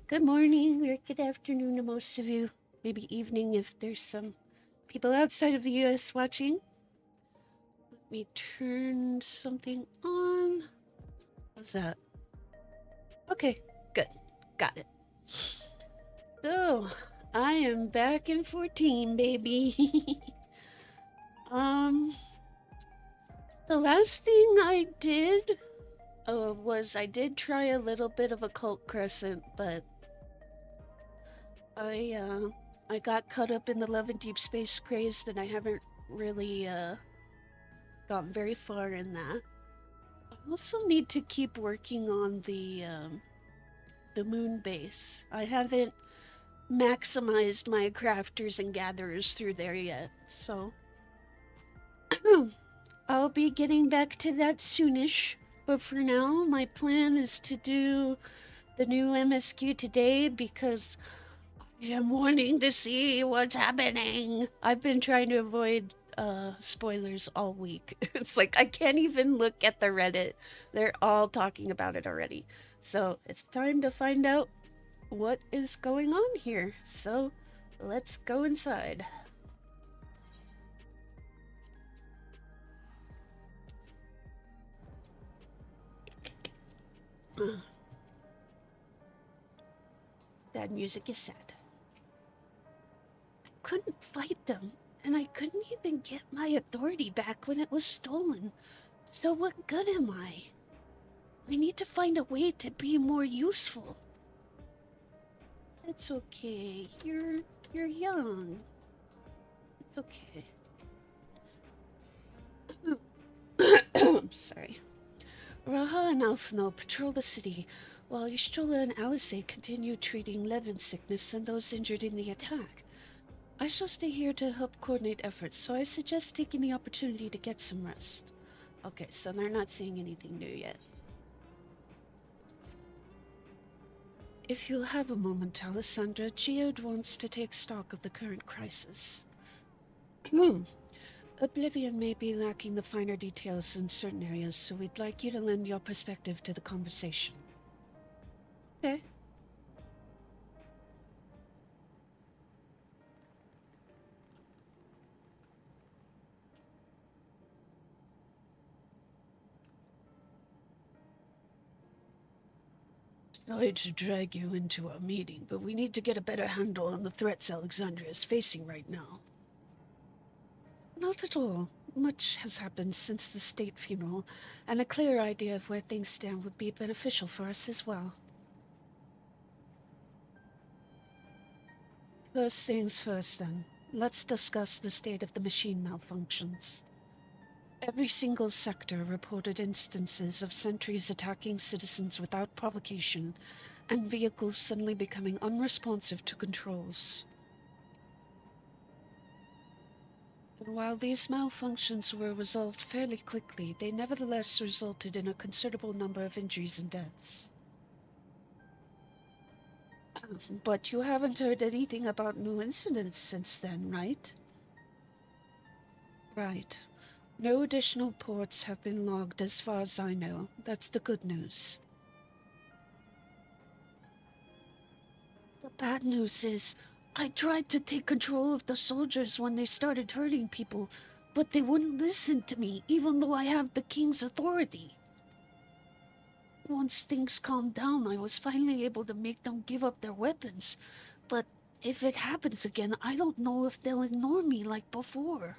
Good morning or good afternoon to most of you. Maybe evening if there's some people outside of the US watching. Let me turn something on. How's that? Okay, good. Got it. So, I am back in 14, baby. um, the last thing I did was I did try a little bit of Occult Crescent, but I got caught up in the Love and Deep Space craze, and I haven't really gotten very far in that. I also need to keep working on the moon base. I haven't maximized my crafters and gatherers through there yet, so I'll be getting back to that soonish. But for now, my plan is to do the new MSQ today because I am wanting to see what's happening. I've been trying to avoid spoilers all week. It's like I can't even look at the Reddit. They're all talking about it already. So it's time to find out what is going on here. So let's go inside. Sad music is sad. I couldn't fight them, and I couldn't even get my authority back when it was stolen. So what good am I? I need to find a way to be more useful. It's okay. You're young. It's okay. Sorry. Raha and Alphino patrol the city, while Yshtrola and Alice continue treating Levin sickness and those injured in the attack. I shall stay here to help coordinate efforts, so I suggest taking the opportunity to get some rest. Okay, so they're not seeing anything new yet. If you'll have a moment, Alessandra, Geode wants to take stock of the current crisis. Oblivion may be lacking the finer details in certain areas, so we'd like you to lend your perspective to the conversation. Okay. Sorry to drag you into our meeting, but we need to get a better handle on the threats Alexandria is facing right now. Not at all. Much has happened since the state funeral, and a clear idea of where things stand would be beneficial for us as well. First things first, then. Let's discuss the state of the machine malfunctions. Every single sector reported instances of sentries attacking citizens without provocation, and vehicles suddenly becoming unresponsive to controls. And while these malfunctions were resolved fairly quickly, they nevertheless resulted in a considerable number of injuries and deaths. But you haven't heard anything about new incidents since then, right? Right. No additional ports have been logged as far as I know. That's the good news. The bad news is, I tried to take control of the soldiers when they started hurting people, but they wouldn't listen to me, even though I have the king's authority. Once things calmed down, I was finally able to make them give up their weapons. But if it happens again, I don't know if they'll ignore me like before.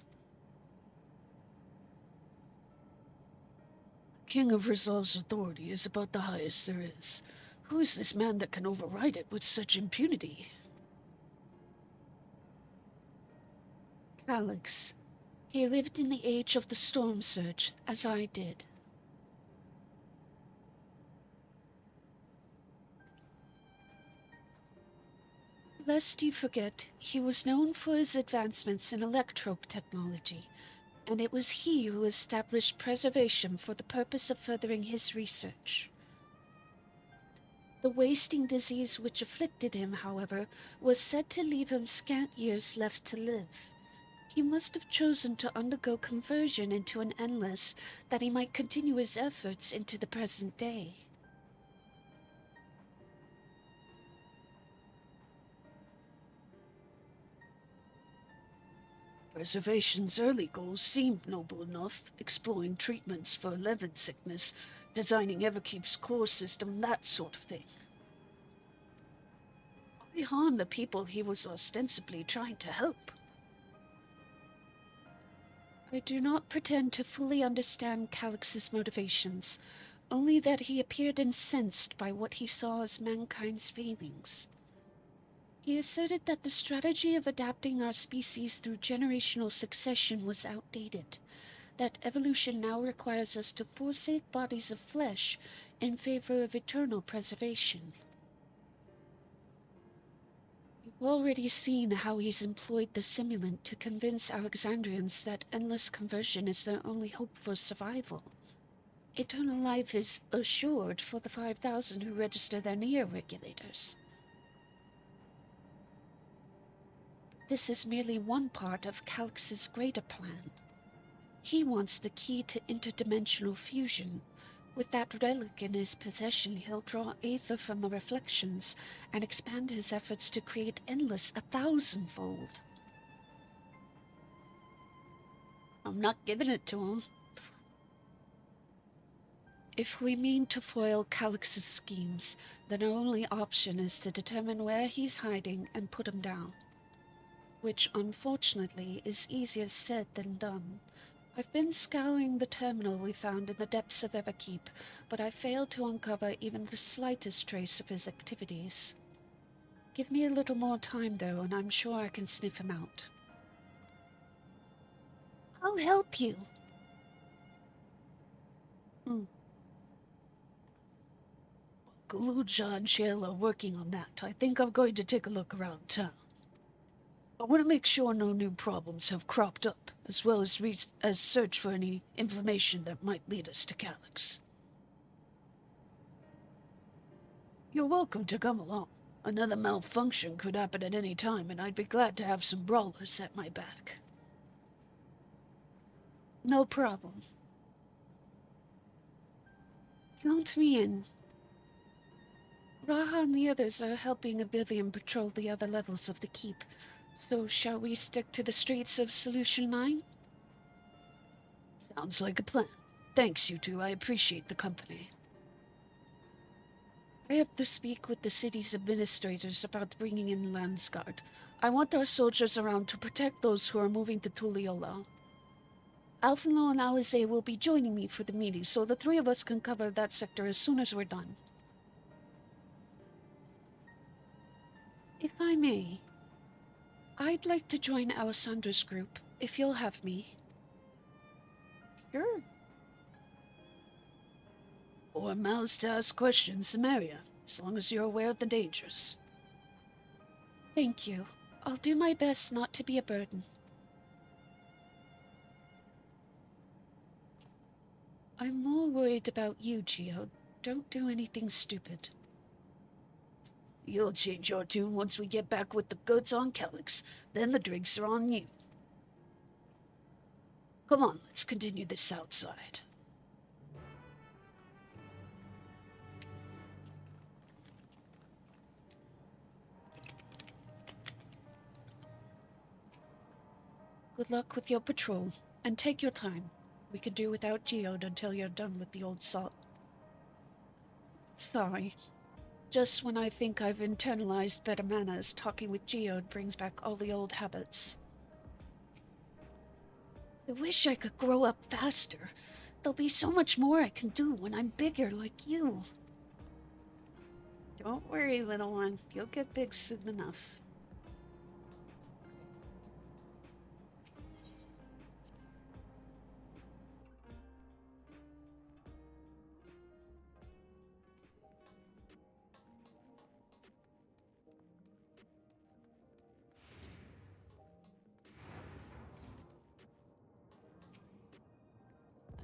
The King of Resolve's authority is about the highest there is. Who is this man that can override it with such impunity? Alex. He lived in the age of the storm surge, as I did. Lest you forget, he was known for his advancements in electrope technology, and it was he who established preservation for the purpose of furthering his research. The wasting disease which afflicted him, however, was said to leave him scant years left to live. He must have chosen to undergo conversion into an endless, that he might continue his efforts into the present day. Preservation's early goals seemed noble enough, exploring treatments for Levin sickness, designing Everkeep's core system, that sort of thing. Why harm the people he was ostensibly trying to help? I do not pretend to fully understand Calix's motivations, only that he appeared incensed by what he saw as mankind's failings. He asserted that the strategy of adapting our species through generational succession was outdated, that evolution now requires us to forsake bodies of flesh in favor of eternal preservation. We've already seen how he's employed the simulant to convince Alexandrians that endless conversion is their only hope for survival. Eternal life is assured for the 5,000 who register their neo-regulators. This is merely one part of Calix's greater plan. He wants the key to interdimensional fusion. With that relic in his possession, he'll draw aether from the reflections and expand his efforts to create endless 1,000-fold. I'm not giving it to him. If we mean to foil Calix's schemes, then our only option is to determine where he's hiding and put him down. Which, unfortunately, is easier said than done. I've been scouring the terminal we found in the depths of Everkeep, but I failed to uncover even the slightest trace of his activities. Give me a little more time, though, and I'm sure I can sniff him out. I'll help you. Galuja and Shale are working on that. I think I'm going to take a look around town. I want to make sure no new problems have cropped up, as well as search for any information that might lead us to Calix. You're welcome to come along. Another malfunction could happen at any time, and I'd be glad to have some brawlers at my back. No problem. Count me in. Raha and the others are helping Oblivion patrol the other levels of the keep. So shall we stick to the streets of Solution 9? Sounds like a plan. Thanks, you two. I appreciate the company. I have to speak with the city's administrators about bringing in Landsguard. I want our soldiers around to protect those who are moving to Tuliyola. Alphenlo and Alize will be joining me for the meeting, so the three of us can cover that sector as soon as we're done. If I may, I'd like to join Alessandra's group, if you'll have me. Sure. Or mouths to ask questions, Samaria, as long as you're aware of the dangers. Thank you. I'll do my best not to be a burden. I'm more worried about you, Geo. Don't do anything stupid. You'll change your tune once we get back with the goods on Calix. Then the drinks are on you. Come on, let's continue this outside. Good luck with your patrol, and take your time. We can do without Geode until you're done with the old salt. Sorry. Just when I think I've internalized better manners, talking with Geode brings back all the old habits. I wish I could grow up faster. There'll be so much more I can do when I'm bigger like you. Don't worry, little one. You'll get big soon enough.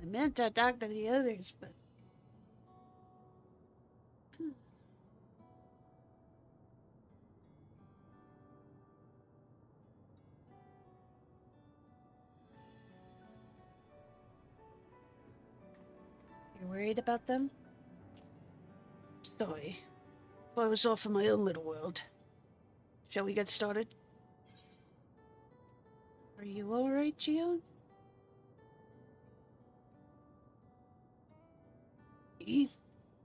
I meant to talk to the others, but... You're worried about them? Sorry. I was off in my own little world. Shall we get started? Are you alright, Gio? Me?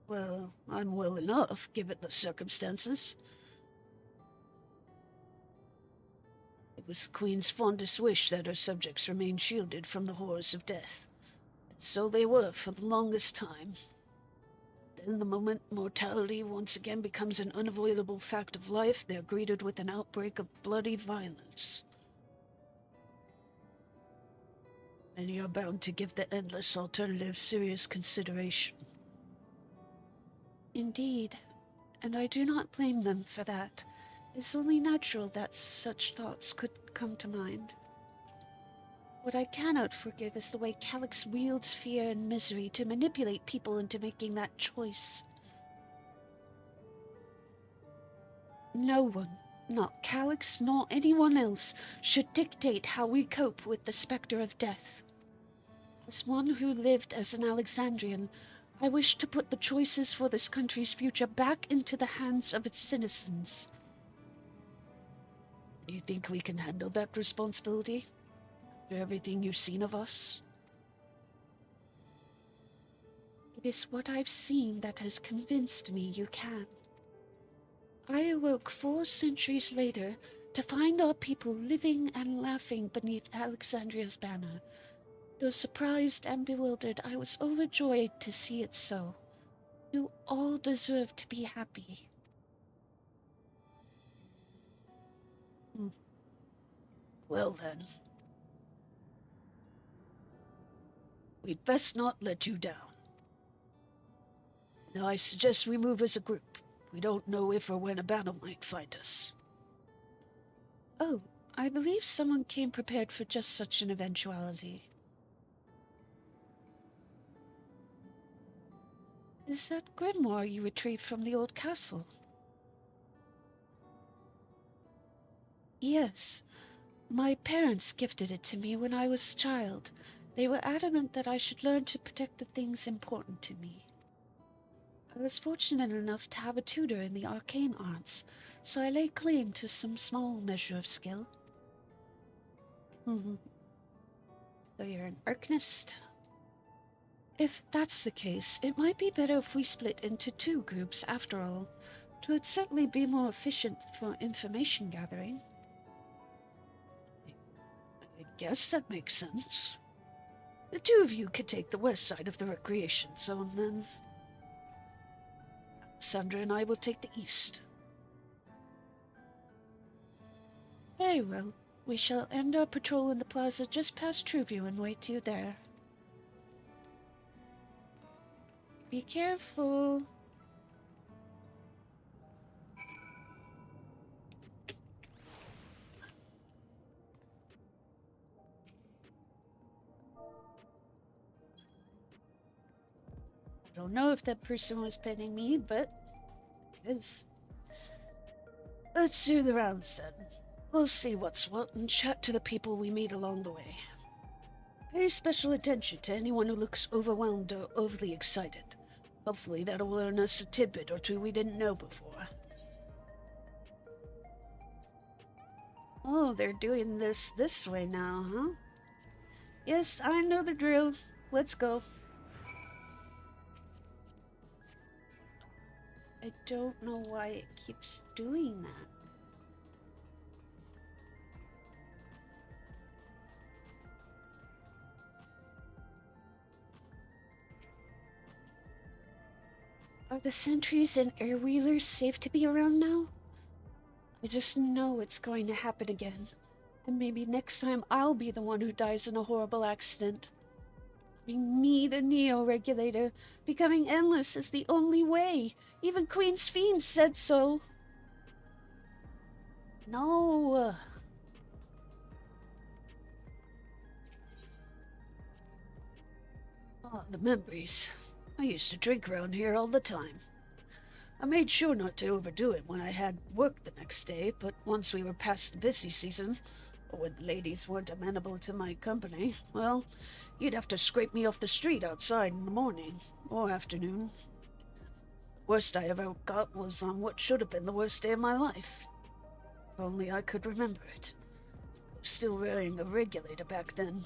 Well, I'm well enough, given the circumstances. It was the Queen's fondest wish that her subjects remain shielded from the horrors of death. And so they were for the longest time. Then the moment mortality once again becomes an unavoidable fact of life, they're greeted with an outbreak of bloody violence. Many are bound to give the endless alternative serious consideration. Indeed, and I do not blame them for that. It's only natural that such thoughts could come to mind. What I cannot forgive is the way Calyx wields fear and misery to manipulate people into making that choice. No one, not Calyx nor anyone else, should dictate how we cope with the specter of death. As one who lived as an Alexandrian, I wish to put the choices for this country's future back into the hands of its citizens. Do you think we can handle that responsibility? After everything you've seen of us? It is what I've seen that has convinced me you can. I awoke 4 centuries later to find our people living and laughing beneath Alexandria's banner. Though surprised and bewildered, I was overjoyed to see it so. You all deserve to be happy. Well then, we'd best not let you down. Now I suggest we move as a group. We don't know if or when a battle might find us. Oh, I believe someone came prepared for just such an eventuality. Is that grimoire you retrieved from the old castle? Yes. My parents gifted it to me when I was a child. They were adamant that I should learn to protect the things important to me. I was fortunate enough to have a tutor in the arcane arts, so I lay claim to some small measure of skill. So you're an arcanist? If that's the case, it might be better if we split into 2 groups after all. It would certainly be more efficient for information gathering. I guess that makes sense. The 2 of you could take the west side of the recreation zone, then Sandra and I will take the east. Very well. We shall end our patrol in the plaza just past Trueview and wait you there. Be careful. I don't know if that person was petting me, but it is. Let's do the rounds then. We'll see what's what and chat to the people we meet along the way. Pay special attention to anyone who looks overwhelmed or overly excited. Hopefully that'll learn us a tidbit or 2 we didn't know before. Oh, they're doing this way now, huh? Yes, I know the drill. Let's go. I don't know why it keeps doing that. Are the sentries and airwheelers safe to be around now? I just know it's going to happen again. And maybe next time I'll be the one who dies in a horrible accident. We need a neo-regulator. Becoming endless is the only way. Even Queen's Fiend said so. No. Oh, the memories. I used to drink around here all the time. I made sure not to overdo it when I had work the next day, but once we were past the busy season, or when the ladies weren't amenable to my company, well, you'd have to scrape me off the street outside in the morning or afternoon. The worst I ever got was on what should have been the worst day of my life. If only I could remember it. still wearing a regulator back then.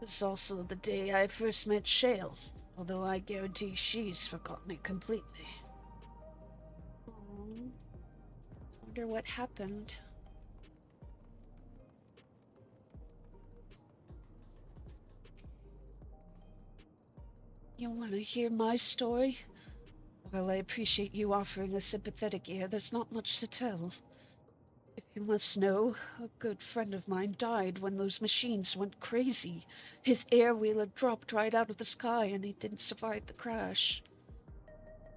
It was also the day I first met Shale, although I guarantee she's forgotten it completely. Oh, wonder what happened. You want to hear my story? Well, I appreciate you offering a sympathetic ear. There's not much to tell. If you must know, a good friend of mine died when those machines went crazy. His air wheeler dropped right out of the sky and he didn't survive the crash.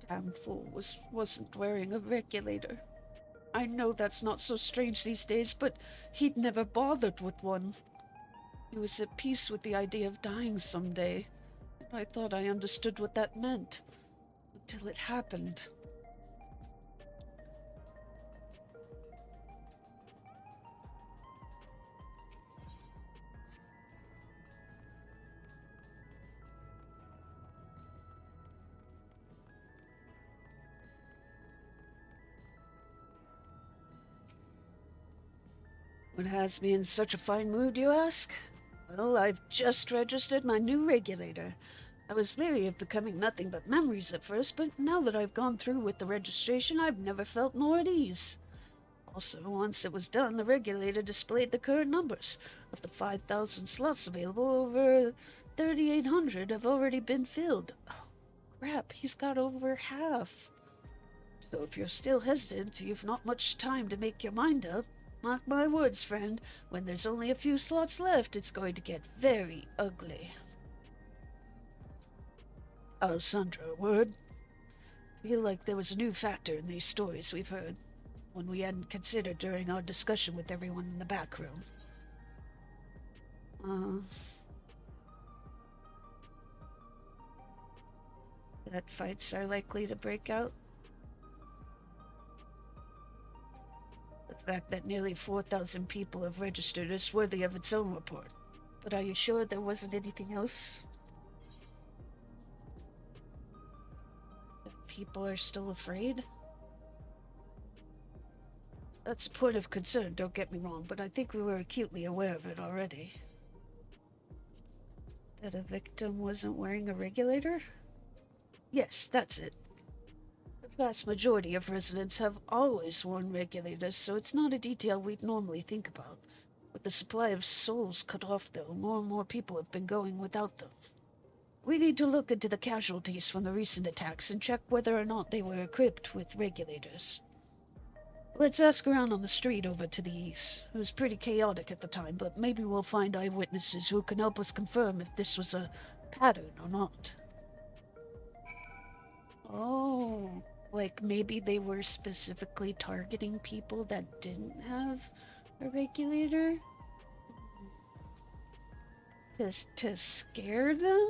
Damn fool wasn't wearing a regulator. I know that's not so strange these days, but he'd never bothered with one. He was at peace with the idea of dying someday. I thought I understood what that meant, until it happened. What has me in such a fine mood, you ask? Well, I've just registered my new regulator. I was leery of becoming nothing but memories at first, but now that I've gone through with the registration, I've never felt more at ease. Also, once it was done, the regulator displayed the current numbers. Of the 5,000 slots available, over 3,800 have already been filled. Oh, crap, he's got over half. So if you're still hesitant, you've not much time to make your mind up. Mark my words, friend, when there's only a few slots left, it's going to get very ugly. Alessandra, a word? Feel like there was a new factor in these stories we've heard, one we hadn't considered during our discussion with everyone in the back room. That fights are likely to break out? The fact that nearly 4,000 people have registered is worthy of its own report. But are you sure there wasn't anything else? That people are still afraid? That's a point of concern, don't get me wrong, but I think we were acutely aware of it already. That a victim wasn't wearing a regulator? Yes, that's it. The vast majority of residents have always worn regulators, so it's not a detail we'd normally think about. With the supply of souls cut off, though, more and more people have been going without them. We need to look into the casualties from the recent attacks and check whether or not they were equipped with regulators. Let's ask around on the street over to the east. It was pretty chaotic at the time, but maybe we'll find eyewitnesses who can help us confirm if this was a pattern or not. Oh, like maybe they were specifically targeting people that didn't have a regulator? To scare them?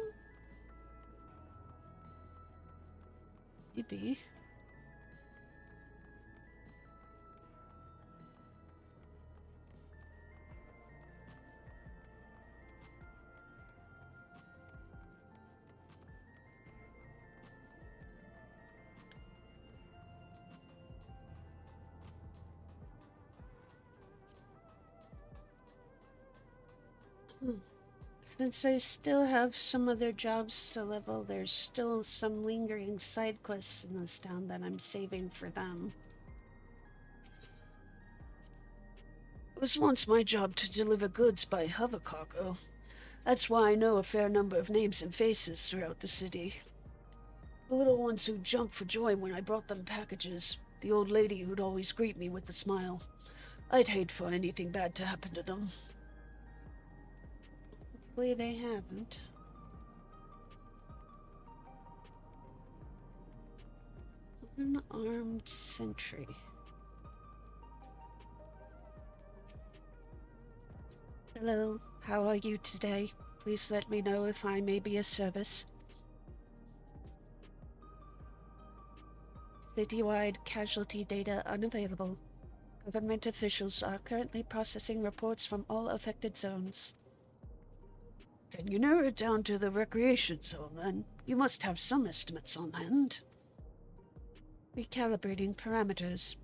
Maybe. Since I still have some other jobs to level, there's still some lingering side quests in this town that I'm saving for them. It was once my job to deliver goods by hover cargo. That's why I know a fair number of names and faces throughout the city. The little ones who jumped for joy when I brought them packages. The old lady who'd always greet me with a smile. I'd hate for anything bad to happen to them. Hopefully they haven't. Unarmed sentry. Hello, how are you today? Please let me know if I may be of service. Citywide casualty data unavailable. Government officials are currently processing reports from all affected zones. Can you narrow it down to the recreation zone, then? You must have some estimates on hand. Recalibrating parameters.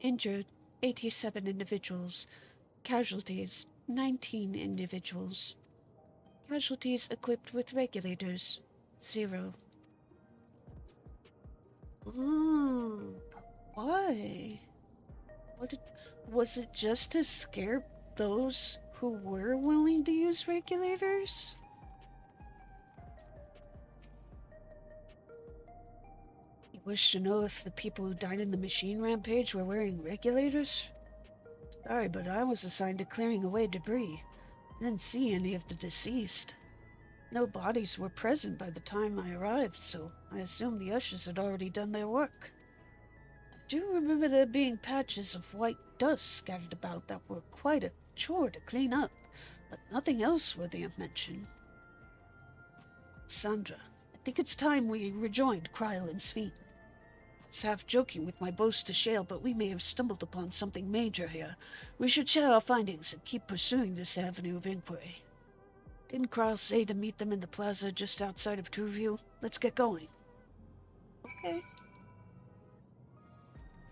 Injured, 87 individuals. Casualties, 19 individuals. Casualties equipped with regulators, 0. Why? Was it just to scare those who were willing to use regulators? You wish to know if the people who died in the machine rampage were wearing regulators? Sorry, but I was assigned to clearing away debris. I didn't see any of the deceased. No bodies were present by the time I arrived, so I assumed the ushers had already done their work. I do remember there being patches of white dust scattered about that were quite a chore to clean up, but nothing else worthy of mention. Sandra, I think it's time we rejoined Krylan's feet. I was half joking with my boast to Shale, but we may have stumbled upon something major here. We should share our findings and keep pursuing this avenue of inquiry. Didn't Kryle say to meet them in the plaza just outside of Trueview? Let's get going. Okay.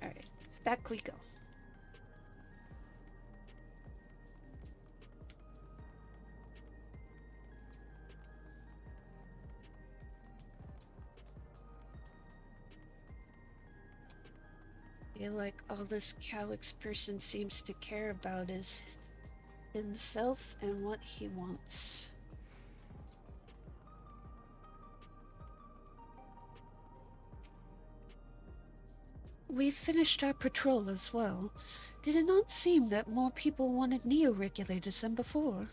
Alright, back we go. I feel like all this Calyx person seems to care about is himself and what he wants. We finished our patrol as well. Did it not seem that more people wanted neo-regulators than before?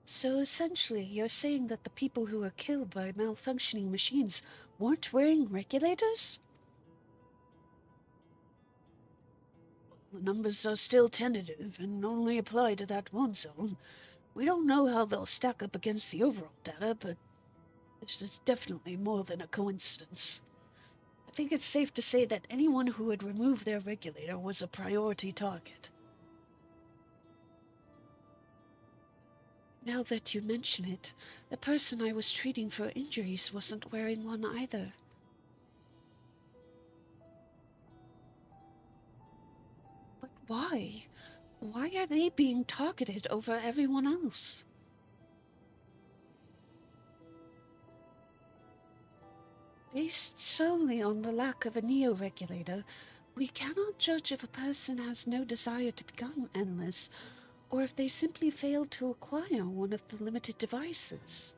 So essentially, you're saying that the people who were killed by malfunctioning machines weren't wearing regulators? The numbers are still tentative and only apply to that one zone. We don't know how they'll stack up against the overall data, but this is definitely more than a coincidence. I think it's safe to say that anyone who would remove their regulator was a priority target. Now that you mention it, the person I was treating for injuries wasn't wearing one either. But why? Why are they being targeted over everyone else? Based solely on the lack of a neo-regulator, we cannot judge if a person has no desire to become endless, or if they simply failed to acquire one of the limited devices.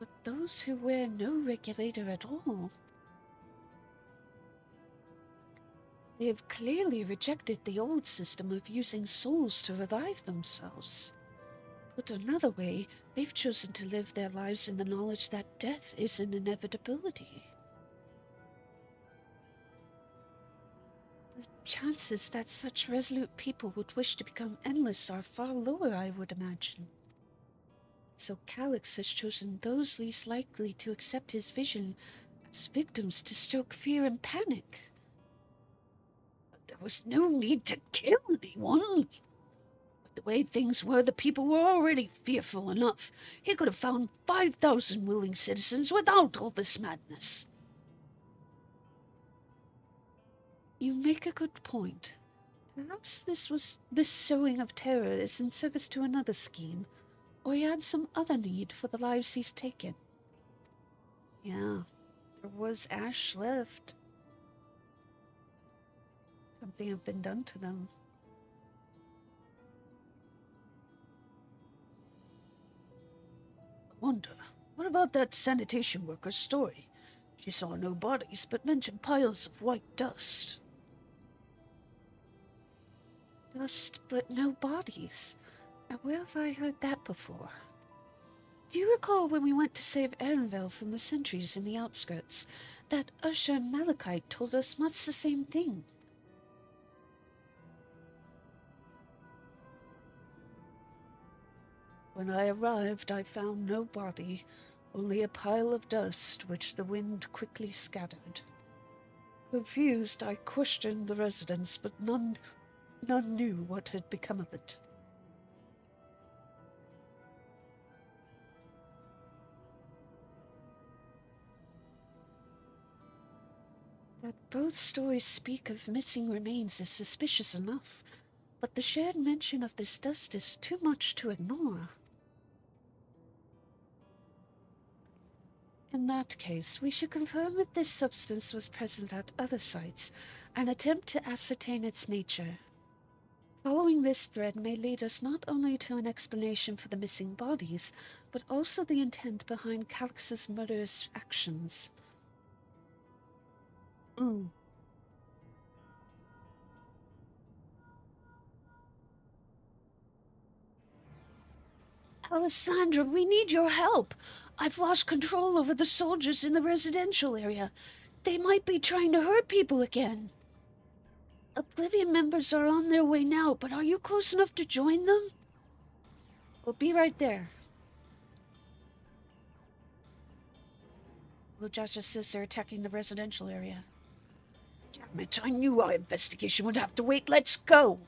But those who wear no regulator at all, they have clearly rejected the old system of using souls to revive themselves. Put another way, they've chosen to live their lives in the knowledge that death is an inevitability. The chances that such resolute people would wish to become endless are far lower, I would imagine. So Calyx has chosen those least likely to accept his vision as victims to stoke fear and panic. But there was no need to kill anyone. With the way things were, the people were already fearful enough. He could have found 5,000 willing citizens without all this madness. You make a good point. Perhaps this sowing of terror is in service to another scheme, or he had some other need for the lives he's taken. Yeah, there was ash left. Something had been done to them. I wonder, what about that sanitation worker's story? She saw no bodies, but mentioned piles of white dust. Dust, but no bodies. Now, where have I heard that before? Do you recall when we went to save Erenville from the sentries in the outskirts? That Usher and Malachite told us much the same thing. When I arrived, I found no body, only a pile of dust which the wind quickly scattered. Confused, I questioned the residents, but none none knew what had become of it. That both stories speak of missing remains is suspicious enough, but the shared mention of this dust is too much to ignore. In that case, we should confirm if this substance was present at other sites and attempt to ascertain its nature. Following this thread may lead us not only to an explanation for the missing bodies, but also the intent behind Calix's murderous actions. Alessandra, we need your help. I've lost control over the soldiers in the residential area. They might be trying to hurt people again. Oblivion members are on their way now, but are you close enough to join them? We'll be right there. Lujaja says they're attacking the residential area. Damn it, I knew our investigation would have to wait. Let's go!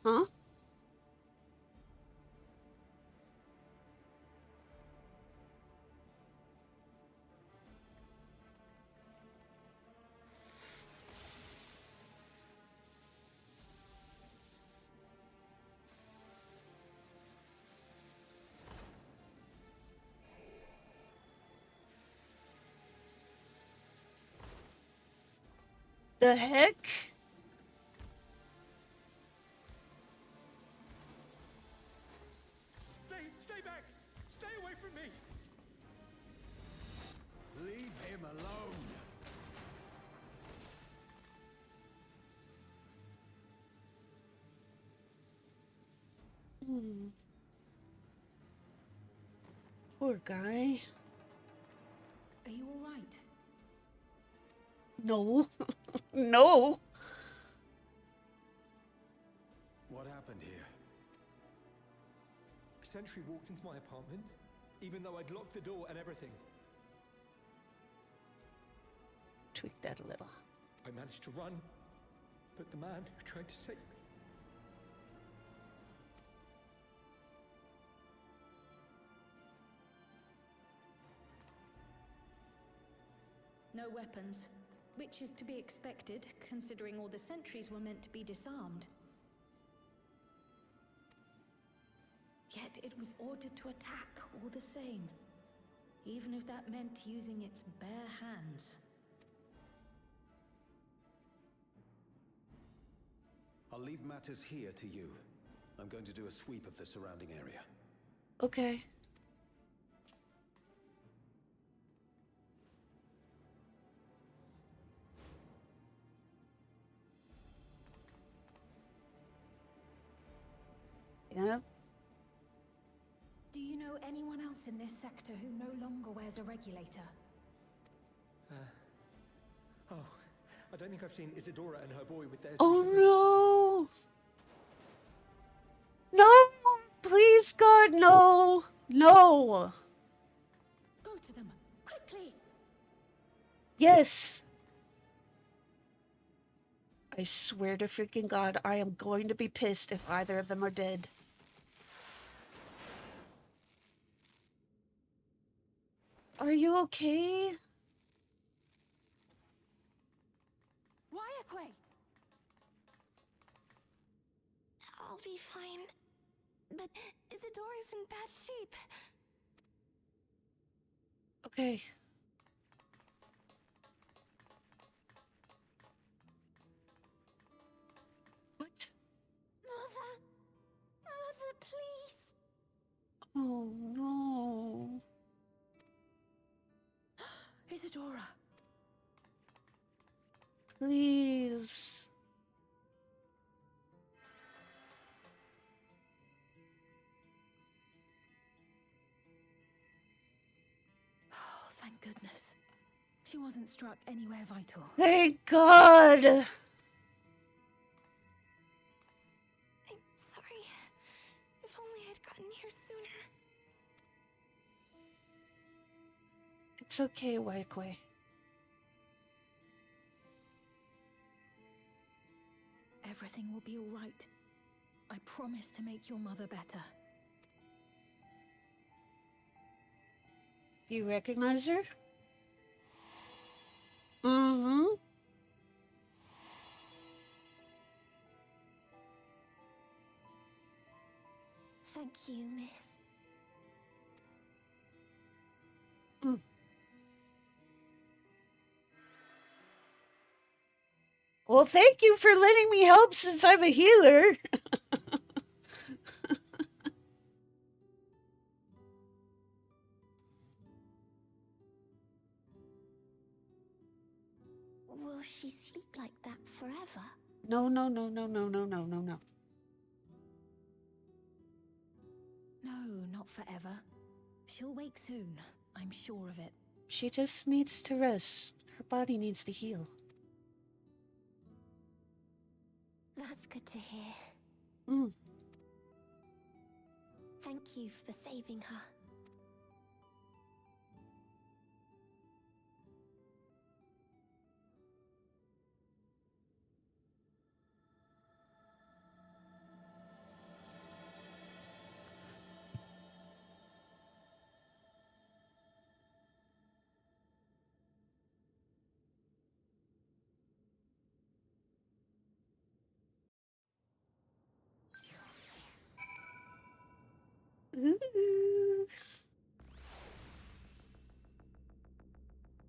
Huh? The heck? Stay back! Stay away from me! Leave him alone! Poor guy. Are you all right? No. No. What happened here? A sentry walked into my apartment, even though I'd locked the door and everything. Tweak that a little. I managed to run, but the man who tried to save me... No weapons, which is to be expected, considering all the sentries were meant to be disarmed. Yet it was ordered to attack all the same, even if that meant using its bare hands. I'll leave matters here to you. I'm going to do a sweep of the surrounding area. Okay. Yeah. Do you know anyone else in this sector who no longer wears a regulator? Oh, I don't think I've seen Isadora and her boy with theirs recently. Oh no! No! Please, God, no! No! Go to them, quickly! Yes! I swear to freaking God, I am going to be pissed if either of them are dead. Are you okay? Wyaquay! I'll be fine. But Isadora's in bad shape. Okay. What? Mother, please. Oh no. Isadora! Please. Oh, thank goodness. She wasn't struck anywhere vital. Thank God. It's okay, Waikwe. Everything will be all right. I promise to make your mother better. Do you recognize her? Mm-hmm. Thank you, miss. Mm. Well, thank you for letting me help since I'm a healer. Will she sleep like that forever? No, no, no, no, no, no, no, no, no. No, not forever. She'll wake soon. I'm sure of it. She just needs to rest. Her body needs to heal. That's good to hear. Mm. Thank you for saving her. Ooh.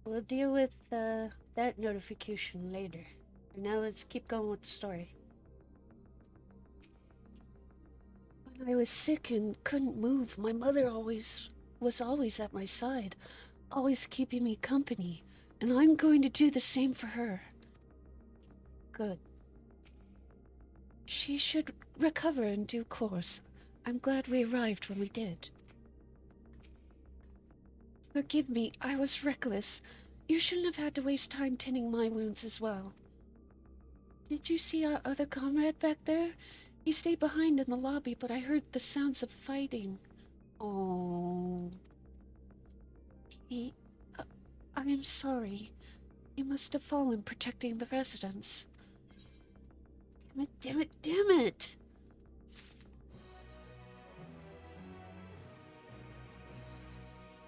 We'll deal with that notification later. And now let's keep going with the story. When I was sick and couldn't move, my mother was always at my side, always keeping me company, and I'm going to do the same for her. Good. She should recover in due course. I'm glad we arrived when we did. Forgive me, I was reckless. You shouldn't have had to waste time tending my wounds as well. Did you see our other comrade back there? He stayed behind in the lobby, but I heard the sounds of fighting. Oh. I am sorry. He must have fallen protecting the residents. Damn it, damn it, damn it!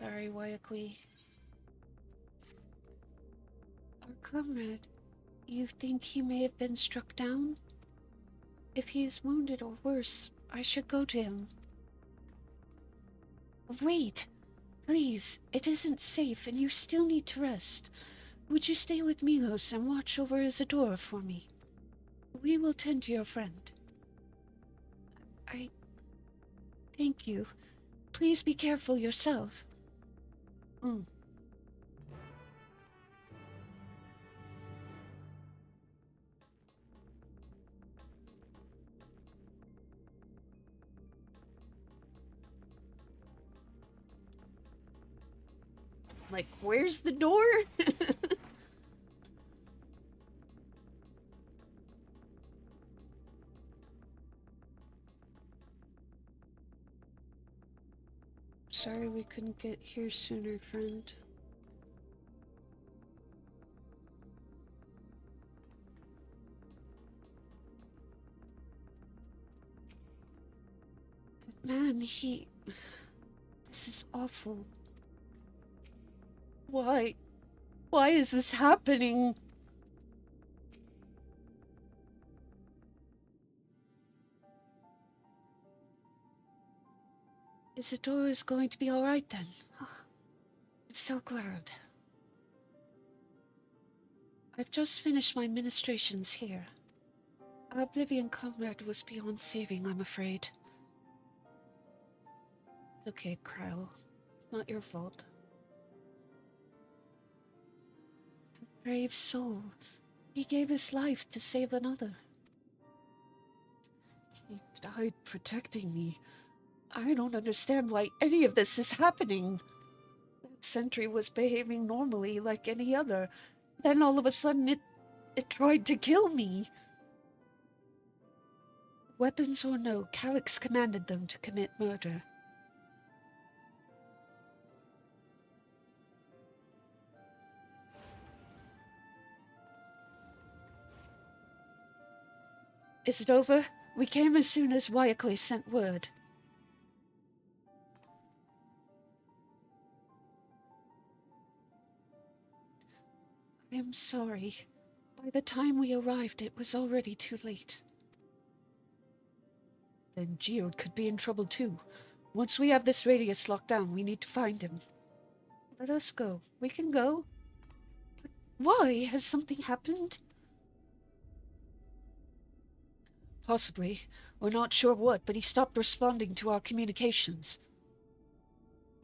Sorry, Wayakui. Our comrade, you think he may have been struck down? If he is wounded or worse, I should go to him. Wait! Please, it isn't safe and you still need to rest. Would you stay with Milos and watch over Isadora for me? We will tend to your friend. Thank you. Please be careful yourself. Like, where's the door? Sorry we couldn't get here sooner, friend. Man, this is awful. Why? Why is this happening? Isadora is going to be alright then. I'm so glad. I've just finished my ministrations here. Our Oblivion comrade was beyond saving, I'm afraid. It's okay, Kryle. It's not your fault. A brave soul. He gave his life to save another. He died protecting me. I don't understand why any of this is happening. That sentry was behaving normally like any other. Then all of a sudden it tried to kill me. Weapons or no, Calyx commanded them to commit murder. Is it over? We came as soon as Wayakwe sent word. I am sorry. By the time we arrived, it was already too late. Then Geode could be in trouble too. Once we have this radius locked down, we need to find him. Let us go. We can go. But why? Has something happened? Possibly. We're not sure what, but he stopped responding to our communications.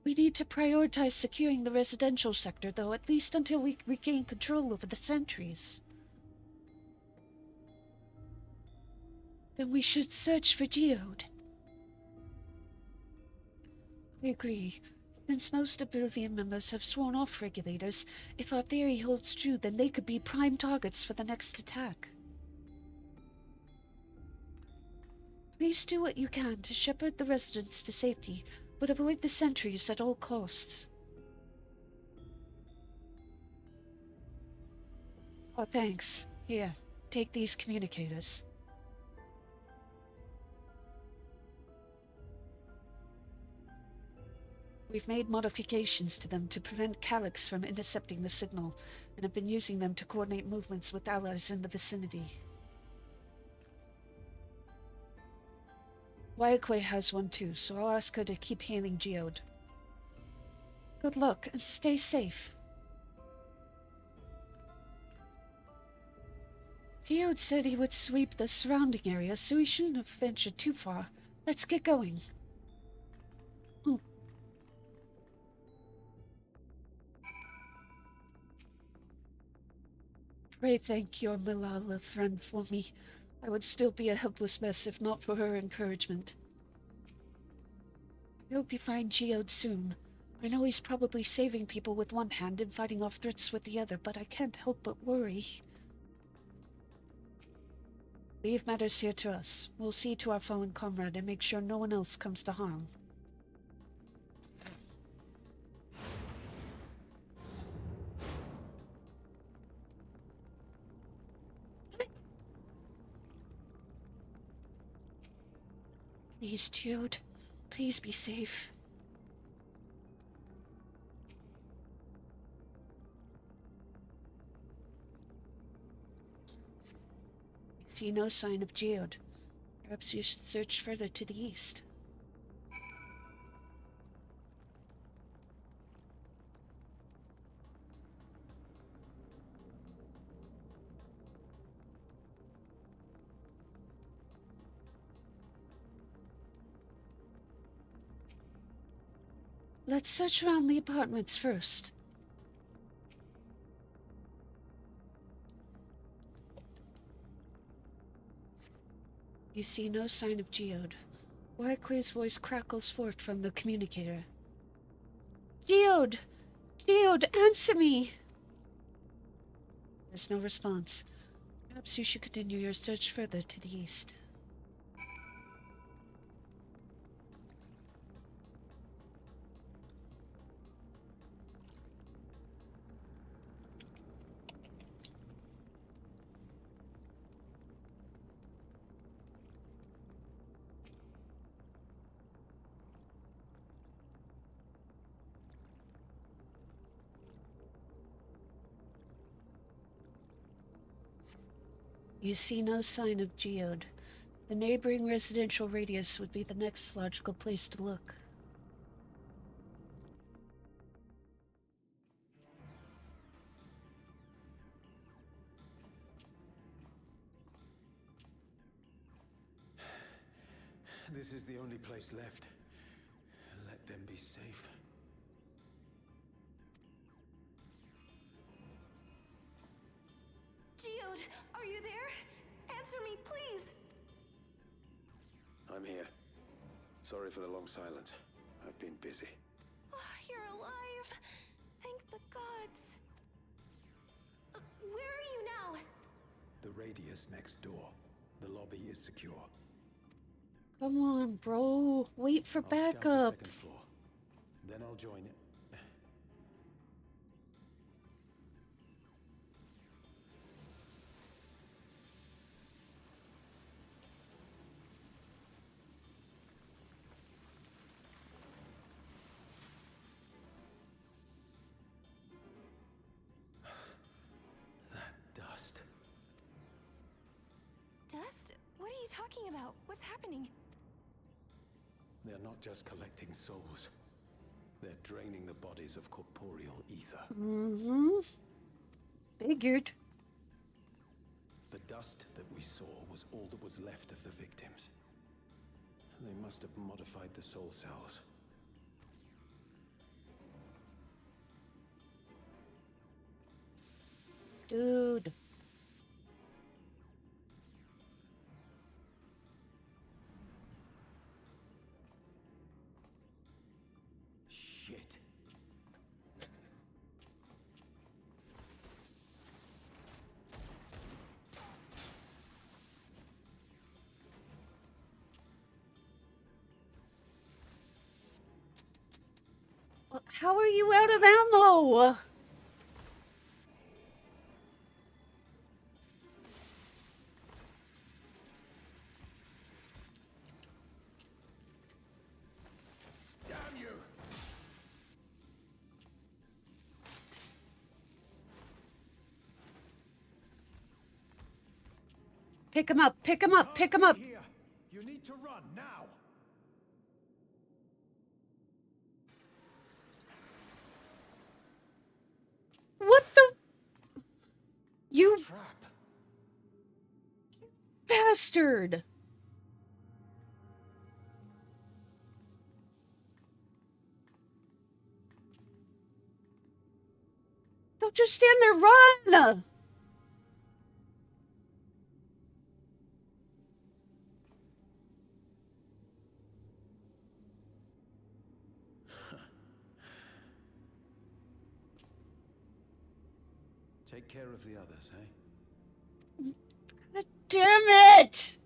We need to prioritize securing the residential sector, though, at least until we regain control over the sentries. Then we should search for Geode. I agree. Since most Oblivion members have sworn off regulators, if our theory holds true, then they could be prime targets for the next attack. Please do what you can to shepherd the residents to safety, but avoid the sentries at all costs. Oh, thanks. Here, take these communicators. We've made modifications to them to prevent Calyx from intercepting the signal, and have been using them to coordinate movements with allies in the vicinity. Wayakwe has one too, so I'll ask her to keep hailing Geode. Good luck, and stay safe. Geode said he would sweep the surrounding area, so he shouldn't have ventured too far. Let's get going. Pray thank your Milala friend for me. I would still be a helpless mess if not for her encouragement. I hope you find Geode soon. I know he's probably saving people with one hand and fighting off threats with the other, but I can't help but worry. Leave matters here to us. We'll see to our fallen comrade and make sure no one else comes to harm. Please, Geode. Please be safe. See no sign of Geode. Perhaps you should search further to the east. Let's search around the apartments first. You see no sign of Geode. Wayakwe's voice crackles forth from the communicator. Geode! Geode, answer me! There's no response. Perhaps you should continue your search further to the east. You see no sign of Geode. The neighboring residential radius would be the next logical place to look. This is the only place left. Let them be safe. Geode, are you there? Answer me, please! I'm here. Sorry for the long silence. I've been busy. Oh, you're alive! Thank the gods! Where are you now? The radius next door. The lobby is secure. Come on, bro. Wait for I'll scout the backup. second floor. Then I'll join it. talking about? What's happening? They're not just collecting souls. They're draining the bodies of corporeal ether. Mm-hmm. Figured. The dust that we saw was all that was left of the victims. They must have modified the soul cells. Dude. Shit. How are you out of ammo? Damn you! Pick him up, pick him up, pick him up. Here. You need to run now. What the? You Trap. bastard. Don't just stand there, run! Take care of the others, eh? God damn it!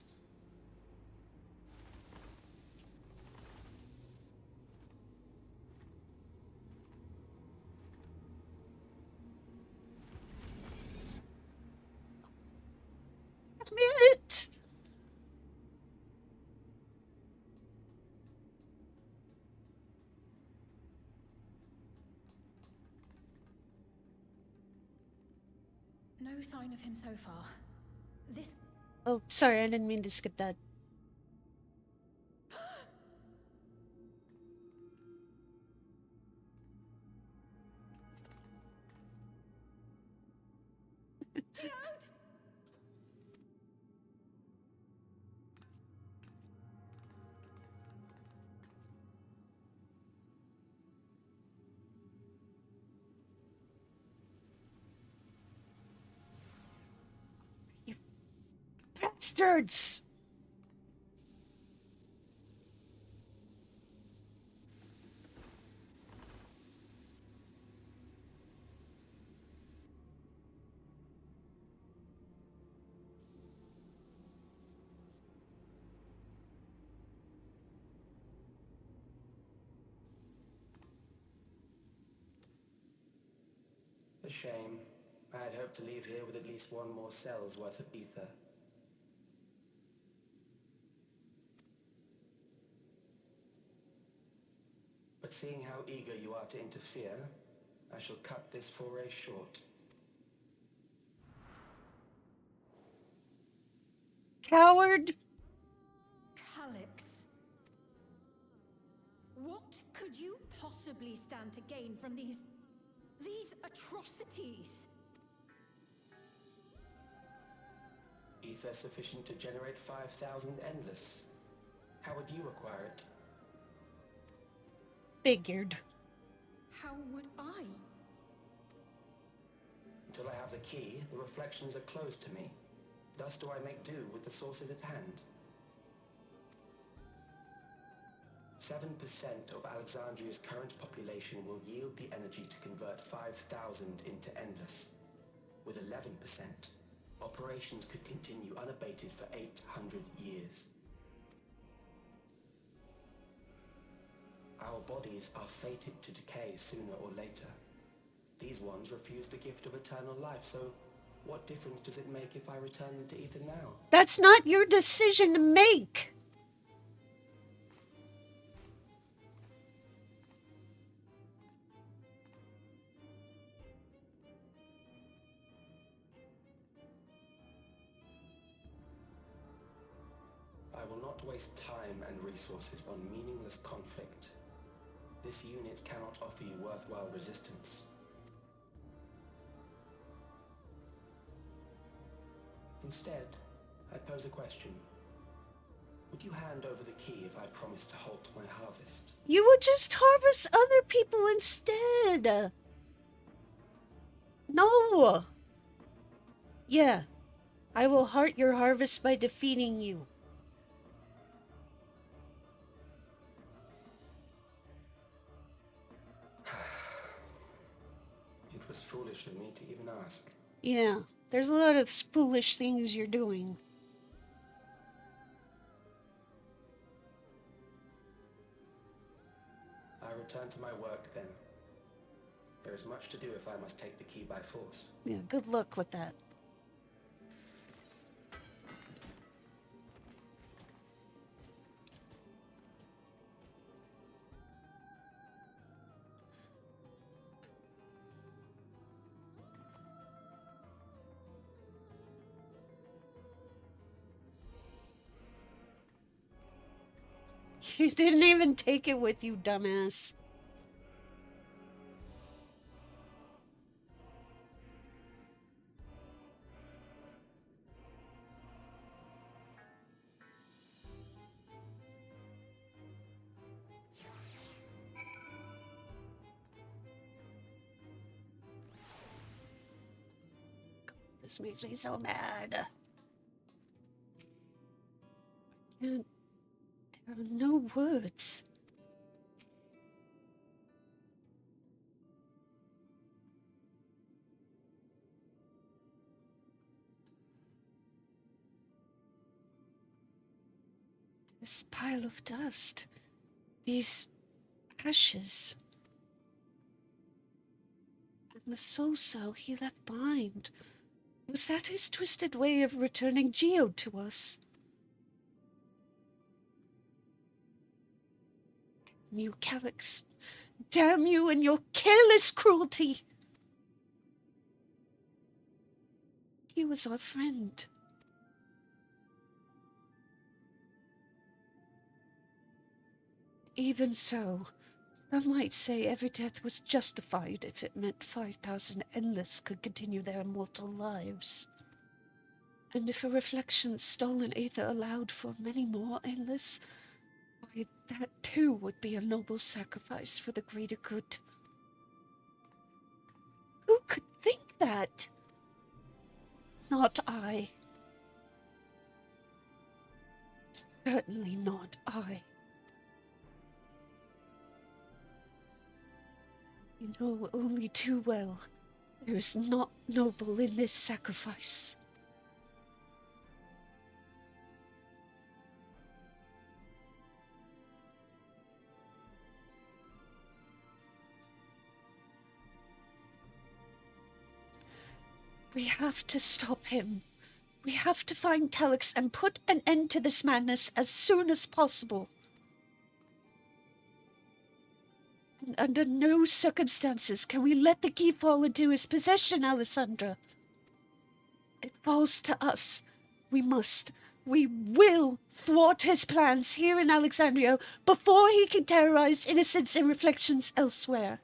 Damn it! No sign of him so far. This... Oh, sorry, I didn't mean to skip that. You bastards! A shame. I had hoped to leave here with at least one more cell's worth of ether. But seeing how eager you are to interfere, I shall cut this foray short. Coward! Calyx. What could you possibly stand to gain from these atrocities? Ether sufficient to generate 5,000 endless. How would you acquire it? Figured. How would I? Until I have the key, the reflections are closed to me. Thus do I make do with the sources at hand. 7% of Alexandria's current population will yield the energy to convert 5,000 into endless. With 11%, operations could continue unabated for 800 years. Our bodies are fated to decay sooner or later. These ones refuse the gift of eternal life, so what difference does it make if I return them to ether now? That's not your decision to make! not waste time and resources on meaningless conflict. This unit cannot offer you worthwhile resistance. Instead, I pose a question. Would you hand over the key if I promised to halt my harvest? You would just harvest other people instead. No. Yeah. I will halt your harvest by defeating you. It was foolish of me to even ask. Yeah. There's a lot of foolish things you're doing. I return to my work then. There is much to do if I must take the key by force. Yeah, good luck with that. You didn't even take it with you, dumbass. This makes me so mad. And there are no words. This pile of dust. These ashes. And the soul cell he left behind. Was that his twisted way of returning Geo to us? Damn you, Calyx. Damn you and your careless cruelty. He was our friend. Even so, some might say every death was justified if it meant 5,000 endless could continue their immortal lives. And if a reflection's stolen aether allowed for many more endless, why, that too would be a noble sacrifice for the greater good. Who could think that? Not I. Certainly not I. You know only too well, there is naught noble in this sacrifice. We have to stop him. We have to find Calyx and put an end to this madness as soon as possible. And under no circumstances can we let the key fall into his possession, Alessandra. It falls to us. We will thwart his plans here in Alexandria before he can terrorize innocents and reflections elsewhere.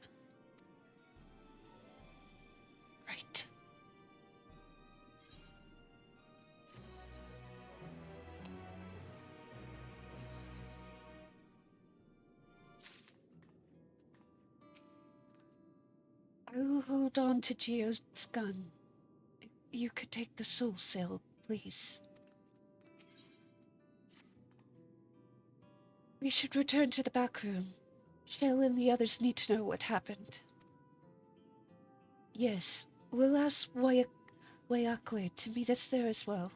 Right. I will hold on to Geo's gun. If you could take the soul cell, please. We should return to the back room. Shell and the others need to know what happened. Yes, we'll ask Wayakwe to meet us there as well.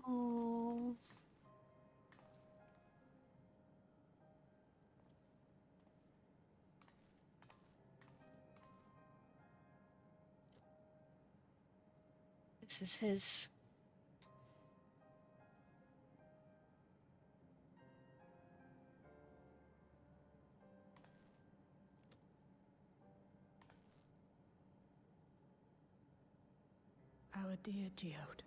Oh. This is his. Our dear Geode.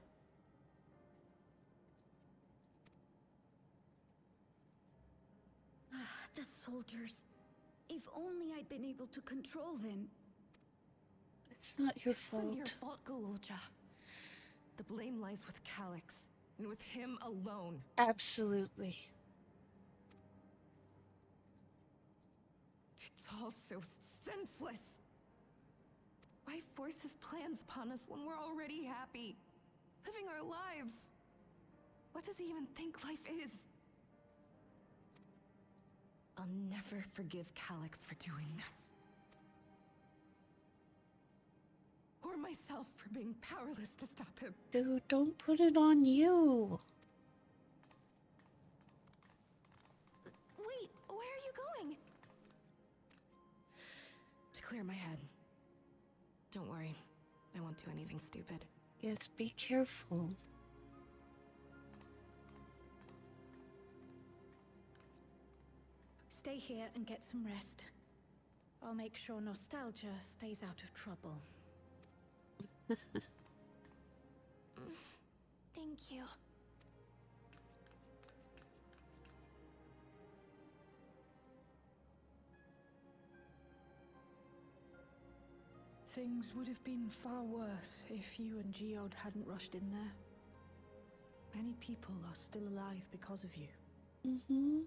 The soldiers. If only I'd been able to control them. It's not your It's not your fault. fault, Gololja. The blame lies with Calyx, and with him alone. Absolutely. It's all so senseless. Why force his plans upon us when we're already happy? Living our lives. What does he even think life is? I'll never forgive Calyx for doing this. Or myself for being powerless to stop him. Dude, don't put it on you. Wait, where are you going? To clear my head. Don't worry, I won't do anything stupid. Yes, be careful. Stay here and get some rest. I'll make sure nostalgia stays out of trouble. Thank you. Things would have been far worse if you and Geode hadn't rushed in there. Many people are still alive because of you. Mm-hmm.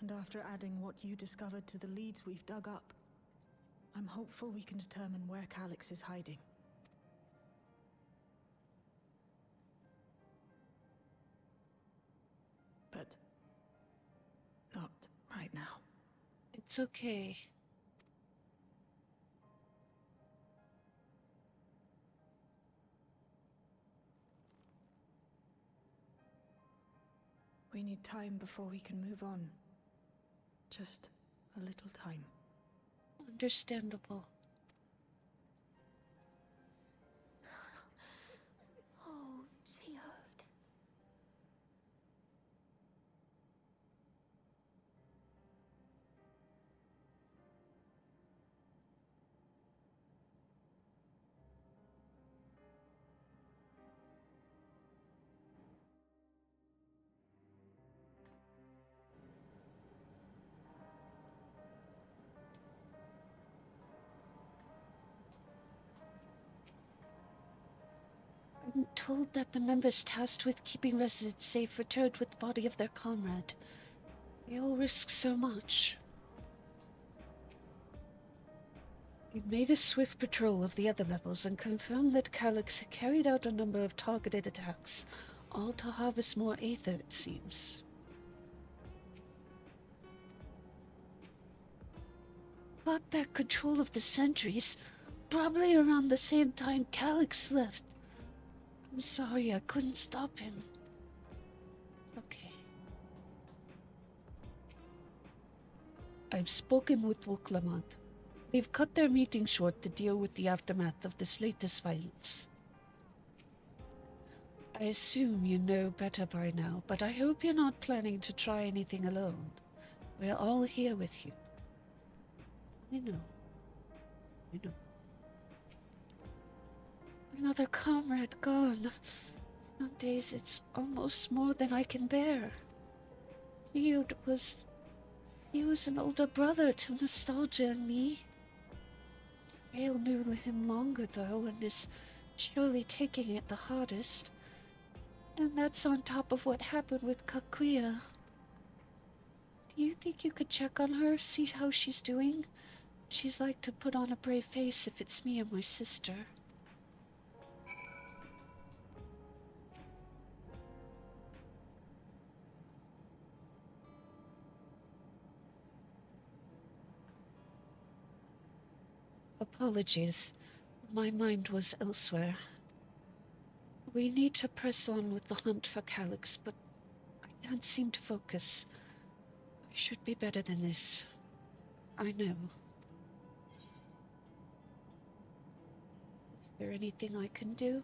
And after adding what you discovered to the leads we've dug up, I'm hopeful we can determine where Calyx is hiding. But not right now. It's okay. We need time before we can move on. Just a little time. Understandable. Oh, Geode. I'm told that the members tasked with keeping residents safe returned with the body of their comrade. They all risk so much. We made a swift patrol of the other levels and confirmed that Calyx had carried out a number of targeted attacks, all to harvest more aether, it seems. Got back control of the sentries, probably around the same time Calyx left. I'm sorry, I couldn't stop him. It's okay. I've spoken with Wuklamant. They've cut their meeting short to deal with the aftermath of this latest violence. I assume you know better by now, but I hope you're not planning to try anything alone. We're all here with you. I know. Another comrade gone. Some days it's almost more than I can bear. He was an older brother to Nostalgia and me. Vale knew him longer though, and is surely taking it the hardest. And that's on top of what happened with Kakuya. Do you think you could check on her, see how she's doing? She's like to put on a brave face if it's me and my sister. Apologies. My mind was elsewhere. We need to press on with the hunt for Calyx, but I can't seem to focus. I should be better than this. I know. there anything I can do?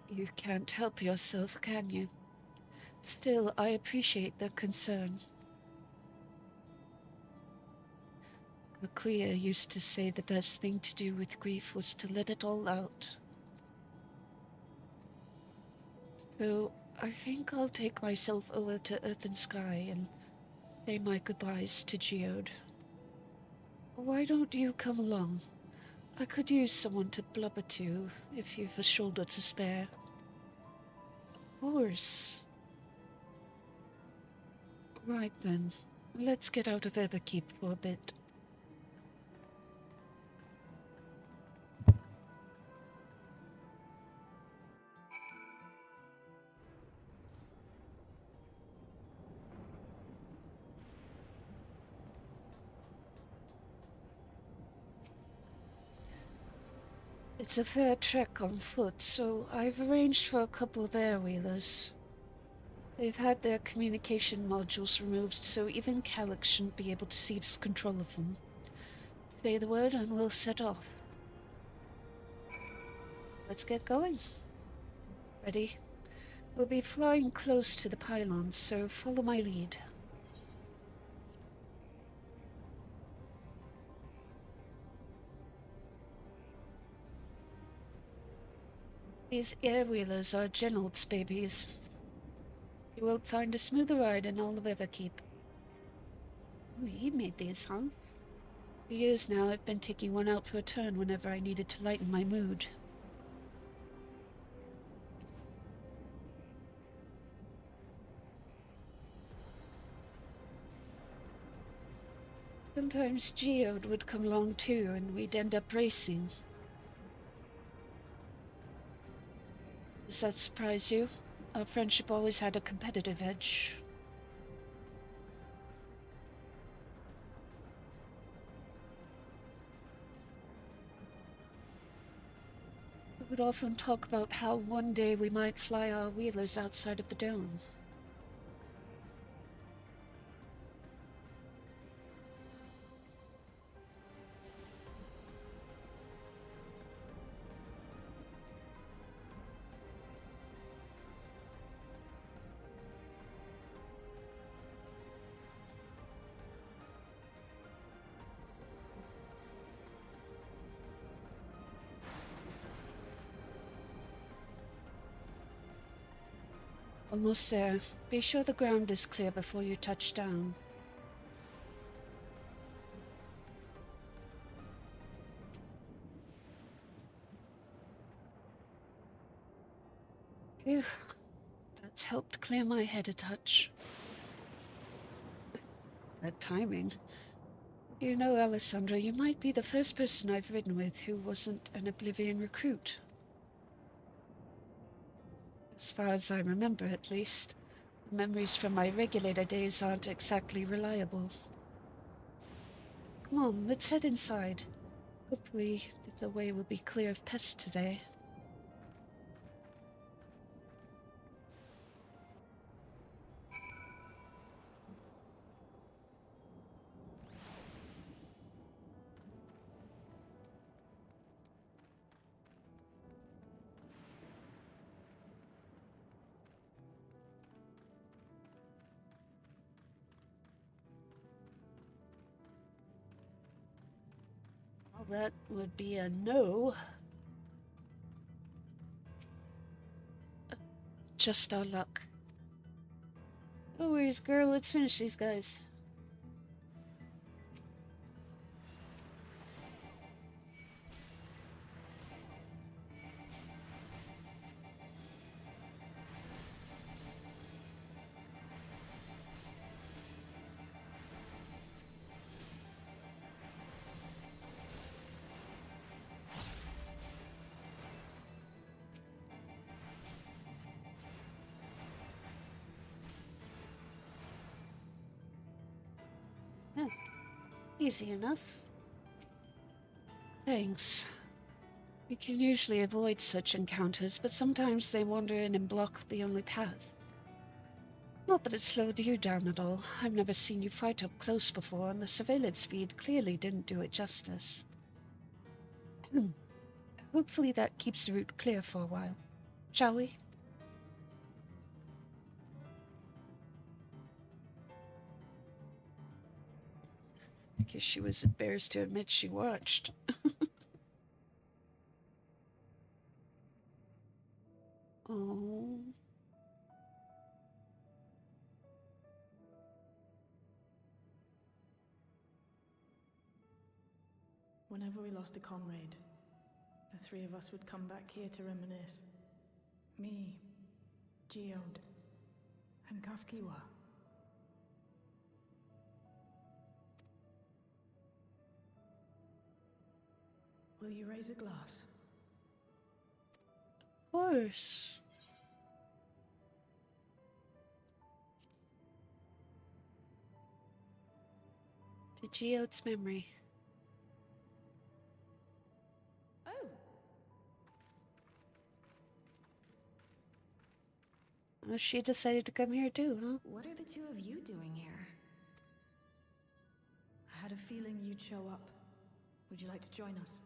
You can't help yourself, can you? Still, I appreciate the concern. Akuya used to say the best thing to do with grief was to let it all out. So, I think I'll take myself over to Earth and Sky and say my goodbyes to Geode. Why don't you come along? I could use someone to blubber to, if you've a shoulder to spare. Of course. Right then, let's get out of Everkeep for a bit. It's a fair trek on foot, so I've arranged for a couple of airwheelers. They've had their communication modules removed, so even Calyx shouldn't be able to seize control of them. Say the word and we'll set off. Let's get going. Ready? We'll be flying close to the pylons, so follow my lead. These airwheelers are Genold's babies. You won't find a smoother ride in all of Everkeep. Oh, he made these, huh? For years now, I've been taking one out for a turn whenever I needed to lighten my mood. Sometimes Geode would come along too, and we'd end up racing. Does that surprise you? Our friendship always had a competitive edge. We would often talk about how one day we might fly our wheelers outside of the dome. Almost there. Be sure the ground is clear before you touch down. Phew. That's helped clear my head a touch. That timing. You know, Alessandra, you might be the first person I've ridden with who wasn't an Oblivion recruit. As far as I remember, at least. The memories from my regulator days aren't exactly reliable. Come on, let's head inside. Hopefully, the way will be clear of pests today. Well, that would be a no. Just our luck. No worries, girl. Let's finish these guys. Yeah, easy enough. Thanks. We can usually avoid such encounters, but sometimes they wander in and block the only path. Not that it slowed you down at all. I've never seen you fight up close before, and the surveillance feed clearly didn't do it justice. Hopefully that keeps the route clear for a while. Shall we? I guess she was embarrassed to admit she watched. Oh. Whenever we lost a comrade, the three of us would come back here to reminisce. Me, Geode, and Kafkiwa. Will you raise a glass? Of course. To Geode's memory. Oh, Well, she decided to come here too, huh? what are the two of you doing here? I had a feeling you'd show up. Would you like to join us?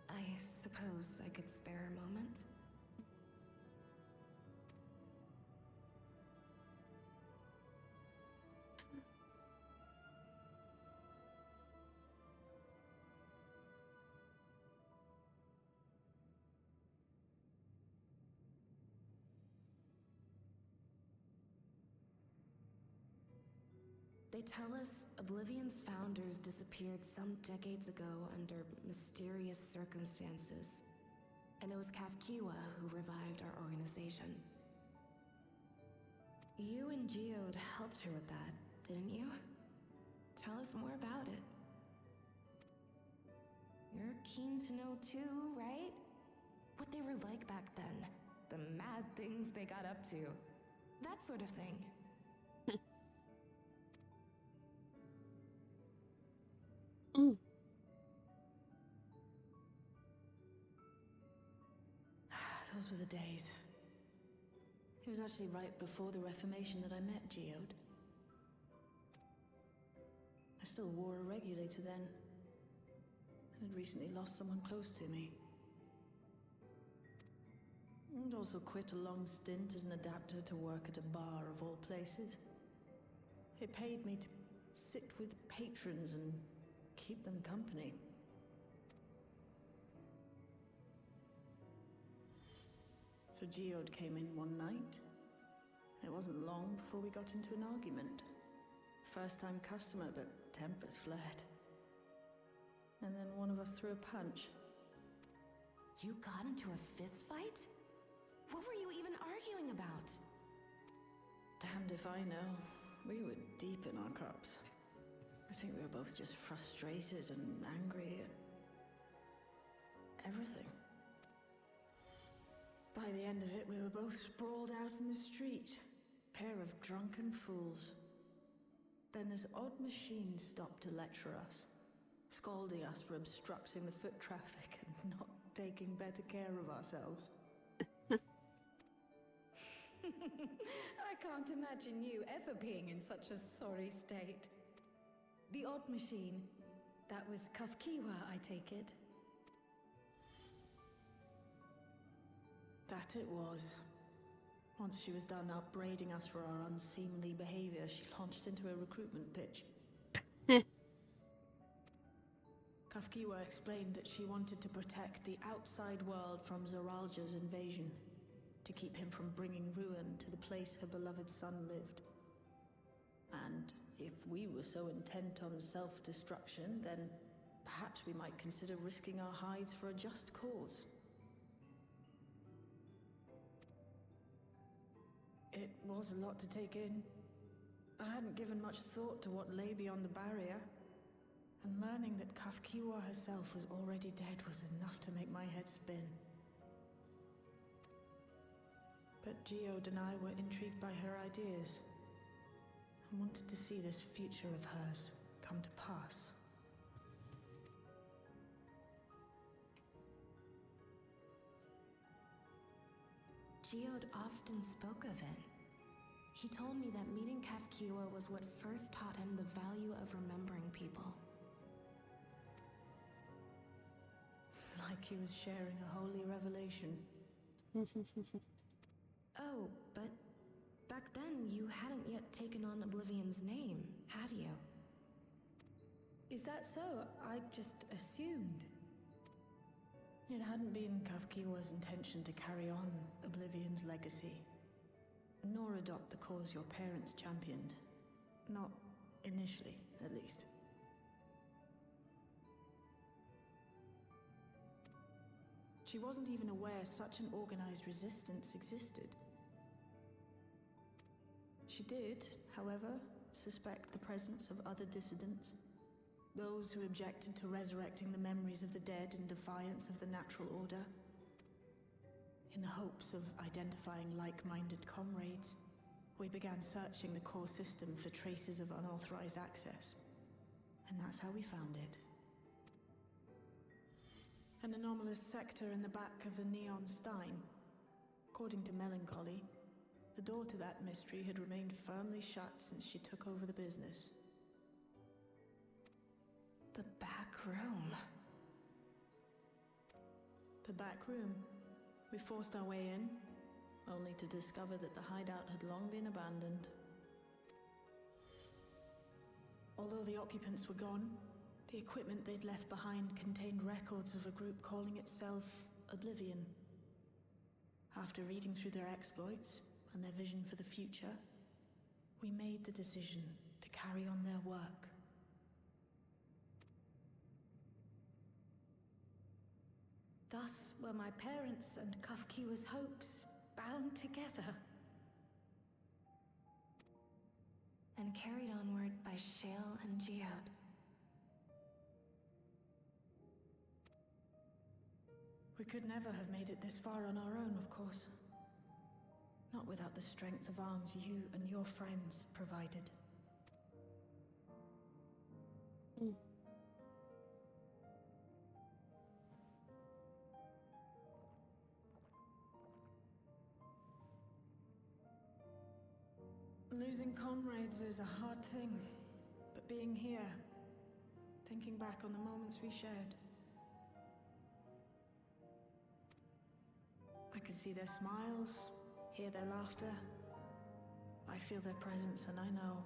I suppose I could spare a moment. They tell us Oblivion's founders disappeared some decades ago under mysterious circumstances. And it was Kafkiwa who revived our organization. You and Geode helped her with that, didn't you? Tell us more about it. You're keen to know too, right? What they were like back then. The mad things they got up to. That sort of thing. Mm. Those were the days. It was actually right before the Reformation that I met Geode. I still wore a regulator then. I had recently lost someone close to me. And also quit a long stint as an adapter to work at a bar of all places. It paid me to sit with patrons and keep them company. So Geode came in one night. It wasn't long before we got into an argument. First-time customer, but tempers flared. And then one of us threw a punch. You got into a fist fight? What were you even arguing about? Damned if I know. We were deep in our cups. I think we were both just frustrated and angry at everything. By the end of it, we were both sprawled out in the street. Pair of drunken fools. Then this odd machine stopped to lecture us, scolding us for obstructing the foot traffic and not taking better care of ourselves. I can't imagine you ever being in such a sorry state. The odd machine, that was Kafkiwa, I take it. That it was. Once she was done upbraiding us for our unseemly behavior, she launched into a recruitment pitch. Kafkiwa explained that she wanted to protect the outside world from Zoralja's invasion, to keep him from bringing ruin to the place her beloved son lived. And if we were so intent on self-destruction, then perhaps we might consider risking our hides for a just cause. It was a lot to take in. I hadn't given much thought to what lay beyond the barrier, and learning that Kafkiwa herself was already dead was enough to make my head spin. But Geode and I were intrigued by her ideas, I wanted to see this future of hers come to pass. Geode often spoke of it. He told me that meeting Kafkiwa was what first taught him the value of remembering people. Like he was sharing a holy revelation. Oh, but back then you hadn't yet taken on Oblivion's name, had you? Is that so? I just assumed. It hadn't been Kafkiwa's intention to carry on Oblivion's legacy, nor adopt the cause your parents championed. Not initially, at least. She wasn't even aware such an organized resistance existed. She did, however, suspect the presence of other dissidents. Those who objected to resurrecting the memories of the dead in defiance of the natural order. In the hopes of identifying like-minded comrades, we began searching the core system for traces of unauthorized access. And that's how we found it. An anomalous sector in the back of the Neon Stein. According to Melancholy, the door to that mystery had remained firmly shut since she took over the business. The back room. The back room. We forced our way in, only to discover that the hideout had long been abandoned. Although the occupants were gone, the equipment they'd left behind contained records of a group calling itself Oblivion. After reading through their exploits and their vision for the future, we made the decision to carry on their work. Thus were my parents' and Kafkiwa's hopes bound together. And carried onward by Shale and Geode. We could never have made it this far on our own, of course. Not without the strength of arms you and your friends provided. Losing comrades is a hard thing, but being here, thinking back on the moments we shared, I can see their smiles, hear their laughter. I feel their presence, and I know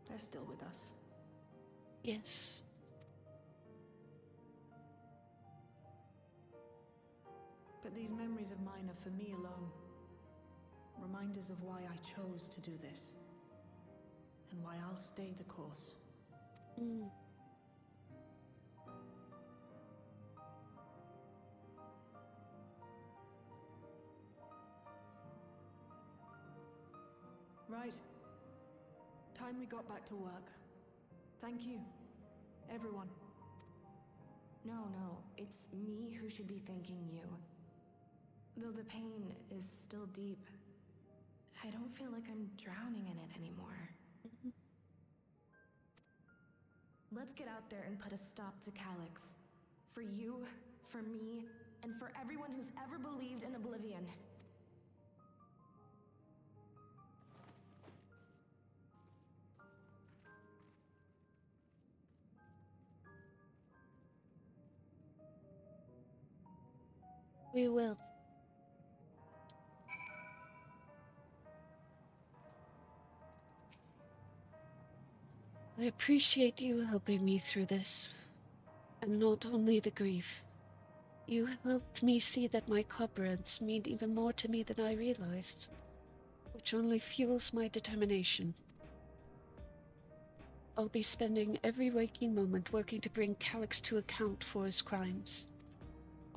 they're still with us. Yes. But these memories of mine are for me alone. Reminders of why I chose to do this, and why I'll stay the course. Right. Time we got back to work. Thank you, everyone. No, it's me who should be thanking you. Though the pain is still deep, I don't feel like I'm drowning in it anymore. Let's get out there and put a stop to Calyx. For you, for me, and for everyone who's ever believed in Oblivion. We will. I appreciate you helping me through this. And not only the grief. You helped me see that my comrades mean even more to me than I realized, which only fuels my determination. I'll be spending every waking moment working to bring Calyx to account for his crimes.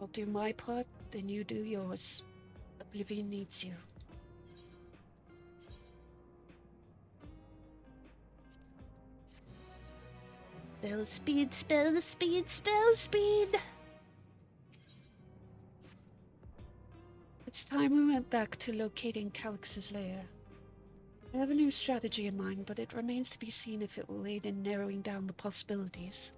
I'll do my part, then you do yours. Oblivion needs you. Spell speed, spell speed, spell speed! It's time we went back to locating Calyx's lair. I have a new strategy in mind, but it remains to be seen if it will aid in narrowing down the possibilities.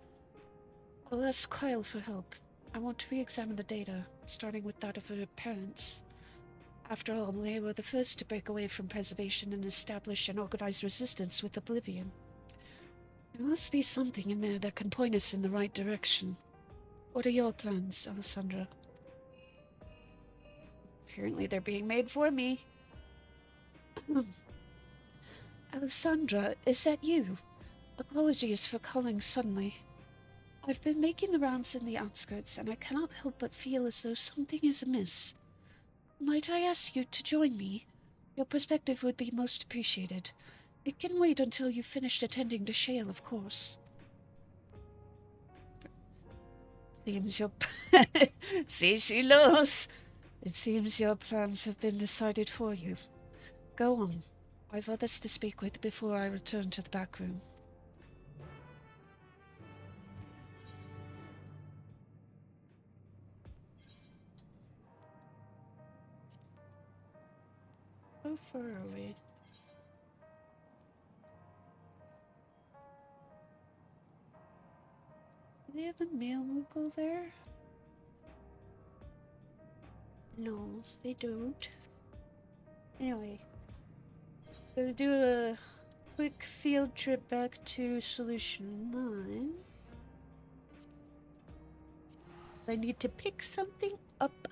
I'll ask Kyle for help. I want to re-examine the data, starting with that of her parents. After all, they were the first to break away from preservation and establish an organized resistance with Oblivion. There must be something in there that can point us in the right direction. What are your plans, Alessandra? Apparently they're being made for me. Alessandra, is that you? Apologies for calling suddenly. I've been making the rounds in the outskirts, and I cannot help but feel as though something is amiss. Might I ask you to join me? Your perspective would be most appreciated. It can wait until you've finished attending to Shale, of course. Seems your... See, she knows! It seems your plans have been decided for you. Go on. I've others to speak with before I return to the back room. How far are we? Do they have a mail mogul there? No, they don't. Anyway, gonna do a quick field trip back to Solution 9. I need to pick something up.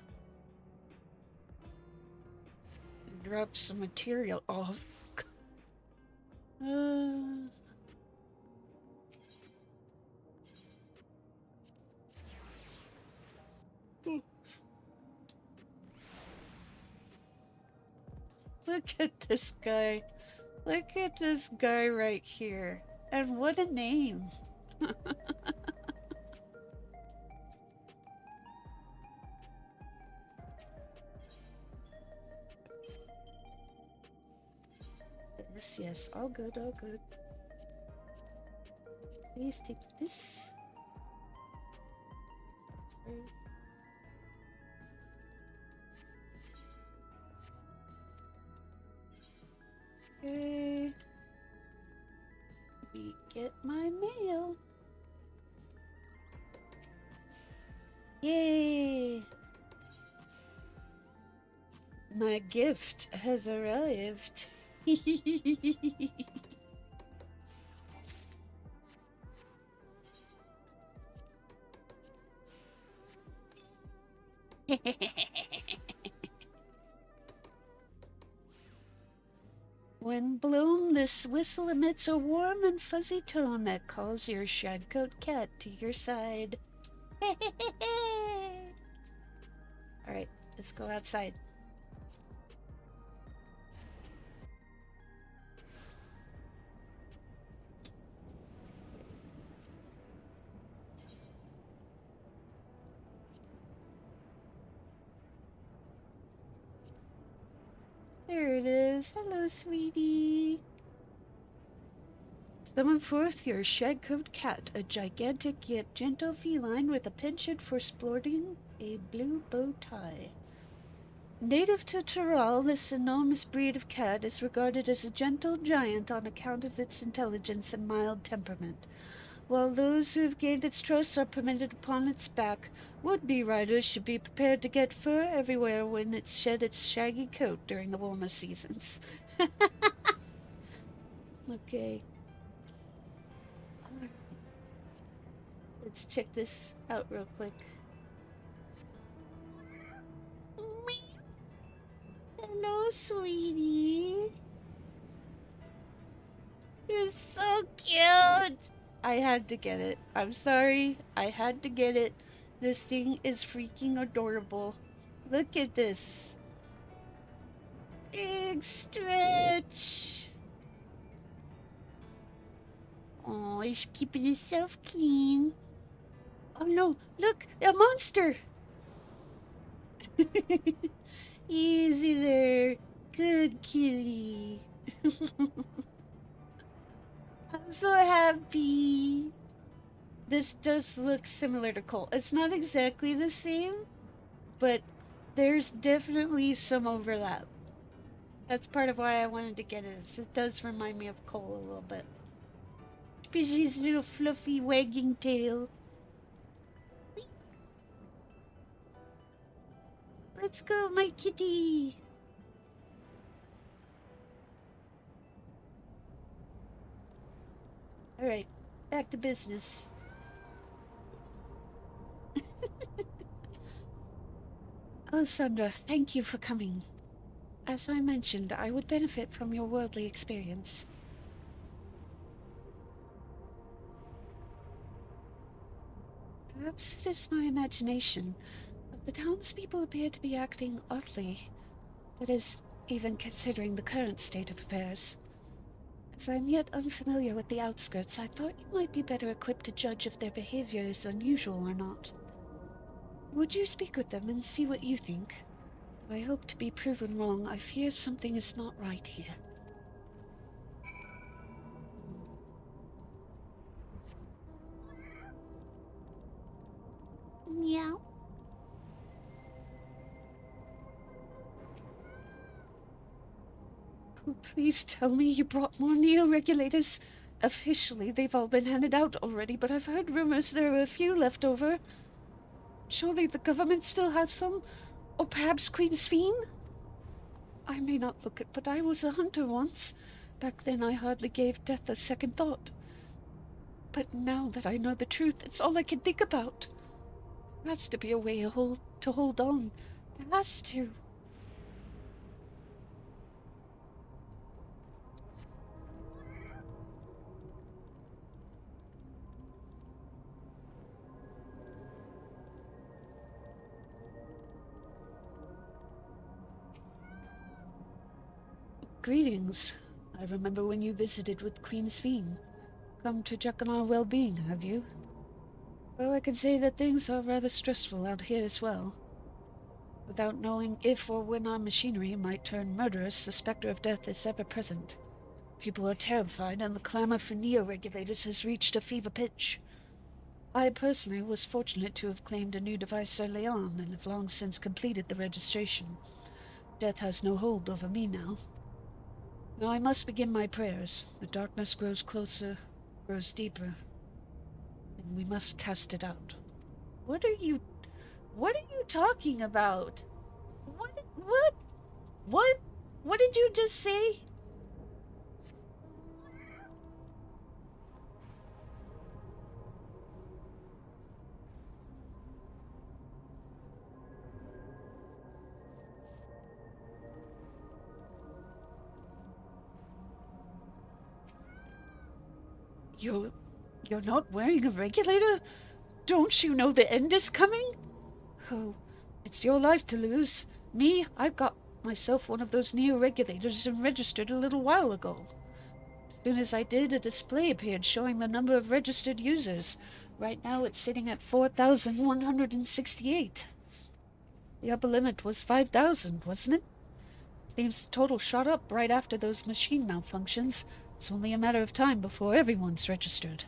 Drop some material off. Look at this guy. Look at this guy right here. And what a name. Yes, all good, all good. Please take this. Okay. Let me get my mail. Yay! My gift has arrived. When blown, this whistle emits a warm and fuzzy tone that calls your shadcoat cat to your side. Alright, let's go outside. There it is. Hello, sweetie. Summon forth your shagcoat cat, a gigantic yet gentle feline with a penchant for sporting a blue bow tie. Native to Tyrol, this enormous breed of cat is regarded as a gentle giant on account of its intelligence and mild temperament. While those who have gained its trust are permitted upon its back, would-be riders should be prepared to get fur everywhere when it shed its shaggy coat during the warmer seasons. Okay. Alright. Let's check this out real quick. Hello, sweetie. You're so cute. I had to get it. I'm sorry. I had to get it. This thing is freaking adorable. Look at this. Big stretch. Oh, he's keeping himself clean. Oh no, look, a monster. Easy there. Good kitty. I'm so happy. This does look similar to Cole. It's not exactly the same, but there's definitely some overlap. That's part of why I wanted to get it. Is it does remind me of Cole a little bit. Especially his little fluffy wagging tail. Let's go, my kitty. All right, back to business. Alessandra, thank you for coming. As I mentioned, I would benefit from your worldly experience. Perhaps it is my imagination, but the townspeople appear to be acting oddly. That is, even considering the current state of affairs. As I'm yet unfamiliar with the outskirts, I thought you might be better equipped to judge if their behavior is unusual or not. Would you speak with them and see what you think? Though I hope to be proven wrong, I fear something is not right here. Meow. Oh, please tell me you brought more neo-regulators. Officially, they've all been handed out already, but I've heard rumors there are a few left over. Surely the government still has some? Or perhaps Queen Sphene? I may not look it, but I was a hunter once. Back then I hardly gave death a second thought. But now that I know the truth, it's all I can think about. There has to be a way to hold on. There has to. Greetings. I remember when you visited with Queen Sphene. Come to check on our well-being, have you? Well, I can say that things are rather stressful out here as well. Without knowing if or when our machinery might turn murderous, the specter of death is ever present. People are terrified, and the clamor for neo-regulators has reached a fever pitch. I personally was fortunate to have claimed a new device early on, and have long since completed the registration. Death has no hold over me now. Now I must begin my prayers. The darkness grows closer, grows deeper, and we must cast it out. What are you talking about? What did you just say? You're not wearing a regulator? Don't you know the end is coming? Oh, it's your life to lose. Me, I've got myself one of those neo-regulators and registered a little while ago. As soon as I did, a display appeared showing the number of registered users. Right now it's sitting at 4,168. The upper limit was 5,000, wasn't it? Seems the total shot up right after those machine malfunctions. It's only a matter of time before everyone's registered.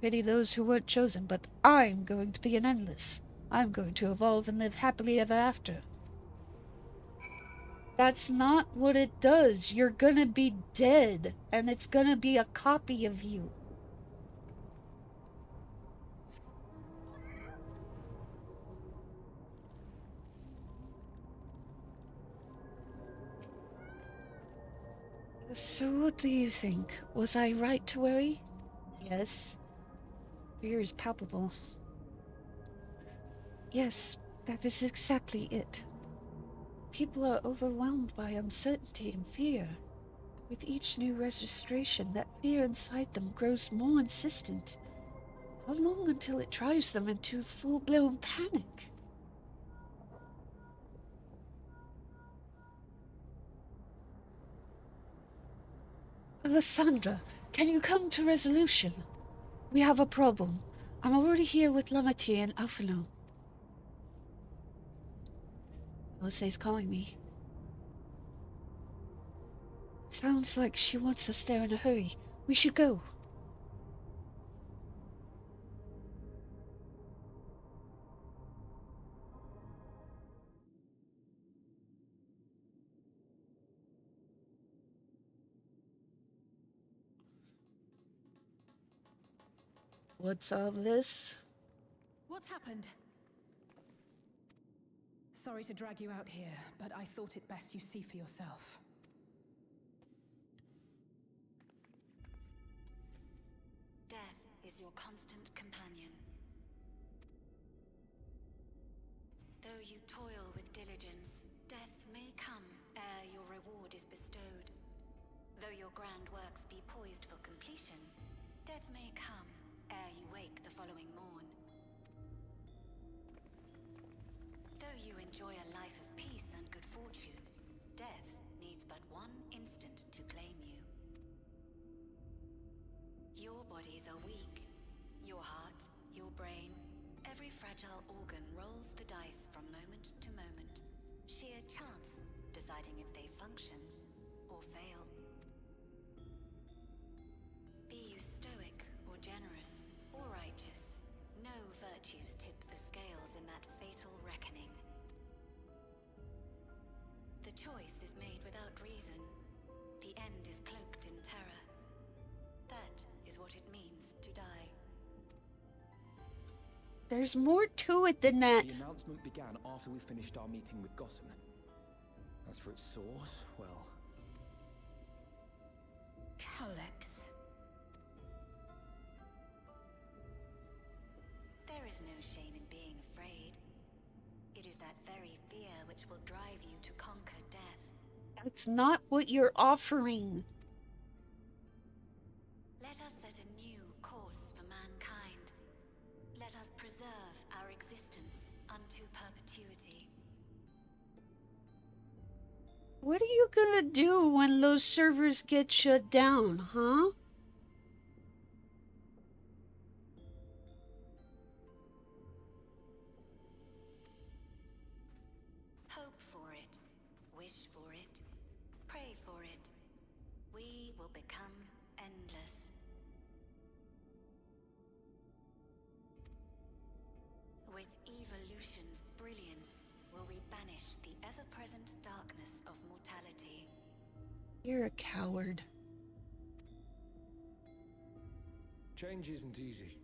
Pity those who weren't chosen, but I'm going to be an endless. I'm going to evolve and live happily ever after. That's not what it does. You're gonna be dead, and it's gonna be a copy of you. So what do you think? Was I right to worry? Yes. Fear is palpable. Yes, that is exactly it. People are overwhelmed by uncertainty and fear. With each new registration, that fear inside them grows more insistent. How long until it drives them into full-blown panic? Alessandra, can you come to resolution? We have a problem. I'm already here with Lamati and Alphino. Jose's calling me. It sounds like she wants us there in a hurry. We should go. What's all this? What's happened? Sorry to drag you out here, but I thought it best you see for yourself. Death is your constant companion. Though you toil with diligence, death may come ere your reward is bestowed. Though your grand works be poised for completion, death may come ere you wake the following morn. Though you enjoy a life of peace and good fortune, death needs but one instant to claim you. Your bodies are weak. Your heart, your brain, every fragile organ rolls the dice from moment to moment. Sheer chance deciding if they function or fail. Be you stoic or generous or righteous, no virtues tip the scales in that fatal reckoning. The choice is made without reason. The end is cloaked in terror. That is what it means to die. There's more to it than that. The announcement began after we finished our meeting with Gossen. As for its source, well... Alex. There is no shame in being afraid. It is that very fear which will drive you to conquer death. That's not what you're offering. Let us set a new course for mankind. Let us preserve our existence unto perpetuity. What are you gonna do when those servers get shut down, huh? Hope for it, wish for it, pray for it. We will become endless. With evolution's brilliance, will we banish the ever-present darkness of mortality. You're a coward. Change isn't easy.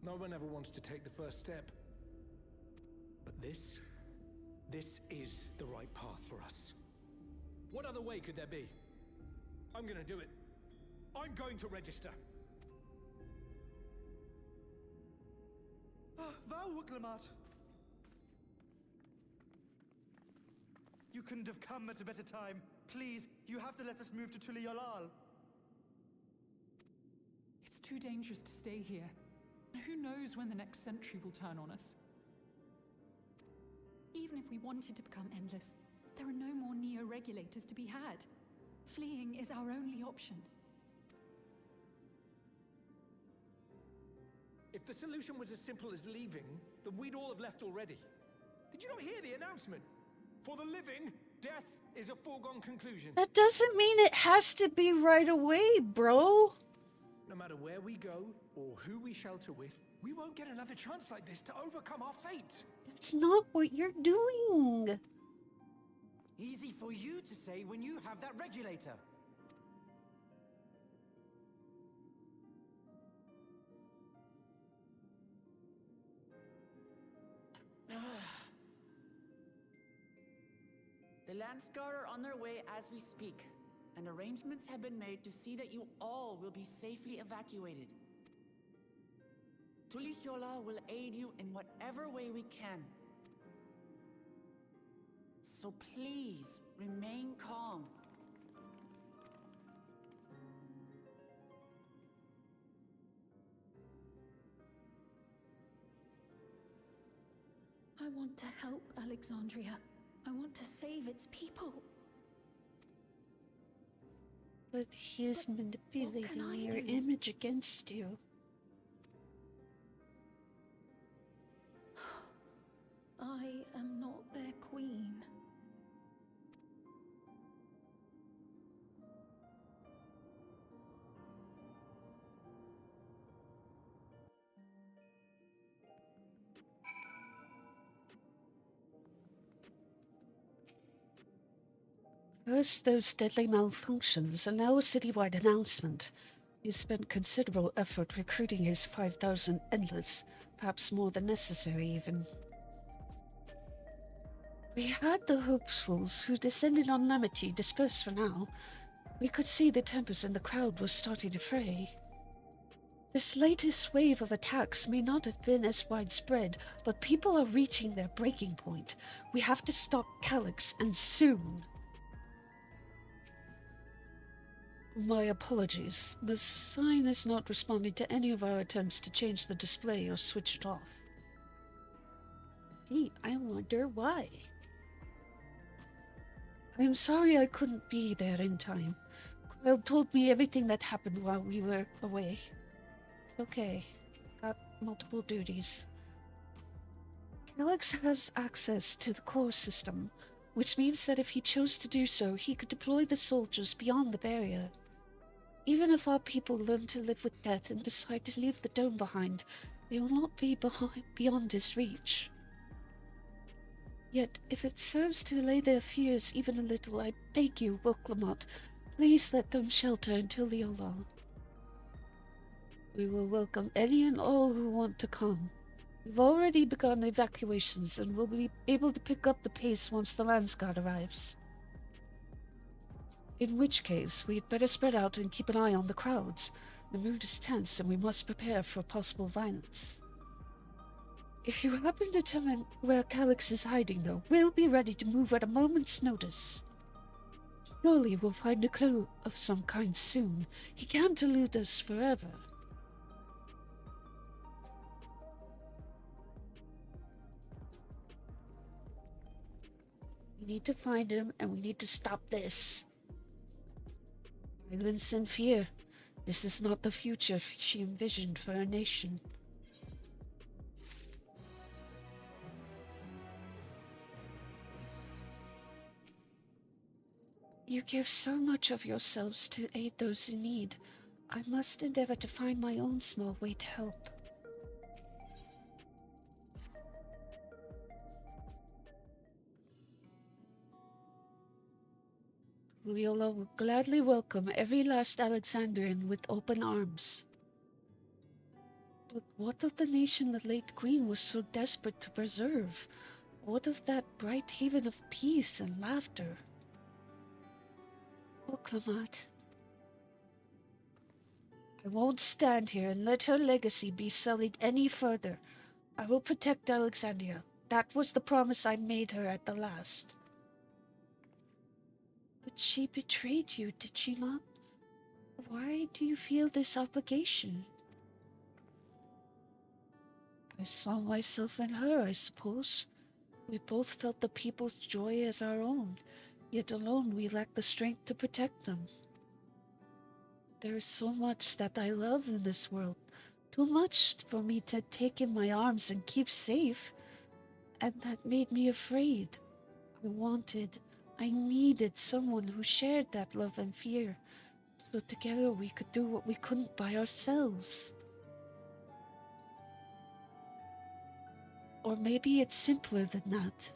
No one ever wants to take the first step. But this is the right path for us. What other way could there be? I'm gonna do it. I'm going to register. Wow, Wuklemat! You couldn't have come at a better time. Please, you have to let us move to Tuli-Yolal. It's too dangerous to stay here. Who knows when the next century will turn on us? Even if we wanted to become endless, there are no more neo-regulators to be had. Fleeing is our only option. If the solution was as simple as leaving, then we'd all have left already. Did you not hear the announcement? For the living, death is a foregone conclusion. That doesn't mean it has to be right away, bro. No matter where we go, or who we shelter with, we won't get another chance like this to overcome our fate. That's not what you're doing. Easy for you to say when you have that regulator. The Landsguard are on their way as we speak, and arrangements have been made to see that you all will be safely evacuated. Tuli-Yolal will aid you in whatever way we can. So please, remain calm. I want to help Alexandria. I want to save its people. But he's But manipulating I your do? image against you. I am not their queen. First, those deadly malfunctions, and now a citywide announcement. He spent considerable effort recruiting his 5,000 endless, perhaps more than necessary even. We had the hopefuls who descended on Lamity dispersed for now. We could see the tempers in the crowd were starting to fray. This latest wave of attacks may not have been as widespread, but people are reaching their breaking point. We have to stop Calyx, and soon. My apologies. The sign is not responding to any of our attempts to change the display or switch it off. Gee, I wonder why. I'm sorry I couldn't be there in time. Quill told me everything that happened while we were away. It's okay. Got multiple duties. Calyx has access to the core system, which means that if he chose to do so, he could deploy the soldiers beyond the barrier. Even if our people learn to live with death and decide to leave the dome behind, they will not be beyond his reach. Yet, if it serves to allay their fears even a little, I beg you, Wilklamot, please let them shelter until the Ola. We will welcome any and all who want to come. We've already begun evacuations and will be able to pick up the pace once the Landsguard arrives. In which case, we'd better spread out and keep an eye on the crowds. The mood is tense and we must prepare for possible violence. If you happen to determine where Calyx is hiding, though, we'll be ready to move at a moment's notice. Surely we'll find a clue of some kind soon. He can't elude us forever. We need to find him, and we need to stop this. Violence and fear. This is not the future she envisioned for her nation. You give so much of yourselves to aid those in need. I must endeavor to find my own small way to help. Leola will gladly welcome every last Alexandrian with open arms. But what of the nation the late Queen was so desperate to preserve? What of that bright haven of peace and laughter? Oh, Clamat. I won't stand here and let her legacy be sullied any further. I will protect Alexandria. That was the promise I made her at the last. But she betrayed you, did she not? Why do you feel this obligation? I saw myself in her, I suppose. We both felt the people's joy as our own, yet alone we lacked the strength to protect them. There is so much that I love in this world, too much for me to take in my arms and keep safe, and that made me afraid. I needed someone who shared that love and fear, so together we could do what we couldn't by ourselves. Or maybe it's simpler than that.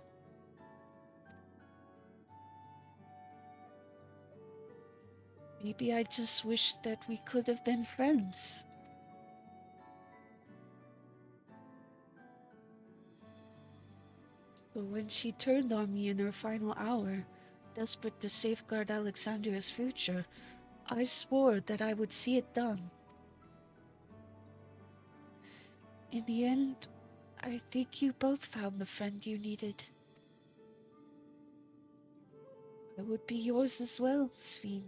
Maybe I just wish that we could have been friends. So when she turned on me in her final hour, desperate to safeguard Alexandria's future, I swore that I would see it done. In the end, I think you both found the friend you needed. I would be yours as well, Sveen.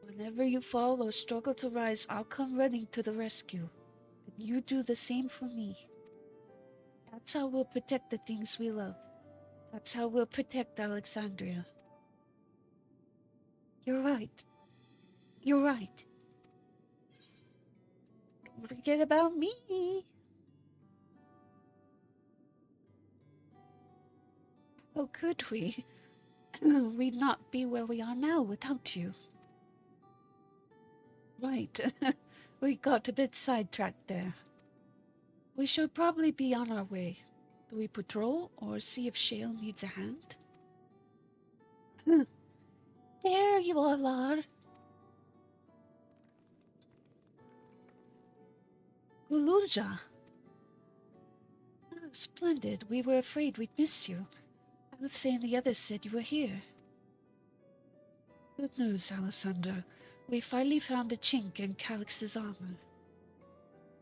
Whenever you fall or struggle to rise, I'll come running to the rescue. And you do the same for me. That's how we'll protect the things we love. That's how we'll protect Alexandria. You're right. You're right. Don't forget about me. How could we? We'd not be where we are now without you. Right. We got a bit sidetracked there. We should probably be on our way. Do we patrol or see if Shale needs a hand? There you all are. Gulunja. Oh, splendid. We were afraid we'd miss you. Alice and the others said you were here. Good news, Alessandro. We finally found a chink in Calix's armor.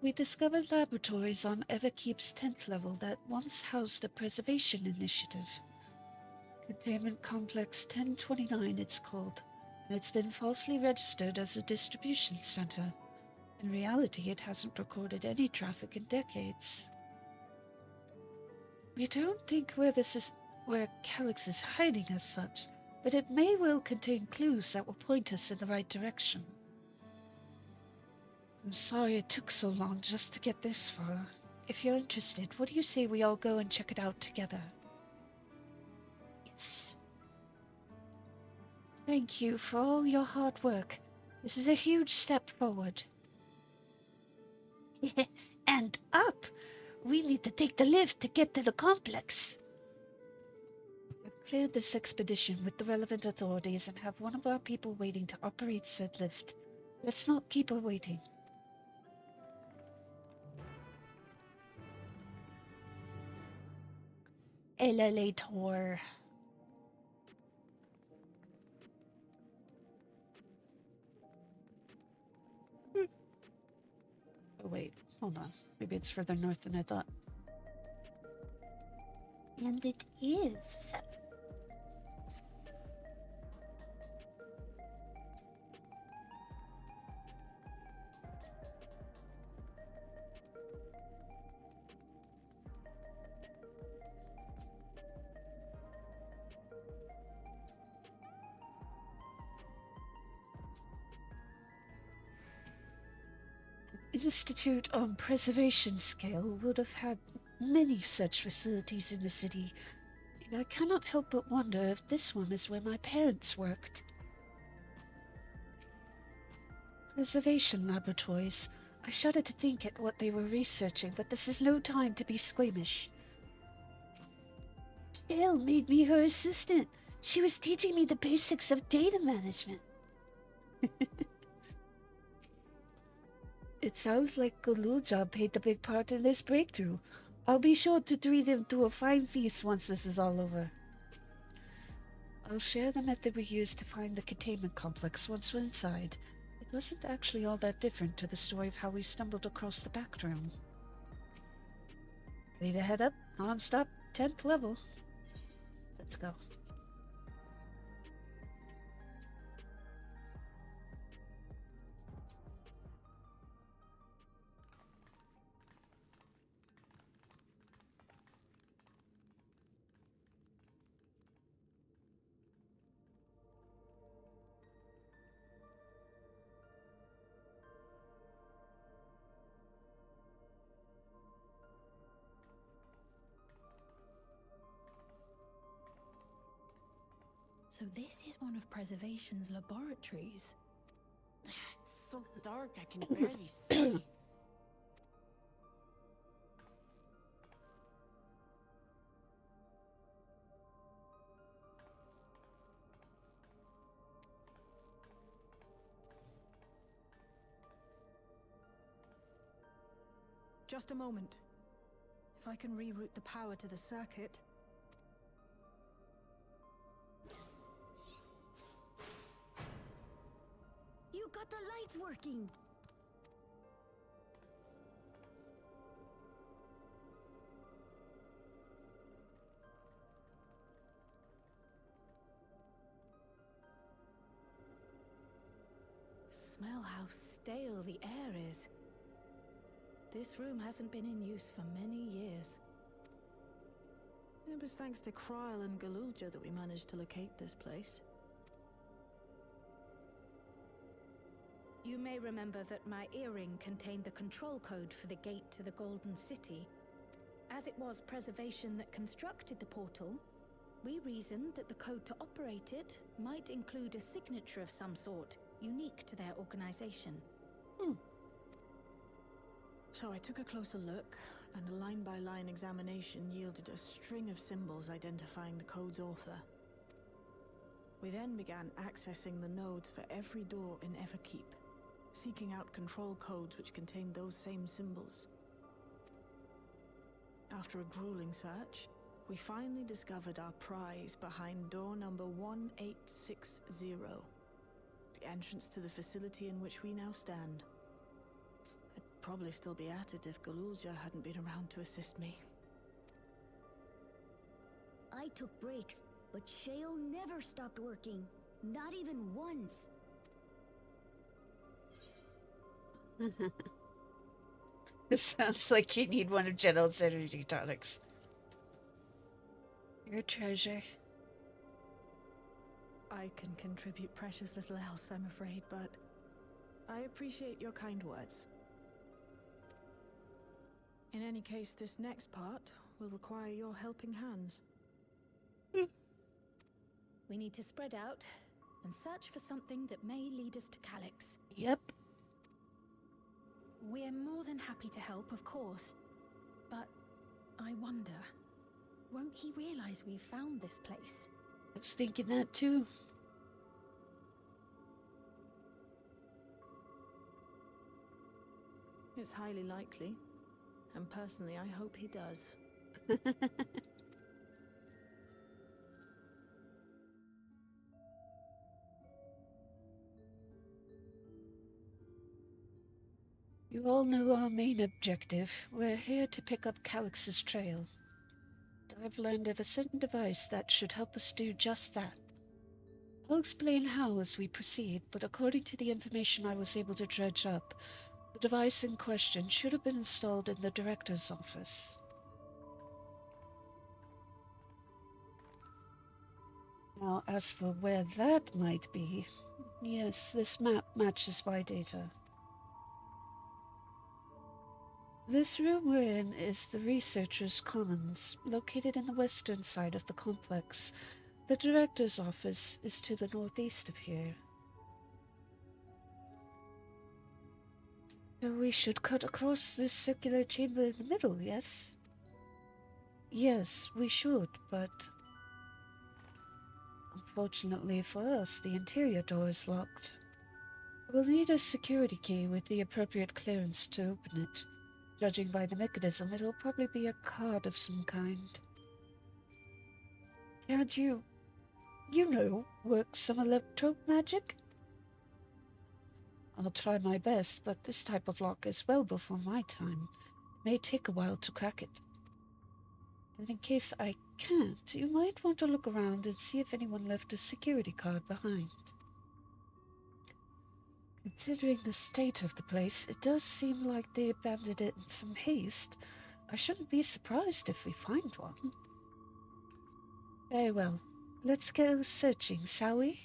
We discovered laboratories on Everkeep's 10th level that once housed a preservation initiative. Containment Complex 1029 it's called, and it's been falsely registered as a distribution center. In reality, it hasn't recorded any traffic in decades. We don't think where Calix is hiding as such, but it may well contain clues that will point us in the right direction. I'm sorry it took so long just to get this far. If you're interested, what do you say we all go and check it out together? Yes. Thank you for all your hard work. This is a huge step forward. And up! We need to take the lift to get to the complex. I've cleared this expedition with the relevant authorities and have one of our people waiting to operate said lift. Let's not keep her waiting. Elevator. Oh wait, hold on. Maybe it's further north than I thought. And it is. Institute on Preservation Scale would have had many such facilities in the city, and I cannot help but wonder if this one is where my parents worked. Preservation laboratories. I shudder to think at what they were researching, but this is no time to be squeamish. Jill made me her assistant. She was teaching me the basics of data management. It sounds like Guluja played the big part in this breakthrough. I'll be sure to treat him to a fine feast once this is all over. I'll share the method we used to find the containment complex once we're inside. It wasn't actually all that different to the story of how we stumbled across the back room. Ready to head up? Non-stop, 10th level. Let's go. So this is one of Preservation's laboratories. It's so dark I can barely see. Just a moment. If I can reroute the power to the circuit. You got the lights working! Smell how stale the air is. This room hasn't been in use for many years. It was thanks to Kryl and Galulja that we managed to locate this place. You may remember that my earring contained the control code for the gate to the Golden City. As it was Preservation that constructed the portal, we reasoned that the code to operate it might include a signature of some sort, unique to their organization. So I took a closer look, and a line-by-line examination yielded a string of symbols identifying the code's author. We then began accessing the nodes for every door in Everkeep. seeking out control codes which contained those same symbols. After a grueling search, we finally discovered our prize behind door number 1860, the entrance to the facility in which we now stand. I'd probably still be at it if Galulja hadn't been around to assist me. I took breaks, but Shale never stopped working. Not even once. It sounds like you need one of General's energy tonics. Your treasure. I can contribute precious little else, I'm afraid, but I appreciate your kind words. In any case, this next part will require your helping hands. We need to spread out and search for something that may lead us to Calyx. Yep. We're more than happy to help, of course. But I wonder, won't he realize we've found this place? I was thinking that too. It's highly likely, and personally I hope he does. You all know our main objective. We're here to pick up Calyx's trail. I've learned of a certain device that should help us do just that. I'll explain how as we proceed, but according to the information I was able to dredge up, the device in question should have been installed in the director's office. Now, as for where that might be, yes, this map matches my data. This room we're in is the Researcher's Commons, located in the western side of the complex. The director's office is to the northeast of here. So we should cut across this circular chamber in the middle, yes? Yes, we should, but unfortunately for us, the interior door is locked. We'll need a security key with the appropriate clearance to open it. Judging by the mechanism, it'll probably be a card of some kind. Can't you work some electro magic? I'll try my best, but this type of lock is well before my time. It may take a while to crack it. And in case I can't, you might want to look around and see if anyone left a security card behind. Considering the state of the place, it does seem like they abandoned it in some haste. I shouldn't be surprised if we find one. Very well. Let's go searching, shall we?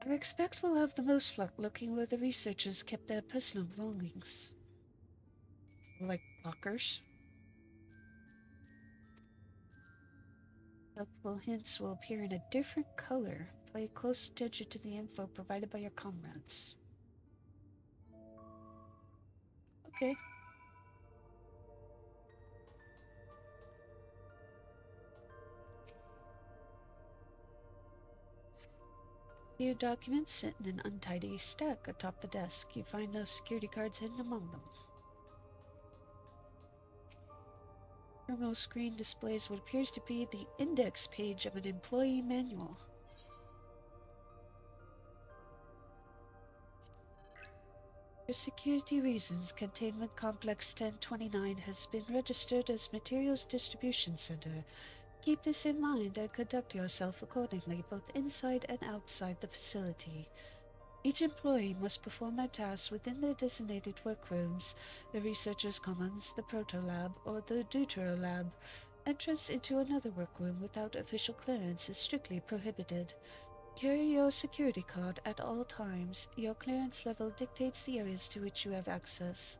I expect we'll have the most luck looking where the researchers kept their personal belongings. Like lockers. Helpful hints will appear in a different color. Pay close attention to the info provided by your comrades. Okay. Few documents sit in an untidy stack atop the desk. You find no security cards hidden among them. Terminal screen displays what appears to be the index page of an employee manual. For security reasons, Containment Complex 1029 has been registered as Materials Distribution Center. Keep this in mind and conduct yourself accordingly, both inside and outside the facility. Each employee must perform their tasks within their designated workrooms, the Researcher's Commons, the Proto-Lab, or the Deutero-Lab. Entrance into another workroom without official clearance is strictly prohibited. Carry your security card at all times. Your clearance level dictates the areas to which you have access.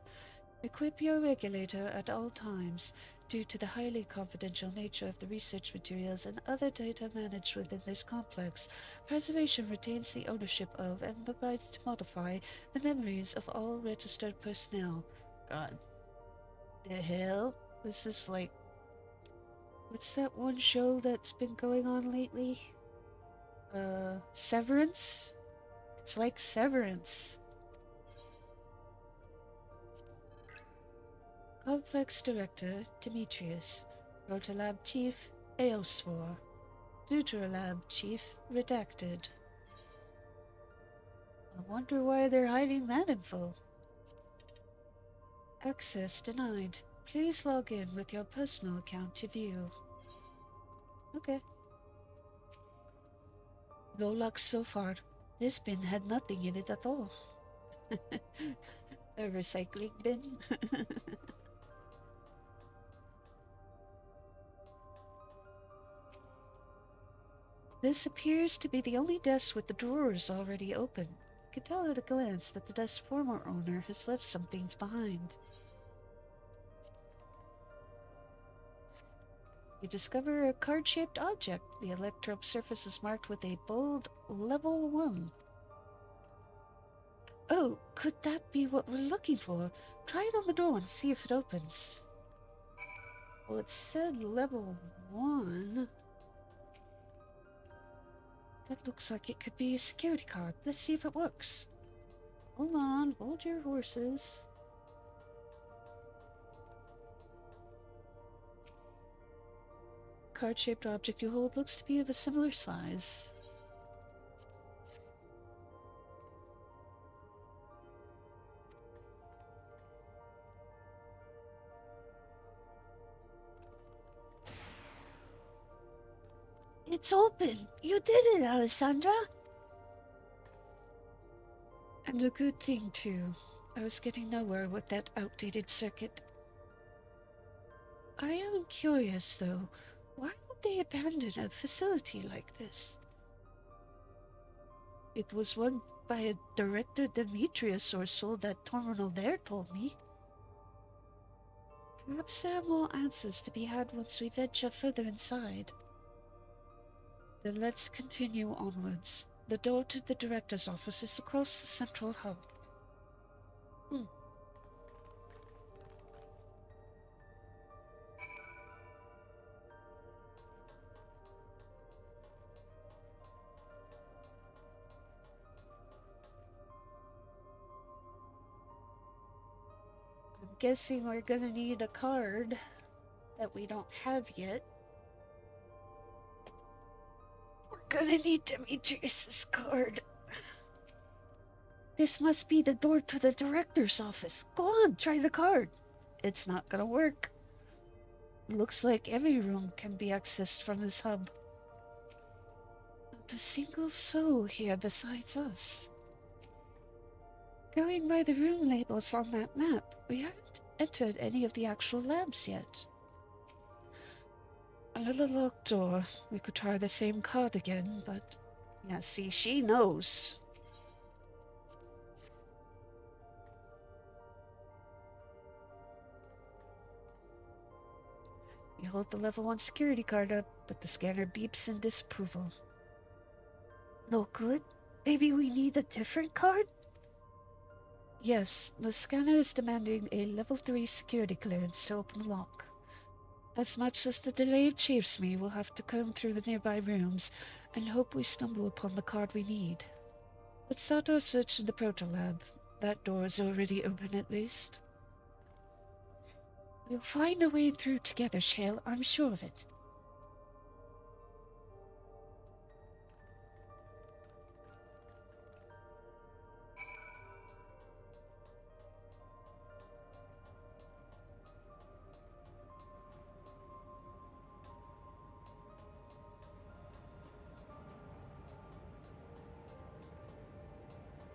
Equip your regulator at all times. Due to the highly confidential nature of the research materials and other data managed within this complex, preservation retains the ownership of and the rights to modify the memories of all registered personnel. God. The hell? This is like... What's that one show that's been going on lately? Severance? It's like Severance. Complex Director, Demetrius. Protolab Chief, Aosfor. Deuterolab Chief, Redacted. I wonder why they're hiding that info. Access denied. Please log in with your personal account to view. Okay. No luck so far. This bin had nothing in it at all. A recycling bin? This appears to be the only desk with the drawers already open. You can tell at a glance that the desk's former owner has left some things behind. You discover a card-shaped object. The electrode surface is marked with a bold level 1. Oh, could that be what we're looking for? Try it on the door and see if it opens. Well, it said level 1. That looks like it could be a security card. Let's see if it works. Hold on, hold your horses. Card-shaped object you hold looks to be of a similar size. It's open! You did it, Alessandra! And a good thing, too. I was getting nowhere with that outdated circuit. I am curious, though. Why would they abandon a facility like this? It was run by a director Demetrius or so that terminal there told me. Perhaps there are more answers to be had once we venture further inside. Then let's continue onwards. The door to the director's office is across the central hub. I'm guessing we're gonna need a card that we don't have yet. We're gonna need Demetrius's card. This must be the door to the director's office. Go on, try the card. It's not gonna work. Looks like every room can be accessed from this hub. Not a single soul here besides us. Going by the room labels on that map, we haven't entered any of the actual labs yet. Another locked door. We could try the same card again, but... yeah, see, she knows. You hold the level 1 security card up, but the scanner beeps in disapproval. No good? Maybe we need a different card? Yes, the scanner is demanding a level 3 security clearance to open the lock. As much as the delay chafes me, we'll have to comb through the nearby rooms and hope we stumble upon the card we need. Let's start our search in the Protolab. That door is already open at least. We'll find a way through together, Shale. I'm sure of it.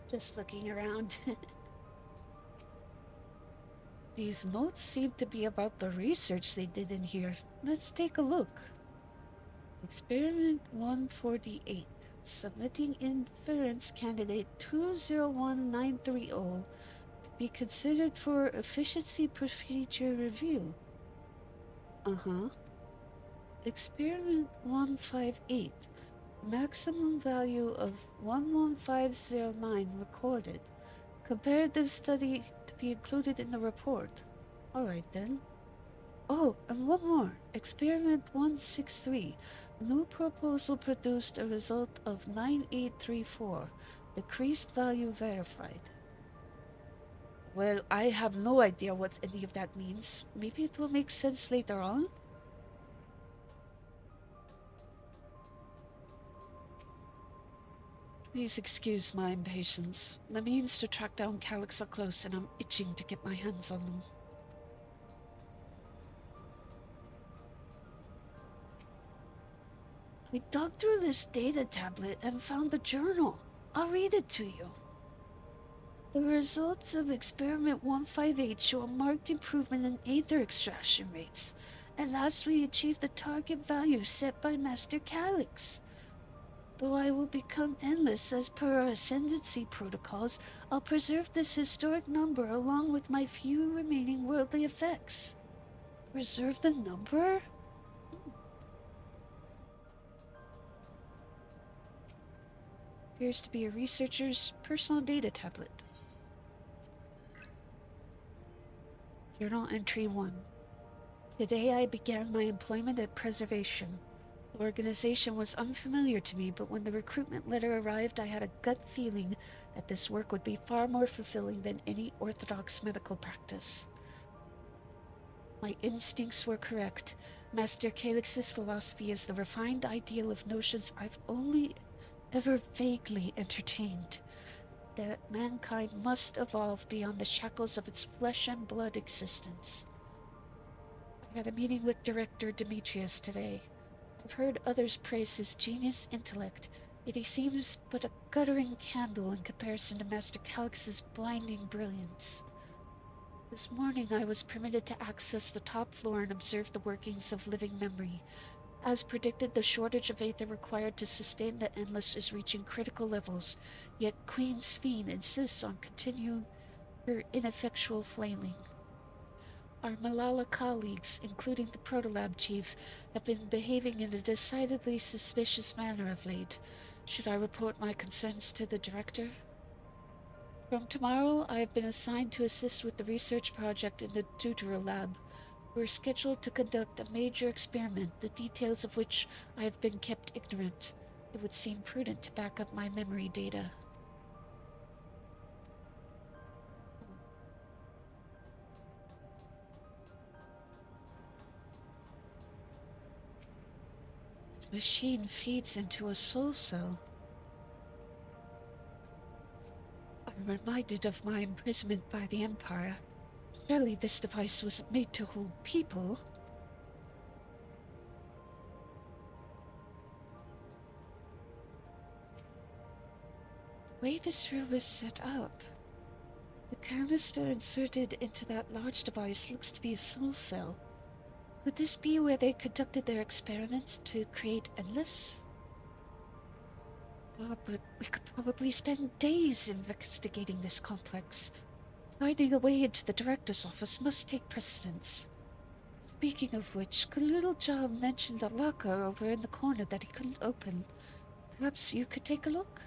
Just looking around. These notes seem to be about the research they did in here. Let's take a look. Experiment 148. Submitting inference candidate 201930 to be considered for efficiency procedure review. Experiment 158. Maximum value of 11509 recorded. Comparative study to be included in the report. Alright then. Oh, and one more. Experiment 163. New proposal produced a result of 9834. Decreased value verified. Well, I have no idea what any of that means. Maybe it will make sense later on? Please excuse my impatience. The means to track down Calyx are close, and I'm itching to get my hands on them. We dug through this data tablet and found the journal. I'll read it to you. The results of Experiment 158 show a marked improvement in aether extraction rates. At last we achieved the target value set by Master Calyx. Though I will become endless as per our ascendancy protocols, I'll preserve this historic number along with my few remaining worldly effects. Preserve the number? Appears to be a researcher's personal data tablet. Journal Entry 1. Today I began my employment at Preservation. The organization was unfamiliar to me, but when the recruitment letter arrived, I had a gut feeling that this work would be far more fulfilling than any orthodox medical practice. My instincts were correct. Master Calyx's philosophy is the refined ideal of notions I've only ever vaguely entertained, that mankind must evolve beyond the shackles of its flesh and blood existence. I had a meeting with Director Demetrius today. I've heard others praise his genius intellect, yet he seems but a guttering candle in comparison to Master Calyx's blinding brilliance. This morning I was permitted to access the top floor and observe the workings of living memory. As predicted, the shortage of aether required to sustain the Endless is reaching critical levels, yet Queen Sphene insists on continuing her ineffectual flailing. Our Malala colleagues, including the Protolab chief, have been behaving in a decidedly suspicious manner of late. Should I report my concerns to the director? From tomorrow, I have been assigned to assist with the research project in the Deutero Lab. We're scheduled to conduct a major experiment, the details of which I have been kept ignorant. It would seem prudent to back up my memory data. This machine feeds into a soul cell. I'm reminded of my imprisonment by the Empire. Surely this device wasn't made to hold people. The way this room is set up, the canister inserted into that large device looks to be a soul cell. Could this be where they conducted their experiments to create Endless? But we could probably spend days investigating this complex. Finding a way into the director's office must take precedence. Speaking of which, Little John mentioned a locker over in the corner that he couldn't open. Perhaps you could take a look?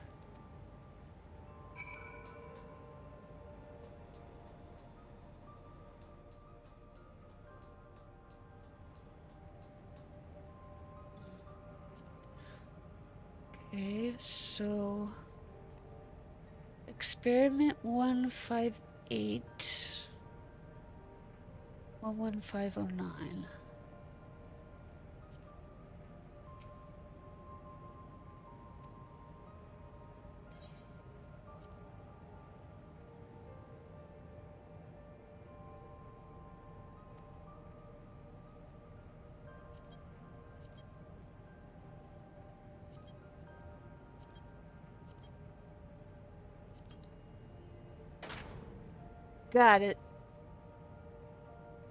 Okay, so Experiment 158 11509. Got it.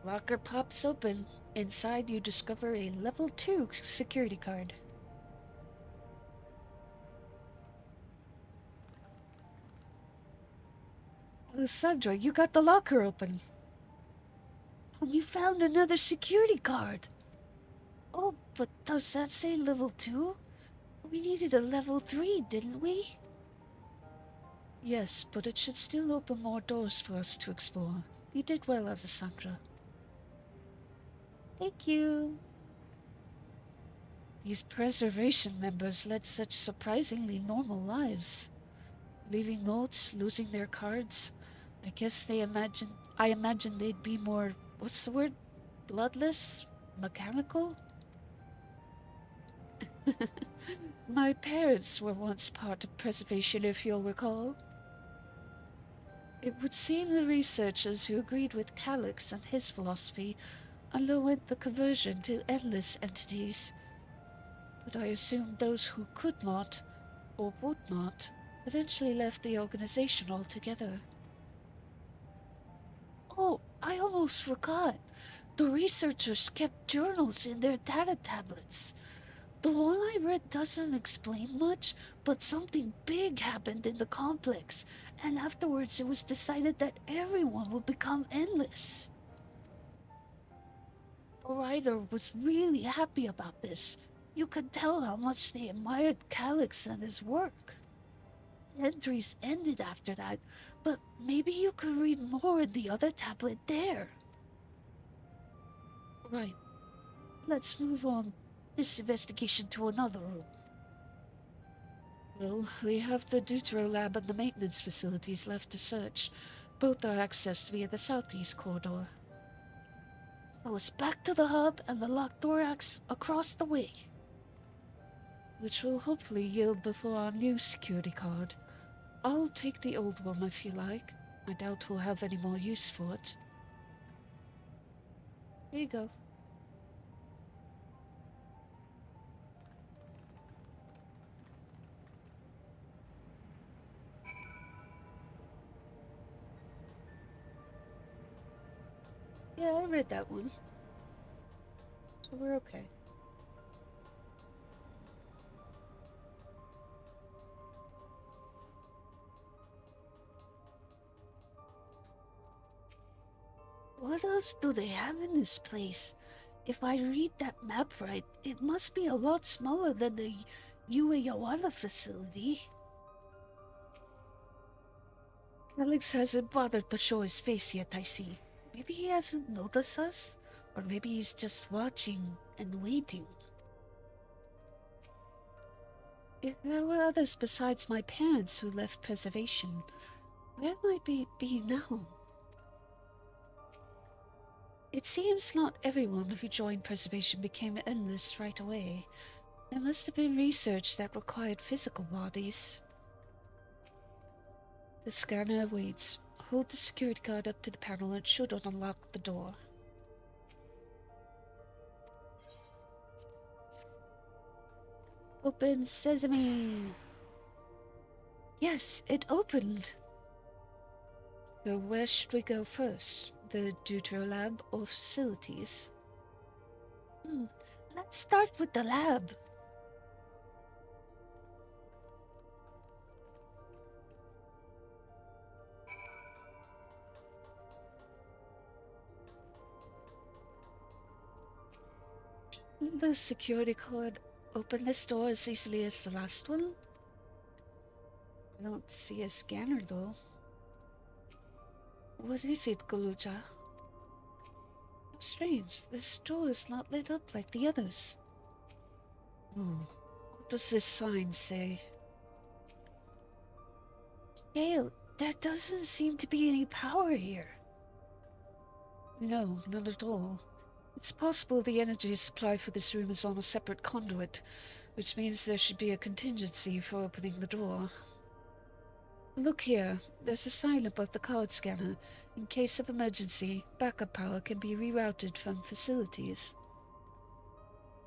Locker pops open. Inside you discover a level 2 security card. Alessandra, you got the locker open. And you found another security card. Oh, but does that say level 2? We needed a level 3, didn't we? Yes, but it should still open more doors for us to explore. You did well, Alessandra. Thank you. These preservation members led such surprisingly normal lives. Leaving notes, losing their cards. I imagine they'd be more, what's the word? Bloodless? Mechanical? My parents were once part of preservation, if you'll recall. It would seem the researchers who agreed with Calyx and his philosophy underwent the conversion to endless entities. But I assume those who could not, or would not, eventually left the organization altogether. Oh, I almost forgot. The researchers kept journals in their data tablets. The one I read doesn't explain much, but something big happened in the complex, and afterwards it was decided that everyone would become endless. The writer was really happy about this. You could tell how much they admired Calyx and his work. The entries ended after that, but maybe you could read more in the other tablet there. Right. Let's move on this investigation to another room. Well, we have the Deutero Lab and the maintenance facilities left to search. Both are accessed via the southeast corridor. So it's back to the hub and the locked door across the way. Which will hopefully yield before our new security card. I'll take the old one if you like. I doubt we'll have any more use for it. Here you go. Yeah, I read that one. So we're okay. What else do they have in this place? If I read that map right, it must be a lot smaller than the Ueyawala facility. Alex hasn't bothered to show his face yet, I see. Maybe he hasn't noticed us? Or maybe he's just watching and waiting. If there were others besides my parents who left preservation, where might we be now? It seems not everyone who joined preservation became endless right away. There must have been research that required physical bodies. The scanner waits. Hold the security guard up to the panel and it should unlock the door. Open sesame! Yes, it opened! So where should we go first? The Deutero Lab or facilities? Let's start with the lab. The security card open this door as easily as the last one? I don't see a scanner though. What is it, Galuja? Strange, this door is not lit up like the others. What does this sign say? Gale, there doesn't seem to be any power here. No, none at all. It's possible the energy supply for this room is on a separate conduit, which means there should be a contingency for opening the door. Look here, there's a sign above the card scanner. In case of emergency, backup power can be rerouted from facilities.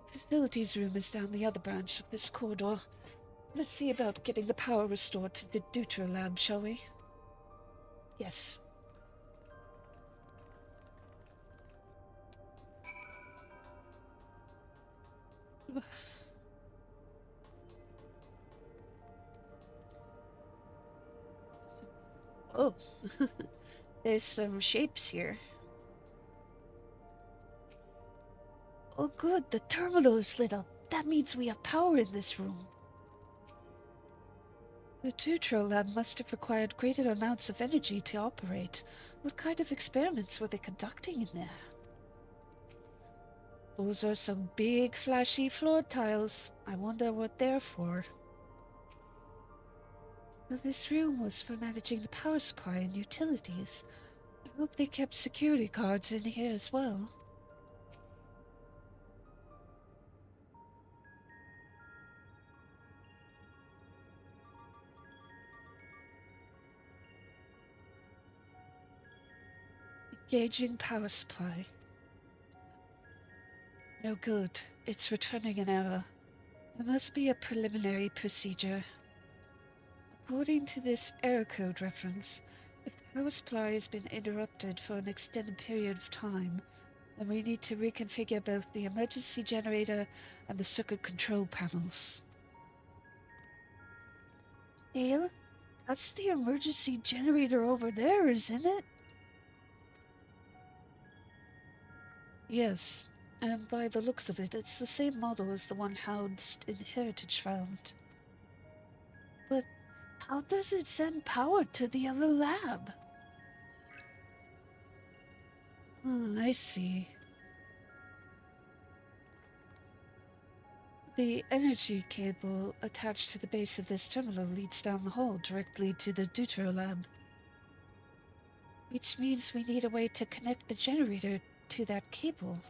The facilities room is down the other branch of this corridor. Let's see about getting the power restored to the Deutero Lab, shall we? Yes. Oh, there's some shapes here. Oh good, the terminal is lit up. That means we have power in this room. The Deutero Lab must have required greater amounts of energy to operate. What kind of experiments were they conducting in there? Those are some big flashy floor tiles. I wonder what they're for. Well, this room was for managing the power supply and utilities. I hope they kept security guards in here as well. Engaging power supply. No good. It's returning an error. There must be a preliminary procedure. According to this error code reference, if the power supply has been interrupted for an extended period of time, then we need to reconfigure both the emergency generator and the circuit control panels. Dale, that's the emergency generator over there, isn't it? Yes, and by the looks of it, it's the same model as the one housed in Heritage Found. But how does it send power to the other lab? I see. The energy cable attached to the base of this terminal leads down the hall directly to the Deutero lab. Which means we need a way to connect the generator to that cable.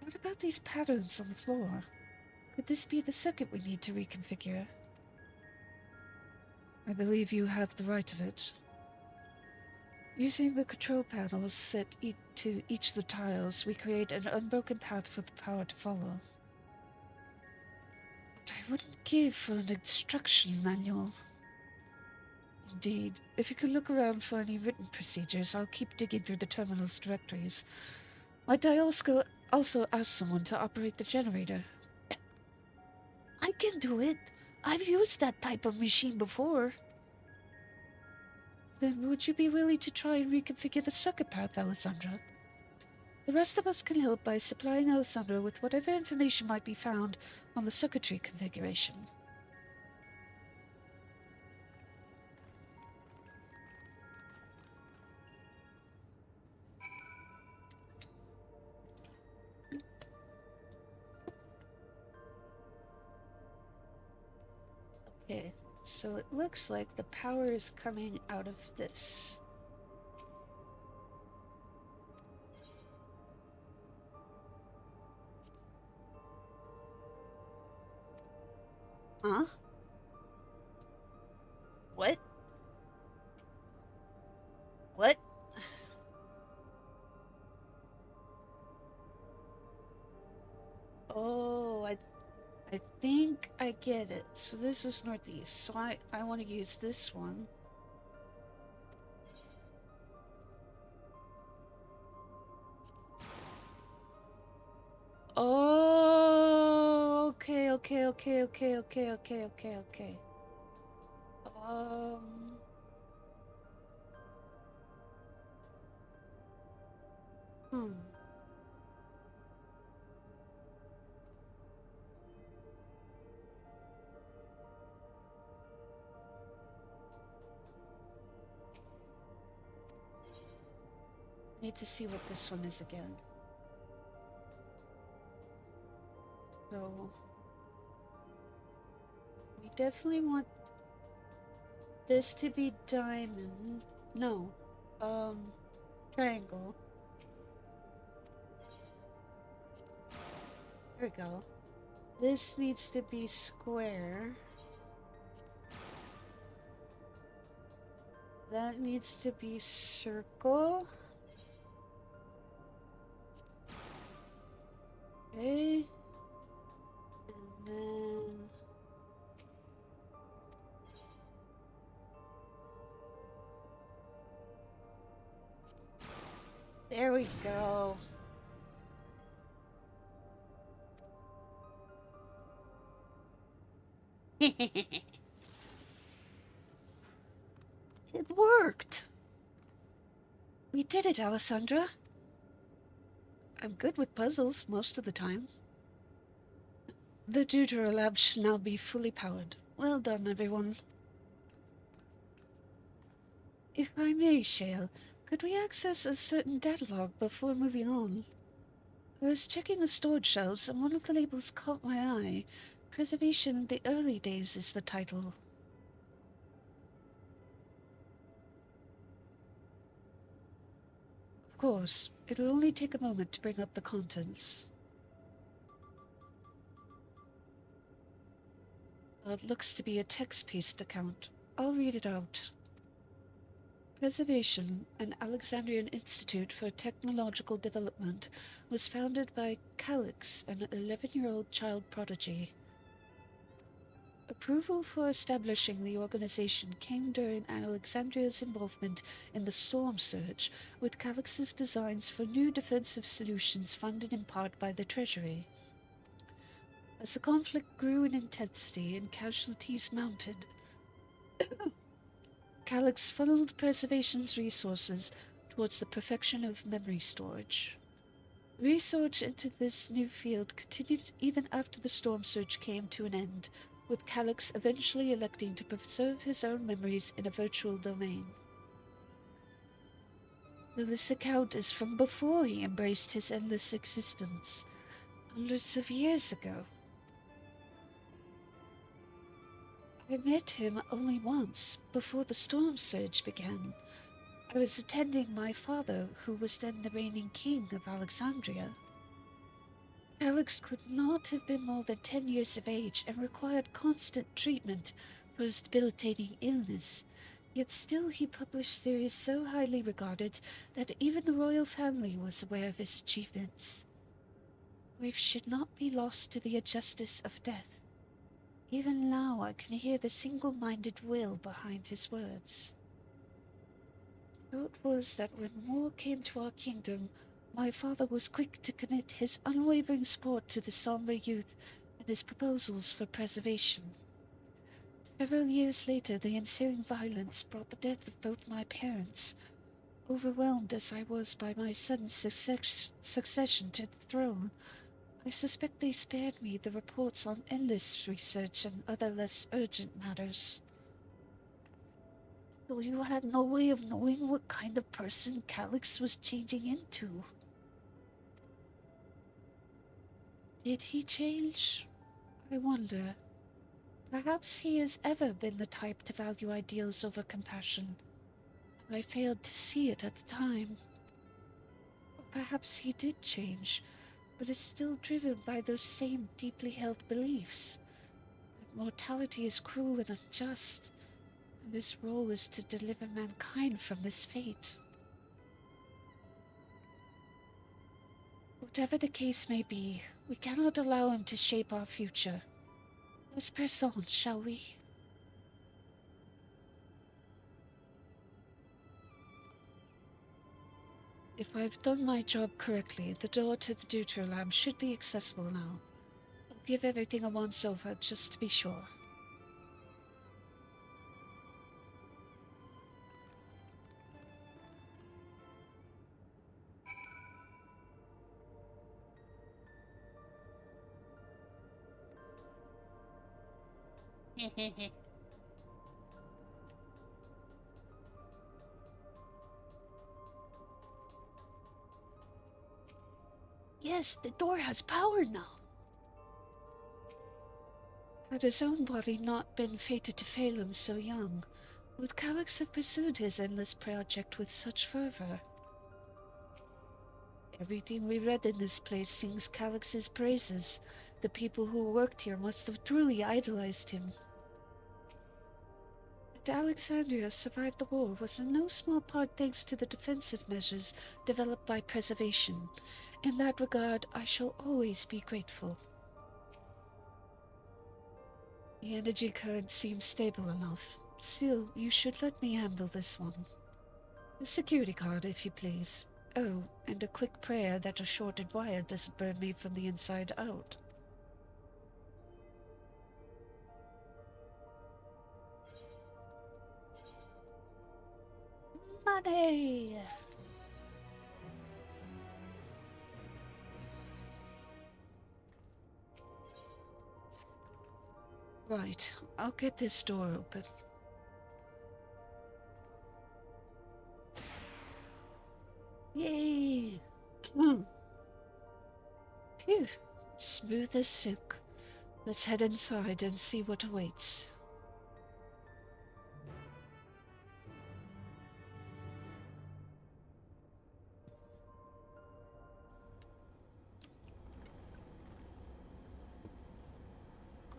What about these patterns on the floor? Could this be the circuit we need to reconfigure? I believe you have the right of it. Using the control panels set to each of the tiles, we create an unbroken path for the power to follow. But I wouldn't give for an instruction manual. Indeed, if you could look around for any written procedures, I'll keep digging through the terminal's directories. Might I also ask someone to operate the generator? I can do it. I've used that type of machine before. Then would you be willing to try and reconfigure the circuit path, Alessandra? The rest of us can help by supplying Alessandra with whatever information might be found on the circuitry configuration. Okay, so it looks like the power is coming out of this. Huh? What? What? Oh, I think I get it. So this is northeast. So I want to use this one. Oh, okay. Hmm. Need to see what this one is again. So we definitely want this to be diamond. No. Triangle. There we go. This needs to be square. That needs to be circle. Okay. And then... there we go. It worked! We did it, Alessandra. I'm good with puzzles most of the time. The Deutero lab should now be fully powered. Well done, everyone. If I may, Shale, Could we access a certain deadlock before moving on? I was checking the storage shelves and one of the labels caught my eye. Preservation in the Early Days is the title. Of course, it'll only take a moment to bring up the contents. It looks to be a text-based account. I'll read it out. Preservation, an Alexandrian Institute for Technological Development, was founded by Calix, an 11-year-old child prodigy. Approval for establishing the organization came during Alexandria's involvement in the Storm Surge, with Calix's designs for new defensive solutions funded in part by the Treasury. As the conflict grew in intensity and casualties mounted, Calix funneled Preservation's resources towards the perfection of memory storage. Research into this new field continued even after the Storm Surge came to an end, with Calix eventually electing to preserve his own memories in a virtual domain. So this account is from before he embraced his endless existence, hundreds of years ago. I met him only once, before the Storm Surge began. I was attending my father, who was then the reigning king of Alexandria. Alex could not have been more than 10 years of age and required constant treatment for his debilitating illness. Yet still he published theories so highly regarded that even the royal family was aware of his achievements. Life should not be lost to the injustice of death. Even now I can hear the single-minded will behind his words. So it was that when war came to our kingdom, my father was quick to commit his unwavering support to the somber youth and his proposals for preservation. Several years later, the ensuing violence brought the death of both my parents. Overwhelmed as I was by my sudden succession to the throne, I suspect they spared me the reports on endless research and other less urgent matters. So you had no way of knowing what kind of person Calix was changing into? Did he change? I wonder. Perhaps he has ever been the type to value ideals over compassion. I failed to see it at the time. Or perhaps he did change, but is still driven by those same deeply held beliefs. That mortality is cruel and unjust, and his role is to deliver mankind from this fate. Whatever the case may be, we cannot allow him to shape our future. Let's press on, shall we? If I've done my job correctly, the door to the Deuter Lab should be accessible now. I'll give everything a once-over just to be sure. Yes, the door has power now. Had his own body not been fated to fail him so young, would Calix have pursued his endless project with such fervor? Everything we read in this place sings Calix's praises. The people who worked here must have truly idolized him. That Alexandria survived the war was in no small part thanks to the defensive measures developed by Preservation. In that regard, I shall always be grateful. The energy current seems stable enough. Still, you should let me handle this one. The security card, if you please. Oh, and a quick prayer that a shorted wire doesn't burn me from the inside out. Money! Right, I'll get this door open. Phew. Smooth as silk. Let's head inside and see what awaits.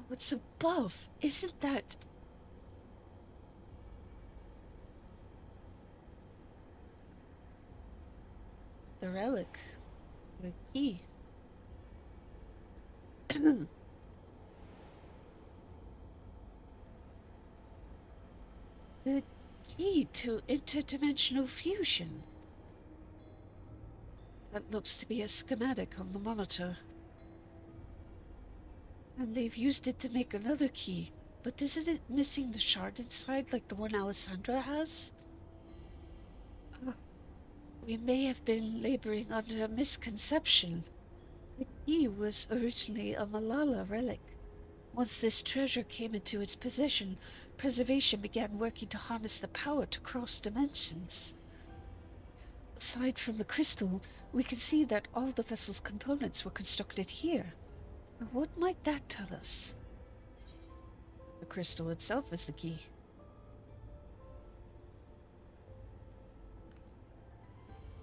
What's above? Isn't that... the relic? The key? The key to interdimensional fusion. That looks to be a schematic on the monitor. And they've used it to make another key. But isn't it missing the shard inside like the one Alessandra has? We may have been laboring under a misconception. The key was originally a Malala relic. Once this treasure came into its possession, preservation began working to harness the power to cross dimensions. Aside from the crystal, we can see that all the vessel's components were constructed here. So what might that tell us? The crystal itself is the key.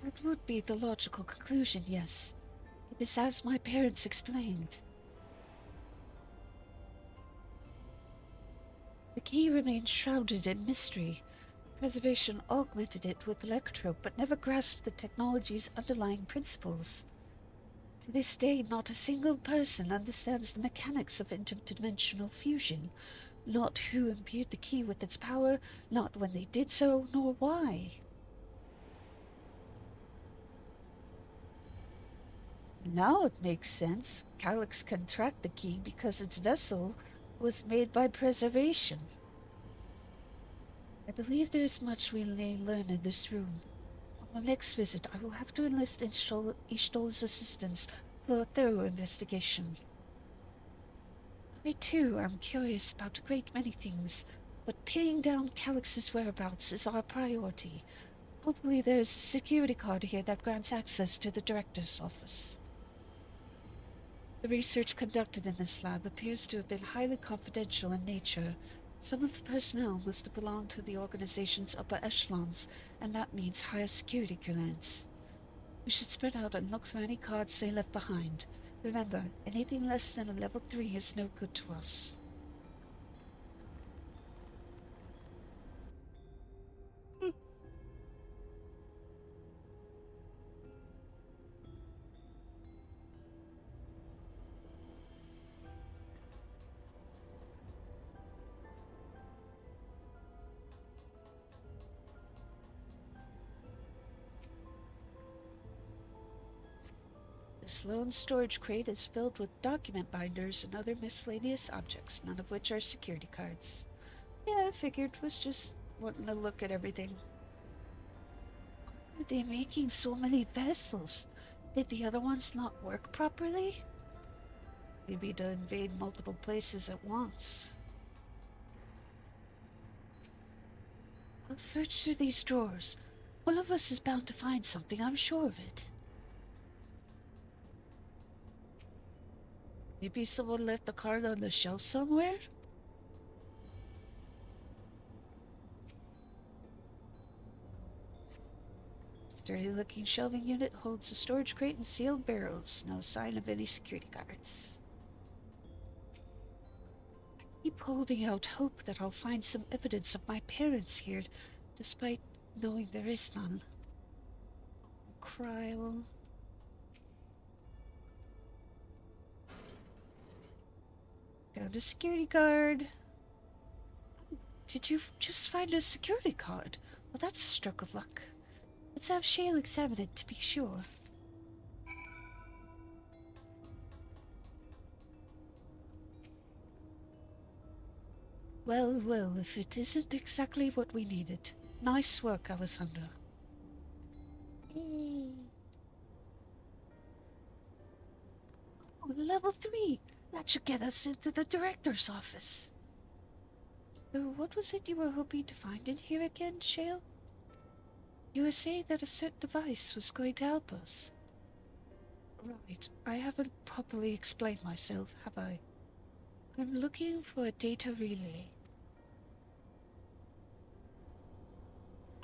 That would be the logical conclusion, yes. It is as my parents explained. The key remained shrouded in mystery. Preservation augmented it with electro, but never grasped the technology's underlying principles. To this day, not a single person understands the mechanics of interdimensional fusion, not who imbued the key with its power, not when they did so, nor why. Now it makes sense. Calyx can track the key because its vessel was made by preservation. I believe there is much we may learn in this room. On the next visit, I will have to enlist Ishtol's assistance for a thorough investigation. I, too, am curious about a great many things, but pinning down Calyx's whereabouts is our priority. Hopefully there is a security card here that grants access to the director's office. The research conducted in this lab appears to have been highly confidential in nature. Some of the personnel must have belonged to the organization's upper echelons, and that means higher security clearance. We should spread out and look for any cards they left behind. Remember, anything less than a level 3 is no good to us. This lone storage crate is filled with document binders and other miscellaneous objects, none of which are security cards. Yeah, I figured it was just wanting to look at everything. Why are they making so many vessels? Did the other ones not work properly? Maybe to invade multiple places at once. I'll search through these drawers. One of us is bound to find something, I'm sure of it. Maybe someone left the card on the shelf somewhere? Sturdy-looking shelving unit holds a storage crate and sealed barrels. No sign of any security guards. I keep holding out hope that I'll find some evidence of my parents here, despite knowing there is none. Kryl. Found a security guard. Did you just find a security card? Well, that's a stroke of luck. Let's have Shale examine it to be sure. Well, well, if it isn't exactly what we needed. Nice work, Alessandra. Oh, level 3! That should get us into the director's office. So what was it you were hoping to find in here again, Shale? You were saying that a certain device was going to help us. Right, I haven't properly explained myself, have I? I'm looking for a data relay.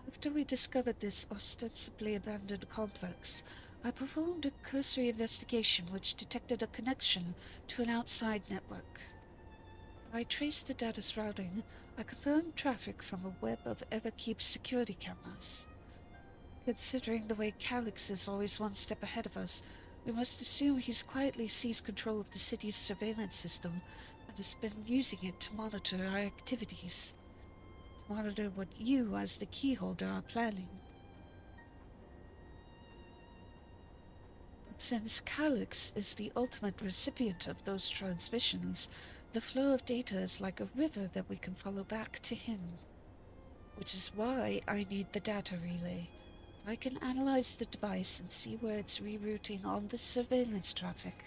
After we discovered this ostensibly abandoned complex, I performed a cursory investigation which detected a connection to an outside network. When I traced the data's routing, I confirmed traffic from a web of Everkeep's security cameras. Considering the way Calix is always one step ahead of us, we must assume he's quietly seized control of the city's surveillance system and has been using it to monitor our activities. To monitor what you, as the keyholder, are planning. But since Calix is the ultimate recipient of those transmissions, the flow of data is like a river that we can follow back to him. Which is why I need the data relay. I can analyze the device and see where it's rerouting all the surveillance traffic.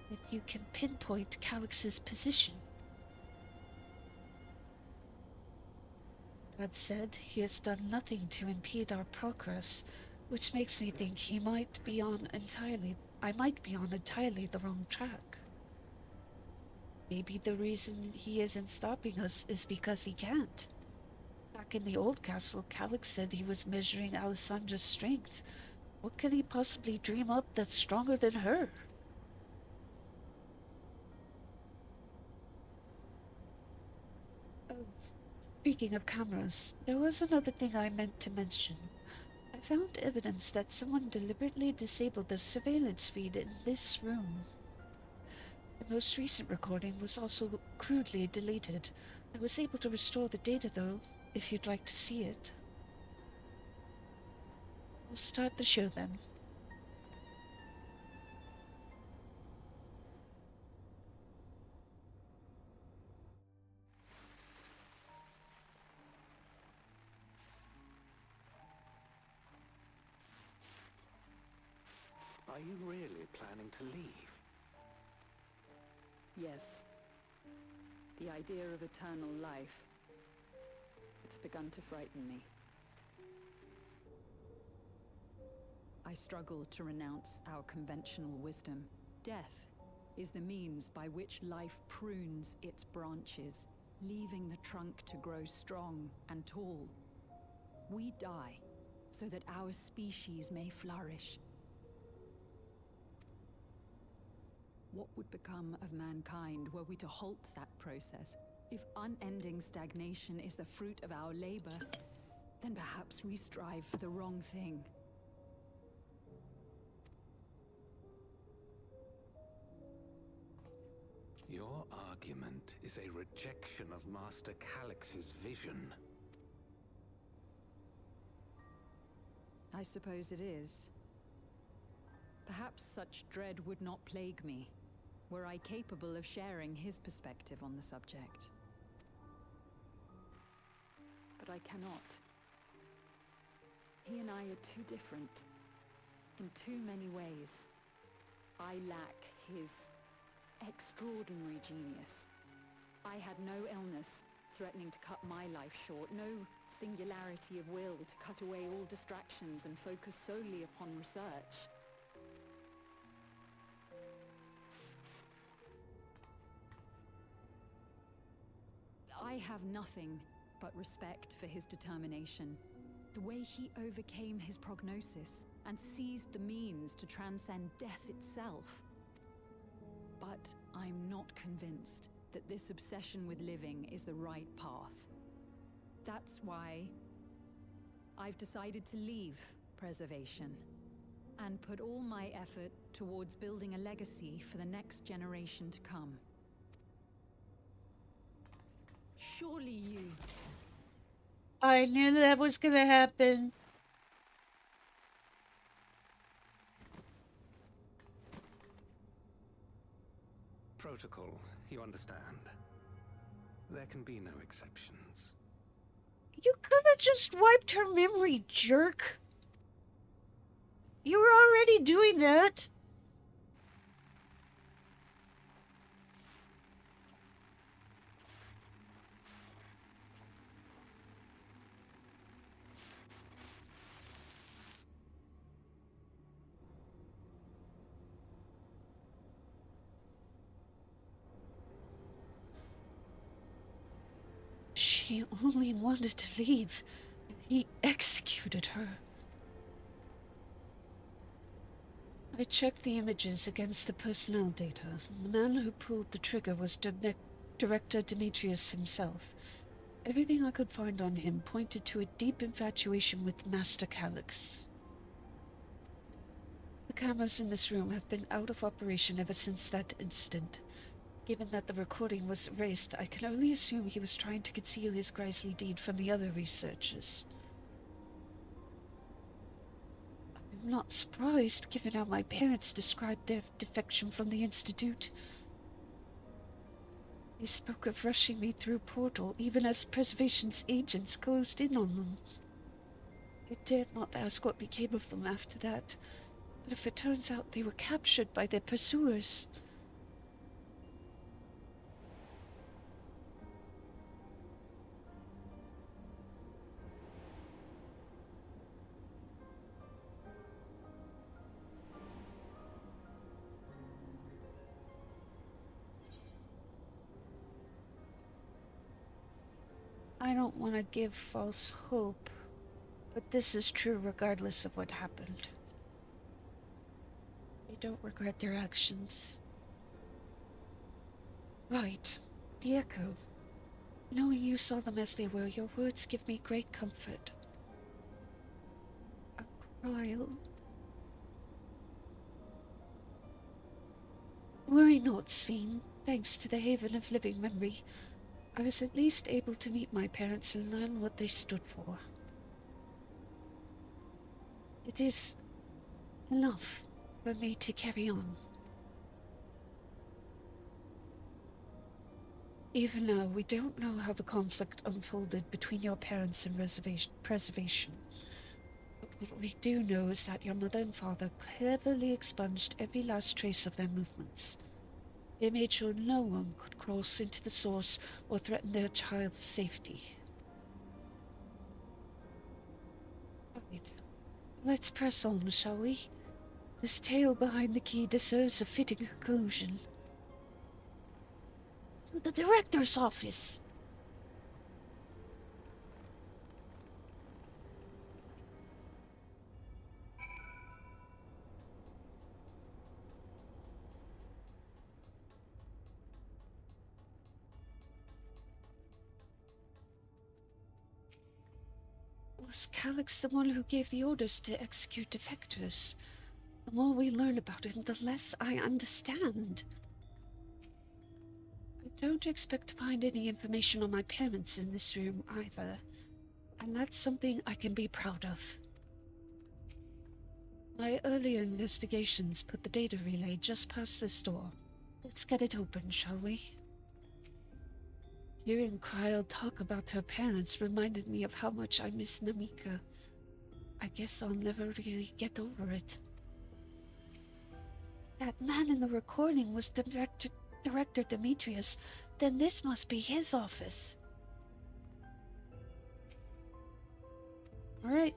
Then you can pinpoint Calix's position. That said, he has done nothing to impede our progress, which makes me think I might be on entirely the wrong track. Maybe the reason he isn't stopping us is because he can't. Back in the old castle, Calix said he was measuring Alessandra's strength. What can he possibly dream up that's stronger than her? Oh, speaking of cameras, there was another thing I meant to mention. I found evidence that someone deliberately disabled the surveillance feed in this room. The most recent recording was also crudely deleted. I was able to restore the data, though, if you'd like to see it. We'll start the show then. Are you really planning to leave? Yes. The idea of eternal life. It's begun to frighten me. I struggle to renounce our conventional wisdom. Death is the means by which life prunes its branches, leaving the trunk to grow strong and tall. We die so that our species may flourish. What would become of mankind were we to halt that process? If unending stagnation is the fruit of our labor, then perhaps we strive for the wrong thing. Your argument is a rejection of Master Calix's vision. I suppose it is. Perhaps such dread would not plague me, were I capable of sharing his perspective on the subject. But I cannot. He and I are too different. In too many ways. I lack his extraordinary genius. I had no illness threatening to cut my life short, no singularity of will to cut away all distractions and focus solely upon research. I have nothing but respect for his determination. The way he overcame his prognosis and seized the means to transcend death itself. But I'm not convinced that this obsession with living is the right path. That's why I've decided to leave preservation and put all my effort towards building a legacy for the next generation to come. Surely you... I knew that was gonna happen. Protocol, you understand. There can be no exceptions. You could have just wiped her memory, jerk. You were already doing that. She only wanted to leave, and he executed her. I checked the images against the personnel data. The man who pulled the trigger was Director Demetrius himself. Everything I could find on him pointed to a deep infatuation with Master Calyx. The cameras in this room have been out of operation ever since that incident. Given that the recording was erased, I can only assume he was trying to conceal his grisly deed from the other researchers. I'm not surprised, given how my parents described their defection from the Institute. They spoke of rushing me through a portal, even as Preservation's agents closed in on them. I dared not ask what became of them after that, but if it turns out they were captured by their pursuers... I don't want to give false hope, but this is true regardless of what happened. They don't regret their actions. Right, the Echo. Knowing you saw them as they were, your words give me great comfort. A trial. Worry not, Sven. Thanks to the Haven of Living Memory, I was at least able to meet my parents and learn what they stood for. It is enough for me to carry on. Even now, we don't know how the conflict unfolded between your parents and Preservation. But what we do know is that your mother and father cleverly expunged every last trace of their movements. They made sure no one could cross into the source or threaten their child's safety. Right. Let's press on, shall we? This tale behind the key deserves a fitting conclusion. To the director's office! Was Calyx the one who gave the orders to execute defectors? The more we learn about him, the less I understand. I don't expect to find any information on my parents in this room either, and that's something I can be proud of. My earlier investigations put the data relay just past this door. Let's get it open, shall we? Hearing Kryl talk about her parents reminded me of how much I miss Namika. I guess I'll never really get over it. That man in the recording was Director Demetrius. Then this must be his office. All right.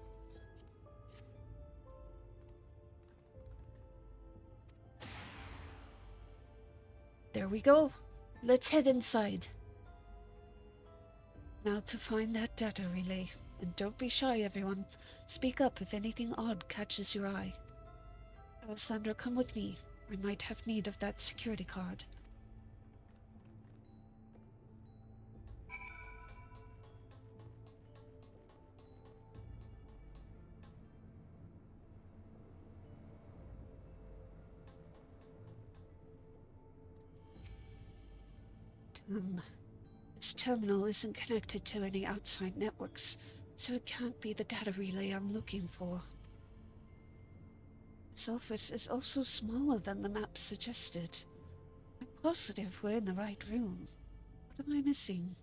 There we go. Let's head inside. Now to find that data relay. And don't be shy, everyone. Speak up if anything odd catches your eye. Alessandra, come with me. I might have need of that security card. This terminal isn't connected to any outside networks, so it can't be the data relay I'm looking for. This office is also smaller than the map suggested. I'm positive we're in the right room. What am I missing?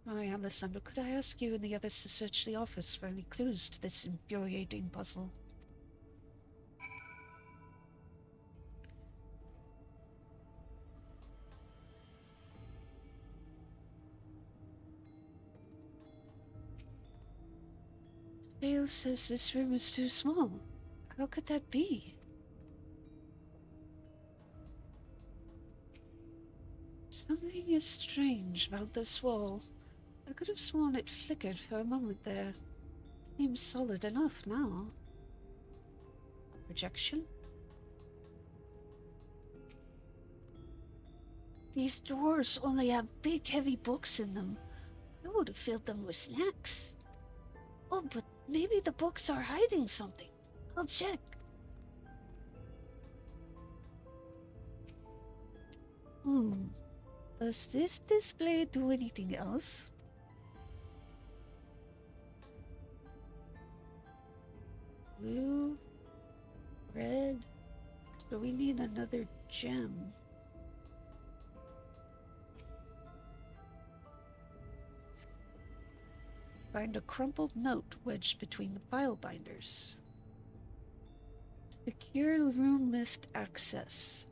Sorry, Alessandro, could I ask you and the others to search the office for any clues to this infuriating puzzle? Dale says this room is too small. How could that be? Something is strange about this wall. I could have sworn it flickered for a moment there. Seems solid enough now. Projection? These drawers only have big, heavy books in them. I would have filled them with snacks. Oh, but maybe the books are hiding something. I'll check. Does this display do anything else? Blue, red. So we need another gem. Find a crumpled note wedged between the file binders. Secure room lift access.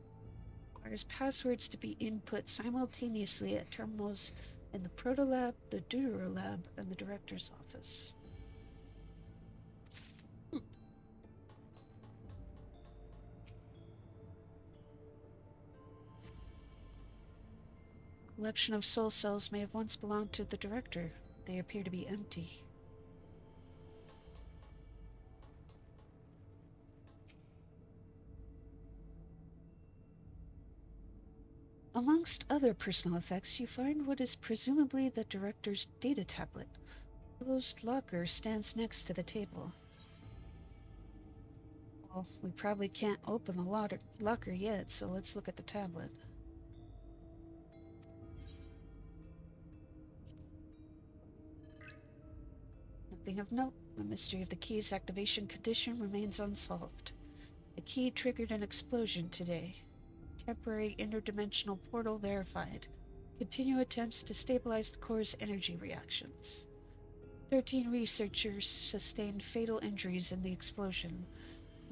Requires passwords to be input simultaneously at terminals in the Protolab, the Deuterolab, and the Director's office. Collection of soul cells may have once belonged to the Director. They appear to be empty. Amongst other personal effects, you find what is presumably the Director's data tablet. Closed locker stands next to the table. Well, we probably can't open the locker yet, so let's look at the tablet. Nothing of note. The mystery of the key's activation condition remains unsolved. The key triggered an explosion today. Temporary interdimensional portal verified. Continue attempts to stabilize the core's energy reactions. 13 researchers sustained fatal injuries in the explosion.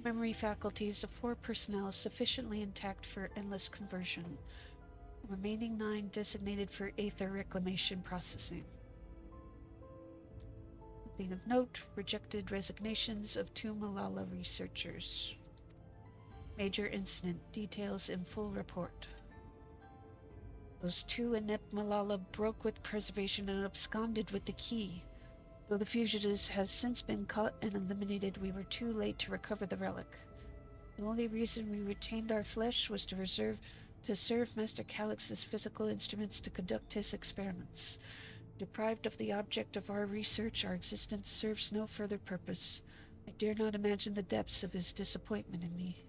Memory faculties of 4 personnel sufficiently intact for endless conversion. Remaining 9 designated for aether reclamation processing. Nothing of note. Rejected resignations of 2 Malala researchers. Major incident. Details in full report. Those 2 inept Malala broke with preservation and absconded with the key. Though the fugitives have since been caught and eliminated, we were too late to recover the relic. The only reason we retained our flesh was to serve Master Calix's physical instruments to conduct his experiments. Deprived of the object of our research, our existence serves no further purpose. I dare not imagine the depths of his disappointment in me.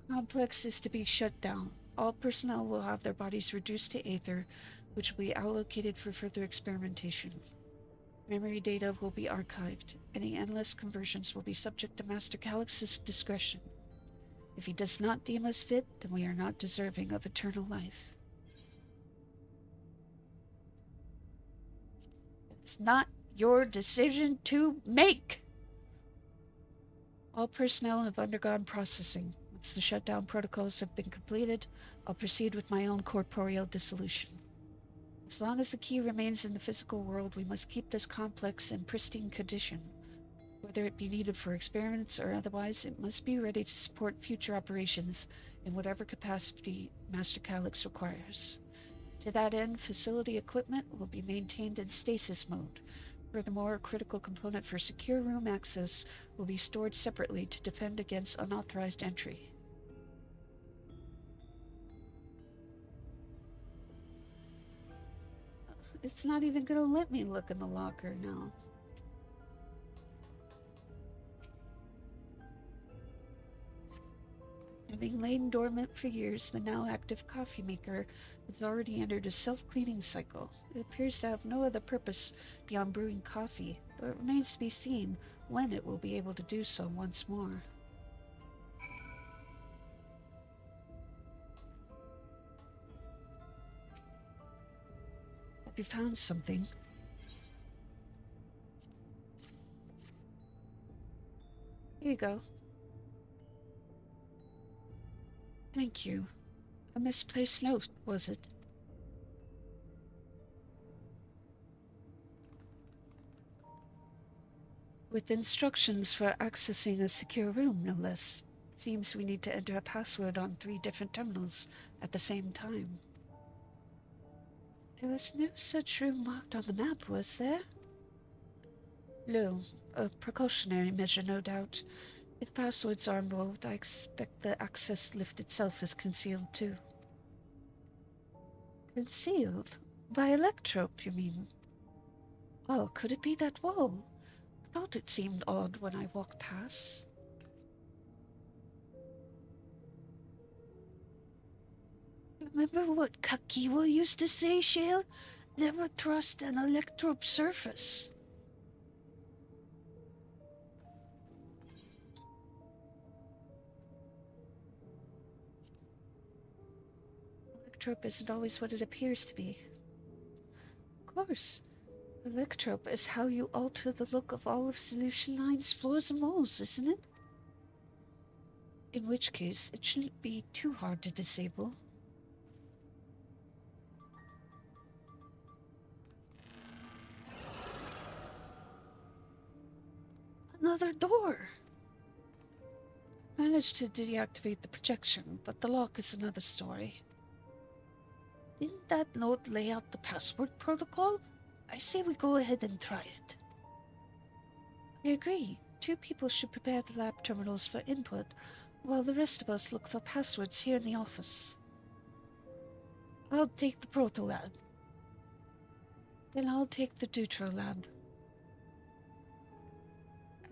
Complex is to be shut down. All personnel will have their bodies reduced to aether, which will be allocated for further experimentation. Memory data will be archived. Any endless conversions will be subject to Master Calix's discretion. If he does not deem us fit, then we are not deserving of eternal life. It's not your decision to make! All personnel have undergone processing. Once the shutdown protocols have been completed, I'll proceed with my own corporeal dissolution. As long as the key remains in the physical world, we must keep this complex in pristine condition. Whether it be needed for experiments or otherwise, it must be ready to support future operations in whatever capacity Master Calix requires. To that end, facility equipment will be maintained in stasis mode. Furthermore, a critical component for secure room access will be stored separately to defend against unauthorized entry. It's not even going to let me look in the locker now. Having lain dormant for years, the now active coffee maker has already entered a self-cleaning cycle. It appears to have no other purpose beyond brewing coffee, though it remains to be seen when it will be able to do so once more. Have you found something? Here you go. Thank you. A misplaced note, was it? With instructions for accessing a secure room, no less. It seems we need to enter a password on 3 different terminals at the same time. There was no such room marked on the map, was there? No, a precautionary measure, no doubt. If passwords are involved, I expect the access lift itself is concealed too. Concealed? By electrope, you mean? Oh, could it be that wall? I thought it seemed odd when I walked past. Remember what Kakiwa used to say, Shale? Never trust an electrope surface. Electrope isn't always what it appears to be. Of course. Electrope is how you alter the look of all of Solution Line's floors and walls, isn't it? In which case, it shouldn't be too hard to disable. Another door! Managed to deactivate the projection, but the lock is another story. Didn't that note lay out the password protocol? I say we go ahead and try it. I agree. 2 people should prepare the lab terminals for input, while the rest of us look for passwords here in the office. I'll take the proto lab. Then I'll take the deutero lab.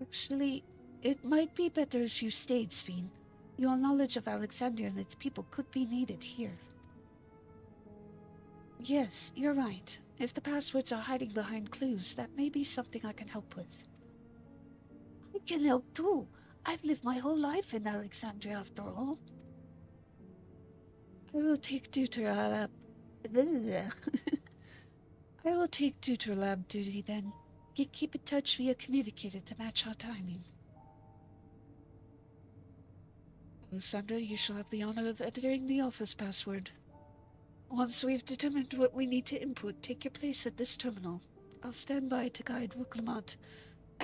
Actually, it might be better if you stayed, Sveen. Your knowledge of Alexandria and its people could be needed here. Yes, you're right. If the passwords are hiding behind clues, that may be something I can help with. I can help too. I've lived my whole life in Alexandria after all. I will take Deuterolab. I will take Deuterolab duty then. Keep in touch via communicator to match our timing. Alessandra, you shall have the honor of entering the office password. Once we've determined what we need to input, take your place at this terminal. I'll stand by to guide Wuklamat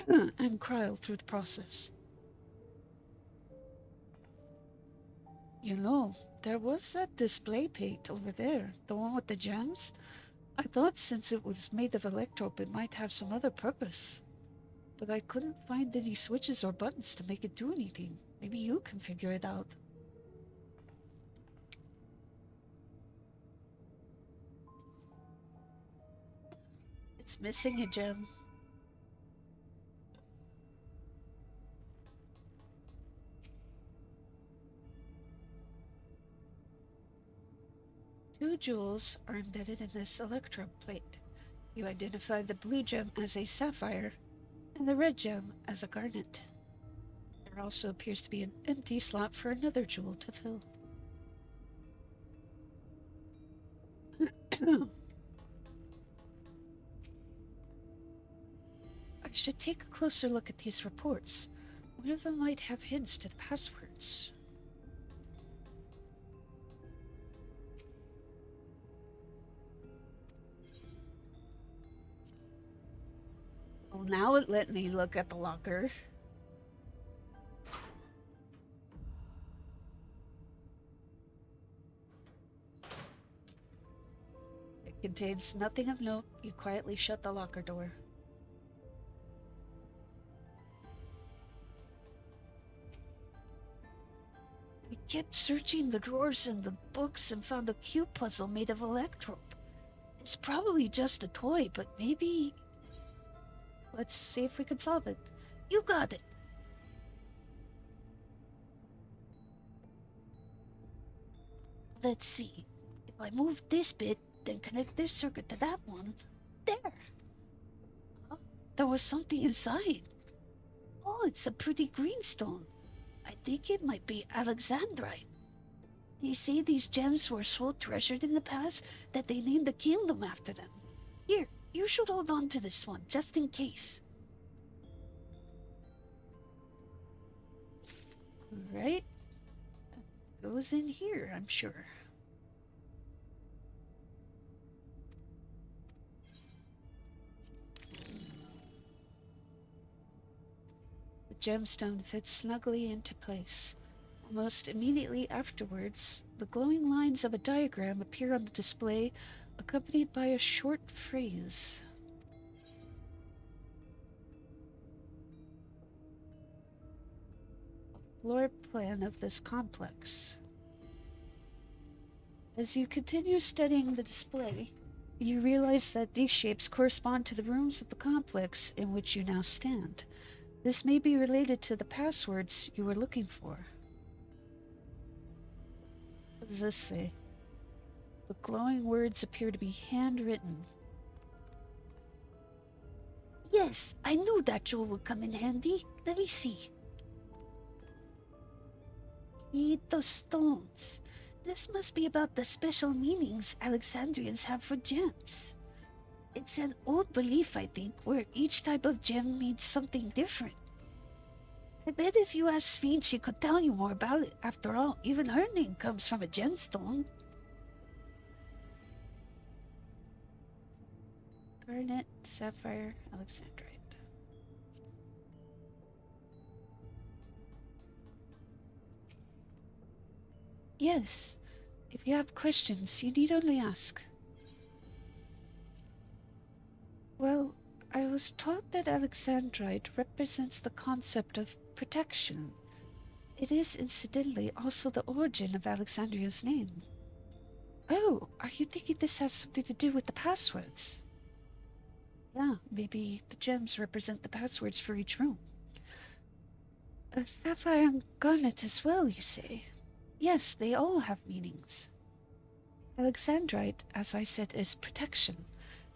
and Kryl through the process. You know, there was that display plate over there, the one with the gems. I thought since it was made of electrope, it might have some other purpose. But I couldn't find any switches or buttons to make it do anything. Maybe you can figure it out. It's missing a gem. Two jewels are embedded in this electrode plate. You identify the blue gem as a sapphire and the red gem as a garnet. There also appears to be an empty slot for another jewel to fill. I should take a closer look at these reports. One of them might have hints to the passwords. Well, now it let me look at the locker. It contains nothing of note. You quietly shut the locker door. I kept searching the drawers and the books and found a cube puzzle made of electrope. It's probably just a toy, but maybe... Let's see if we can solve it. You got it! Let's see. If I move this bit, then connect this circuit to that one. There! Huh? There was something inside. Oh, it's a pretty greenstone. I think it might be Alexandrite. They say these gems were so treasured in the past that they named the kingdom after them. Here, you should hold on to this one, just in case. Alright. Goes in here, I'm sure. The gemstone fits snugly into place. Almost immediately afterwards, the glowing lines of a diagram appear on the display accompanied by a short phrase. Floor plan of this complex. As you continue studying the display, you realize that these shapes correspond to the rooms of the complex in which you now stand. This may be related to the passwords you were looking for. What does this say? The glowing words appear to be handwritten. Yes, I knew that jewel would come in handy. Let me see. Read the stones. This must be about the special meanings Alexandrians have for gems. It's an old belief, I think, where each type of gem means something different. I bet if you asked Sphene, she could tell you more about it. After all, even her name comes from a gemstone. Garnet, sapphire, alexandrite. Yes. If you have questions, you need only ask. Well, I was taught that alexandrite represents the concept of protection. It is, incidentally, also the origin of Alexandria's name. Oh, are you thinking this has something to do with the passwords? Yeah, maybe the gems represent the passwords for each room. A sapphire and garnet as well, you say? Yes, they all have meanings. Alexandrite, as I said, is protection.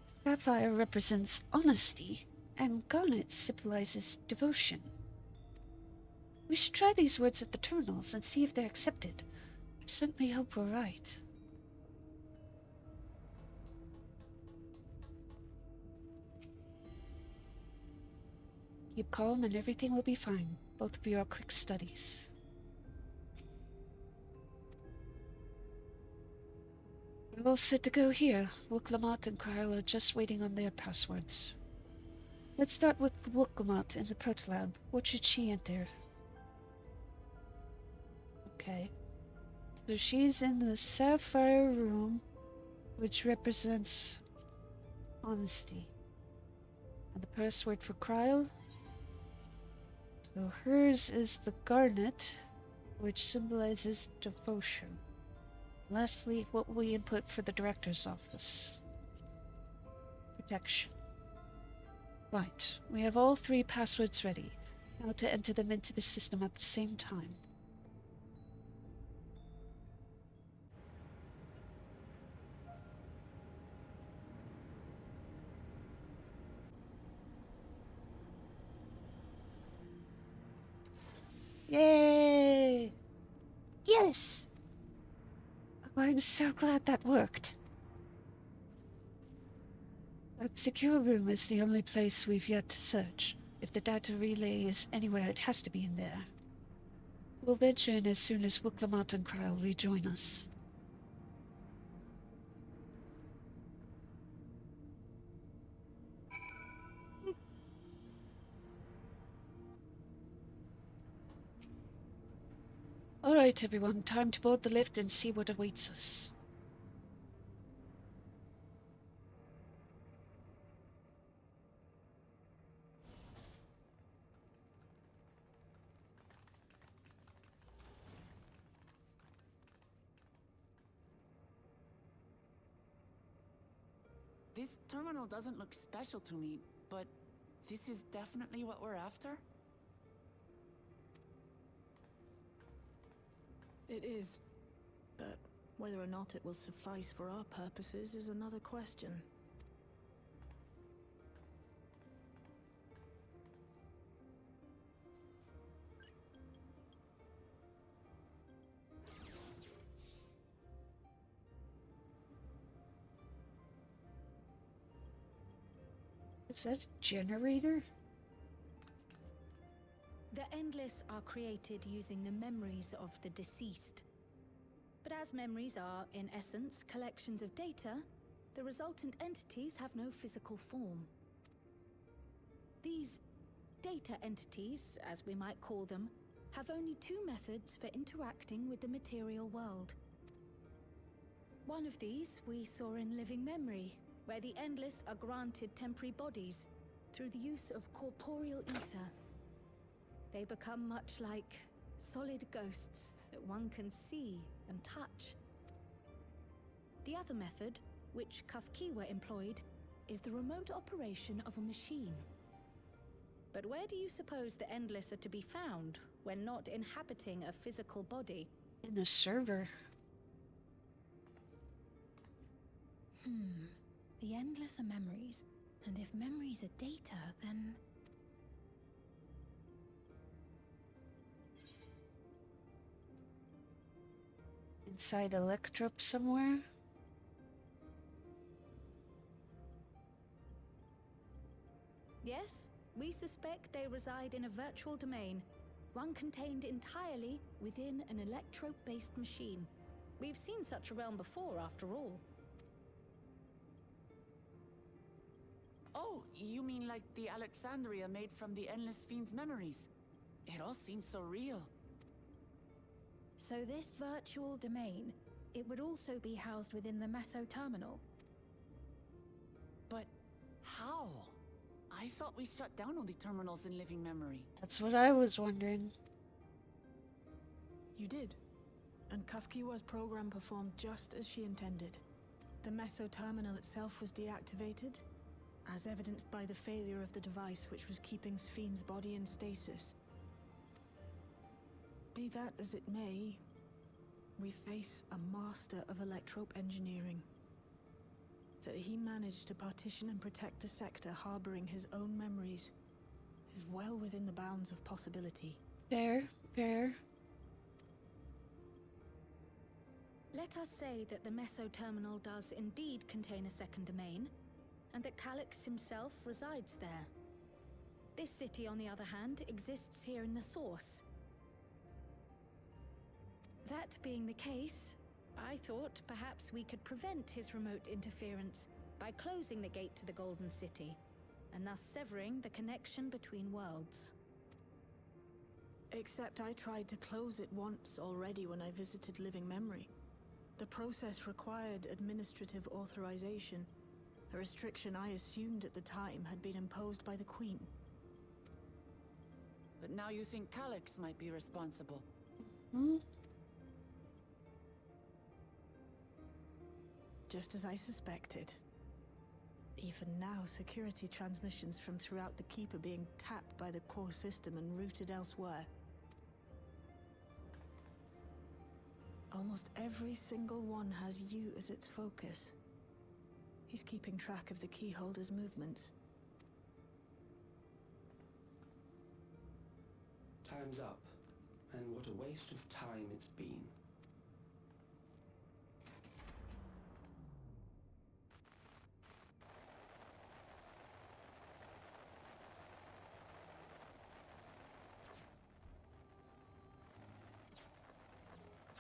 Sapphire represents honesty, and garnet symbolizes devotion. We should try these words at the terminals and see if they're accepted. I certainly hope we're right. Keep calm and everything will be fine. Both of you are quick studies. We're all set to go here. Woklamat and Kryle are just waiting on their passwords. Let's start with Woklamat in the protolab. What should she enter? Okay. So she's in the sapphire room, which represents honesty. And the password for Kryle? So hers is the garnet, which symbolizes devotion. Lastly, what will we input for the director's office? Protection. Right, we have all three passwords ready. Now to enter them into the system at the same time. Yay! Yes! Oh, I'm so glad that worked. That secure room is the only place we've yet to search. If the data relay is anywhere, it has to be in there. We'll venture in as soon as Woklamat and Kryle rejoin us. Alright, everyone, time to board the lift and see what awaits us. This terminal doesn't look special to me, but this is definitely what we're after? It is. But whether or not it will suffice for our purposes is another question. Is that a generator? The Endless are created using the memories of the deceased. But as memories are, in essence, collections of data, the resultant entities have no physical form. These data entities, as we might call them, have only two methods for interacting with the material world. One of these we saw in Living Memory, where the Endless are granted temporary bodies through the use of corporeal ether. They become much like solid ghosts that one can see and touch. The other method, which Kafkiwa employed, is the remote operation of a machine. But where do you suppose the Endless are to be found when not inhabiting a physical body? In a server. The Endless are memories, and if memories are data, then... Inside Electrope somewhere? Yes, we suspect they reside in a virtual domain, one contained entirely within an electrope-based machine. We've seen such a realm before, after all. Oh, you mean like the Alexandria made from the Endless Fiend's memories? It all seems so real. So this virtual domain, it would also be housed within the Meso Terminal. But how? I thought we shut down all the terminals in Living Memory. That's what I was wondering. You did. And Kafkiwa's program performed just as she intended. The Meso Terminal itself was deactivated, as evidenced by the failure of the device which was keeping Sphne's body in stasis. Be that as it may, we face a master of electrope engineering. That he managed to partition and protect the sector harboring his own memories is well within the bounds of possibility. Fair, fair. Let us say that the Meso Terminal does indeed contain a second domain, and that Calyx himself resides there. This city, on the other hand, exists here in the Source. That being the case, I thought perhaps we could prevent his remote interference by closing the gate to the Golden City, and thus severing the connection between worlds. Except I tried to close it once already when I visited Living Memory. The process required administrative authorization, a restriction I assumed at the time had been imposed by the Queen. But now you think Calyx might be responsible. Just as I suspected. Even now, security transmissions from throughout the Keep are being tapped by the core system and routed elsewhere. Almost every single one has you as its focus. He's keeping track of the keyholder's movements. Time's up, and what a waste of time it's been.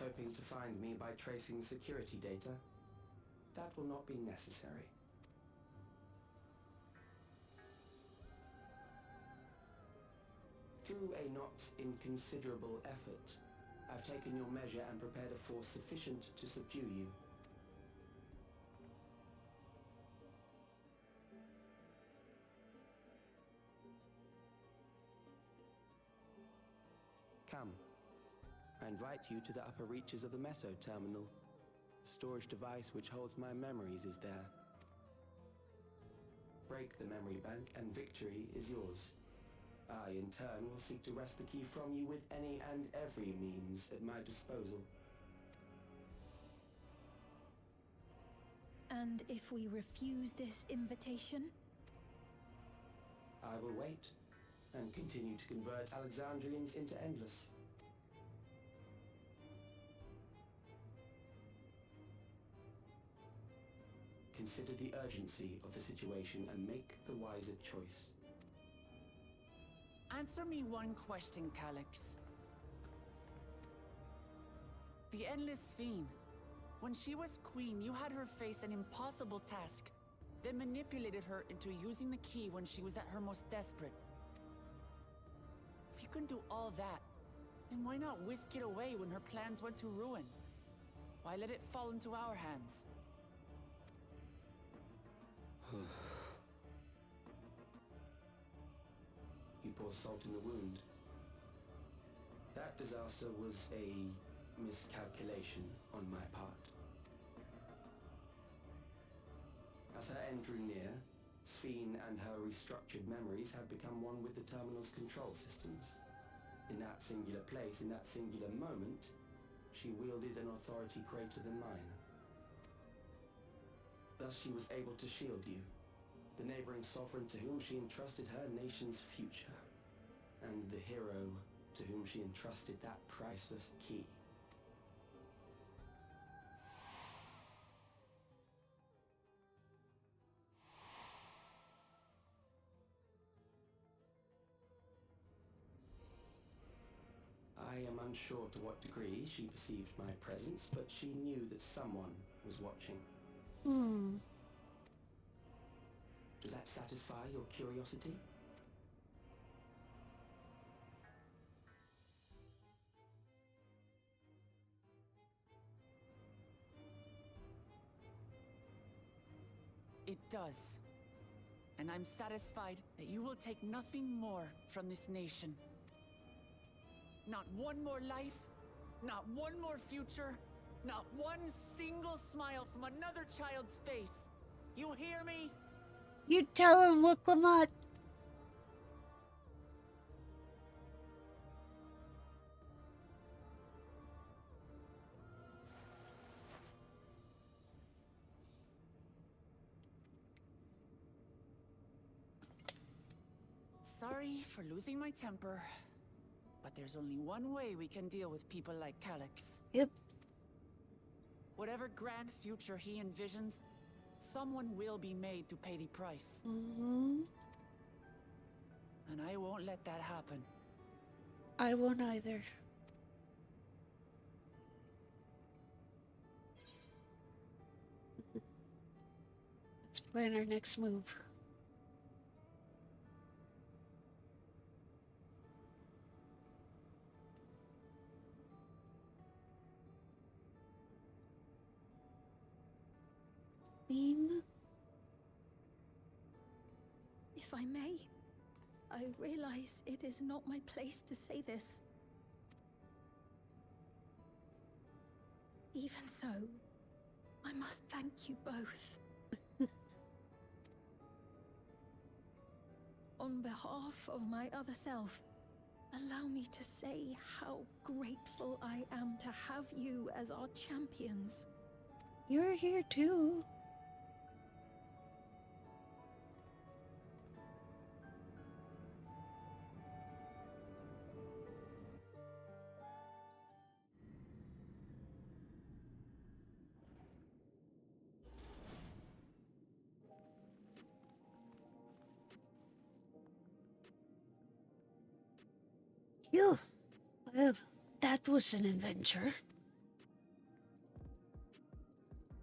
Hoping to find me by tracing security data? That will not be necessary. Through a not inconsiderable effort, I've taken your measure and prepared a force sufficient to subdue you. Come. I invite you to the upper reaches of the Meso Terminal. The storage device which holds my memories is there. Break the memory bank and victory is yours. I, in turn, will seek to wrest the key from you with any and every means at my disposal. And if we refuse this invitation? I will wait, and continue to convert Alexandrians into Endless. Consider the urgency of the situation and make the wiser choice. Answer me one question, Calyx. The Endless Fiend. When she was queen, you had her face an impossible task, then manipulated her into using the key when she was at her most desperate. If you can do all that, then why not whisk it away when her plans went to ruin? Why let it fall into our hands? You pour salt in the wound. That disaster was a miscalculation on my part. As her end drew near, Sphene and her restructured memories have become one with the terminal's control systems. In that singular place, in that singular moment, she wielded an authority greater than mine. Thus she was able to shield you, the neighboring sovereign to whom she entrusted her nation's future, and the hero to whom she entrusted that priceless key. I am unsure to what degree she perceived my presence, but she knew that someone was watching. Does that satisfy your curiosity? It does. And I'm satisfied that you will take nothing more from this nation. Not one more life, not one more future, not one single smile from another child's face. You hear me? You tell him, Wuklamot. Sorry for losing my temper, but there's only one way we can deal with people like Calyx. Yep. Whatever grand future he envisions, someone will be made to pay the price. And I won't let that happen. I won't either. Let's plan our next move. If I may, I realize it is not my place to say this. Even so, I must thank you both. On behalf of my other self, allow me to say how grateful I am to have you as our champions. You're here too. Phew. Well, that was an adventure.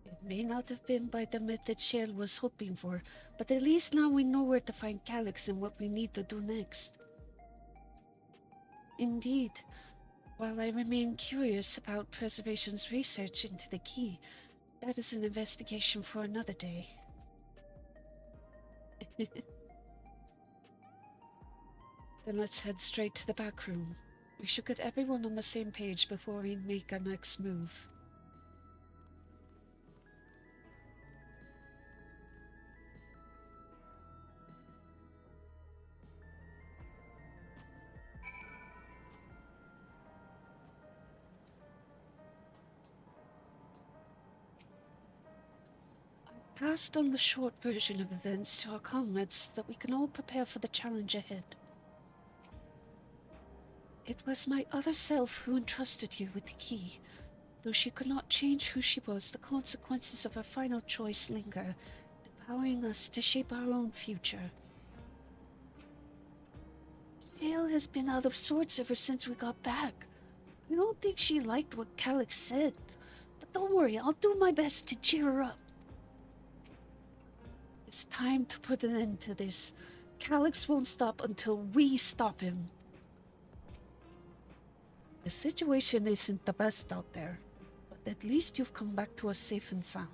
It may not have been by the method Shale was hoping for, but at least now we know where to find Calyx and what we need to do next. Indeed, while I remain curious about Preservation's research into the key, that is an investigation for another day. Then let's head straight to the back room. We should get everyone on the same page before we make our next move. I've passed on the short version of events to our comrades so that we can all prepare for the challenge ahead. It was my other self who entrusted you with the key. Though she could not change who she was, the consequences of her final choice linger, empowering us to shape our own future. Shale has been out of sorts ever since we got back. I don't think she liked what Calyx said, but don't worry, I'll do my best to cheer her up. It's time to put an end to this. Calyx won't stop until we stop him. The situation isn't the best out there, but at least you've come back to us safe and sound.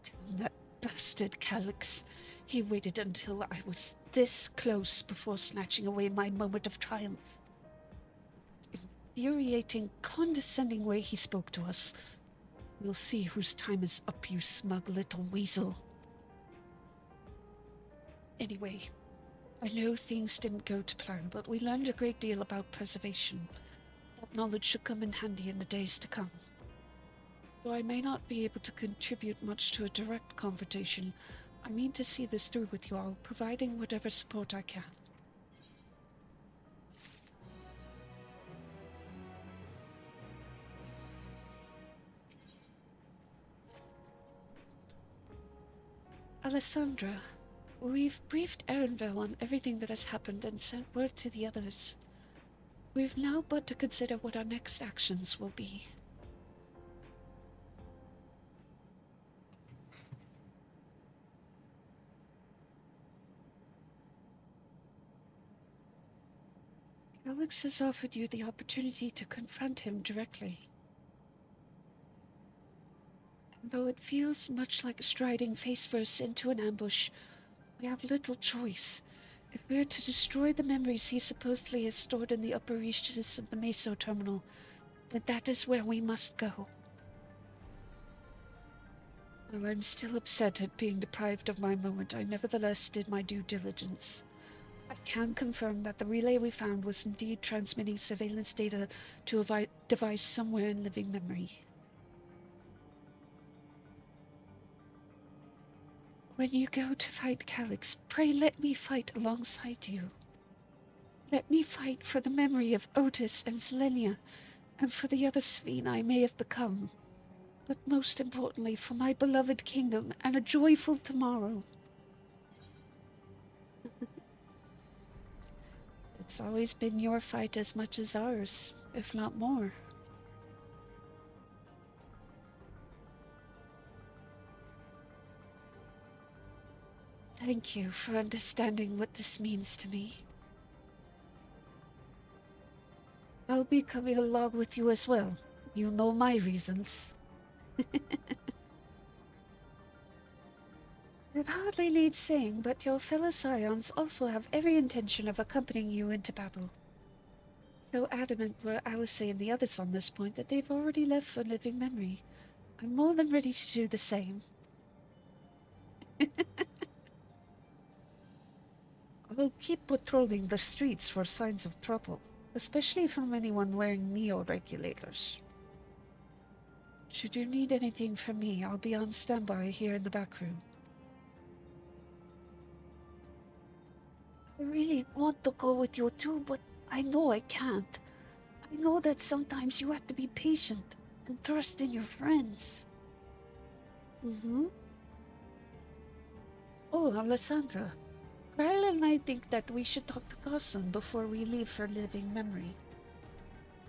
Damn that bastard Calyx. He waited until I was this close before snatching away my moment of triumph. That infuriating, condescending way he spoke to us. We'll see whose time is up, you smug little weasel. Anyway, I know things didn't go to plan, but we learned a great deal about preservation. That knowledge should come in handy in the days to come. Though I may not be able to contribute much to a direct confrontation, I mean to see this through with you all, providing whatever support I can. Alessandra, we've briefed Erenville on everything that has happened and sent word to the others. We've now but to consider what our next actions will be. Alex has offered you the opportunity to confront him directly. And though it feels much like striding face-first into an ambush, we have little choice. If we're to destroy the memories he supposedly has stored in the upper reaches of the Meso terminal, then that is where we must go. While I'm still upset at being deprived of my moment, I nevertheless did my due diligence. I can confirm that the relay we found was indeed transmitting surveillance data to a device somewhere in living memory. When you go to fight Calyx, pray let me fight alongside you. Let me fight for the memory of Otis and Selenia, and for the other Sphene I may have become. But most importantly, for my beloved kingdom and a joyful tomorrow. It's always been your fight as much as ours, if not more. Thank you for understanding what this means to me. I'll be coming along with you as well. You know my reasons. It hardly needs saying, but your fellow Scions also have every intention of accompanying you into battle. So adamant were Alice and the others on this point that they've already left for living memory. I'm more than ready to do the same. I'll keep patrolling the streets for signs of trouble, especially from anyone wearing neo-regulators. Should you need anything from me, I'll be on standby here in the back room. I really want to go with you too, but I know I can't. I know that sometimes you have to be patient and trust in your friends. Oh, Alessandra. Kyle and I think that we should talk to Carson before we leave for living memory.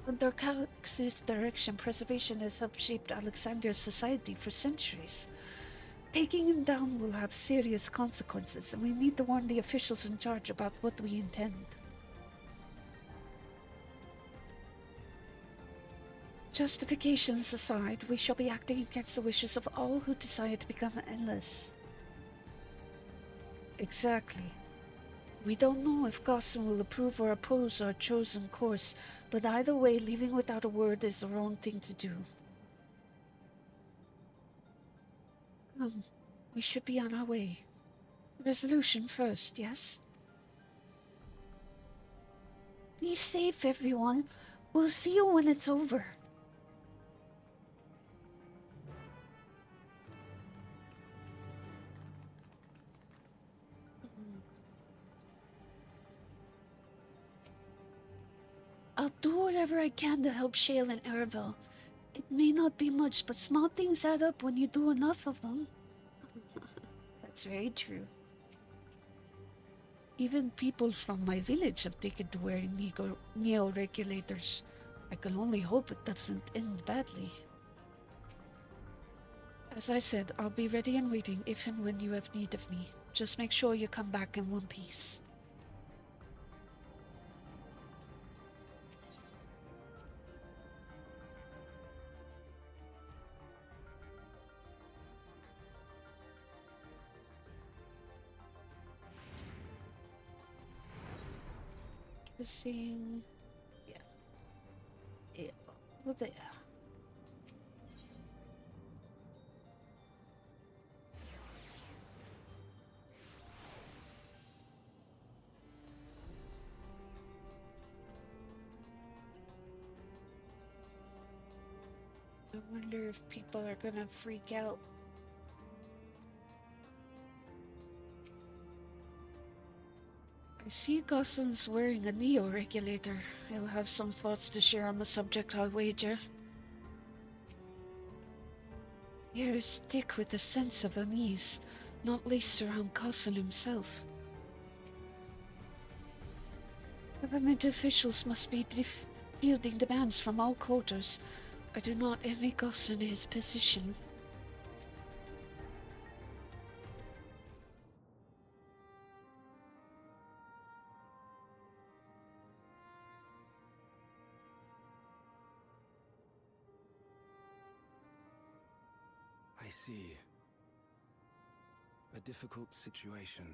Under Calyx's direction, preservation has helped shape Alexander's society for centuries. Taking him down will have serious consequences, and we need to warn the officials in charge about what we intend. Justifications aside, we shall be acting against the wishes of all who desire to become endless. Exactly. We don't know if Carson will approve or oppose our chosen course, but either way, leaving without a word is the wrong thing to do. Come, we should be on our way. Resolution first, yes? Be safe, everyone. We'll see you when it's over. I'll do whatever I can to help Shale and Erenville. It may not be much, but small things add up when you do enough of them. That's very true. Even people from my village have taken to wearing neo-regulators. I can only hope it doesn't end badly. As I said, I'll be ready and waiting if and when you have need of me. Just make sure you come back in one piece. Missing. Yeah. Yeah. Well, there. I wonder if people are gonna freak out. I see Gosson's wearing a neo-regulator. He'll have some thoughts to share on the subject, I'll wager. The air is thick with a sense of unease, not least around Gosson himself. Government officials must be fielding demands from all quarters. I do not envy Gosson his position. I see. A difficult situation.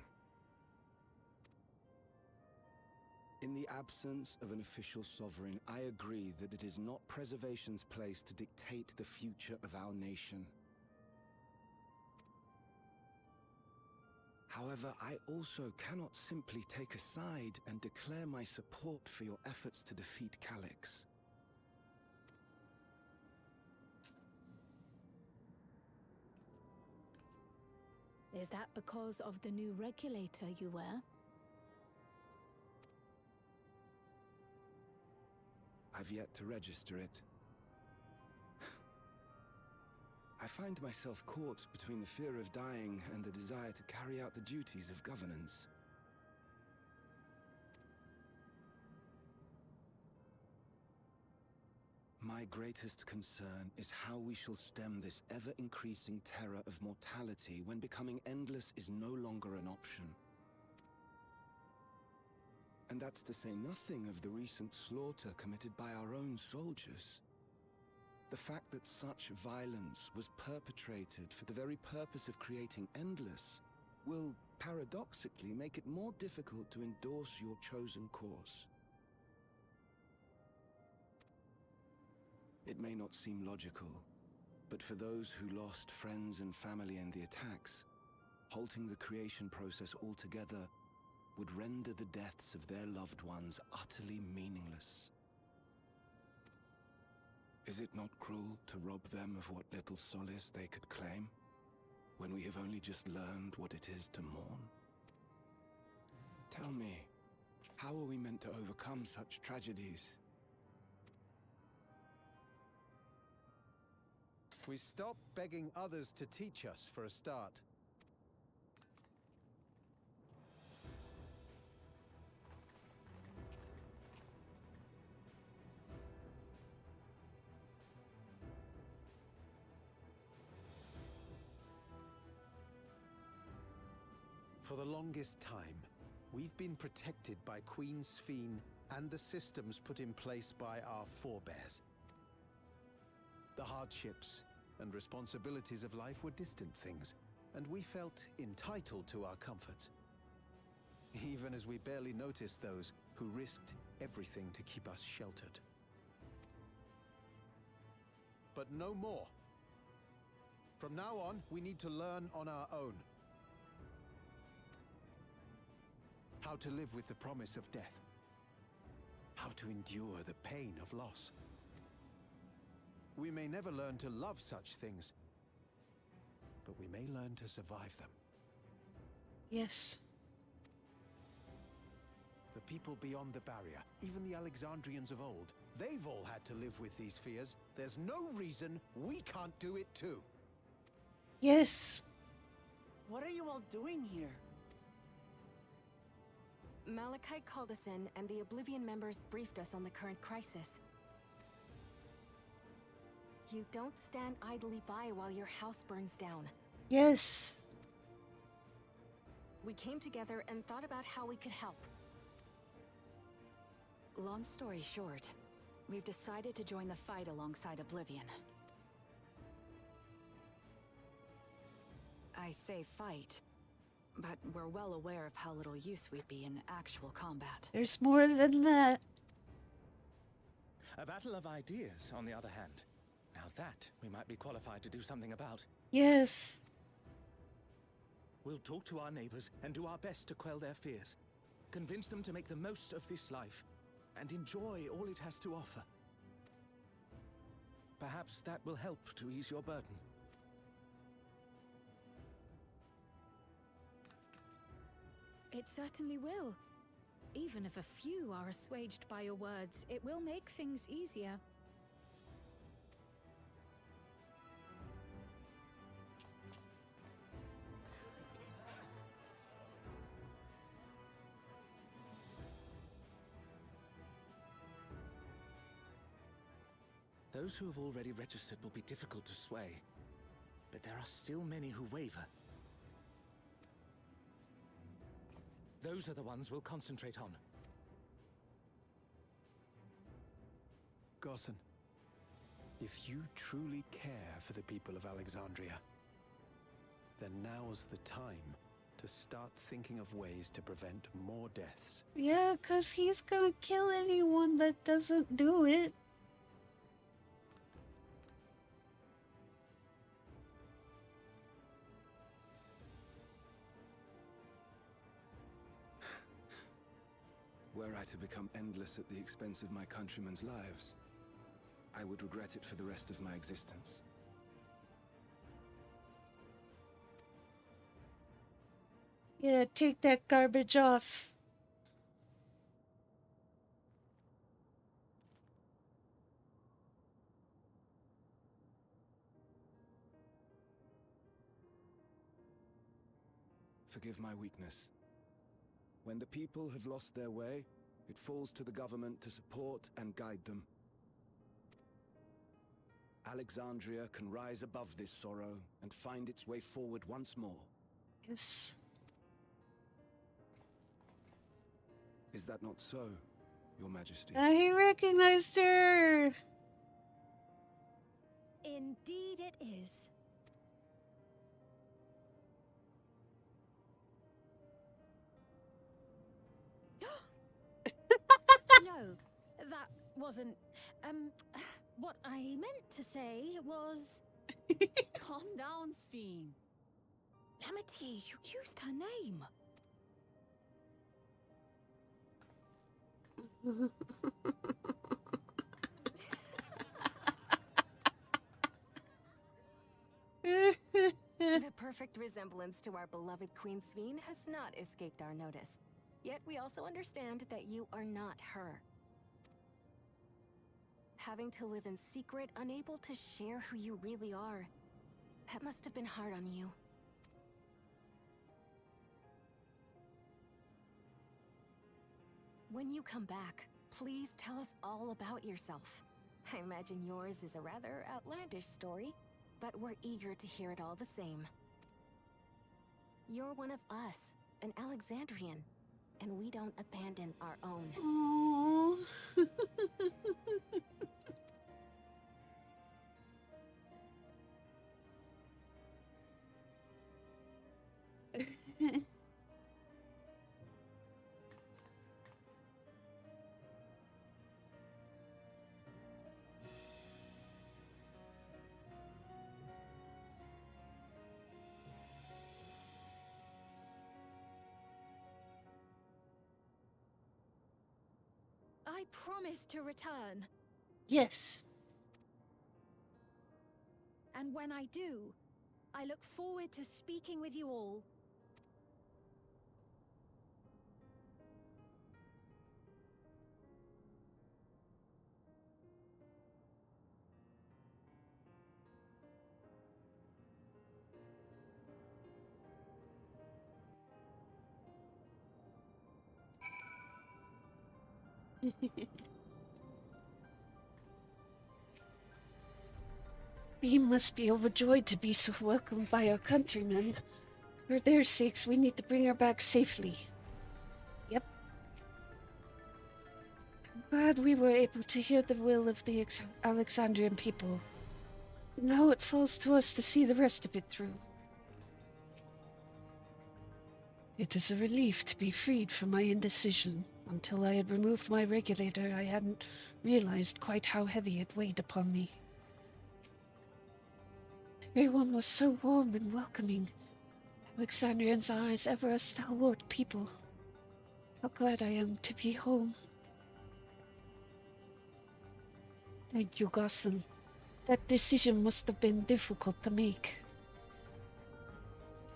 In the absence of an official sovereign, I agree that it is not Preservation's place to dictate the future of our nation. However, I also cannot simply take a side and declare my support for your efforts to defeat Calyx. Is that because of the new regulator you wear? I've yet to register it. I find myself caught between the fear of dying and the desire to carry out the duties of governance. My greatest concern is how we shall stem this ever-increasing terror of mortality when becoming endless is no longer an option. And that's to say nothing of the recent slaughter committed by our own soldiers. The fact that such violence was perpetrated for the very purpose of creating endless will, paradoxically, make it more difficult to endorse your chosen course. It may not seem logical, but for those who lost friends and family in the attacks, halting the creation process altogether would render the deaths of their loved ones utterly meaningless. Is it not cruel to rob them of what little solace they could claim, when we have only just learned what it is to mourn? Tell me, how are we meant to overcome such tragedies? We stop begging others to teach us for a start. For the longest time, we've been protected by Queen Sphene and the systems put in place by our forebears. The hardships and responsibilities of life were distant things, and we felt entitled to our comforts, even as we barely noticed those who risked everything to keep us sheltered. But no more. From now on, we need to learn on our own. How to live with the promise of death. How to endure the pain of loss. We may never learn to love such things, but we may learn to survive them. Yes. The people beyond the barrier, even the Alexandrians of old, they've all had to live with these fears. There's no reason we can't do it too. Yes. What are you all doing here? Malachite called us in, and the Oblivion members briefed us on the current crisis. You don't stand idly by while your house burns down. Yes. We came together and thought about how we could help. Long story short, we've decided to join the fight alongside Oblivion. I say fight, but we're well aware of how little use we'd be in actual combat. There's more than that. A battle of ideas, on the other hand. Now that we might be qualified to do something about. Yes. We'll talk to our neighbors and do our best to quell their fears. Convince them to make the most of this life and enjoy all it has to offer. Perhaps that will help to ease your burden. It certainly will. Even if a few are assuaged by your words, it will make things easier. Those who have already registered will be difficult to sway, but there are still many who waver. Those are the ones we'll concentrate on. Gossan, if you truly care for the people of Alexandria, then now's the time to start thinking of ways to prevent more deaths. Yeah, 'cause he's gonna kill anyone that doesn't do it. Were I to become endless at the expense of my countrymen's lives, I would regret it for the rest of my existence. Yeah, take that garbage off. Forgive my weakness. When the people have lost their way, it falls to the government to support and guide them. Alexandria can rise above this sorrow and find its way forward once more. Yes. Is that not so, Your Majesty? He recognized her! Indeed it is. No, that wasn't... what I meant to say was... Calm down, Sphene. Amity, you used her name. The perfect resemblance to our beloved Queen Sphene has not escaped our notice. Yet we also understand that you are not her. Having to live in secret, unable to share who you really are. That must have been hard on you. When you come back, please tell us all about yourself. I imagine yours is a rather outlandish story, but we're eager to hear it all the same. You're one of us, an Alexandrian, and we don't abandon our own. Aww. I promise to return. Yes. And when I do, I look forward to speaking with you all. We must be overjoyed to be so welcomed by our countrymen. For their sakes, we need to bring her back safely. Yep. I'm glad we were able to hear the will of the Alexandrian people. Now it falls to us to see the rest of it through. It is a relief to be freed from my indecision. Until I had removed my regulator, I hadn't realized quite how heavy it weighed upon me. Everyone was so warm and welcoming. Alexandrians are as ever a stalwart people. How glad I am to be home. Thank you, Gossan. That decision must have been difficult to make.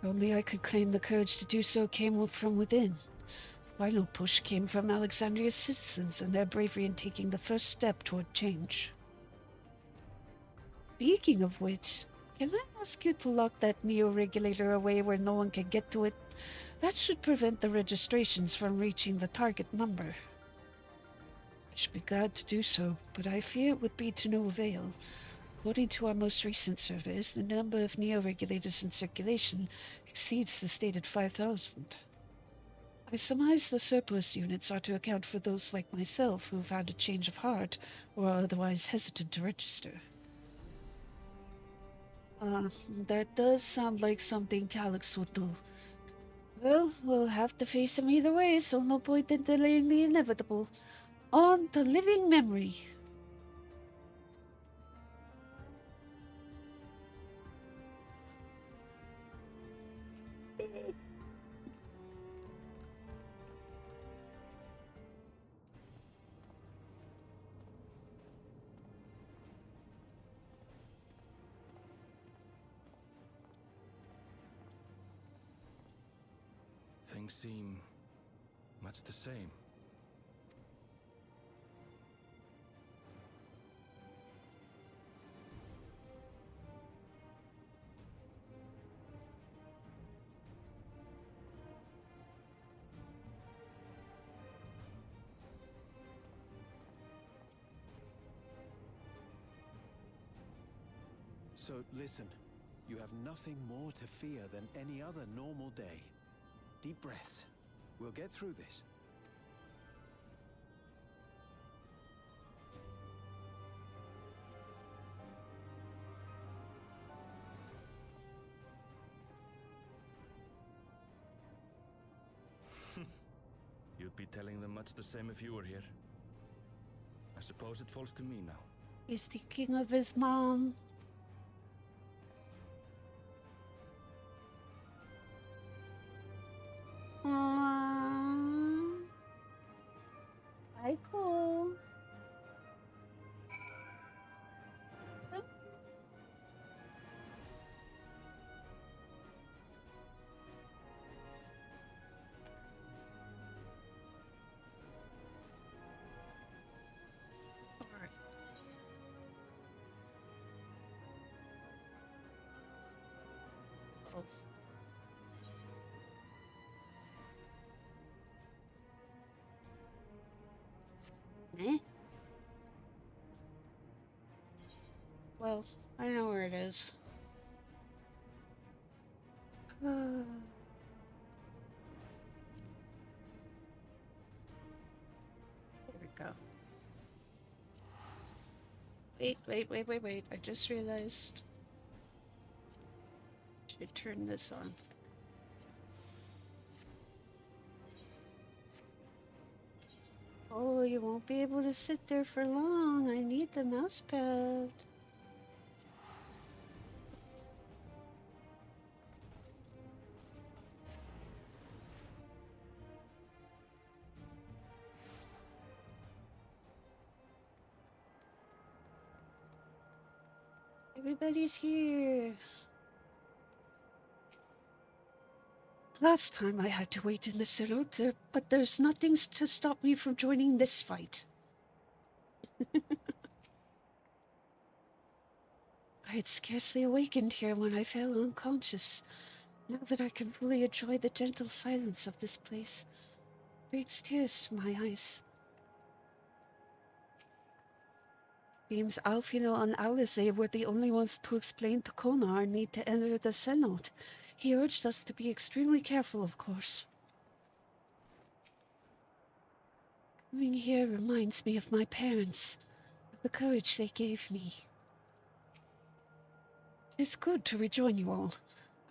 If only I could claim the courage to do so came from within. The final push came from Alexandria's citizens and their bravery in taking the first step toward change. Speaking of which, can I ask you to lock that Neo-regulator away where no one can get to it? That should prevent the registrations from reaching the target number. I should be glad to do so, but I fear it would be to no avail. According to our most recent surveys, the number of Neo-regulators in circulation exceeds the stated 5,000. I surmise the surplus units are to account for those like myself who've had a change of heart or are otherwise hesitant to register. That does sound like something Calyx would do. Well, we'll have to face him either way, so no point in delaying the inevitable. On to living memory. Things seem much the same. So listen, you have nothing more to fear than any other normal day. Deep breaths. We'll get through this. You'd be telling them much the same if you were here. I suppose it falls to me now. He's thinking of his mom. Aww. Hi, cool. Eh? Well, I know where it is. There we go. Wait. I just realized I should turn this on. Oh, you won't be able to sit there for long. I need the mouse pad. Everybody's here. Last time I had to wait in the Synod, but there's nothing to stop me from joining this fight. I had scarcely awakened here when I fell unconscious. Now that I can fully enjoy the gentle silence of this place, it brings tears to my eyes. Seems Alfino and Alize were the only ones to explain to Kona our need to enter the Synod. He urged us to be extremely careful, of course. Coming here reminds me of my parents, of the courage they gave me. It's good to rejoin you all.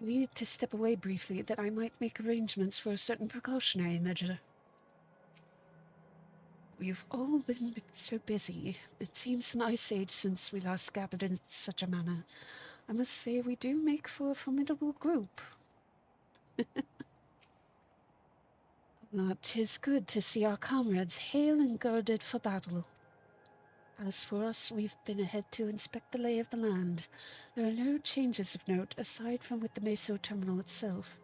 I needed to step away briefly that I might make arrangements for a certain precautionary measure. We've all been so busy. It seems an ice age since we last gathered in such a manner. I must say we do make for a formidable group. 'Tis good to see our comrades hale and girded for battle. As for us, we've been ahead to inspect the lay of the land. There are no changes of note aside from with the Meso terminal itself.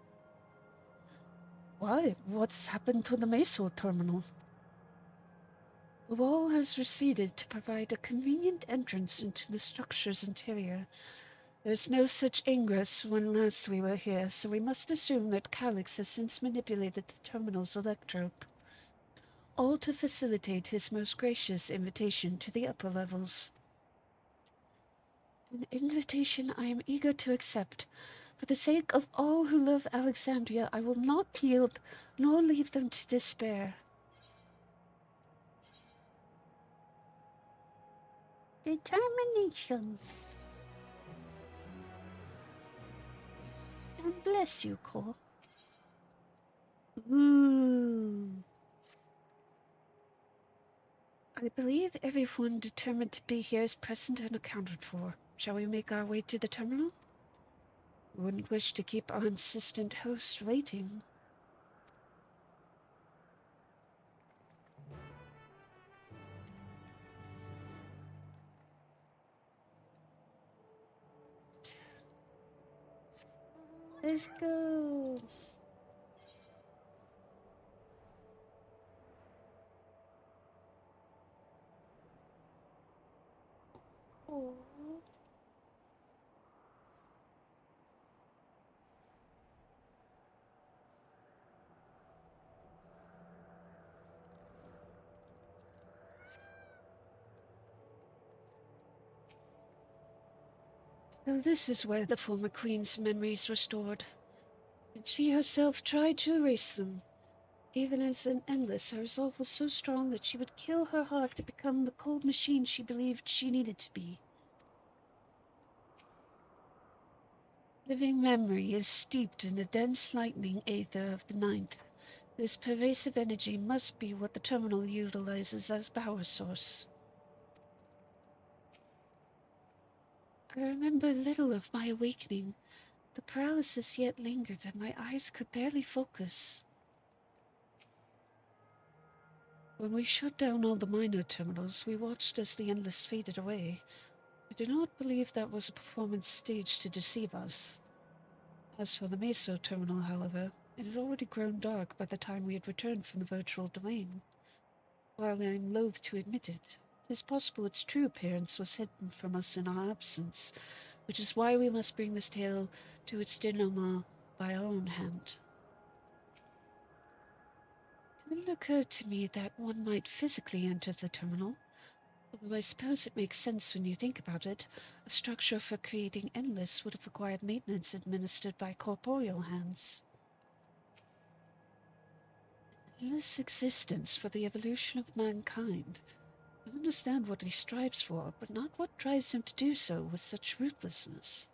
Why? What's happened to the Meso terminal? The wall has receded to provide a convenient entrance into the structure's interior. There's no such ingress when last we were here, so we must assume that Calyx has since manipulated the terminal's electrope, all to facilitate his most gracious invitation to the upper levels. An invitation I am eager to accept. For the sake of all who love Alexandria, I will not yield, nor leave them to despair. Determination. And bless you, Cole. Ooh. I believe everyone determined to be here is present and accounted for. Shall we make our way to the terminal? We wouldn't wish to keep our insistent host waiting. Let's go. Oh. So this is where the former queen's memories were stored, and she herself tried to erase them. Even as an endless, her resolve was so strong that she would kill her heart to become the cold machine she believed she needed to be. Living memory is steeped in the dense lightning aether of the ninth. This pervasive energy must be what the terminal utilizes as power source. I remember little of my awakening. The paralysis yet lingered, and my eyes could barely focus. When we shut down all the minor terminals, we watched as the endless faded away. I do not believe that was a performance staged to deceive us. As for the Meso terminal, however, it had already grown dark by the time we had returned from the virtual domain. While I am loath to admit it, it is possible its true appearance was hidden from us in our absence, which is why we must bring this tale to its denouement by our own hand. It didn't occur to me that one might physically enter the terminal, although I suppose it makes sense when you think about it. A structure for creating endless would have required maintenance administered by corporeal hands. Endless existence for the evolution of mankind. I understand what he strives for, but not what drives him to do so with such ruthlessness.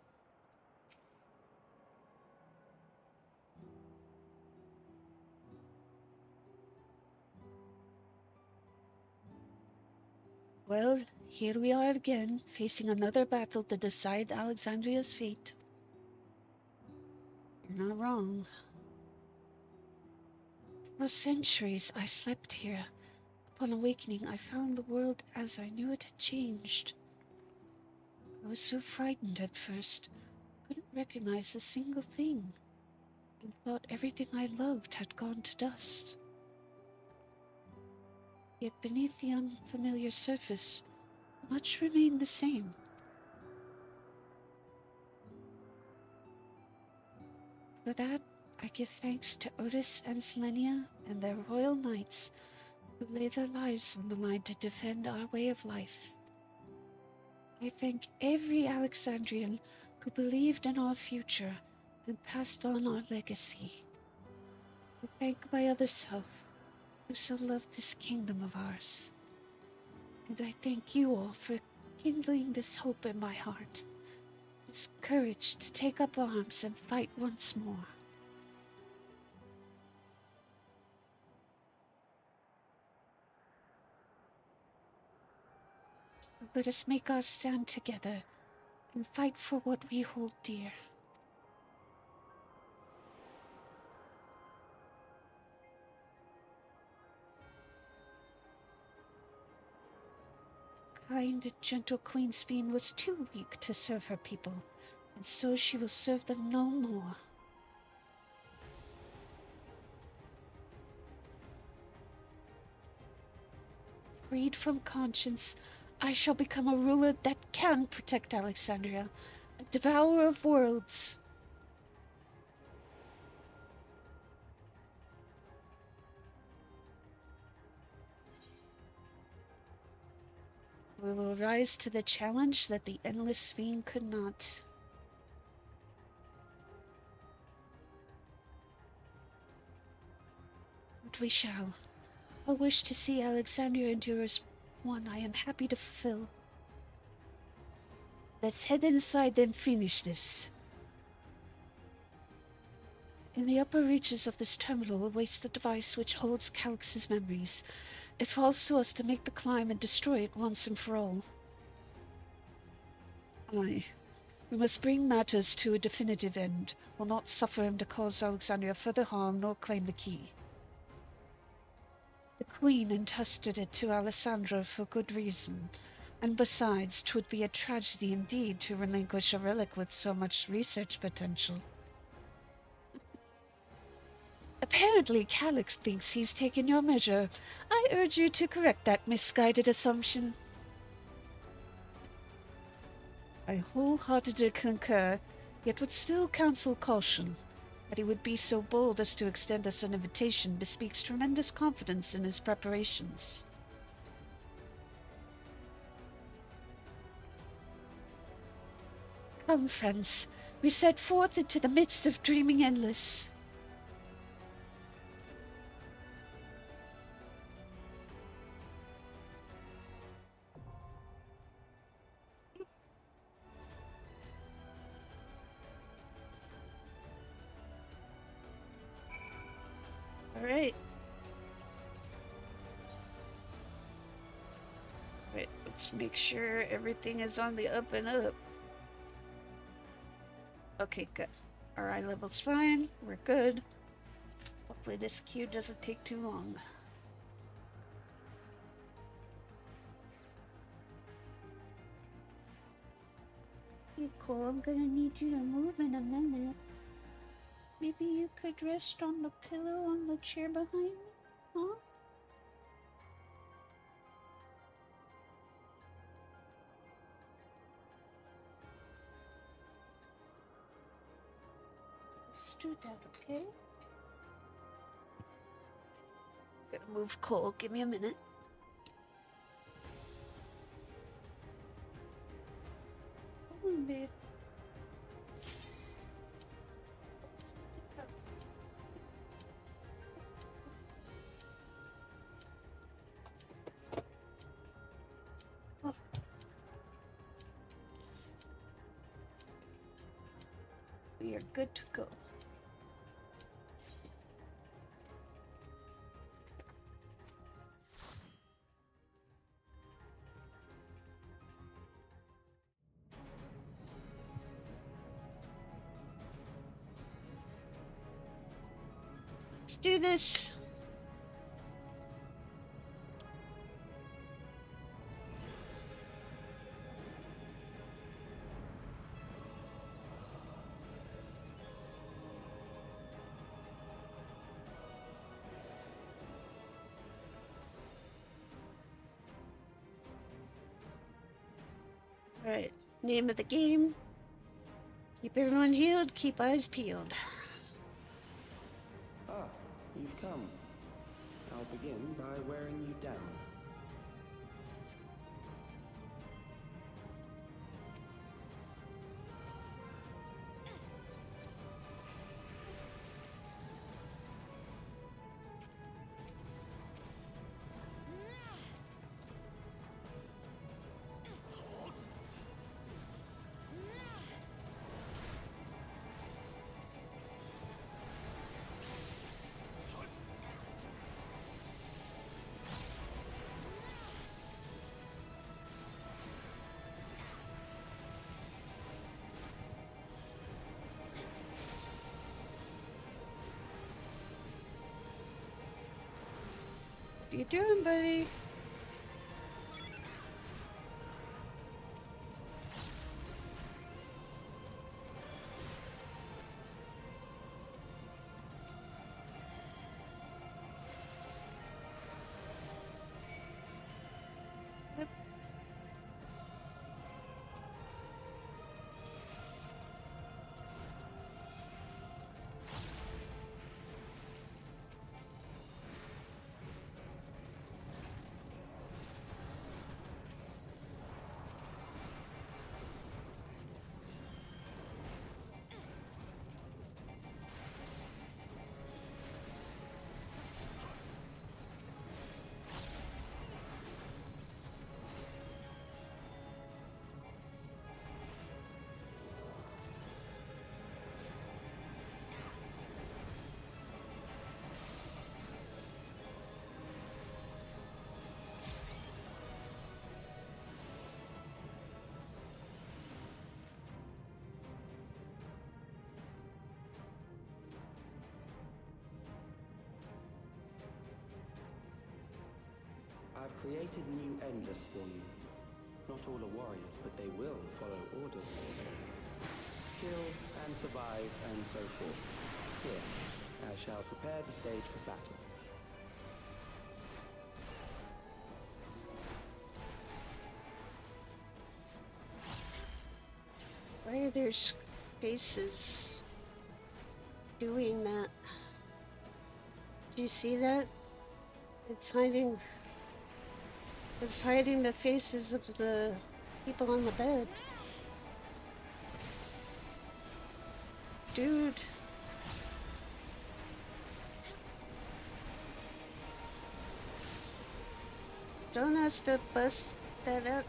Well, here we are again, facing another battle to decide Alexandria's fate. You're not wrong. For centuries I slept here. Upon awakening, I found the world as I knew it had changed. I was so frightened at first, I couldn't recognize a single thing, and thought everything I loved had gone to dust. Yet beneath the unfamiliar surface, much remained the same. For that, I give thanks to Otis and Selenia and their royal knights who lay their lives on the line to defend our way of life. I thank every Alexandrian who believed in our future and passed on our legacy. I thank my other self who so loved this kingdom of ours. And I thank you all for kindling this hope in my heart. It's courage to take up arms and fight once more. So let us make our stand together and fight for what we hold dear. Kind and gentle Queen Speen was too weak to serve her people, and so she will serve them no more. Freed from conscience, I shall become a ruler that can protect Alexandria, a devourer of worlds. We will rise to the challenge that the Endless Fiend could not. But we shall. A wish to see Alexandria endure is one I am happy to fulfill. Let's head inside and finish this. In the upper reaches of this terminal awaits the device which holds Calyx's memories. It falls to us to make the climb and destroy it once and for all. Aye. We must bring matters to a definitive end, will not suffer him to cause Alexandria further harm nor claim the key. The Queen entrusted it to Alessandra for good reason, and besides, 'twould be a tragedy indeed to relinquish a relic with so much research potential. Apparently, Calyx thinks he's taken your measure. I urge you to correct that misguided assumption. I wholeheartedly concur, yet would still counsel caution. That he would be so bold as to extend us an invitation bespeaks tremendous confidence in his preparations. Come, friends, we set forth into the midst of dreaming endless. Alright. Wait, let's make sure everything is on the up and up. Okay, good. Our eye level's fine. We're good. Hopefully this queue doesn't take too long. Hey, Cole, I'm gonna need you to move in a minute. Maybe you could rest on the pillow on the chair behind me, huh? Let's do that, okay? Gotta move Cole. Give me a minute. Come on, babe. We are good to go. Let's do this. Alright, name of the game. Keep everyone healed, keep eyes peeled. Ah, you've come. I'll begin by wearing you down. you doing, buddy? I've created new endless for you. Not all are warriors, but they will follow orders. Kill and survive and so forth. Here, I shall prepare the stage for battle. Why are there faces doing that? Do you see that? It's hiding the faces of the people on the bed. Dude. Don't ask to bust that up.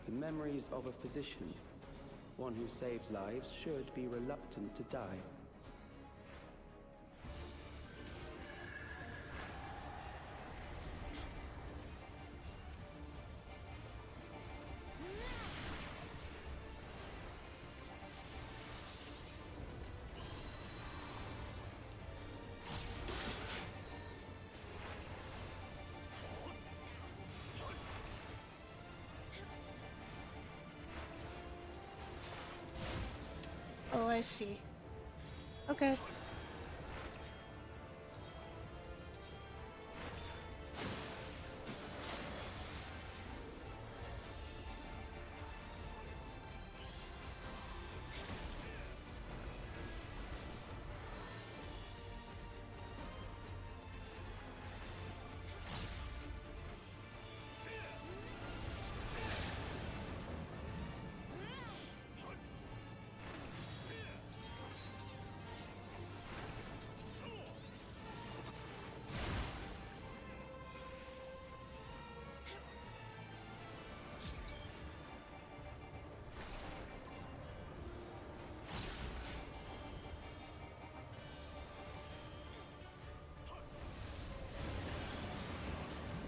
The memories of a physician, one who saves lives, should be reluctant to die. Oh, I see. Okay.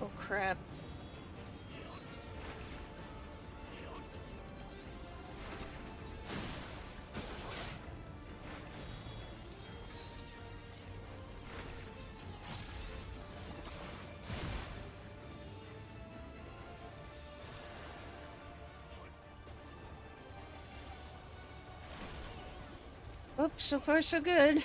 Oh crap. Oops, so far so good.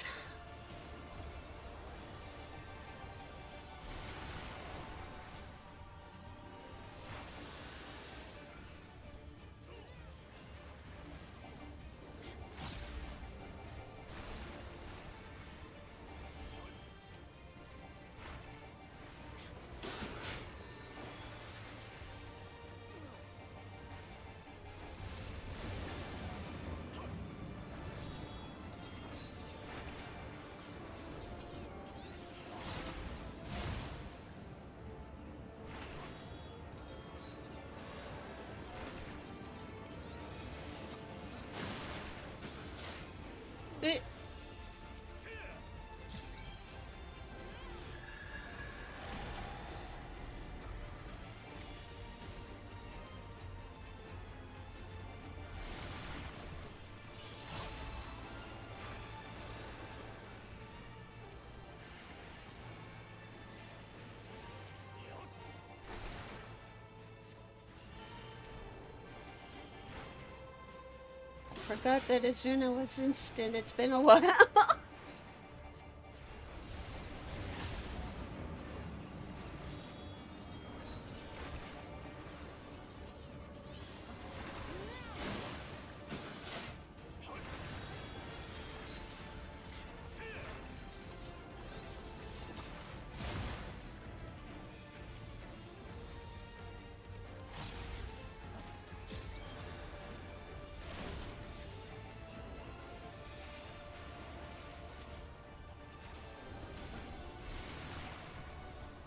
Forgot that Azuna was instant. It's been a while.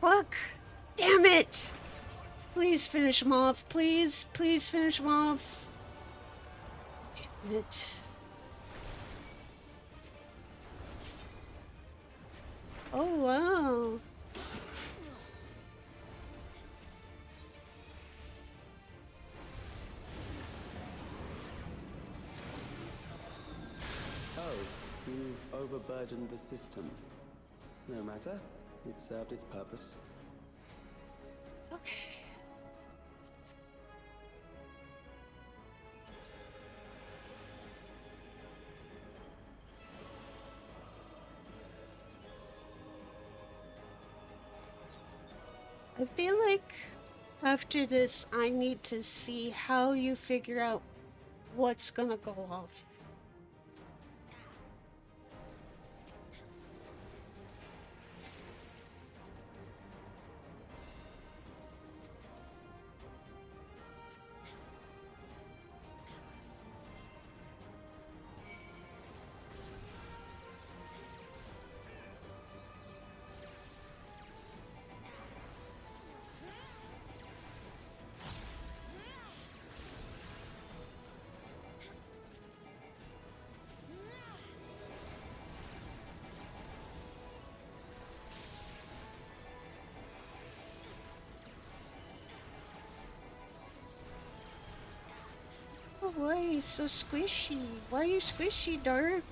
Fuck! Damn it! Please finish him off. Please, please finish him off. Damn it. Oh, wow. Oh, you've overburdened the system. No matter. It served its purpose. Okay. I feel like after this, I need to see how you figure out what's gonna go off. Oh, why are you so squishy? Why are you squishy, Dark?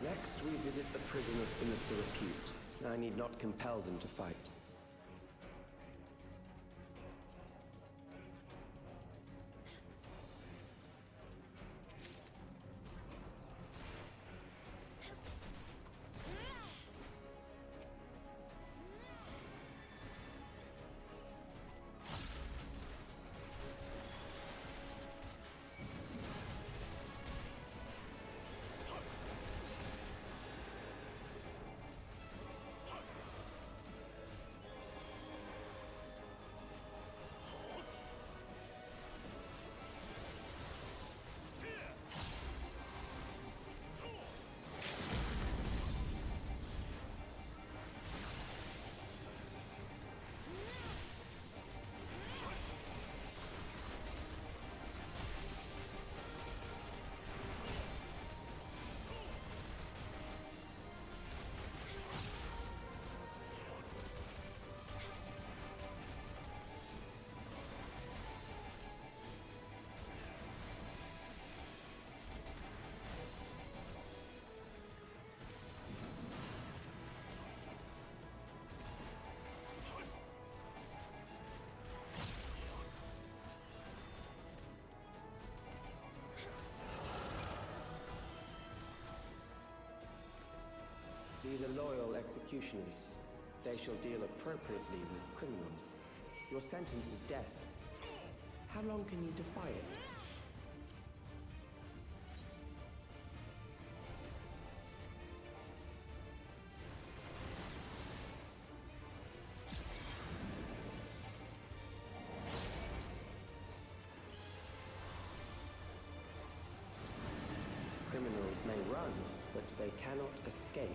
Next, we visit a prison of sinister repute. I need not compel them to fight. These are loyal executioners. They shall deal appropriately with criminals. Your sentence is death. How long can you defy it? may run, but they cannot escape.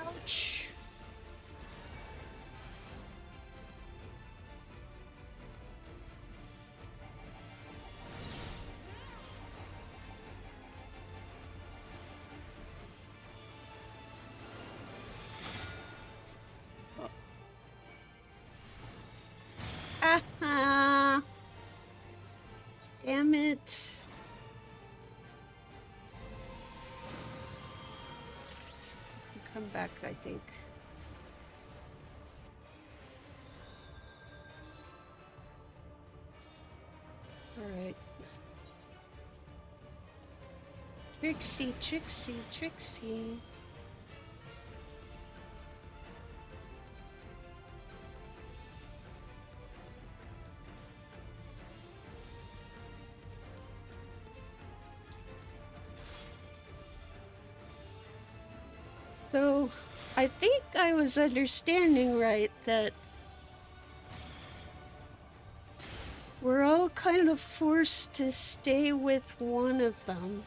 Ouch. Ah, damn it. Come back, I think. All right. Trixie, Trixie, Trixie. So, I think I was understanding right that we're all kind of forced to stay with one of them.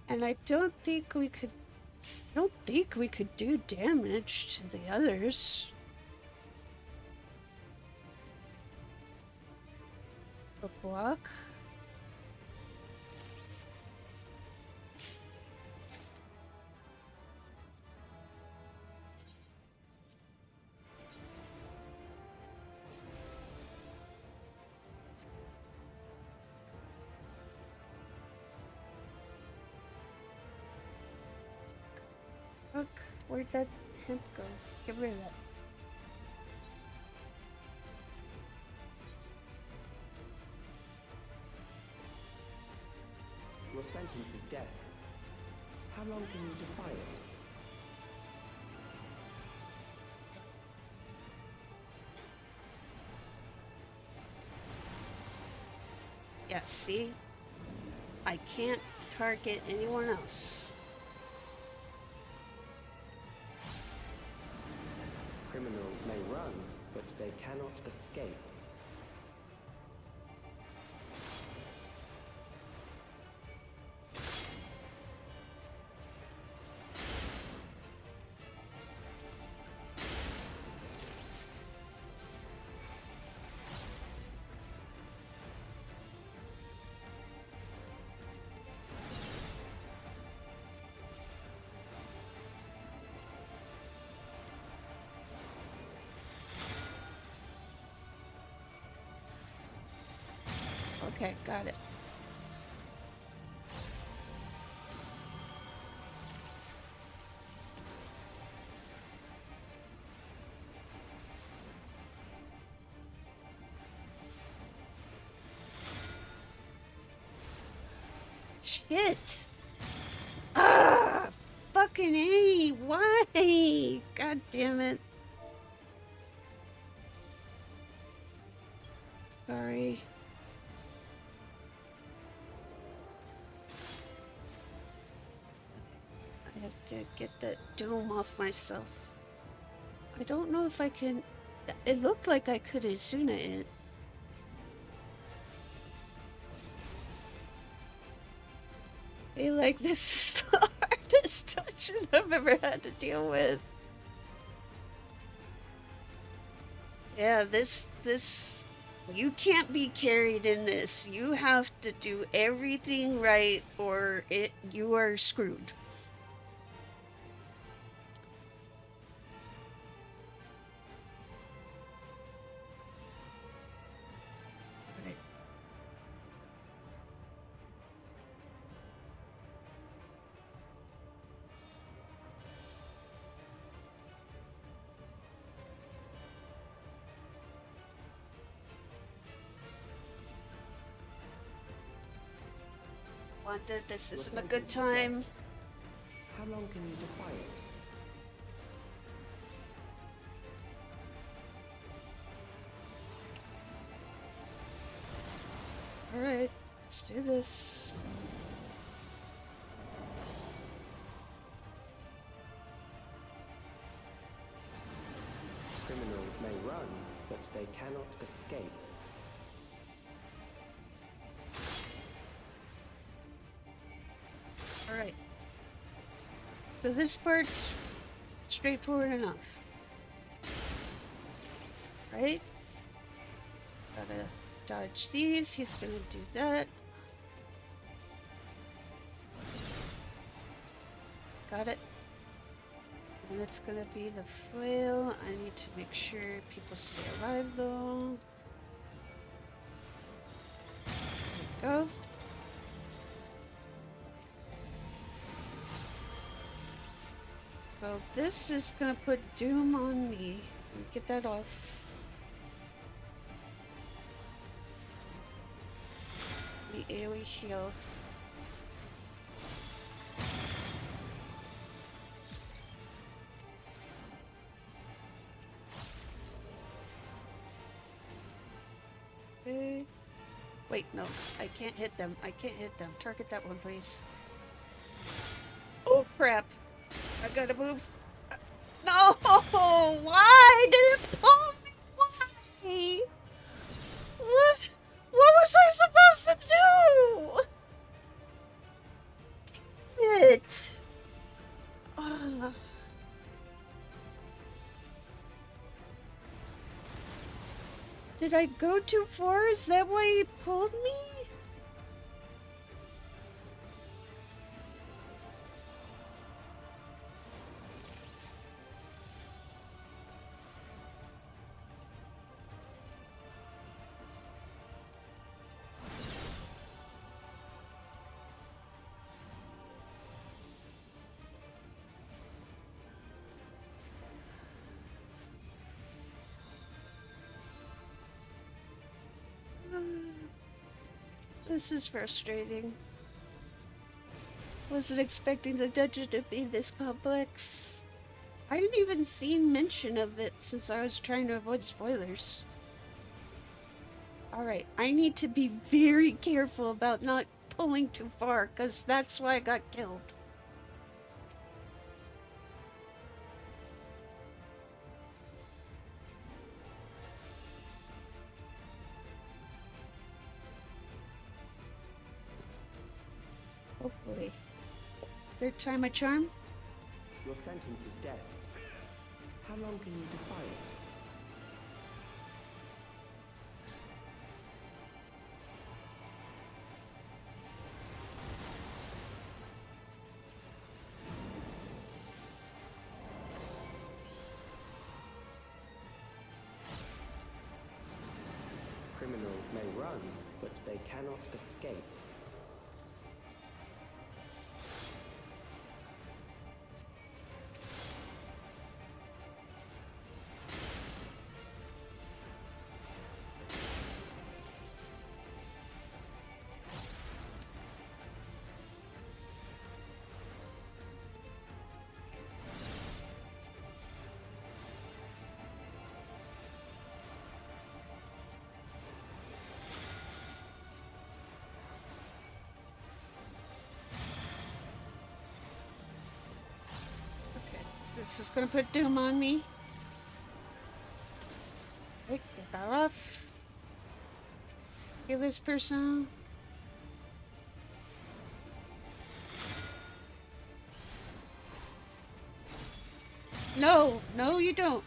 And I don't think we could do damage to the others. A block. Fuck, where'd that hemp go? Get rid of that. Your sentence is death. How long can you defy it? Yeah, see? I can't target anyone else. Criminals may run, but they cannot escape. Okay, got it. Shit! Ah! Fucking A! Why? God damn it. Sorry. I have to get that dome off myself. I don't know if I can... It looked like I could Izuna it. I feel like this is the hardest dungeon I've ever had to deal with. Yeah, this... You can't be carried in this. You have to do everything right or you are screwed. Wanted, this isn't a good time. How long can you defy it? Alright, let's do this. but they cannot escape. Alright. So this part's straightforward enough. Right? Gotta dodge these. He's gonna do that. Got it. And it's gonna be the flail. I need to make sure people stay alive though. There we go. So this is gonna put doom on me. Let me get that off. The AoE heal. Okay. Wait, no, I can't hit them. I can't hit them. Target that one, please. Oh crap! I gotta move. No! Why did it pull me? Why? What? What was I supposed to do? Damn it! Ah. Did I go too far? Is that why he pulled me? This is frustrating. Wasn't expecting the dungeon to be this complex. I didn't even see mention of it since I was trying to avoid spoilers. Alright, I need to be very careful about not pulling too far, because that's why I got killed. Hopefully. Third time a charm? Your sentence is death. How long can you defy it? Criminals may run, but they cannot escape. This is gonna put doom on me. Wait, get that off. Kill this person. No, no you don't.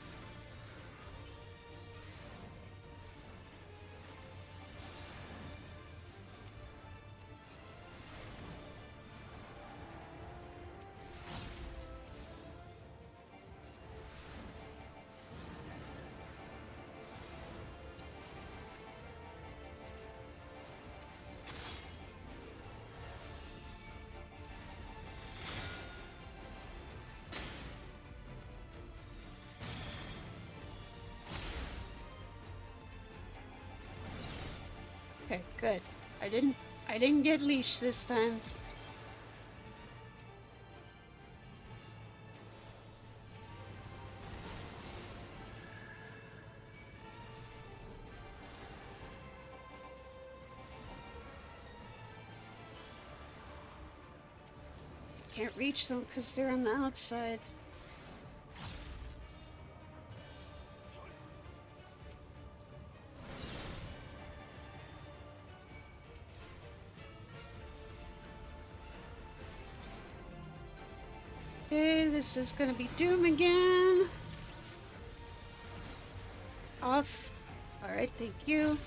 Okay, good. I didn't get leashed this time. Can't reach them because they're on the outside. this is gonna be Doom again. Off. Alright, thank you.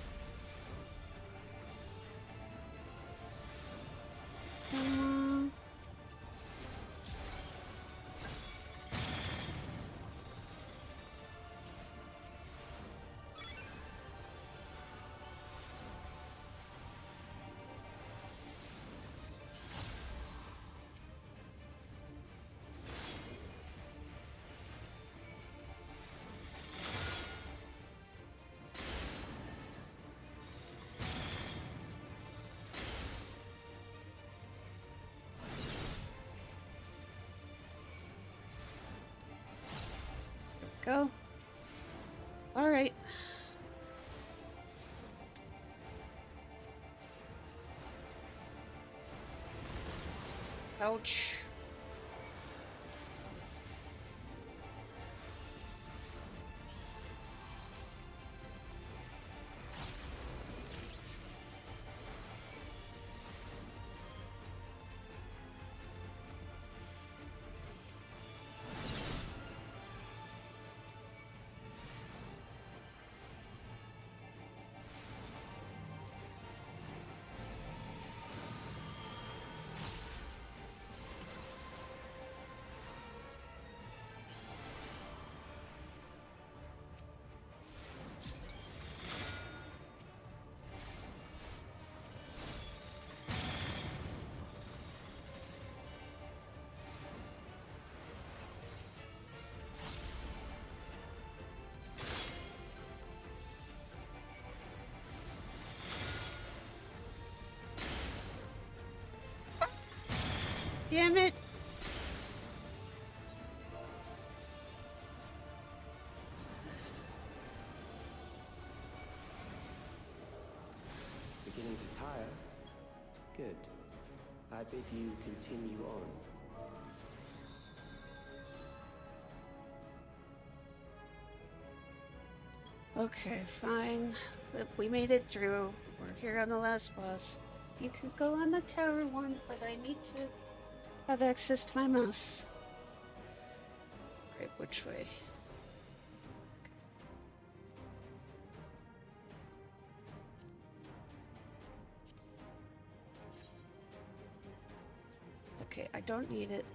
Go. All right. Ouch. Damn it. Beginning to tire? Good. I bid you continue on. Okay, fine. But we made it through. We're here on the last boss. You can go on the tower one, but I need to have access to my mouse. Right, which way? Okay, I don't need it.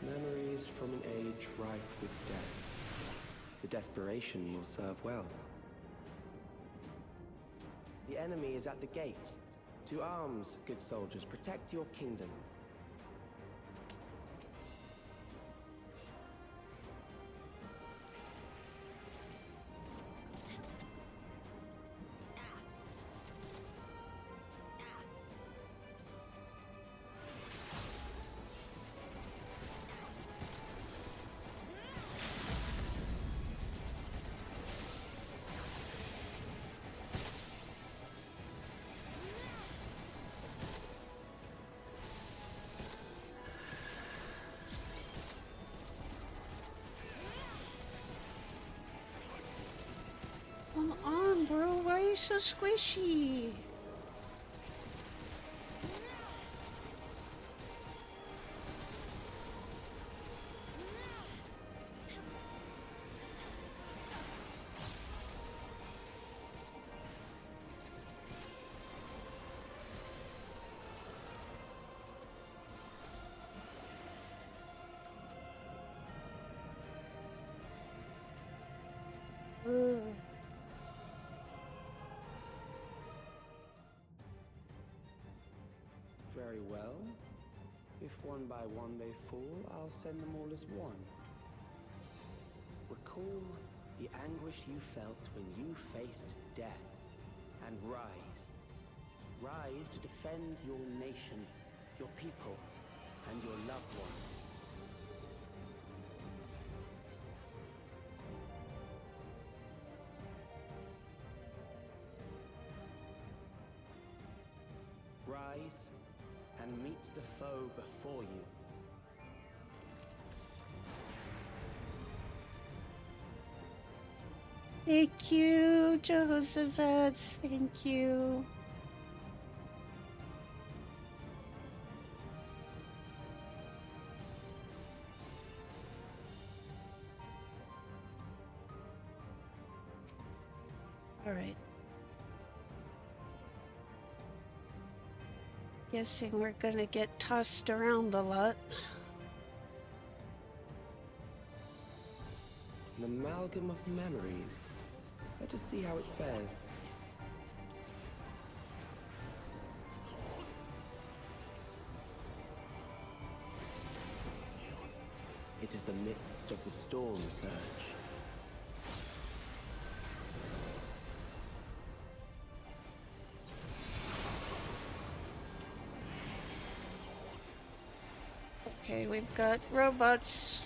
Memories from an age rife with death. The desperation will serve well. The enemy is at the gate. To arms, good soldiers, protect your kingdom. so squishy. Very well. If one by one they fall, I'll send them all as one. Recall the anguish you felt when you faced death, and rise. Rise to defend your nation, your people, and your loved ones. Rise and meet the foe before you. Thank you, Jehoshaphat. Thank you. All right. Guessing we're gonna get tossed around a lot. An amalgam of memories. Let us see how it fares. It is the midst of the storm surge. Okay, we've got robots.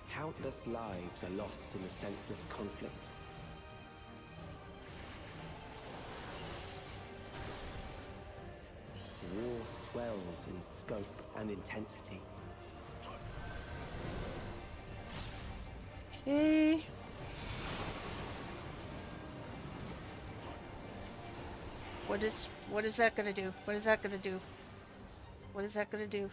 Countless lives are lost in the senseless conflict. War swells in scope and intensity. Okay. What is that gonna do? What is that gonna do? What is that gonna do?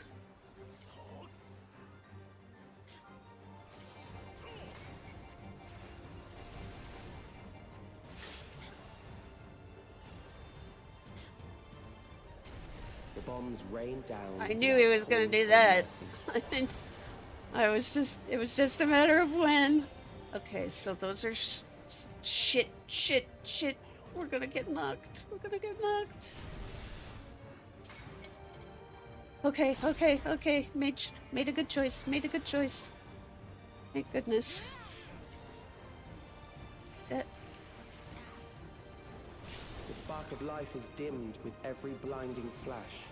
The bombs rain down. I knew he was gonna do that. It was just a matter of when. Okay, so those are shit. We're gonna get knocked. Okay. Made a good choice. Thank goodness. The spark of life is dimmed with every blinding flash.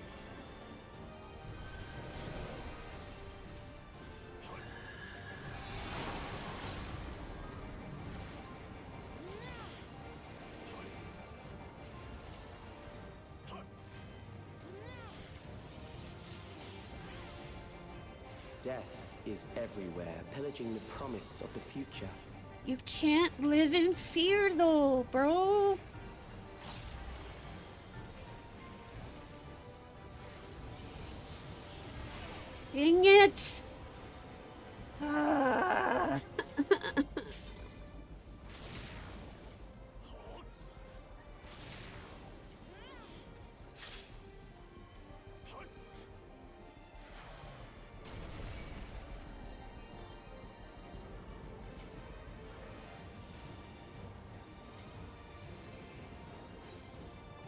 Death is everywhere, pillaging the promise of the future. You can't live in fear though, bro. Dang it! Ah.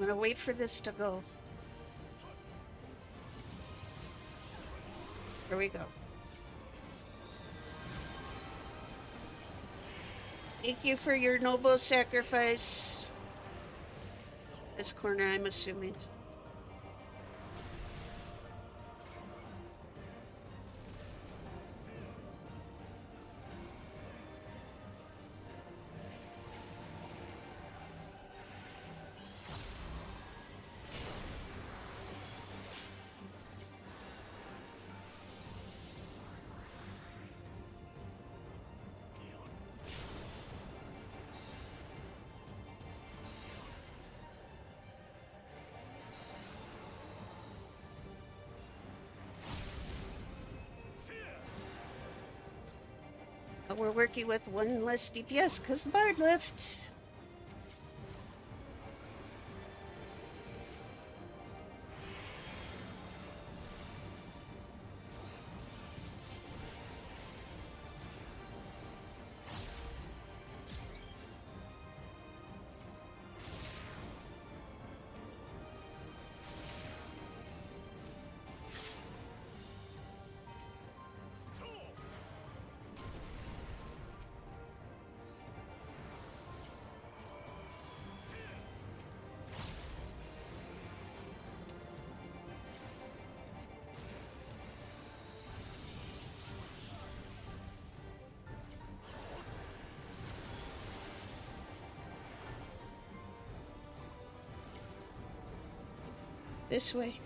I'm gonna wait for this to go. Here we go. Thank you for your noble sacrifice. This corner, I'm assuming. we're working with one less DPS because the bard left. This way.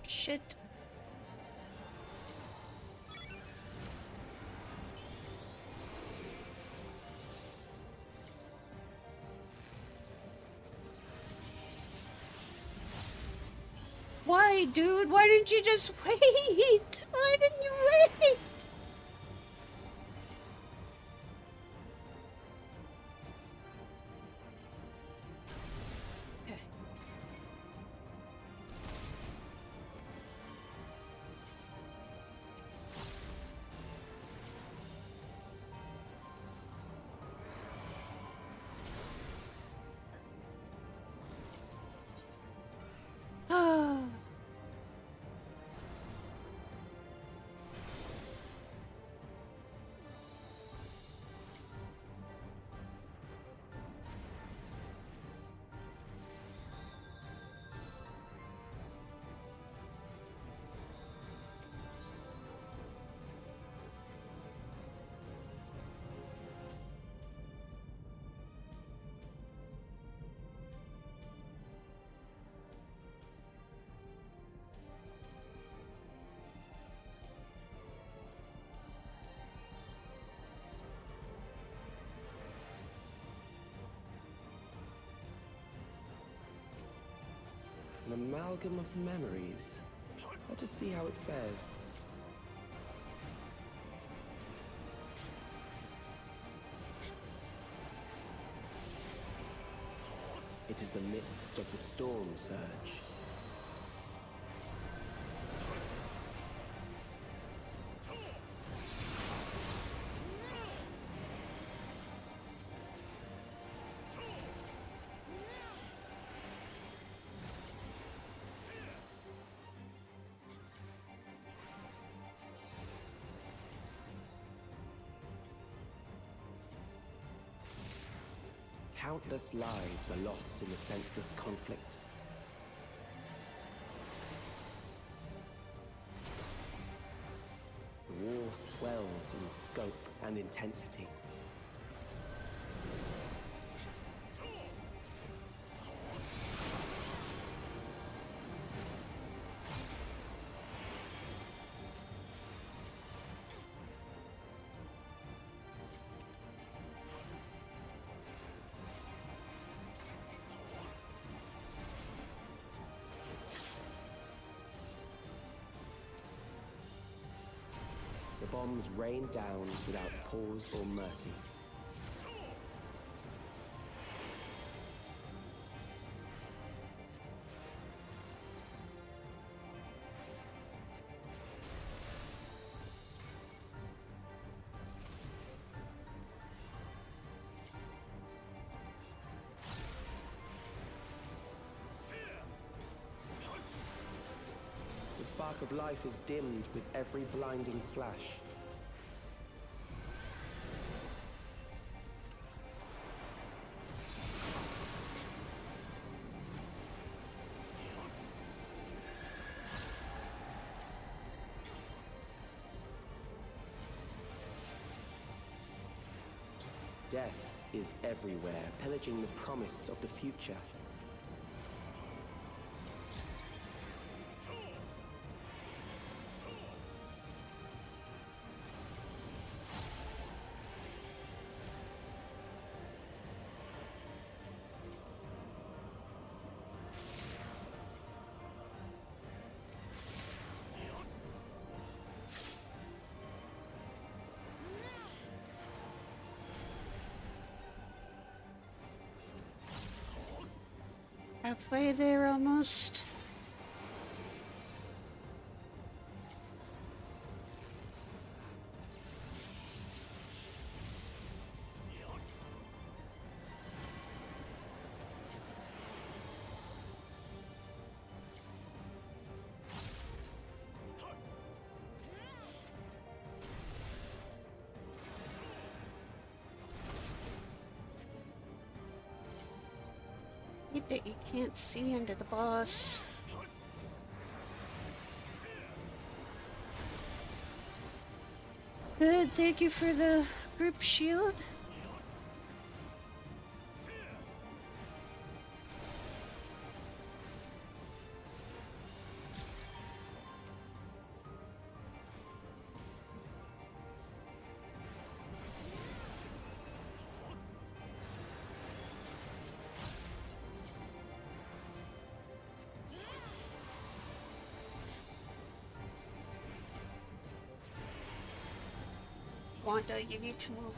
Shit. Why, dude? Why didn't you just wait? Why didn't you wait? Okay. Ah. An amalgam of memories. Let us see how it fares. It is the midst of the storm surge. Countless lives are lost in the senseless conflict. The war swells in scope and intensity. The bombs rain down without pause or mercy. The spark of life is dimmed with every blinding flash. Death is everywhere, pillaging the promise of the future. Halfway there almost. Hate that you can't see under the boss. Good, thank you for the group shield. Wanda, you need to move.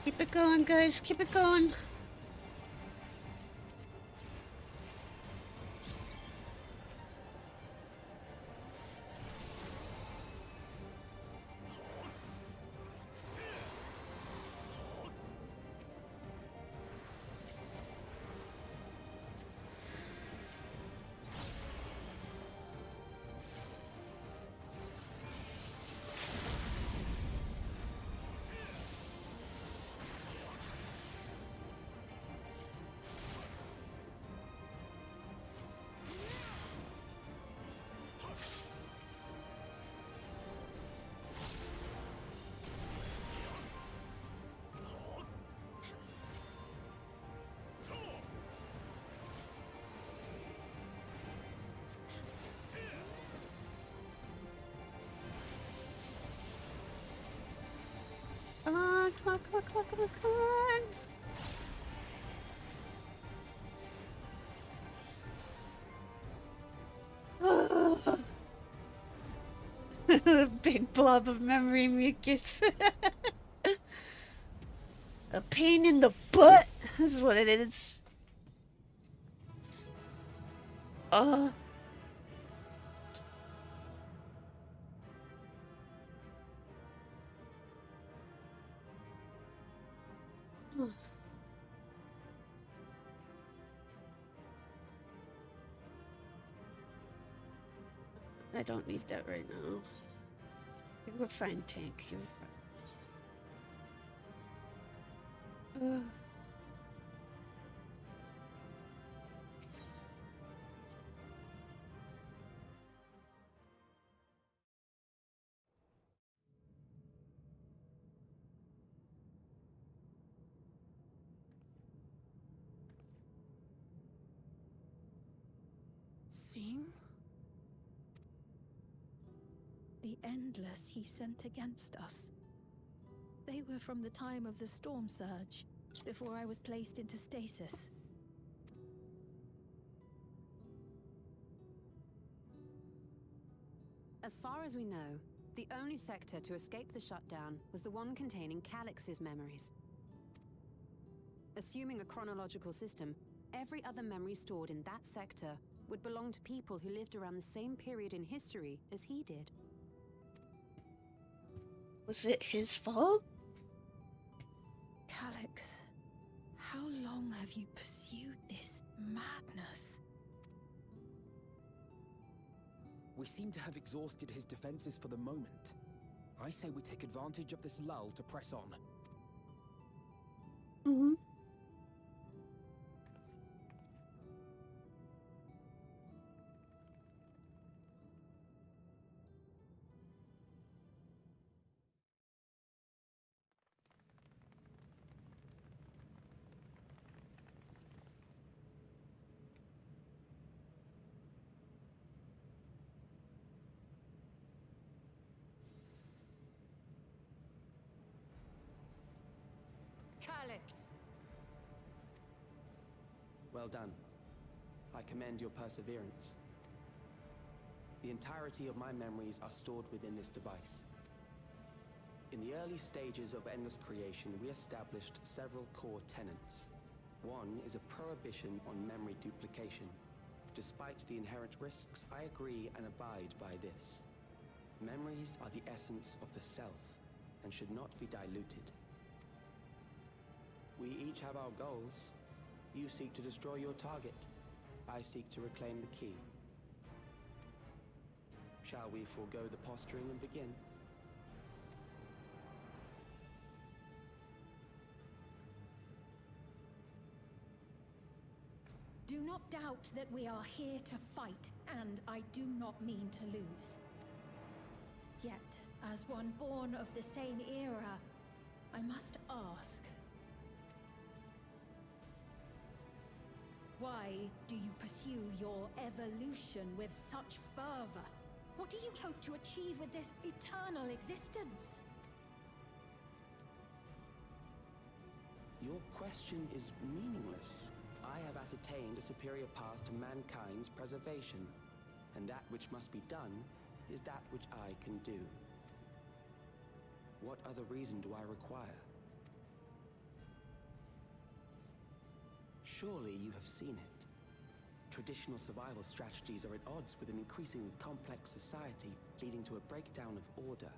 Keep it going, guys. Keep it going. Come on, come on, come on, come on, come on, come on. A big blob of memory mucus. A pain in the butt. This is what it is. I don't need that right now. You're fine, tank. You're fine. Theme? The Endless he sent against us. They were from the time of the Storm Surge, before I was placed into stasis. As far as we know, the only sector to escape the shutdown was the one containing Calix's memories. Assuming a chronological system, every other memory stored in that sector would belong to people who lived around the same period in history as he did. Was it his fault? Calix, how long have you pursued this madness? We seem to have exhausted his defenses for the moment. I say we take advantage of this lull to press on. Mm-hmm. Calix! Well done. I commend your perseverance. The entirety of my memories are stored within this device. In the early stages of Endless Creation, we established several core tenets. One is a prohibition on memory duplication. Despite the inherent risks, I agree and abide by this. Memories are the essence of the self, and should not be diluted. We each have our goals. You seek to destroy your target. I seek to reclaim the key. Shall we forego the posturing and begin? Do not doubt that we are here to fight, and I do not mean to lose. Yet, as one born of the same era, I must ask, why do you pursue your evolution with such fervor? What do you hope to achieve with this eternal existence? Your question is meaningless. I have ascertained a superior path to mankind's preservation, and that which must be done is that which I can do. What other reason do I require? Surely you have seen it. Traditional survival strategies are at odds with an increasingly complex society, leading to a breakdown of order.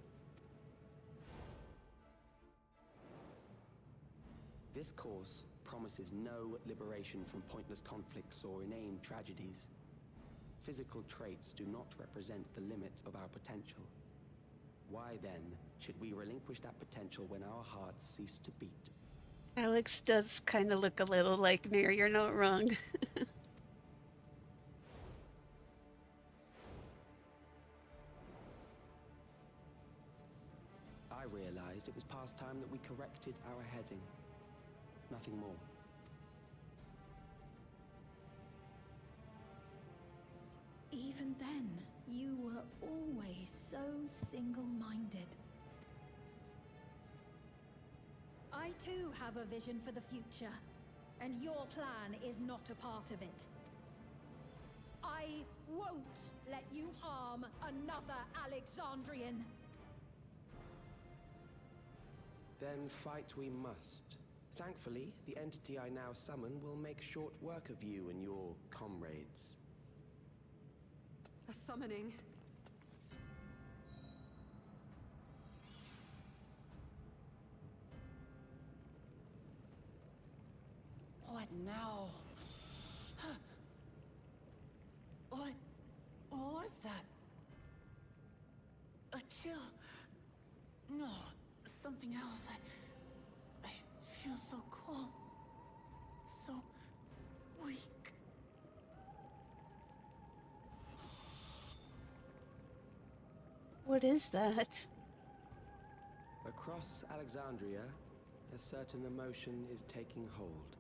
This course promises no liberation from pointless conflicts or inane tragedies. Physical traits do not represent the limit of our potential. Why then should we relinquish that potential when our hearts cease to beat? Alex does kind of look a little like Nair, you're not wrong. I realized it was past time that we corrected our heading. Nothing more. Even then, you were always so single-minded. I too have a vision for the future, and your plan is not a part of it. I won't let you harm another Alexandrian. Then fight we must. Thankfully, the entity I now summon will make short work of you and your comrades. A summoning. What now? What was that? A chill? No, something else. I feel so cold. So weak. What is that? Across Alexandria, a certain emotion is taking hold.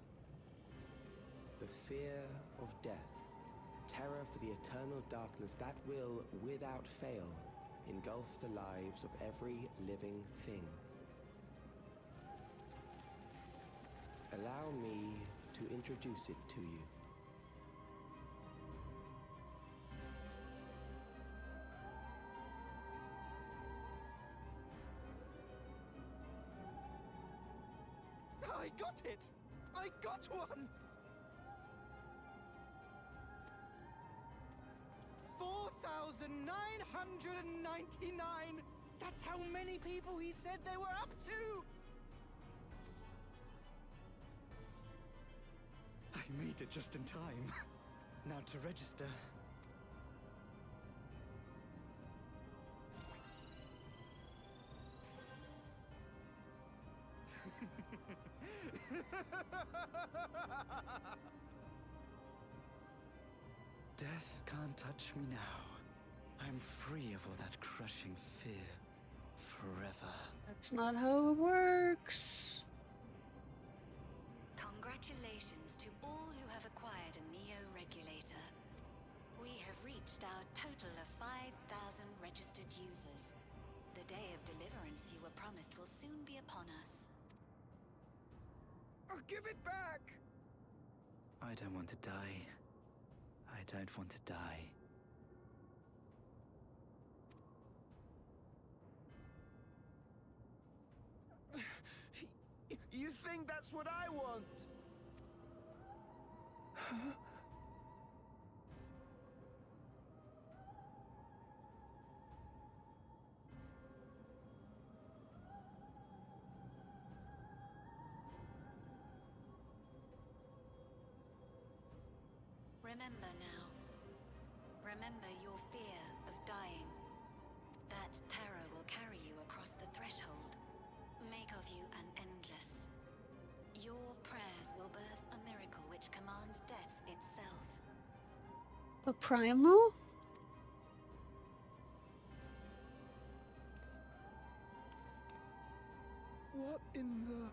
The fear of death, terror for the eternal darkness that will, without fail, engulf the lives of every living thing. Allow me to introduce it to you. I got it! I got one! 4,999! That's how many people he said they were up to! I made it just in time. Now to register. Death can't touch me now. I'm free of all that crushing fear. Forever. That's not how it works. Congratulations to all who have acquired a Neo-Regulator. We have reached our total of 5,000 registered users. The day of deliverance you were promised will soon be upon us. Oh, give it back! I don't want to die. I don't want to die. You think that's what I want? Remember now. Remember your fear of dying. That terror will carry you across the threshold, make of you an endless. Your prayers will birth a miracle which commands death itself. A primal? What in the...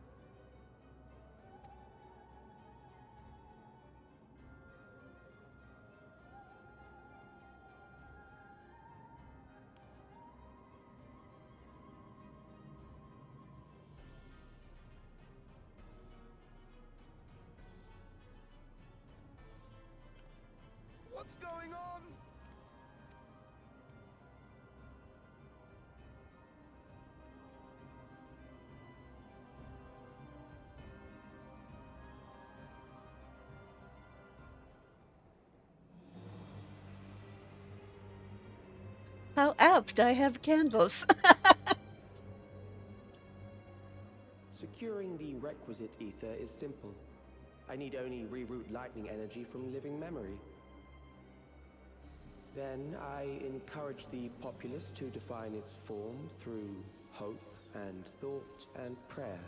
What's going on? How apt, I have candles. Securing the requisite ether is simple. I need only reroute lightning energy from living memory. Then I encourage the populace to define its form through hope and thought and prayer.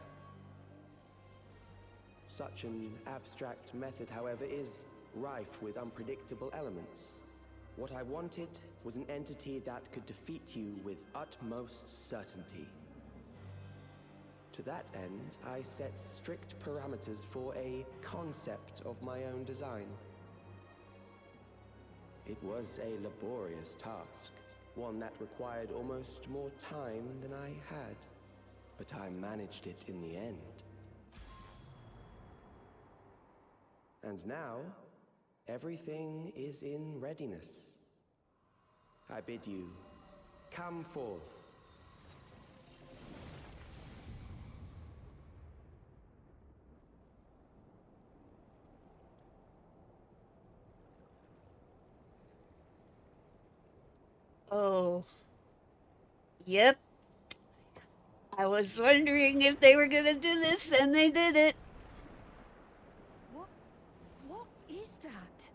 Such an abstract method, however, is rife with unpredictable elements. What I wanted was an entity that could defeat you with utmost certainty. To that end, I set strict parameters for a concept of my own design. It was a laborious task, one that required almost more time than I had, but I managed it in the end. And now, everything is in readiness. I bid you, come forth. Oh. Yep. I was wondering if they were gonna do this, and they did it. What is that?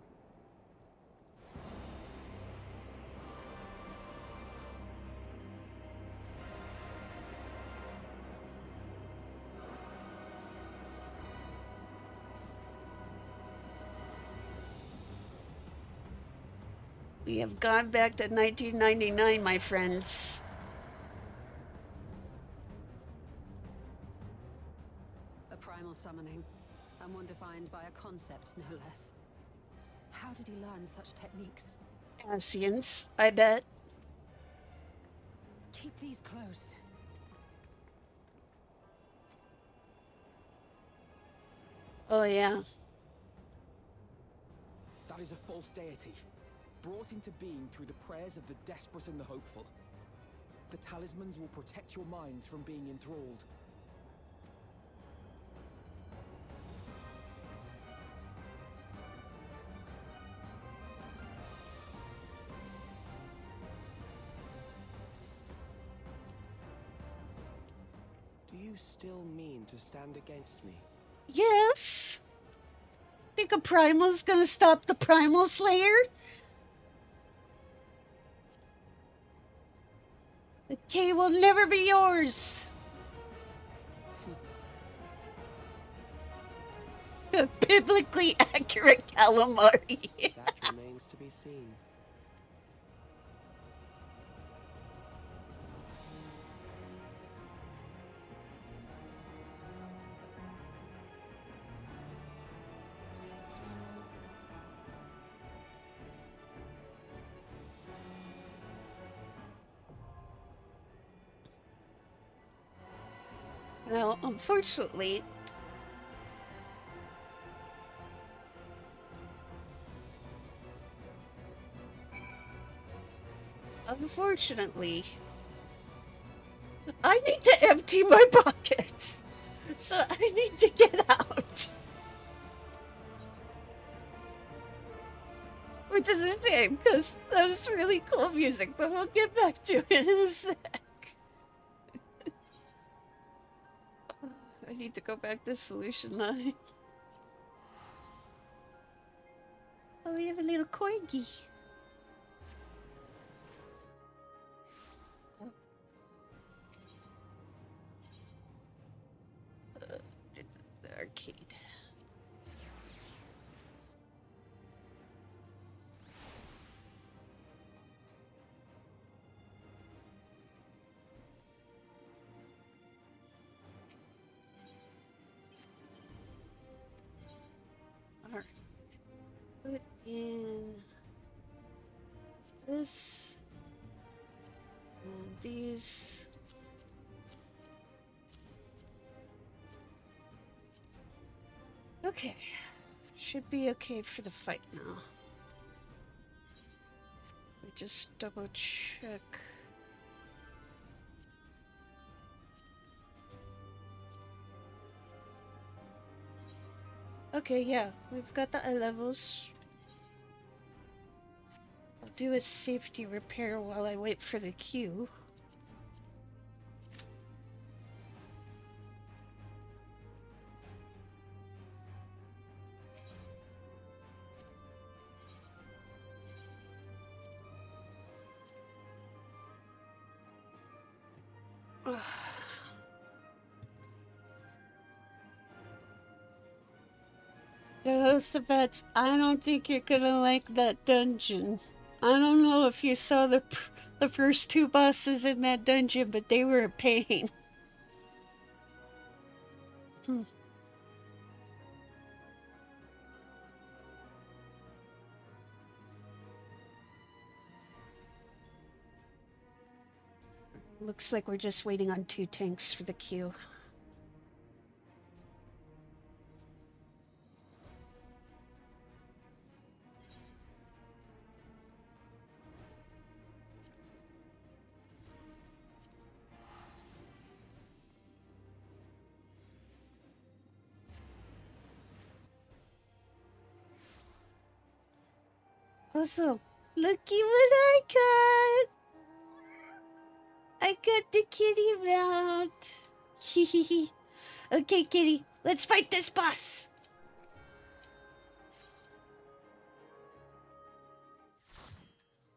We have gone back to 1999, my friends. A primal summoning, and one defined by a concept, no less. How did he learn such techniques? Asians, I bet. Keep these close. Oh, yeah. That is a false deity, brought into being through the prayers of the desperate and the hopeful. The talismans will protect your minds from being enthralled. Do you still mean to stand against me? Yes. Think a primal's gonna stop the primal slayer? The K will never be yours. A biblically accurate calamari. That remains to be seen. Now, unfortunately, I need to empty my pockets. So I need to get out. Which is a shame, because that was really cool music, but we'll get back to it in a sec. I need to go back to Solution 9. Oh, we have a little corgi. The arcade. Alright. Put in this and these. Okay. Should be okay for the fight now. Let me just double check. Okay, yeah, we've got the eye levels. I'll do a safety repair while I wait for the queue. Jehoshaphat, I don't think you're gonna like that dungeon. I don't know if you saw the first two bosses in that dungeon, but they were a pain. Looks like we're just waiting on 2 tanks for the queue. Also, looky what I got! I got the kitty mount! Hehehe. Okay, kitty, let's fight this boss!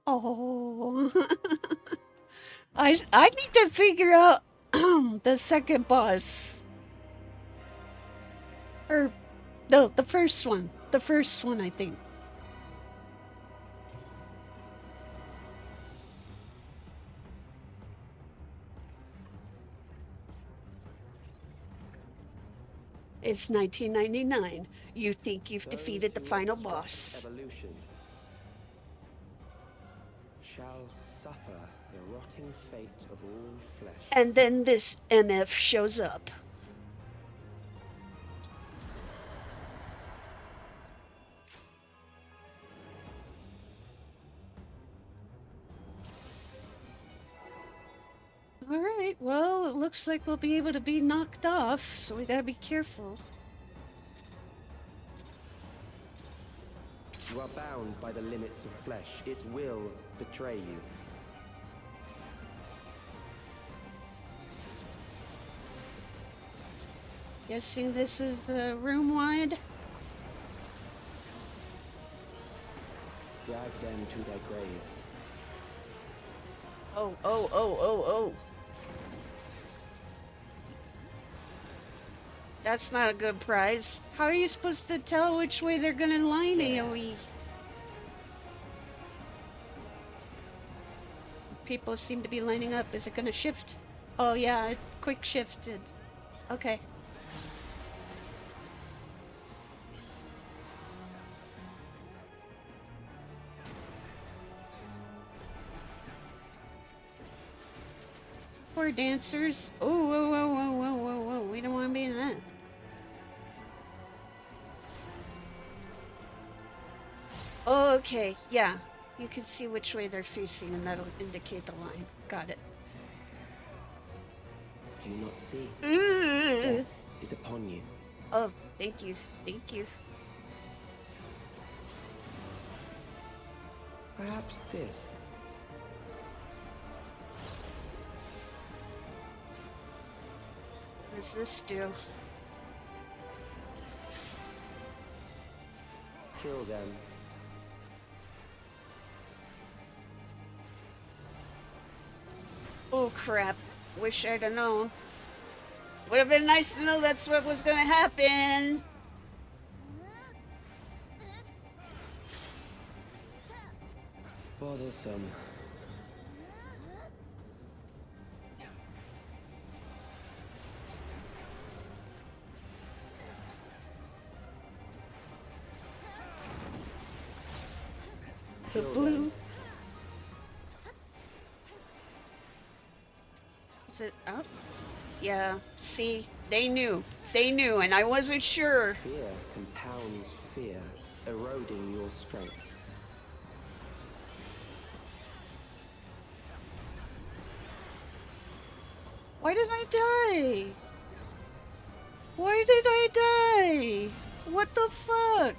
Oh. I need to figure out the second boss. Or, no, the first one. The first one, I think. It's 1999. You think you've defeated the final boss. Evolution shall suffer the rotting fate of all flesh. And then this MF shows up. Alright, well, it looks like we'll be able to be knocked off, so we gotta be careful. You are bound by the limits of flesh. It will betray you. Guessing this is room-wide? Drag them to their graves. Oh. That's not a good prize. How are you supposed to tell which way they're gonna line AoE? People seem to be lining up. Is it gonna shift? Oh yeah, it quick shifted. Okay. Poor dancers. Oh, whoa. We don't want to be in that. Okay, yeah. You can see which way they're facing, and that'll indicate the line. Got it. Do you not see? Death is upon you. Oh, thank you. Thank you. Perhaps this. What does this do? Kill them. Oh crap. Wish I'd have known. Would have been nice to know that's what was gonna happen. Bothersome. The blue. Is it up? Yeah, see, they knew, and I wasn't sure. Fear compounds fear, eroding your strength. Why did I die? Why did I die? What the fuck?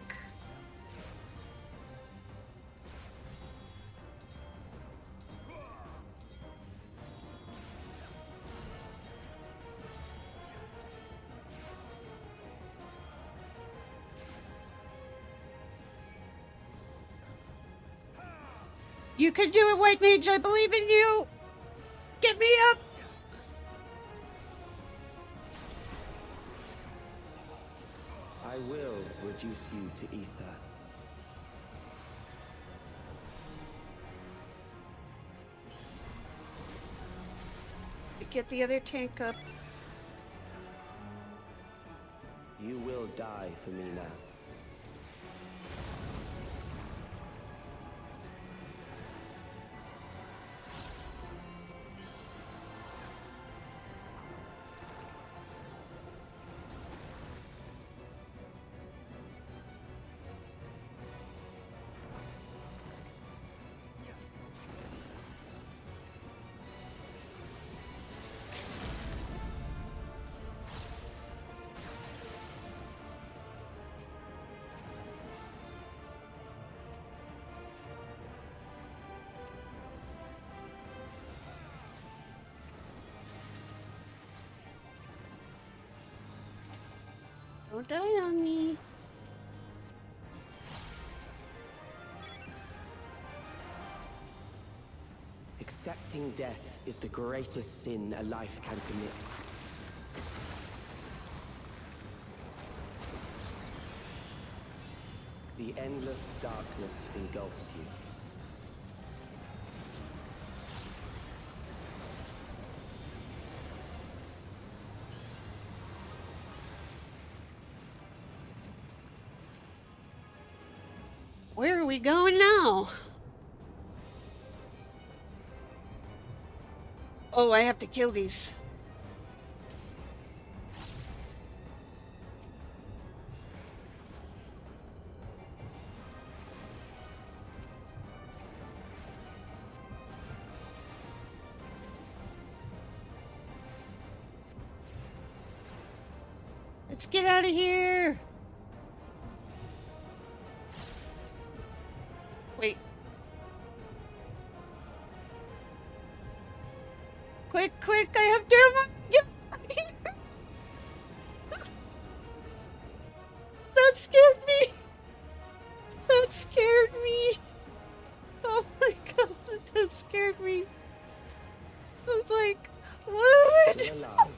You can do it, White Mage. I believe in you. Get me up. I will reduce you to ether. Get the other tank up. You will die for me now. Don't die on me. Accepting death is the greatest sin a life can commit. The endless darkness engulfs you. Where are we going now? Oh, I have to kill these. Let's get out of here. Wait. Quick, quick, I have to get out of here. That scared me. That scared me. Oh my god, that scared me. I was like, what? Still alive.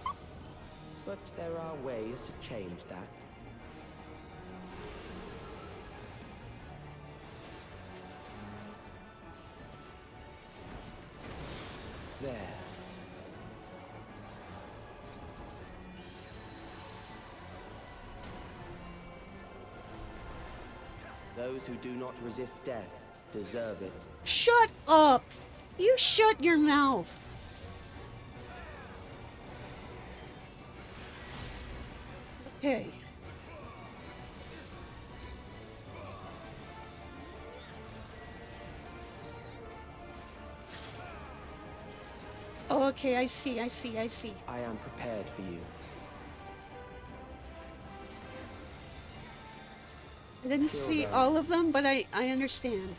But there are ways to change that. There. Those who do not resist death deserve it. Shut up! You shut your mouth. Okay. Oh, okay, I see. I am prepared for you. I didn't see all of them, but I understand.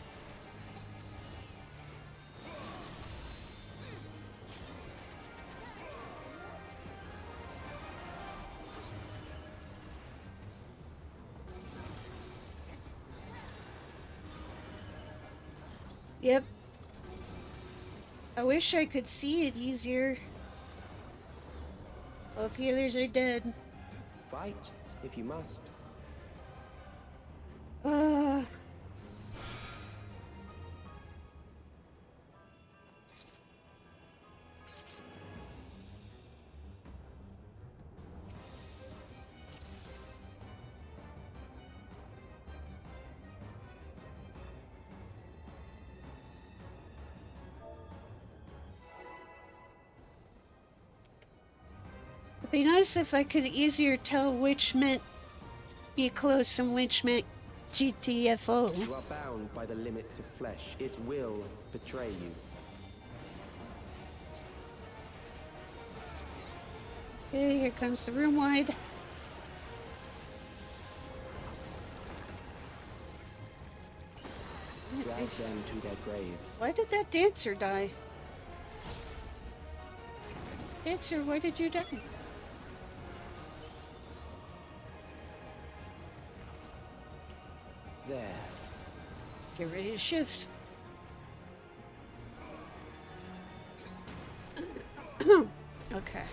Yep. I wish I could see it easier. Both the others are dead. Fight, if you must. It'd be nice if I could easier tell which meant be close and which meant GTFO. You are bound by the limits of flesh. It will betray you. Okay, here comes the room wide. Drag them to their graves. Why did that dancer die? Dancer, why did you die? There. Get ready to shift. Okay.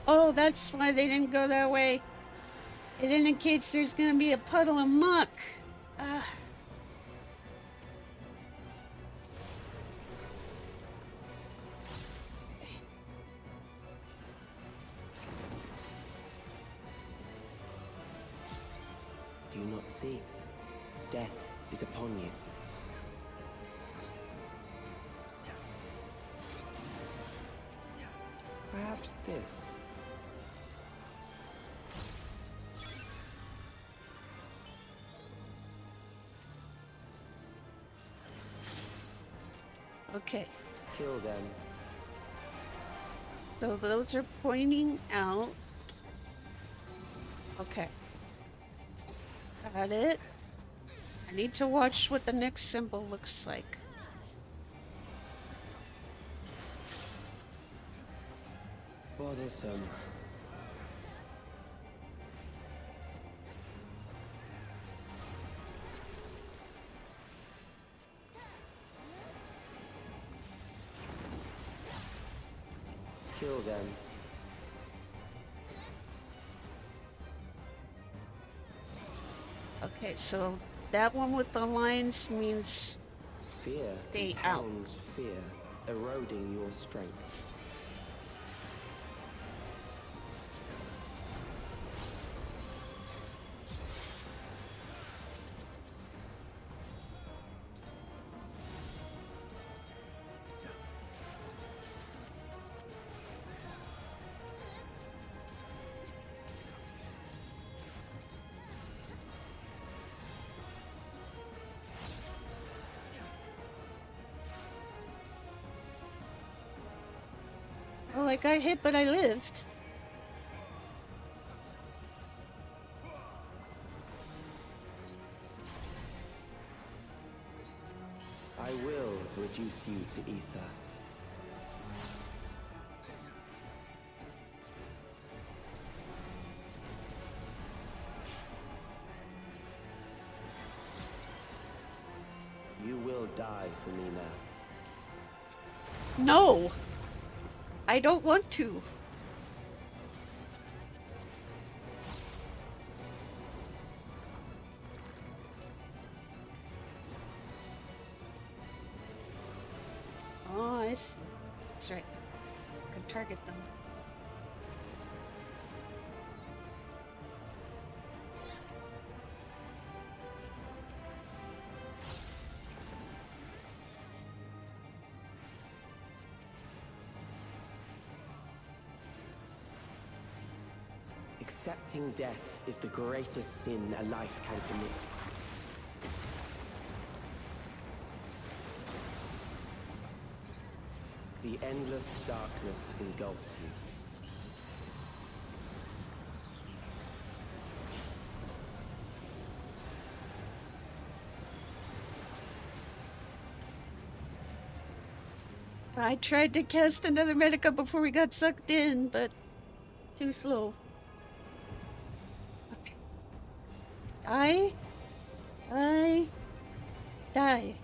Oh, that's why they didn't go that way. It indicates there's gonna be a puddle of muck. Do you not see? Death is upon you. Perhaps this. Okay. Kill them. So those are pointing out. Okay. Got it. I need to watch what the next symbol looks like. Bothersome. Kill them. Okay, so that one with the lines means fear stay out. Fear. eroding your strength. Well, I got hit, but I lived. I will reduce you to ether. You will die for me now. No! I don't want to. Oh, I see. That's right. I can target them. Accepting death is the greatest sin a life can commit. The endless darkness engulfs you. I tried to cast another Medica before we got sucked in, but too slow. Okay. Die. Die. Die.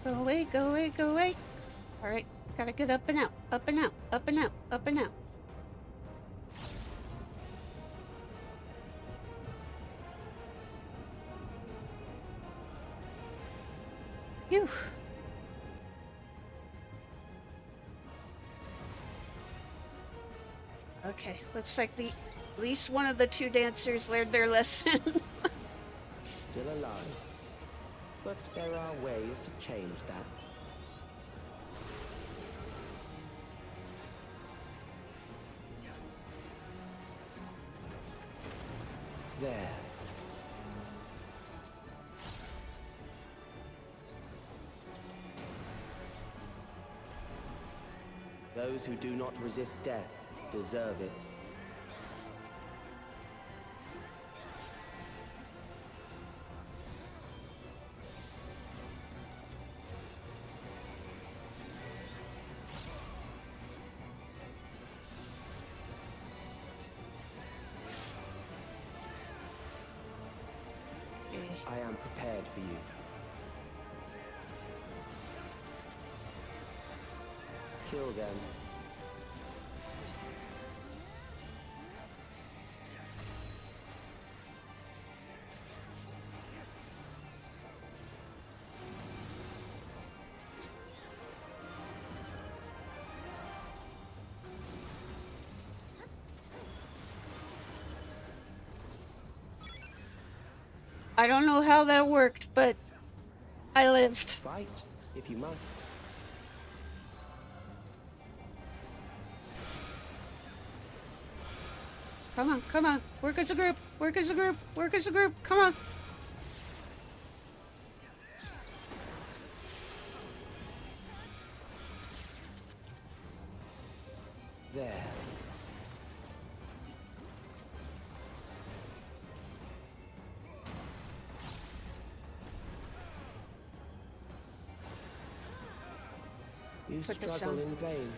Go away, go away, go away. Alright, gotta get up and out, up and out, up and out, up and out. Phew. Okay, looks like at least one of the two dancers learned their lesson. Still alive. But there are ways to change that. There. Those who do not resist death deserve it. I am prepared for you. Kill them. I don't know how that worked, but I lived. Fight, if you must. Come on, come on. Work as a group, work as a group, work as a group. Come on. There. You Put this struggle down. in vain.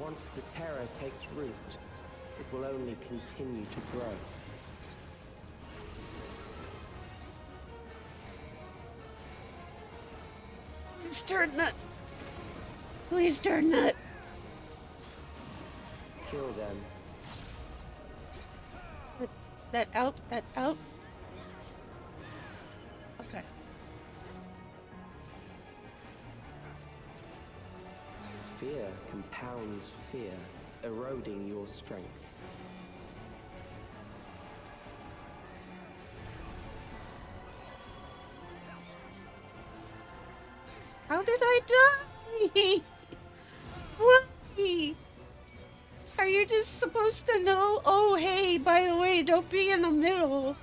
Once the terror takes root, it will only continue to grow. Please turn that. Please turn that. Kill them. That out, that out. Okay. Fear compounds fear, eroding your strength. How did I die? Why? Are you just supposed to know? Oh, hey, by the way, don't be in the middle.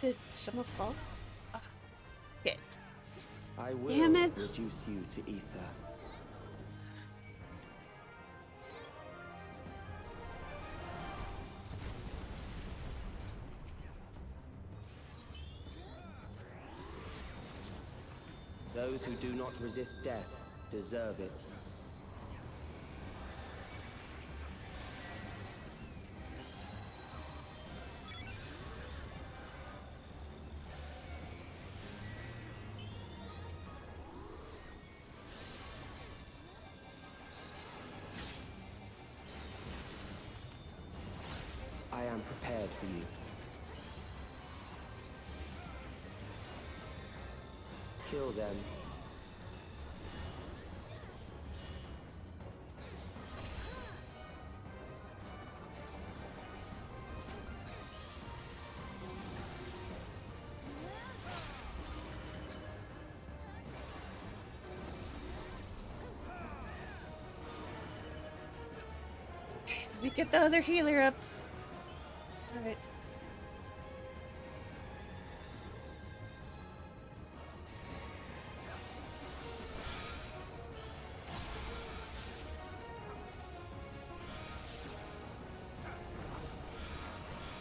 Did someone fall? Shit. I will Damn it. reduce you to ether. Those who do not resist death deserve it. I am prepared for you. Kill them. Let me get the other healer up. Alright.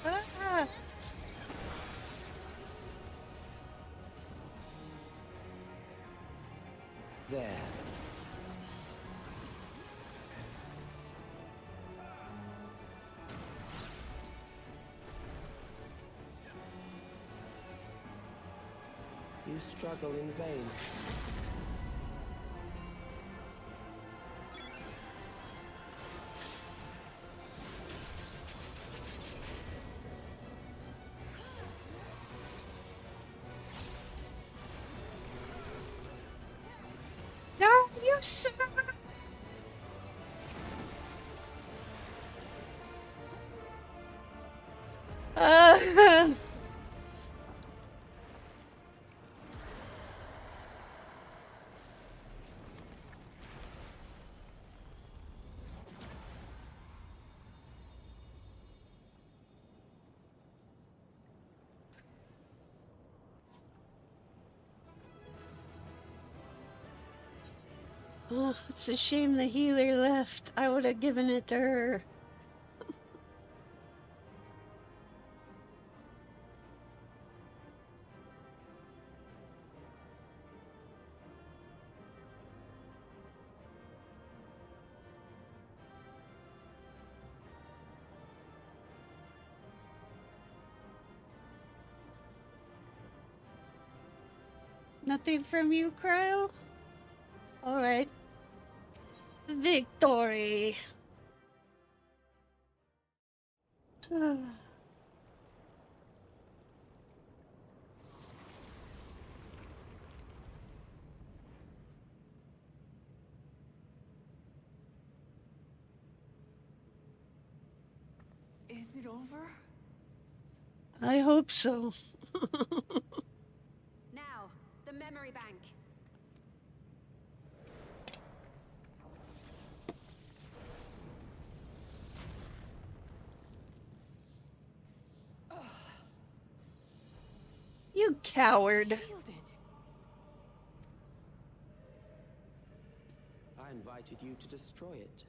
Ah! There. You struggle in vain. Darn you, sir! Oh, it's a shame the healer left. I would have given it to her. Nothing from you, Cryo? Alright. Victory! Is it over? I hope so. Now, the memory bank. You coward. Shielded. invited you to destroy it.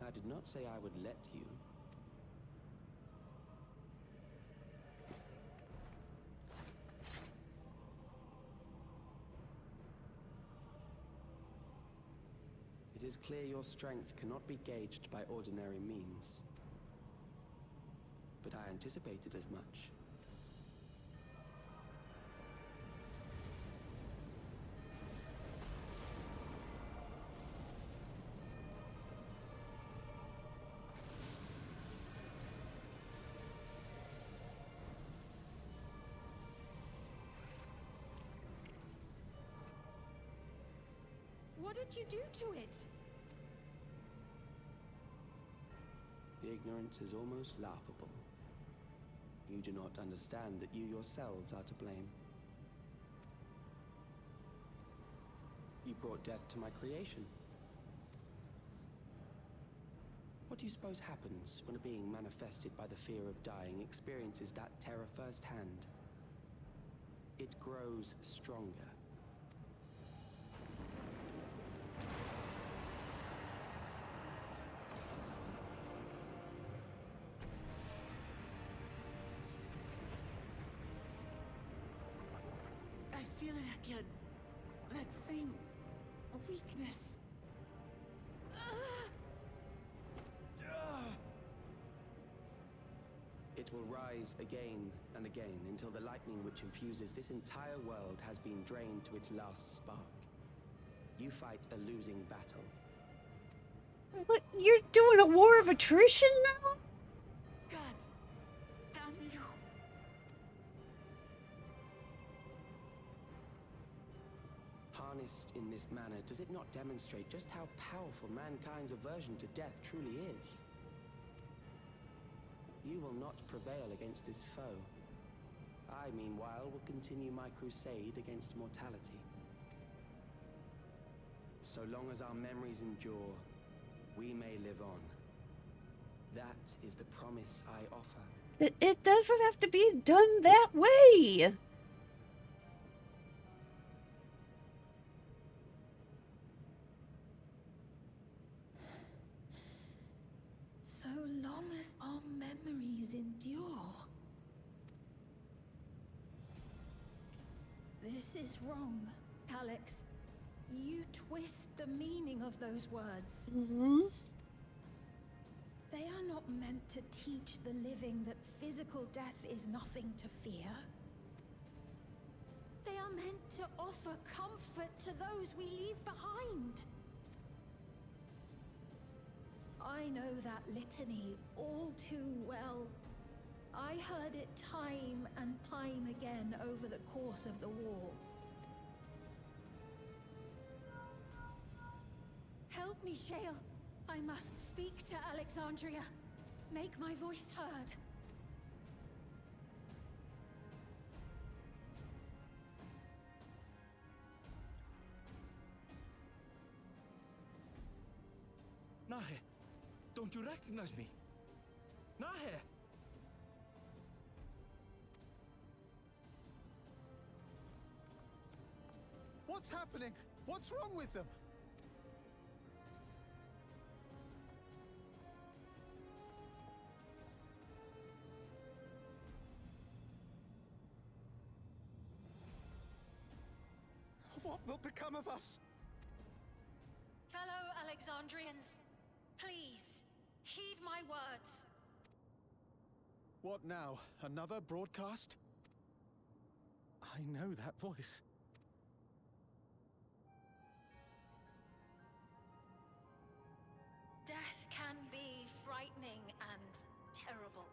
I did not say I would let you. It is clear your strength cannot be gauged by ordinary means. But I anticipated as much. What did you do to it? The ignorance is almost laughable. You do not understand that you yourselves are to blame. You brought death to my creation. What do you suppose happens when a being manifested by the fear of dying experiences that terror firsthand? It grows stronger. I feel it again. That same weakness. It will rise again and again until the lightning which infuses this entire world has been drained to its last spark. You fight a losing battle. What? You're doing a war of attrition now? God damn you. Harnessed in this manner, does it not demonstrate just how powerful mankind's aversion to death truly is? You will not prevail against this foe. I, meanwhile, will continue my crusade against mortality. So long as our memories endure, we may live on. That is the promise I offer. It doesn't have to be done that way. So long as our memories endure. This is wrong, Alex. You twist the meaning of those words. Mm-hmm. They are not meant to teach the living that physical death is nothing to fear. They are meant to offer comfort to those we leave behind. I know that litany all too well. I heard it time and time again over the course of the war. Help me, Shale. I must speak to Alexandria. Make my voice heard. Nahe, don't you recognize me? Nahe! What's happening? What's wrong with them? What will become of us? Fellow Alexandrians, please, heed my words. What now? Another broadcast? I know that voice. Death can be frightening and terrible.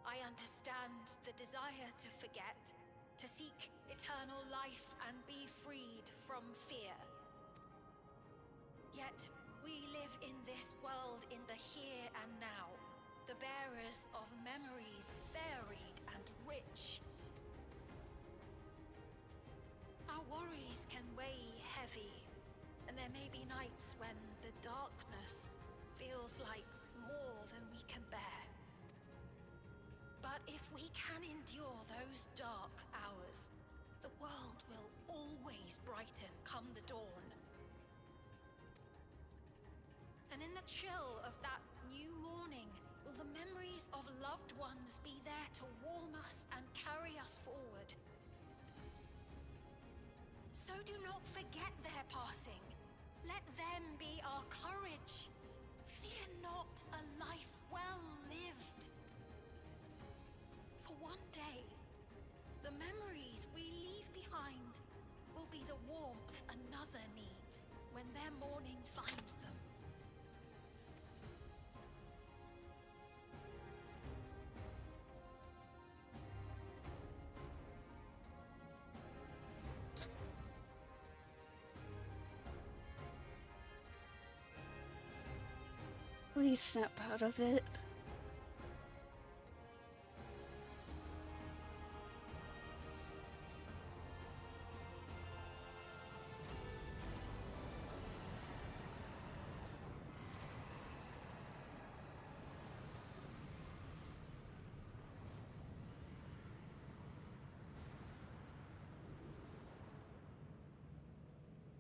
I understand the desire to forget, to seek eternal life and be freed from fear. Yet, we live in this world in the here and now, the bearers of memories varied and rich. Our worries can weigh heavy, and there may be nights when the darkness feels like more than we can bear. But if we can endure those dark hours, the world will always brighten come the dawn. And in the chill of that new morning, will the memories of loved ones be there to warm us and carry us forward? So do not forget their passing. Let them be our courage. Fear not a life well lived. For one day, the memories we leave behind will be the warmth another needs when their morning finds them. Please snap out of it.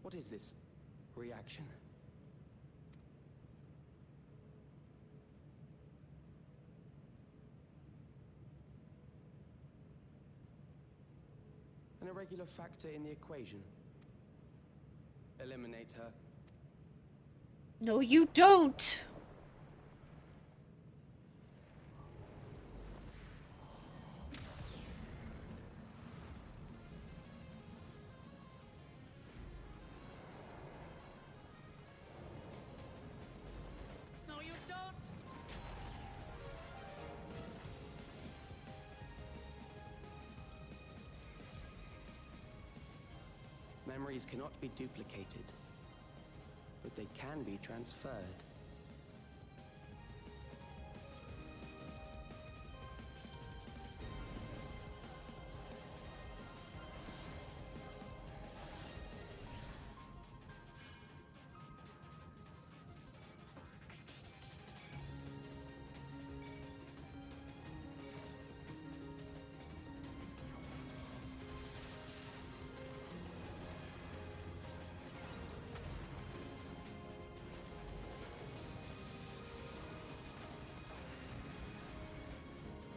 What is this reaction? An irregular factor in the equation. Eliminate her. No, you don't. No, you don't! Memories cannot be duplicated, but they can be transferred.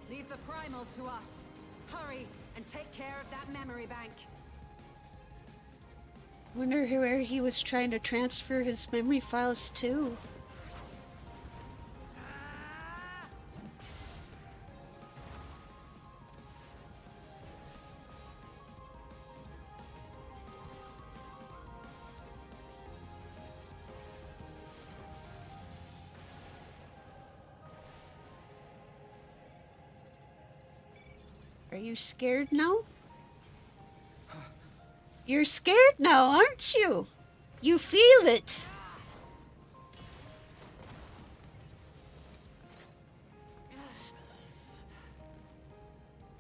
Leave the primal to us. Hurry and take care of that memory bank. Wonder where he was trying to transfer his memory files to. Are you scared now? You're scared now, aren't you? You feel it.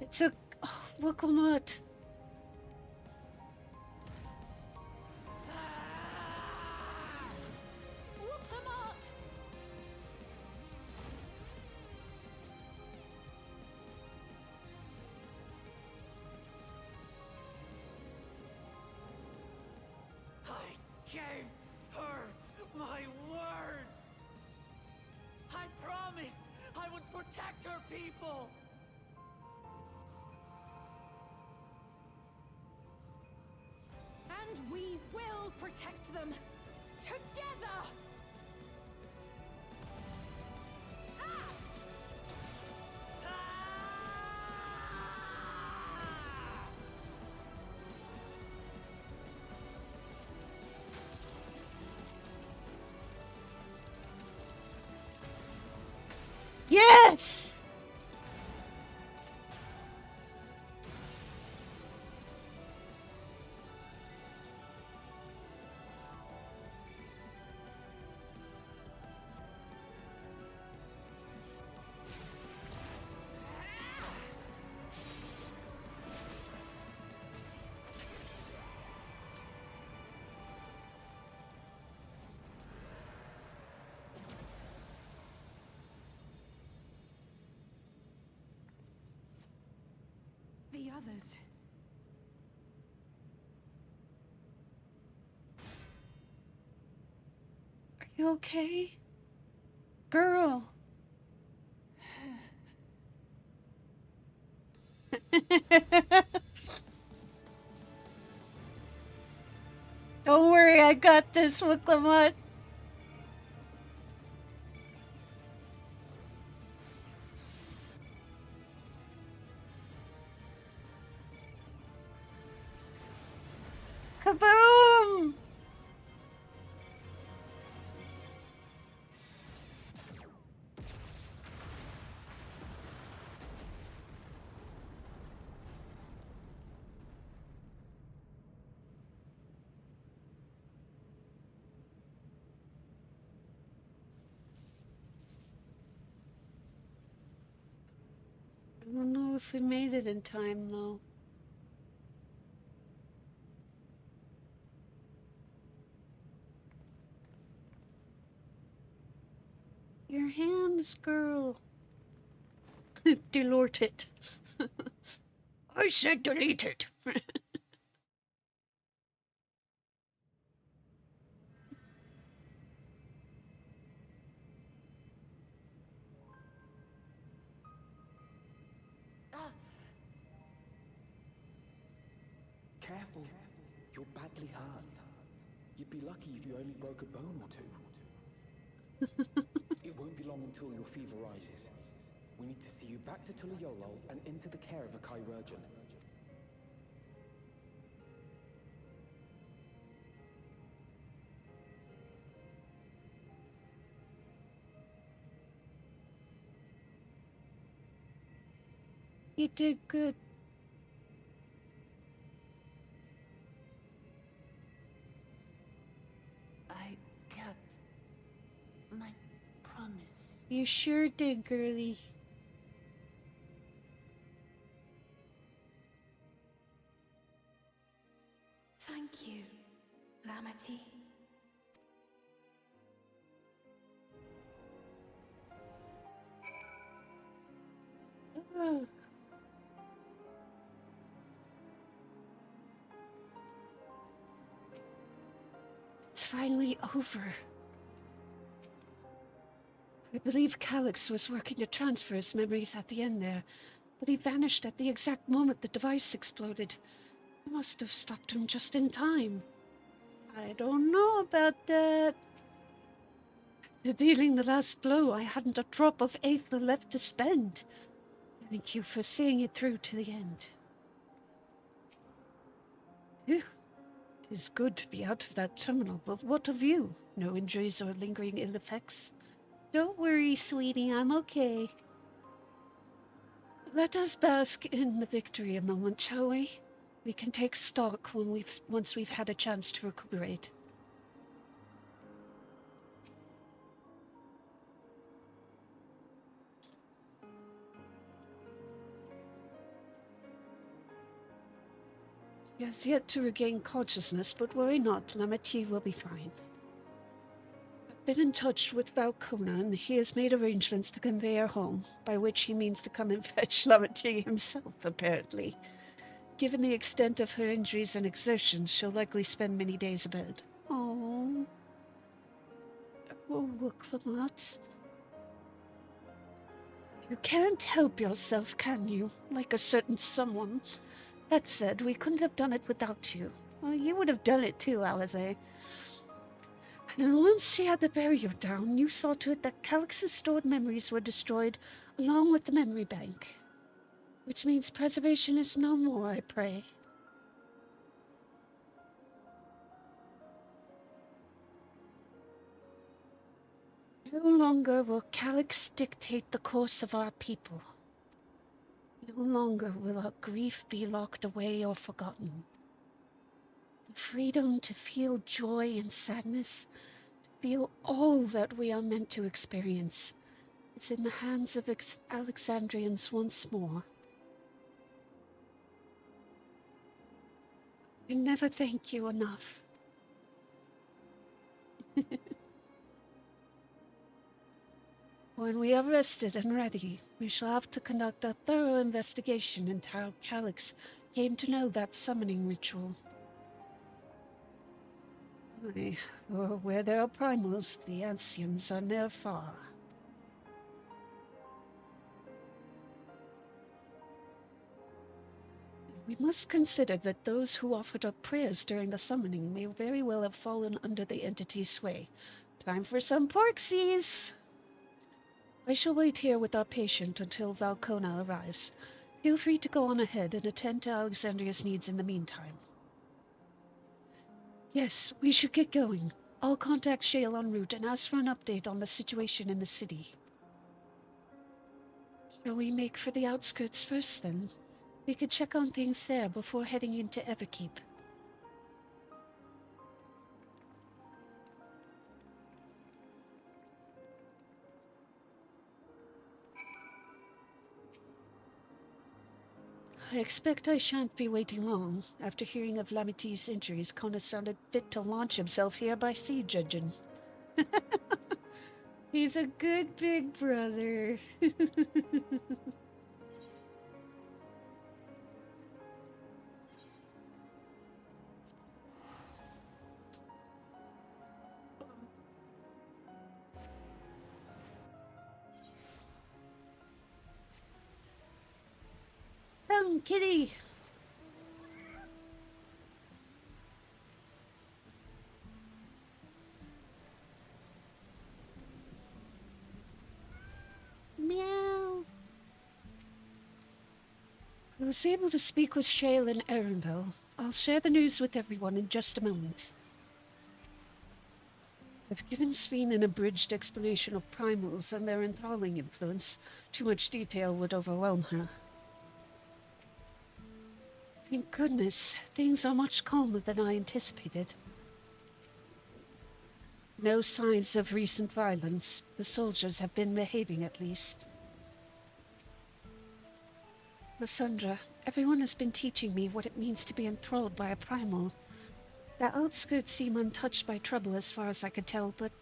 It's a... Oh, Wilkamot. Gave her my word! I promised I would protect her people! And we will protect them together! Yes! The others. Are you okay? Girl. Don't worry, I got this, Wicklamutt. Kaboom! I don't know if we made it in time, though. Your hands, girl. Delort it. I said delete it. Careful. You're badly hurt. You'd be lucky if you only broke a bone or two. It won't be long until your fever rises. We need to see you back to Tulayolol and into the care of a chirurgeon. You did good. I kept my promise. You sure did, girlie. Thank you, Lamity. Oh. It's finally over. I believe Calyx was working to transfer his memories at the end there, but he vanished at the exact moment the device exploded. I must have stopped him just in time. I don't know about that. After dealing the last blow, I hadn't a drop of Aether left to spend. Thank you for seeing it through to the end. Phew. It is good to be out of that terminal, but what of you? No injuries or lingering ill effects? Don't worry, sweetie, I'm okay. Let us bask in the victory a moment, shall we? We can take stock once we've had a chance to recuperate. He has yet to regain consciousness, but worry not, Lamity will be fine. I've been in touch with Valcona, and he has made arrangements to convey her home, by which he means to come and fetch Lamity himself, apparently. Given the extent of her injuries and exertions, she'll likely spend many days abed. Oh, Wicklamutt. You can't help yourself, can you? Like a certain someone. That said, we couldn't have done it without you. Well, you would have done it too, Alize. And once she had the barrier down, you saw to it that Calyx's stored memories were destroyed, along with the memory bank. Which means preservation is no more, I pray. No longer will Calyx dictate the course of our people. No longer will our grief be locked away or forgotten. The freedom to feel joy and sadness, to feel all that we are meant to experience, is in the hands of Alexandrians once more. I can never thank you enough. When we are rested and ready, we shall have to conduct a thorough investigation into how Calyx came to know that summoning ritual. Aye, for where there are primals, the ancients are near far. We must consider that those who offered up prayers during the summoning may very well have fallen under the entity's sway. Time for some porksies! I shall wait here with our patient until Valcona arrives. Feel free to go on ahead and attend to Alexandria's needs in the meantime. Yes, we should get going. I'll contact Shale en route and ask for an update on the situation in the city. Shall we make for the outskirts first, then? We could check on things there before heading into Everkeep. I expect I shan't be waiting long. After hearing of Lamiti's injuries, Kona sounded fit to launch himself here by sea judging. He's a good big brother. Come, kitty! Meow. I was able to speak with Shale and Erenville. I'll share the news with everyone in just a moment. I've given Sveen an abridged explanation of primals and their enthralling influence. Too much detail would overwhelm her. Thank goodness, things are much calmer than I anticipated. No signs of recent violence. The soldiers have been behaving at least. Lysandra, everyone has been teaching me what it means to be enthralled by a primal. The outskirts seem untouched by trouble as far as I could tell, but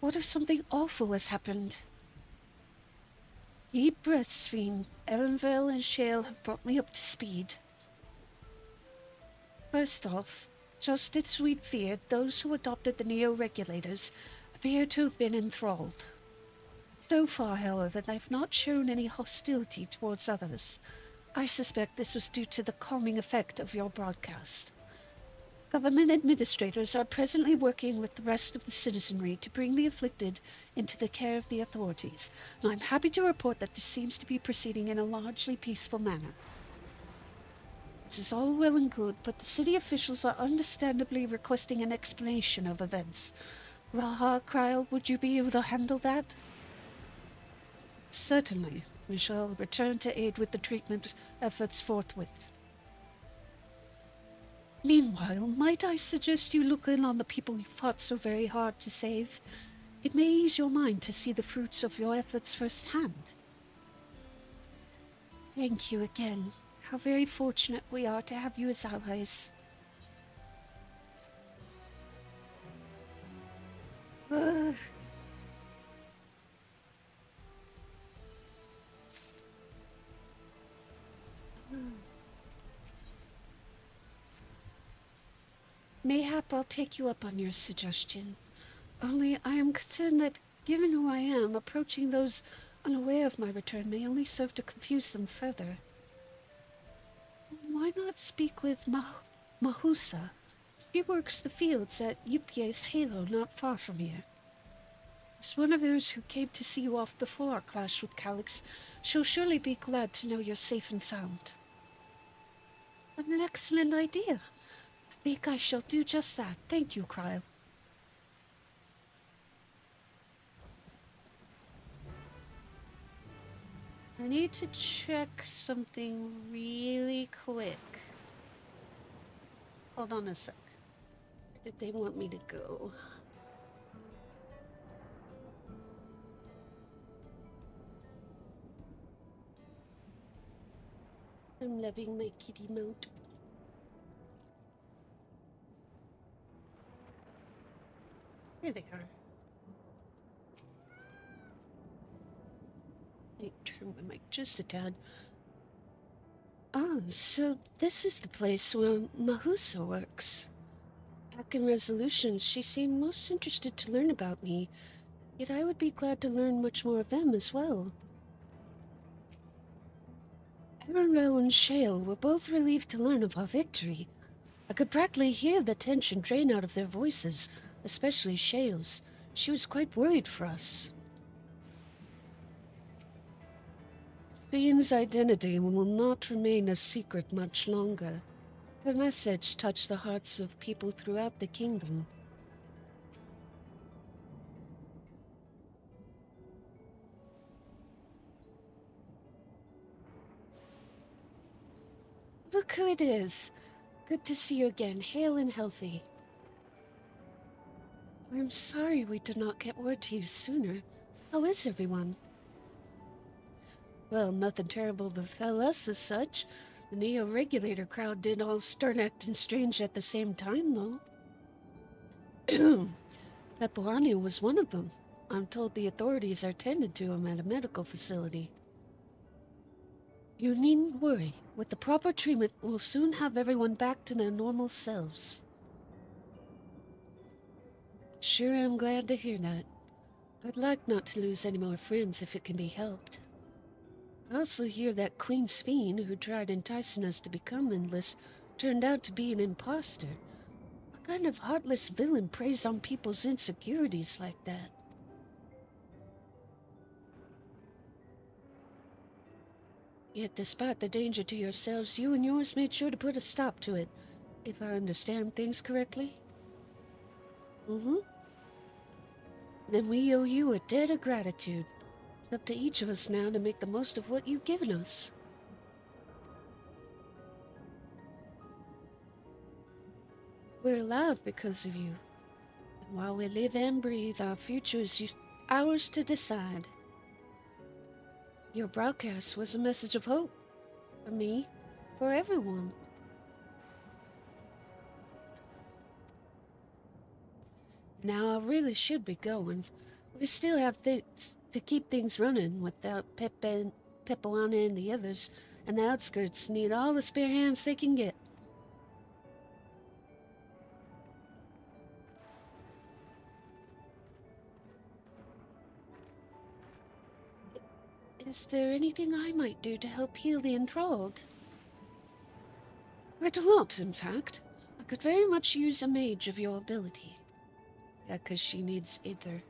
what if something awful has happened? Deep breaths, Sveen. Erenville and Shale have brought me up to speed. First off, just as we'd feared, those who adopted the Neo-Regulators appear to have been enthralled. So far, however, they've not shown any hostility towards others. I suspect this was due to the calming effect of your broadcast. Government administrators are presently working with the rest of the citizenry to bring the afflicted into the care of the authorities, and I'm happy to report that this seems to be proceeding in a largely peaceful manner. This is all well and good, but the city officials are understandably requesting an explanation of events. Raha, Kryl, would you be able to handle that? Certainly. We shall return to aid with the treatment efforts forthwith. Meanwhile, might I suggest you look in on the people you fought so very hard to save? It may ease your mind to see the fruits of your efforts firsthand. Thank you again. How very fortunate we are to have you as allies. Mayhap I'll take you up on your suggestion. Only I am concerned that, given who I am, approaching those unaware of my return may only serve to confuse them further. Why not speak with Mahusa? She works the fields at Yupye's Halo not far from here. As one of those who came to see you off before our clash with Calyx, she'll surely be glad to know you're safe and sound. What an excellent idea. I think I shall do just that. Thank you, Kryl. I need to check something really quick. Hold on a sec. Where did they want me to go? I'm loving my kitty mount. Here they are. Let me turn my mic just a tad. Ah, so this is the place where Mahusa works. Back in Resolution, she seemed most interested to learn about me, yet I would be glad to learn much more of them as well. Arundel and Shale were both relieved to learn of our victory. I could practically hear the tension drain out of their voices, especially Shale's. She was quite worried for us. Sven's identity will not remain a secret much longer. Her message touched the hearts of people throughout the kingdom. Look who it is. Good to see you again, hale and healthy. I'm sorry we did not get word to you sooner. How is everyone? Well, nothing terrible befell us as such. The Neo-Regulator crowd did all start acting strange at the same time, though. Pepoania was one of them. I'm told the authorities are tending to him at a medical facility. You needn't worry. With the proper treatment, we'll soon have everyone back to their normal selves. Sure am glad to hear that. I'd like not to lose any more friends if it can be helped. I also hear that Queen Sven, who tried enticing us to become endless, turned out to be an imposter. What kind of heartless villain preys on people's insecurities like that? Yet despite the danger to yourselves, you and yours made sure to put a stop to it, if I understand things correctly. Then we owe you a debt of gratitude. It's up to each of us now to make the most of what you've given us. We're alive because of you. And while we live and breathe, our future is ours to decide. Your broadcast was a message of hope. For me, for everyone. Now I really should be going. We still have things to keep things running without Pepoana and the others, and the outskirts need all the spare hands they can get. Is there anything I might do to help heal the enthralled? Quite a lot, in fact. I could very much use a mage of your ability. Yeah, 'cause she needs either.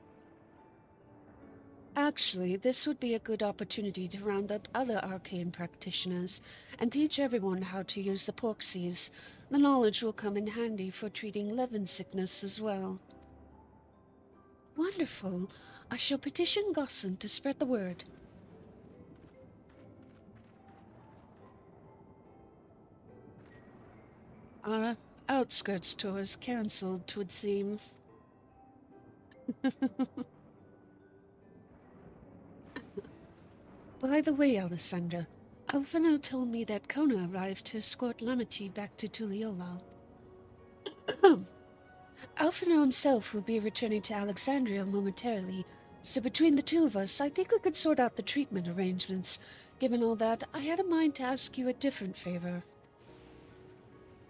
Actually, this would be a good opportunity to round up other arcane practitioners and teach everyone how to use the porxies. The knowledge will come in handy for treating Levin sickness as well. Wonderful. I shall petition Gosson to spread the word. Our outskirts tour is cancelled, 'twould seem. By the way, Alessandra, Alfino told me that Kona arrived to escort Lamity back to Tuliolal. Alfino himself will be returning to Alexandria momentarily, so between the two of us, I think we could sort out the treatment arrangements. Given all that, I had a mind to ask you a different favor.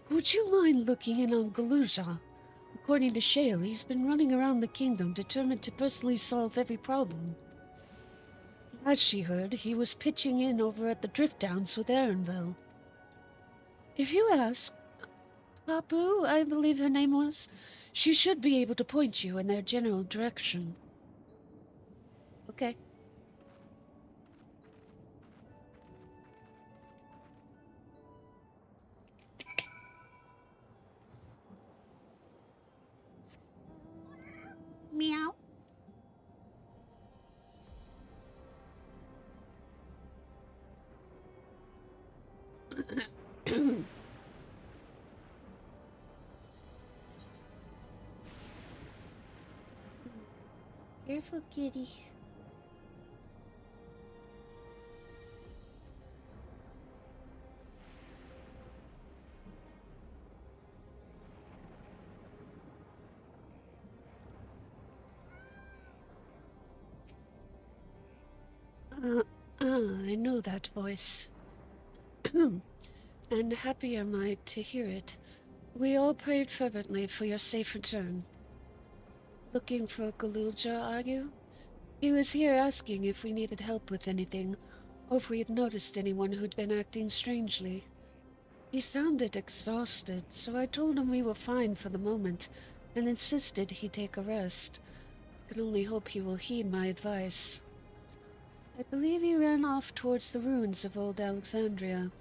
Would you mind looking in on Galuja? According to Shale, he's been running around the kingdom determined to personally solve every problem. As she heard, he was pitching in over at the Drift Downs with Arundel. If you ask Tapu, I believe her name was, she should be able to point you in their general direction. Okay. Meow. Careful, kitty. I know that voice. And happy am I to hear it. We all prayed fervently for your safe return. Looking for Galuja, are you? He was here asking if we needed help with anything, or if we had noticed anyone who'd been acting strangely. He sounded exhausted, so I told him we were fine for the moment and insisted he take a rest. I can only hope he will heed my advice. I believe he ran off towards the ruins of old Alexandria.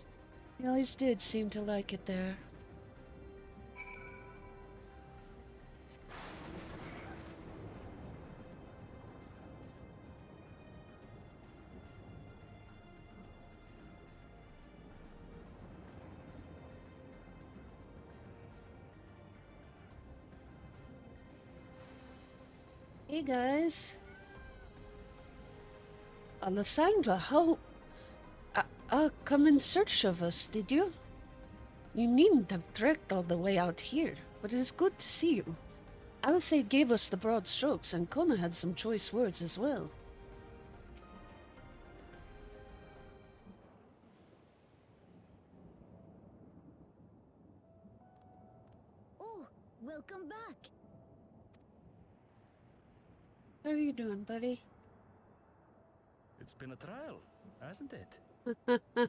He always did seem to like it there. Hey guys. Alessandra, how... come in search of us, did you? You needn't have trekked all the way out here, but it is good to see you. Alice gave us the broad strokes, and Kona had some choice words as well. Oh, welcome back. How are you doing, buddy? It's been a trial, hasn't it?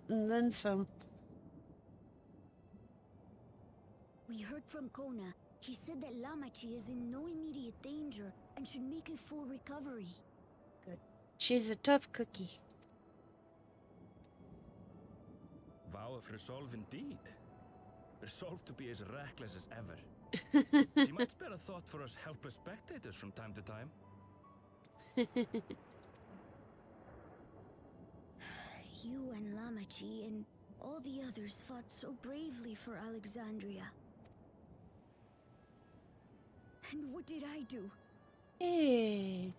And then some. We heard from Kona. He said that Lamachi is in no immediate danger and should make a full recovery. Good. She's a tough cookie. Vow of resolve indeed. Resolved to be as reckless as ever. She might spare a thought for us helpless spectators from time to time. You and Lamachi and all the others fought so bravely for Alexandria. And what did I do? Hey.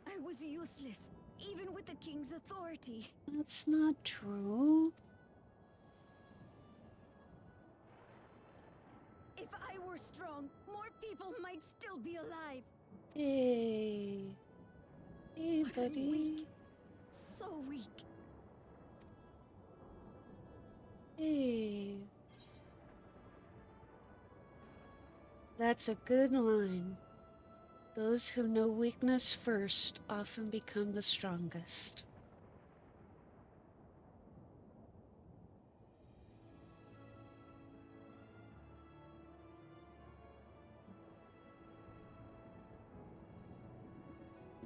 I was useless, even with the king's authority. That's not true. If I were strong, more people might still be alive. Hey. Hey, But I'm buddy. weak. So weak. Hey. That's a good line. Those who know weakness first often become the strongest.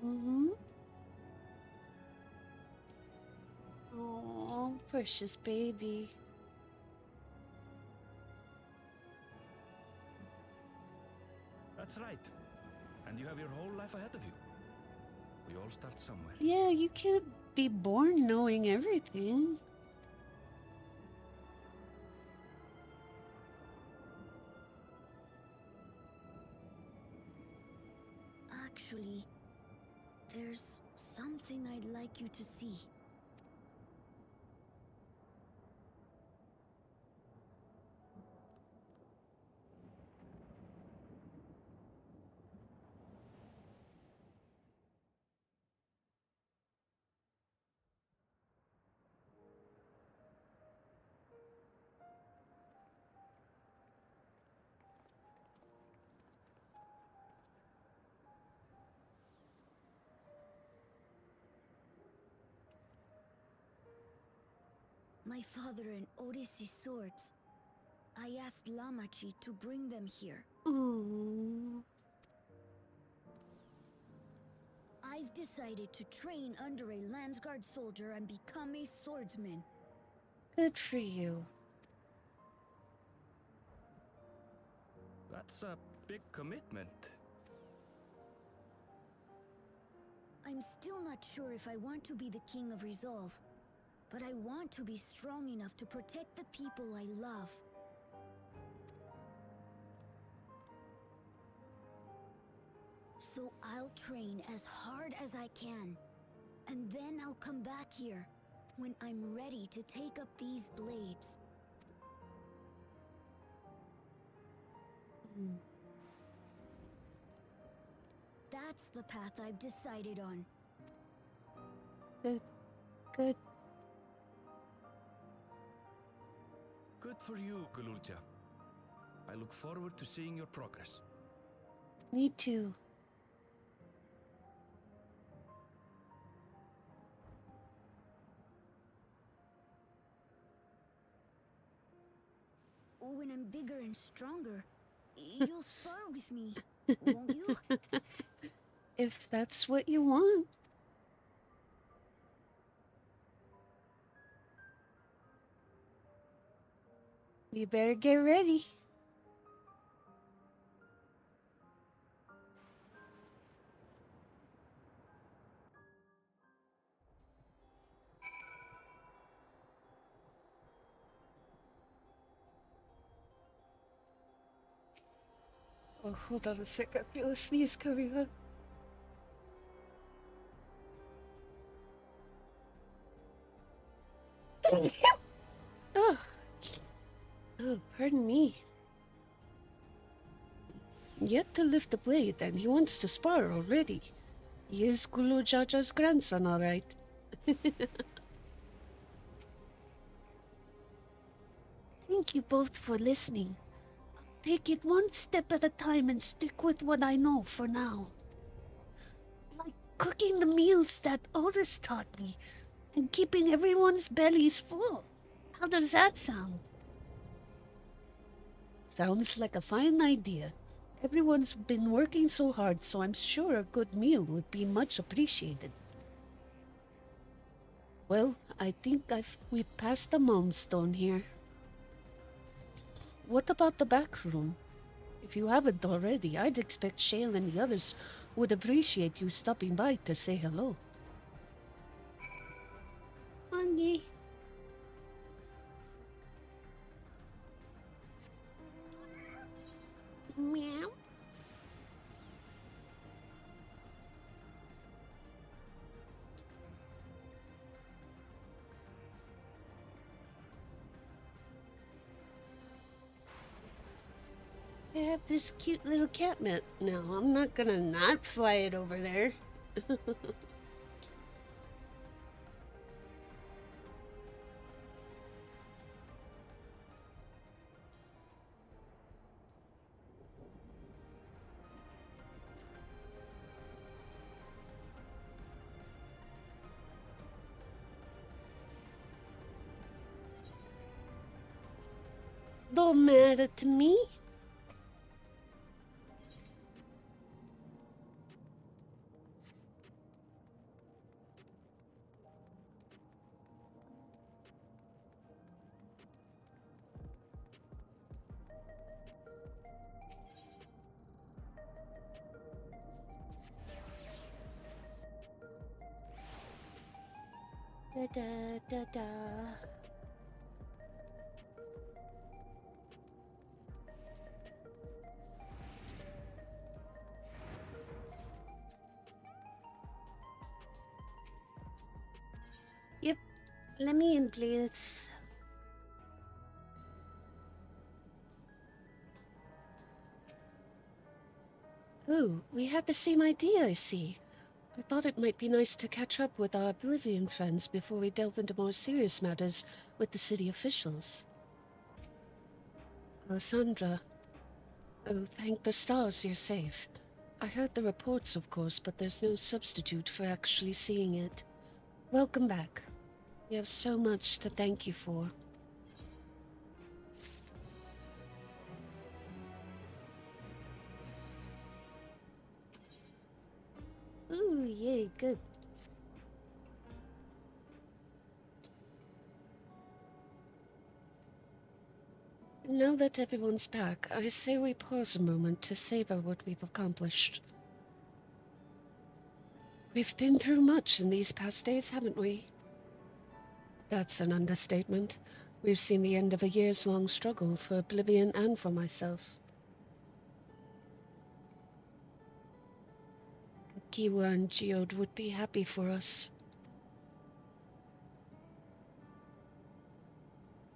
Mm-hmm. Oh, precious baby. That's right. And you have your whole life ahead of you. We all start somewhere. Yeah, you can't be born knowing everything. Actually, there's something I'd like you to see. My father and Odyssey's swords. I asked Lamachi to bring them here. Aww. I've decided to train under a Landsguard soldier and become a swordsman. Good for you. That's a big commitment. I'm still not sure if I want to be the King of Resolve, but I want to be strong enough to protect the people I love. So I'll train as hard as I can, and then I'll come back here when I'm ready to take up these blades. That's the path I've decided on. Good. Good. Good for you, Gululja. I look forward to seeing your progress. Me too. when I'm bigger and stronger, you'll spar with me, won't you? If that's what you want. You better get ready. Oh, hold on a sec. I feel a sneeze coming up. Oh. Oh, pardon me. Yet to lift the blade, and he wants to spar already. He is Gulu Jaja's grandson, all right. Thank you both for listening. Take it one step at a time and stick with what I know for now. Like cooking the meals that Otis taught me and keeping everyone's bellies full. How does that sound? Sounds like a fine idea. Everyone's been working so hard, so I'm sure a good meal would be much appreciated. Well, I think we've passed the milestone here. What about the back room? If you haven't already, I'd expect Shale and the others would appreciate you stopping by to say hello. Honey. Meow. I have this cute little cat mat now. I'm not gonna not fly it over there. Don't matter to me. Da da da da. Yep, let me in, please. Oh, we had the same idea, I see. I thought it might be nice to catch up with our Oblivion friends before we delve into more serious matters with the city officials. Alessandra. Oh, thank the stars you're safe. I heard the reports, of course, but there's no substitute for actually seeing it. Welcome back. We have so much to thank you for. Ooh, yay, good. Now that everyone's back, I say we pause a moment to savor what we've accomplished. We've been through much in these past days, haven't we? That's an understatement. We've seen the end of a years-long struggle for Oblivion and for myself. Kiwa and Geode would be happy for us.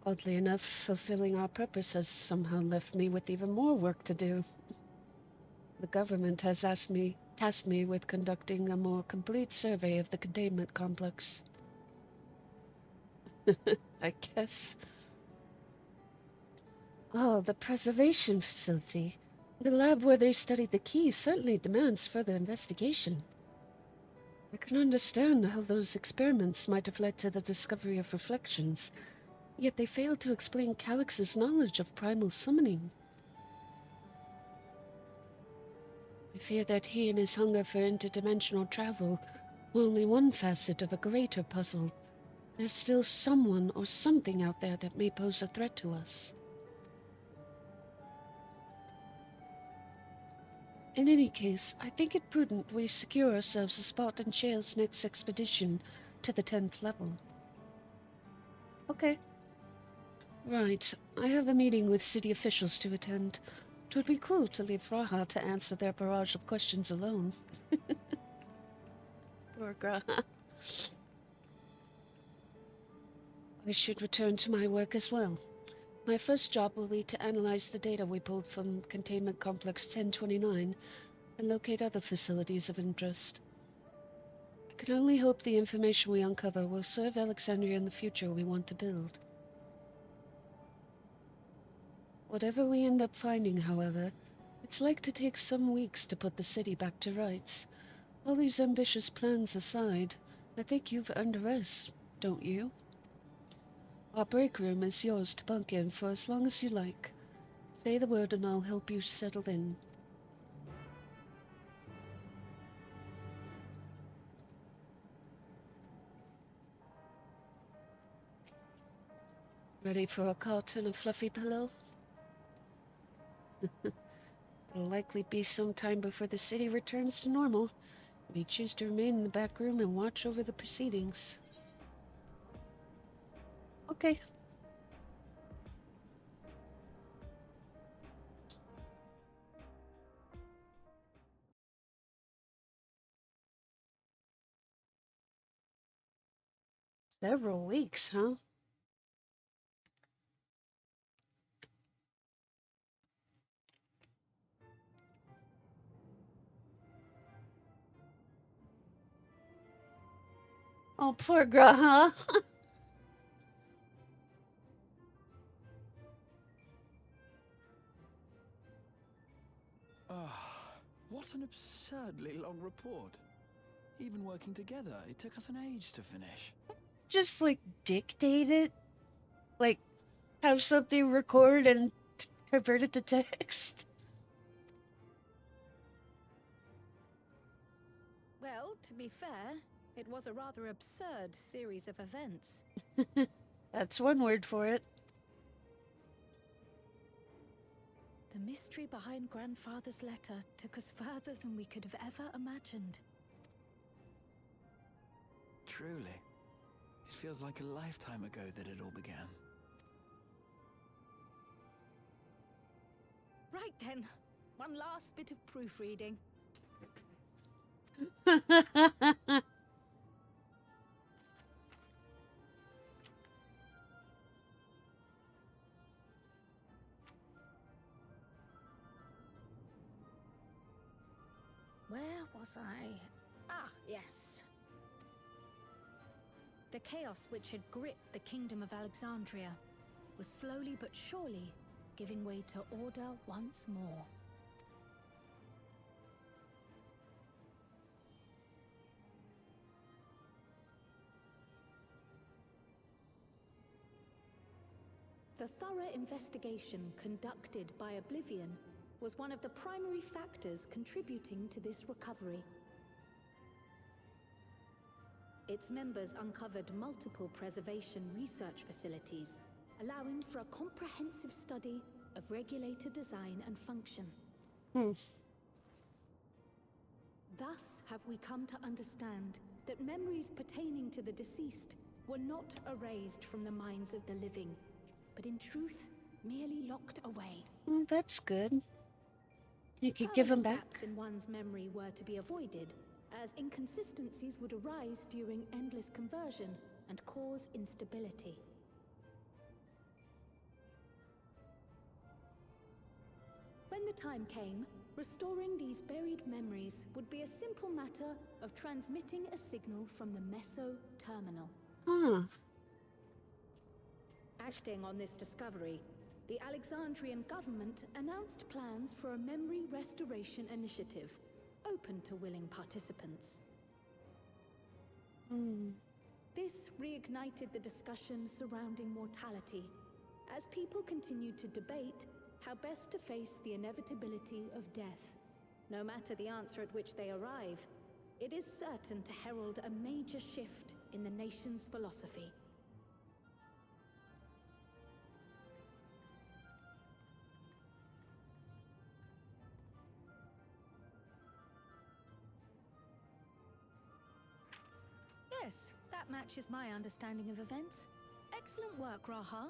Oddly enough, fulfilling our purpose has somehow left me with even more work to do. The government has tasked me with conducting a more complete survey of the containment complex. I guess. Oh, the preservation facility. The lab where they studied the key certainly demands further investigation. I can understand how those experiments might have led to the discovery of reflections, Yet they failed to explain Calix's knowledge of primal summoning. I fear that he and his hunger for interdimensional travel were only one facet of a greater puzzle. There's still someone or something out there that may pose a threat to us. In any case, I think it prudent we secure ourselves a spot in Shale's next expedition to the 10th level. Okay. Right, I have a meeting with city officials to attend. It would be cool to leave Raha to answer their barrage of questions alone. Poor Graha. I should return to my work as well. My first job will be to analyze the data we pulled from Containment Complex 1029 and locate other facilities of interest. I can only hope the information we uncover will serve Alexandria in the future we want to build. Whatever we end up finding, however, it's like to take some weeks to put the city back to rights. All these ambitious plans aside, I think you've earned a rest, don't you? Our break room is yours to bunk in for as long as you like. Say the word and I'll help you settle in. Ready for a cot and a fluffy pillow? It'll likely be some time before the city returns to normal. You may choose to remain in the back room and watch over the proceedings. Okay. Several weeks, huh? Oh, poor Graha. What an absurdly long report. Even working together, it took us an age to finish. Just, like, dictate it? Like, have something record and convert it to text? Well, to be fair, it was a rather absurd series of events. That's one word for it. The mystery behind Grandfather's letter took us further than we could have ever imagined. Truly. It feels like a lifetime ago that it all began. Right then, one last bit of proofreading. Where was I? Ah, yes. The chaos which had gripped the Kingdom of Alexandria was slowly but surely giving way to order once more. The thorough investigation conducted by Oblivion was one of the primary factors contributing to this recovery. Its members uncovered multiple preservation research facilities, allowing for a comprehensive study of regulator design and function. Thus have we come to understand that memories pertaining to the deceased were not erased from the minds of the living, but in truth, merely locked away. That's good. You could give them back. Gaps in one's memory were to be avoided, as inconsistencies would arise during endless conversion and cause instability. When the time came, restoring these buried memories would be a simple matter of transmitting a signal from the Meso terminal. Acting on this discovery, the Alexandrian government announced plans for a memory restoration initiative, open to willing participants. This reignited the discussion surrounding mortality, as people continued to debate how best to face the inevitability of death. No matter the answer at which they arrive, it is certain to herald a major shift in the nation's philosophy. Yes, that matches my understanding of events. Excellent work, Raha.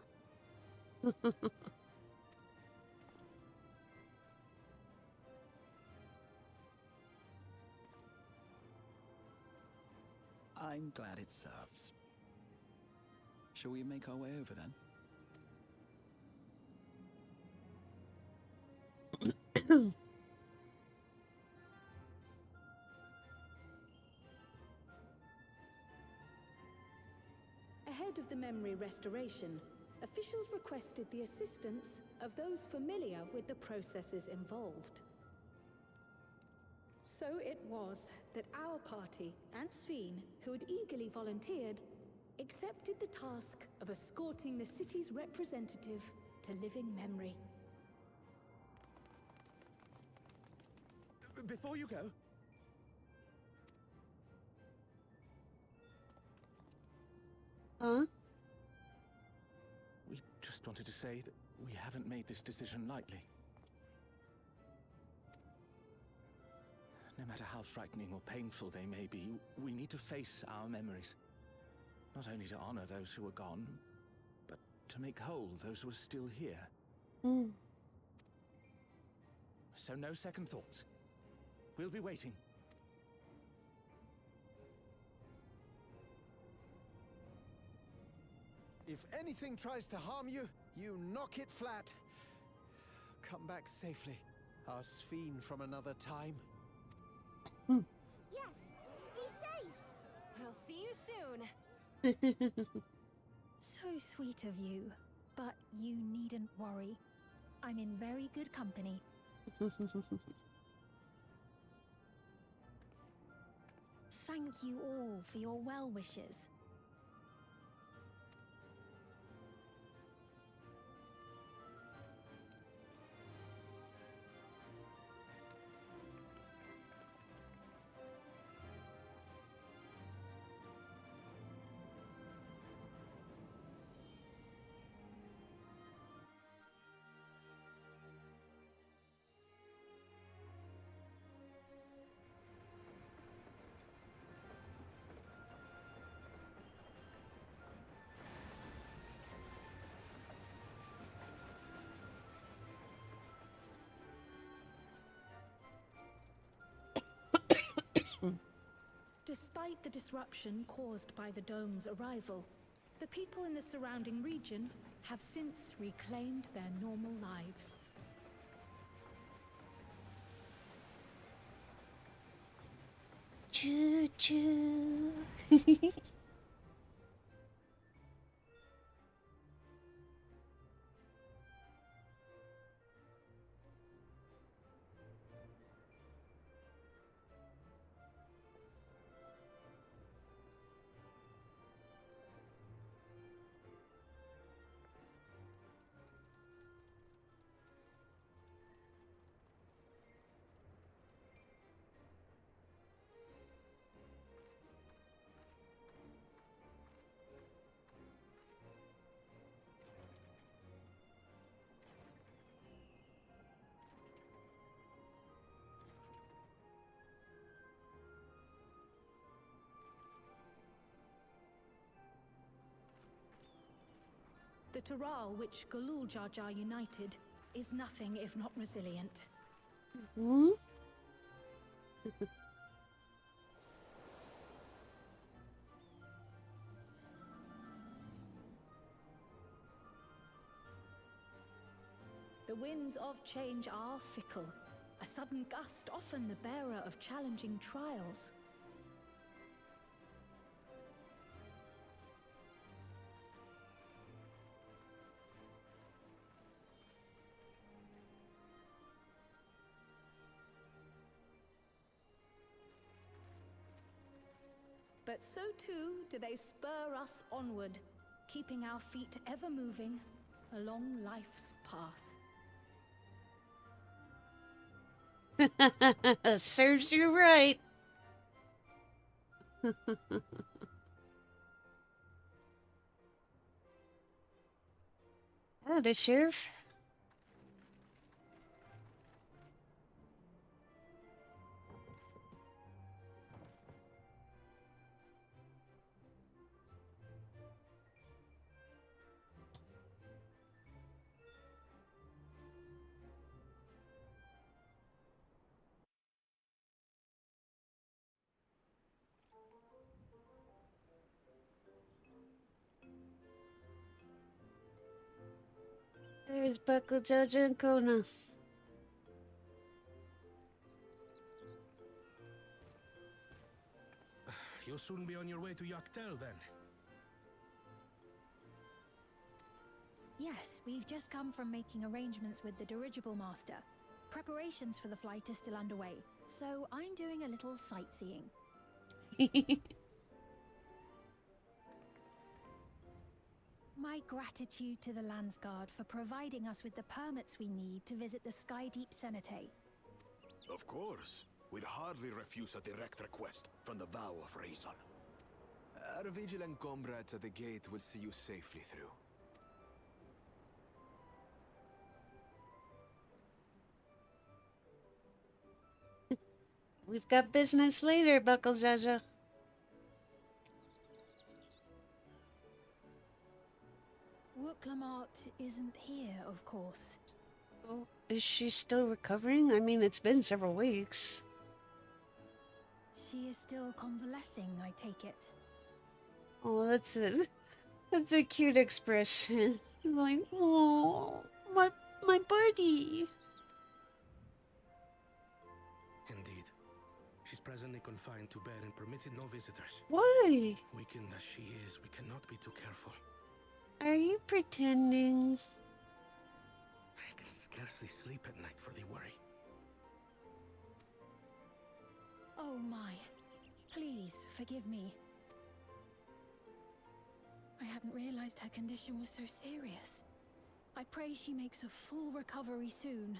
I'm glad it serves. Shall we make our way over then? Ahead of the memory restoration, officials requested the assistance of those familiar with the processes involved. So it was that our party and Sveen, who had eagerly volunteered, accepted the task of escorting the city's representative to living memory. Before you go... Huh? We just wanted to say that we haven't made this decision lightly. No matter how frightening or painful they may be, we need to face our memories. Not only to honor those who are gone, but to make whole those who are still here. So no second thoughts. We'll be waiting. If anything tries to harm you, you knock it flat. Come back safely, our Sveen from another time. Yes! Be safe! We'll see you soon! So sweet of you, but you needn't worry. I'm in very good company. Thank you all for your well wishes. Despite the disruption caused by the dome's arrival, the people in the surrounding region have since reclaimed their normal lives. Choo-choo. The Taral which Galul Jar Jar united is nothing if not resilient. The winds of change are fickle. A sudden gust often the bearer of challenging trials. but so too do they spur us onward, keeping our feet ever moving along life's path. Serves you right. Howdy, Sheriff. There's Buckle, Jojo, and Kona. You'll soon be on your way to Yaktel, then. Yes, we've just come from making arrangements with the dirigible master. Preparations for the flight are still underway, so I'm doing a little sightseeing. My gratitude to the Landsguard for providing us with the permits we need to visit the Skydeep Cenotaph. Of course. We'd hardly refuse a direct request from the Vow of Reason. Our vigilant comrades at the gate will see you safely through. We've got business later, Buckle Jaja. Wooklamart isn't here, of course. Oh, is she still recovering? I mean, it's been several weeks. She is still convalescing, I take it. Oh, that's it. That's a cute expression. Like, oh, my buddy. Indeed. She's presently confined to bed and permitted no visitors. Why? Weakened as she is, we cannot be too careful. Are you pretending? I can scarcely sleep at night for the worry. Oh my. Please, forgive me. I hadn't realized her condition was so serious. I pray she makes a full recovery soon.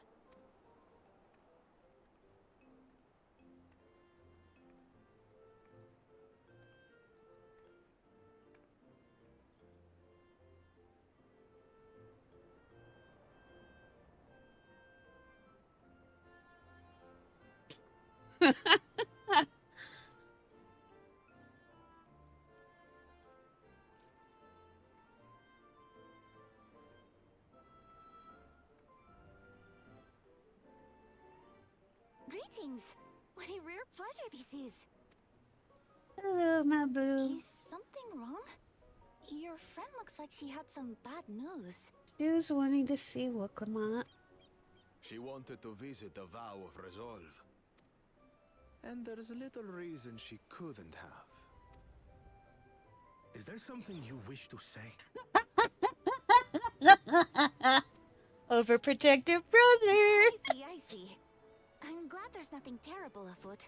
Greetings! What a rare pleasure this is. Hello, my boo. Is something wrong? Your friend looks like she had some bad news. She was wanting to see Wooklamart. She wanted to visit the Vow of Resolve. And there's a little reason she couldn't have. Is there something you wish to say? Overprotective brother. I see. I'm glad there's nothing terrible afoot.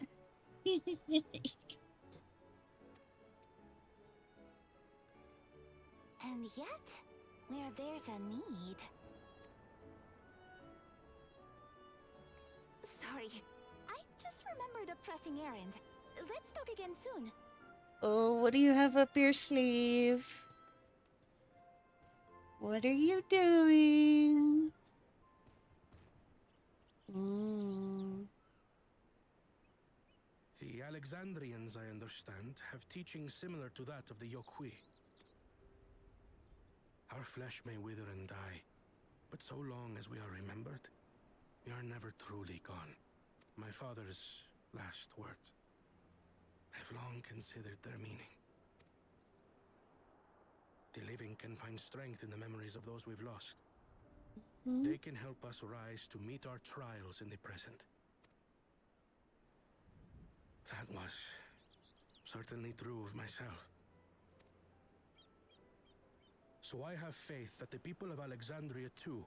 And yet, where there's a need... Sorry, I just remembered a pressing errand. Let's talk again soon. Oh, what do you have up your sleeve? What are you doing? The Alexandrians, I understand, have teaching similar to that of the Yokui. Our flesh may wither and die, but so long as we are remembered, we are never truly gone. My father's last words. I've long considered their meaning. The living can find strength in the memories of those we've lost. They can help us rise to meet our trials in the present. That was certainly true of myself. So I have faith that the people of Alexandria too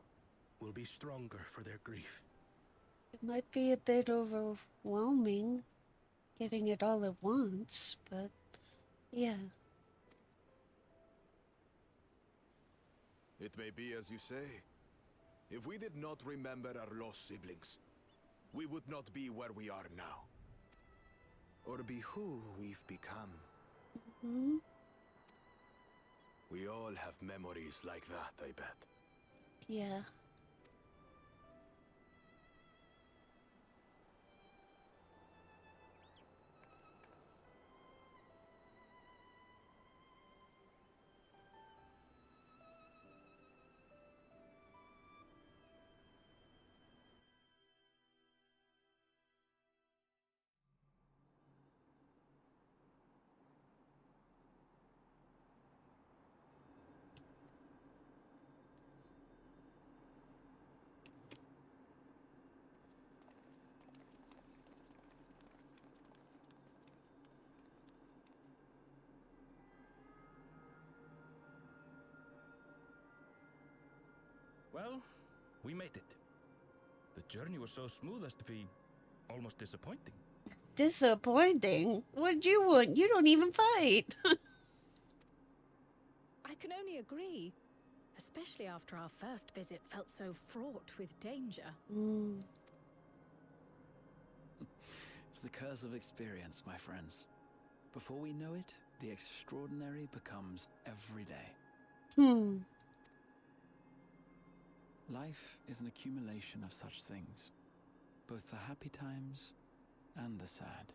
will be stronger for their grief. It might be a bit overwhelming, getting it all at once, but Yeah. It may be as you say. If we did not remember our lost siblings, we would not be where we are now. Or be who we've become. Mm-hmm. We all have memories like that, I bet. Yeah. Well, we made it. The journey was so smooth as to be almost disappointing. Disappointing? What'd you want? You don't even fight. I can only agree. Especially after our first visit felt so fraught with danger. Mm. It's the curse of experience, my friends. Before we know it, the extraordinary becomes every day. Life is an accumulation of such things, both the happy times and the sad.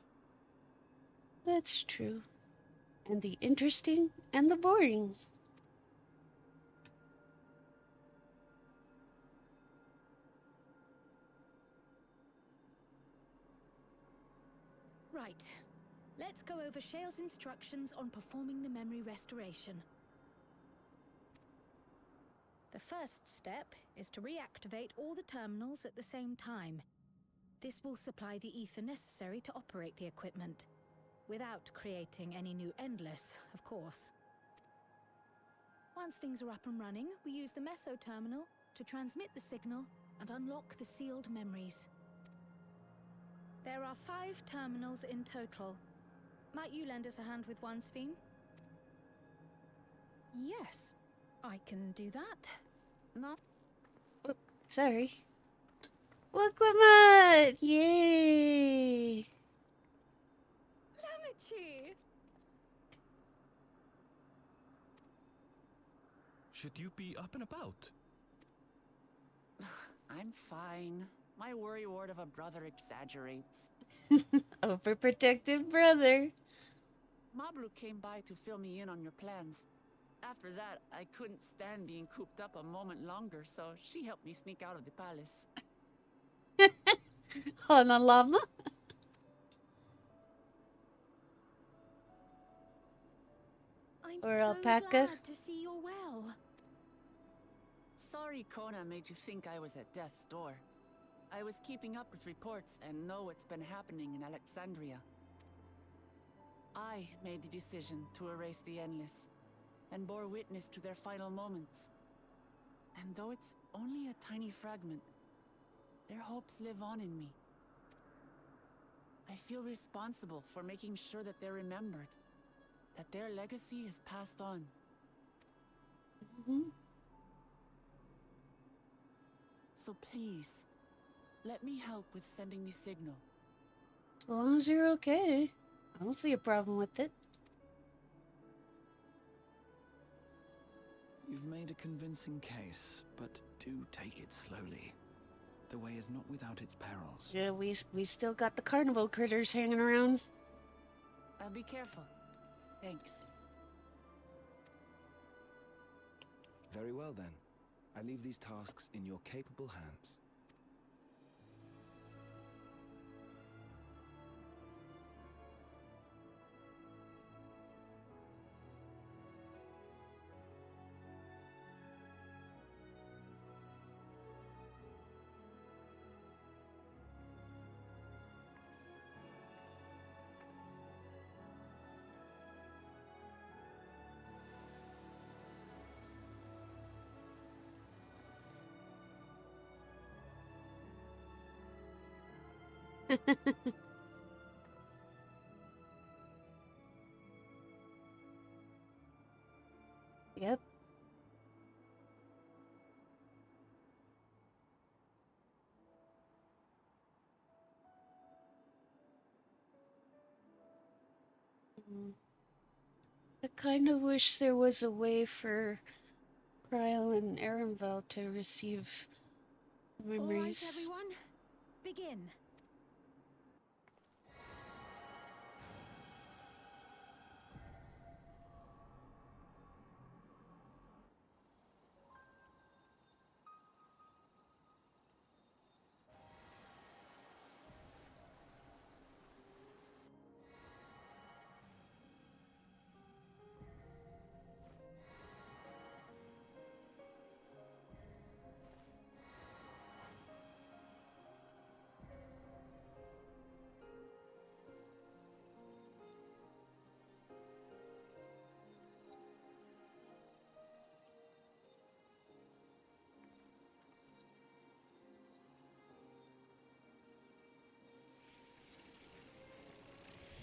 That's true. And the interesting and the boring. Right. Let's go over Shale's instructions on performing the memory restoration. The first step is to reactivate all the terminals at the same time. This will supply the ether necessary to operate the equipment, without creating any new endless, of course. Once things are up and running, we use the meso terminal to transmit the signal and unlock the sealed memories. There are 5 terminals in total. Might you lend us a hand with one, Sphene? Yes, I can do that. No. Oh, sorry. Welcome! Yay! Lamichi! Should you be up and about? I'm fine. My worrywart of a brother exaggerates. Overprotective brother. Mablu came by to fill me in on your plans. After that, I couldn't stand being cooped up a moment longer, so she helped me sneak out of the palace. Hana Llama? I'm Or so alpaca? glad to see you're well. Sorry Kona made you think I was at death's door. I was keeping up with reports and know what's been happening in Alexandria. I made the decision to erase the Endless, and bore witness to their final moments. And though it's only a tiny fragment, their hopes live on in me. I feel responsible for making sure that they're remembered, that their legacy is passed on. So please, let me help with sending the signal. As long as you're okay. I don't see a problem with it. You've made a convincing case, but do take it slowly. The way is not without its perils. Yeah, we still got the carnival critters hanging around. I'll be careful. Thanks. Very well then. I leave these tasks in your capable hands. Yep. I kind of wish there was a way for Kryle and Arenville to receive memories. All right, everyone, begin.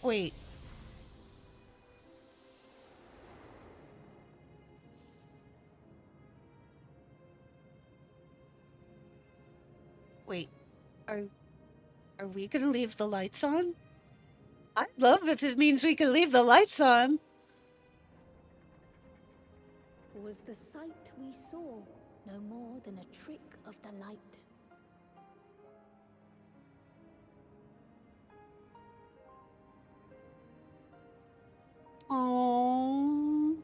Wait. Wait. Are we gonna leave the lights on? I'd love if it means we can leave the lights on. Was the sight we saw no more than a trick of the light? Oh.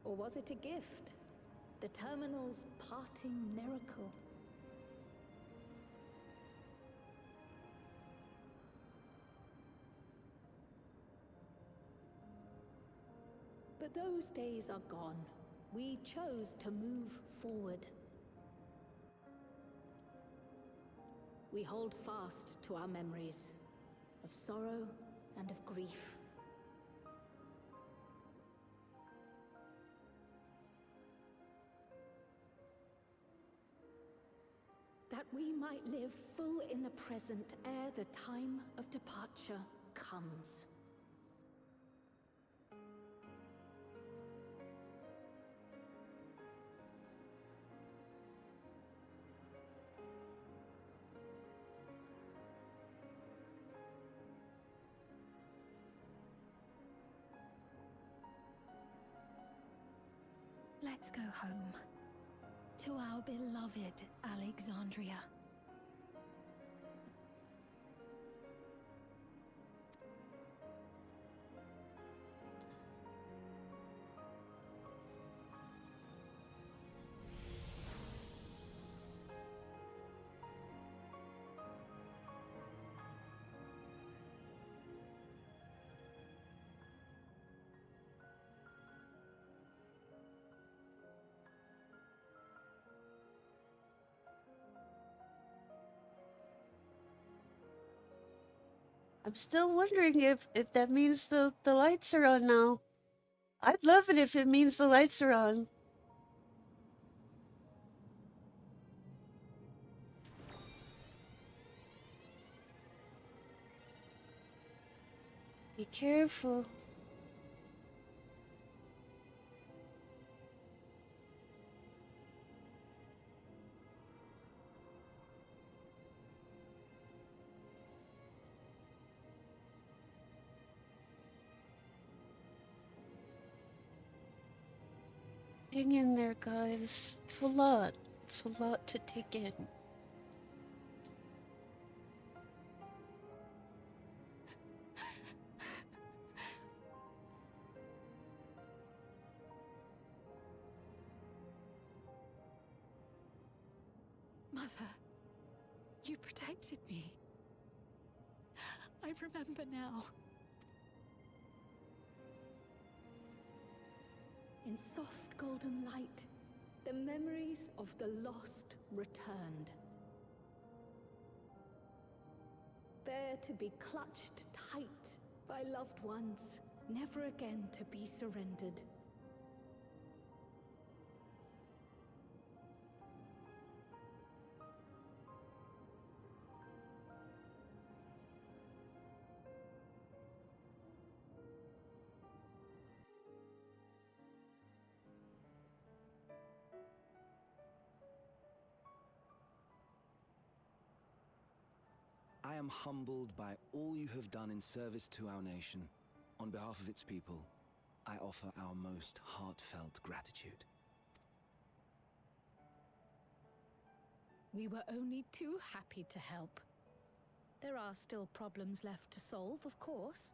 Or was it a gift? The Terminal's parting miracle? But those days are gone. We chose to move forward. We hold fast to our memories of sorrow and of grief. That we might live full in the present ere the time of departure comes. Let's go home. To our beloved Alexandria. I'm still wondering if that means the lights are on now. I'd love it if it means the lights are on. Be careful. Hang in there, guys. It's a lot. It's a lot to take in. Mother, you protected me. I remember now. In soft golden light, the memories of the lost returned. There to be clutched tight by loved ones, never again to be surrendered. am humbled by all you have done in service to our nation. On behalf of its people, I offer our most heartfelt gratitude. We were only too happy to help. There are still problems left to solve, of course,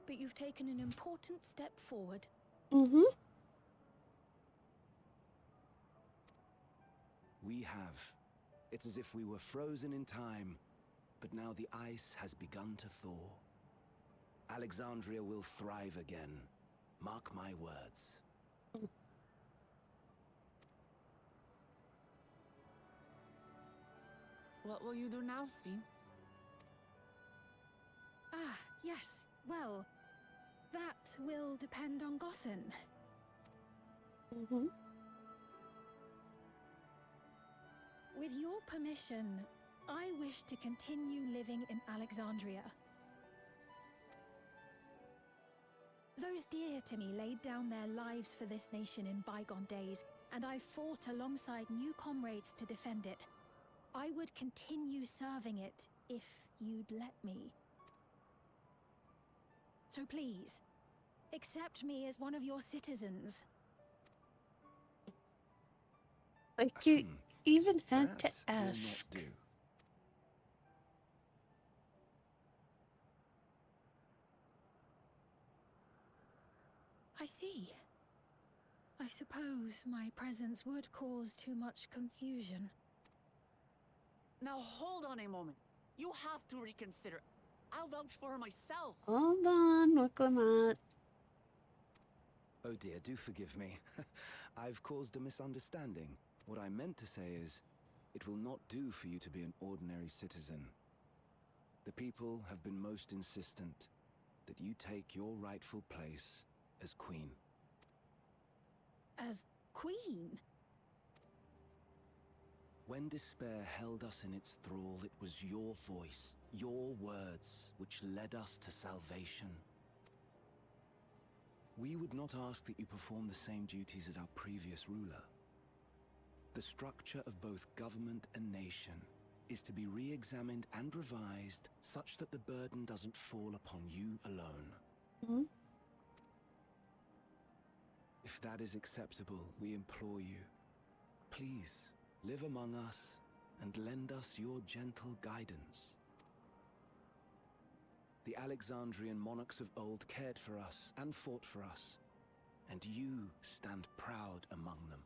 but you've taken an important step forward. Mm-hmm. We have. It's as if we were frozen in time, but now the ice has begun to thaw. Alexandria will thrive again. Mark my words. What will you do now, Sven? Ah, yes. Well, that will depend on Gossen. Mm-hmm. With your permission, I wish to continue living in Alexandria. Those dear to me laid down their lives for this nation in bygone days, and I fought alongside new comrades to defend it. I would continue serving it if you'd let me. So please, accept me as one of your citizens. Like you even had to ask. I see. I suppose my presence would cause too much confusion. Now hold on a moment. You have to reconsider. I'll vouch for her myself. Hold on, Wicklamat. Oh dear, do forgive me. I've caused a misunderstanding. What I meant to say is, it will not do for you to be an ordinary citizen. The people have been most insistent that you take your rightful place as queen. As queen? When despair held us in its thrall, it was your voice, your words, which led us to salvation. We would not ask that you perform the same duties as our previous ruler. The structure of both government and nation is to be re-examined and revised such that the burden doesn't fall upon you alone. Mm-hmm. If that is acceptable, we implore you, please live among us and lend us your gentle guidance. The Alexandrian monarchs of old cared for us and fought for us, and you stand proud among them.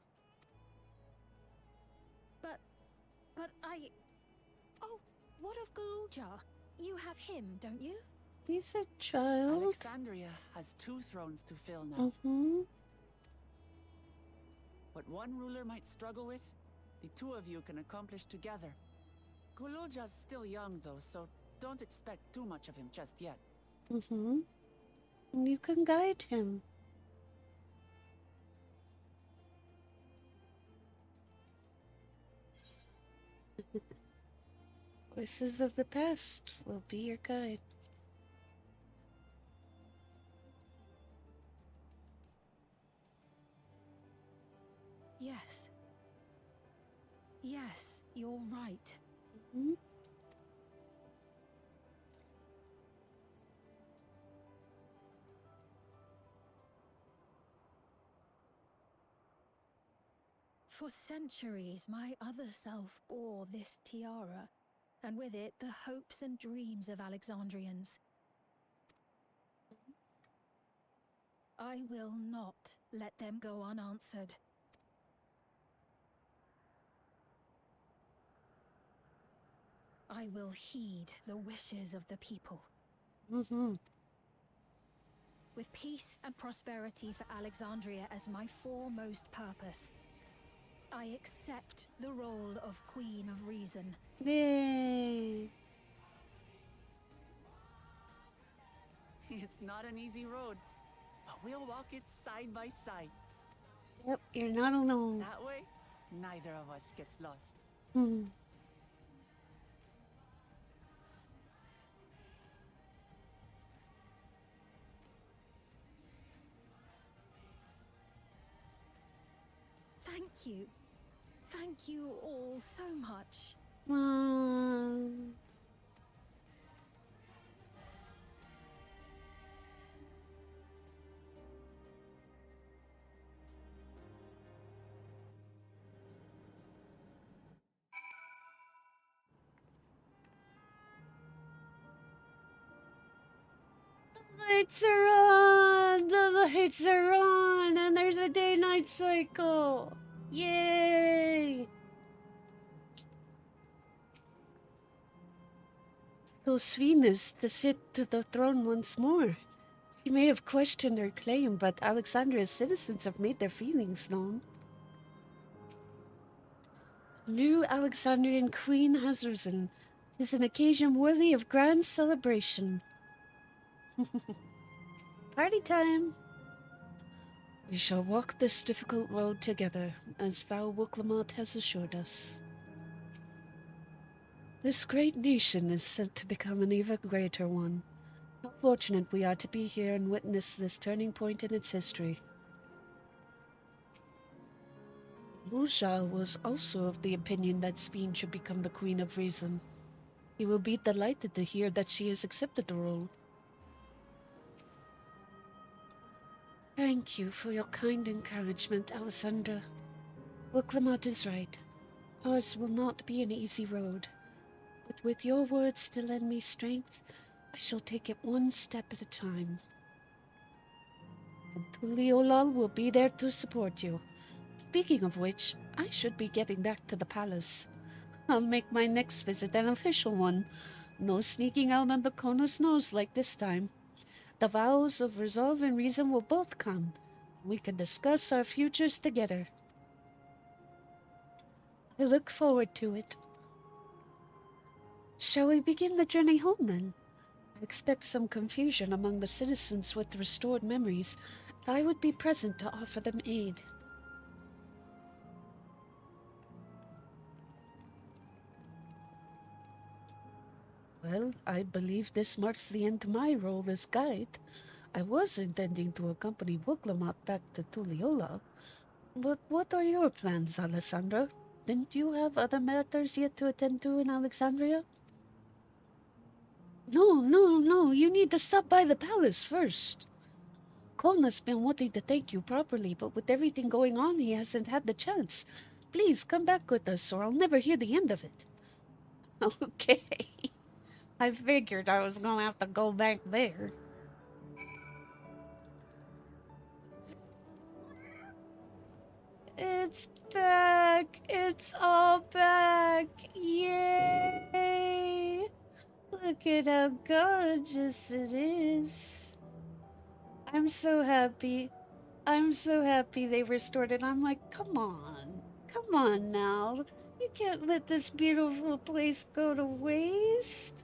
But I... Oh, what of Galuja? You have him, don't you? He's a child. Alexandria has 2 thrones to fill now. Mm-hmm. What one ruler might struggle with, the 2 of you can accomplish together. Galuja's still young though, so don't expect too much of him just yet. Mm-hmm. You can guide him. Voices of the past will be your guide. Yes. Yes, you're right. Mm-hmm. For centuries, my other self bore this tiara, and with it the hopes and dreams of Alexandrians. I will not let them go unanswered. I will heed the wishes of the people. Mm-hmm. With peace and prosperity for Alexandria as my foremost purpose, I accept the role of Queen of Reason. Yay! It's not an easy road, but we'll walk it side by side. Yep, you're not alone. That way, neither of us gets lost. Hmm. Thank you. Thank you all so much. Lights are on! The lights are on! And there's a day-night cycle! Yay! So Sveen is to sit to the throne once more. She may have questioned her claim, but Alexandria's citizens have made their feelings known. New Alexandrian Queen has risen. 'Tis an occasion worthy of grand celebration. Party time! We shall walk this difficult road together, as Val Wuklamot has assured us. This great nation is set to become an even greater one. How fortunate we are to be here and witness this turning point in its history. Luja was also of the opinion that Sveen should become the Queen of Reason. He will be delighted to hear that she has accepted the role. Thank you for your kind encouragement, Alessandra. Wuklamot is right. Ours will not be an easy road. But with your words to lend me strength, I shall take it one step at a time. And Tuliolal will be there to support you. Speaking of which, I should be getting back to the palace. I'll make my next visit an official one. No sneaking out under Kona's nose like this time. The vows of resolve and reason will both come. We can discuss our futures together. I look forward to it. Shall we begin the journey home then? I expect some confusion among the citizens with restored memories, and I would be present to offer them aid. Well, I believe this marks the end of my role as guide. I was intending to accompany Wuklamot back to Tuliola. But what are your plans, Alessandra? Didn't you have other matters yet to attend to in Alexandria? No, you need to stop by the palace first. Kona's been wanting to thank you properly, but with everything going on, he hasn't had the chance. Please come back with us, or I'll never hear the end of it. Okay. I figured I was gonna have to go back there. It's back! It's all back! Yay! Look at how gorgeous it is. I'm so happy. I'm so happy they restored it. I'm like, come on now. You can't let this beautiful place go to waste.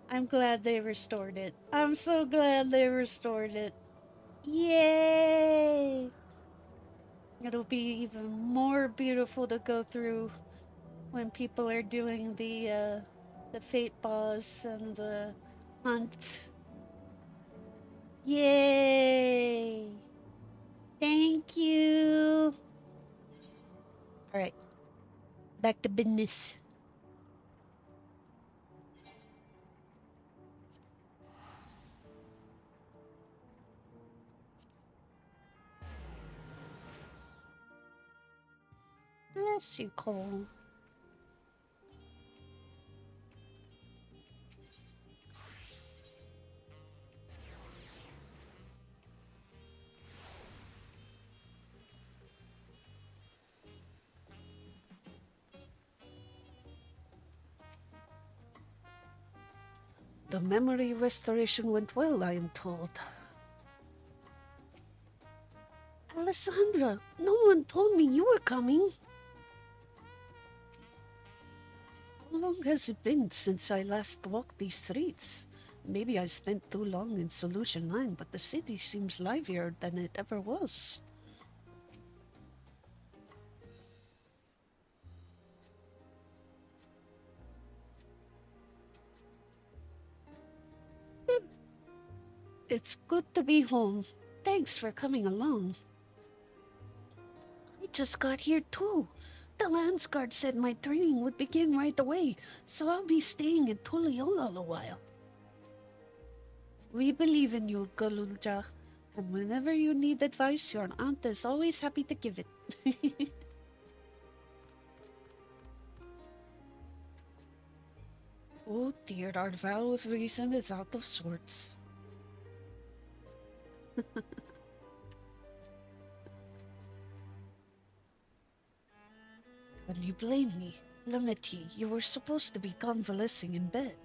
I'm glad they restored it. I'm so glad they restored it. Yay! It'll be even more beautiful to go through when people are doing the fate boss and the hunt. Yay! Thank you. All right, back to business. Bless you, Cole. The memory restoration went well, I am told. Alessandra, no one told me you were coming. How long has it been since I last walked these streets? Maybe I spent too long in Solution 9, but the city seems livelier than it ever was. It's good to be home. Thanks for coming along. I just got here too. The Landsguard said my training would begin right away, so I'll be staying in Tuliola a while. We believe in you, Galulja, and whenever you need advice, your aunt is always happy to give it. Oh dear, our vow of reason is out of sorts. Can you blame me? Limity, you were supposed to be convalescing in bed.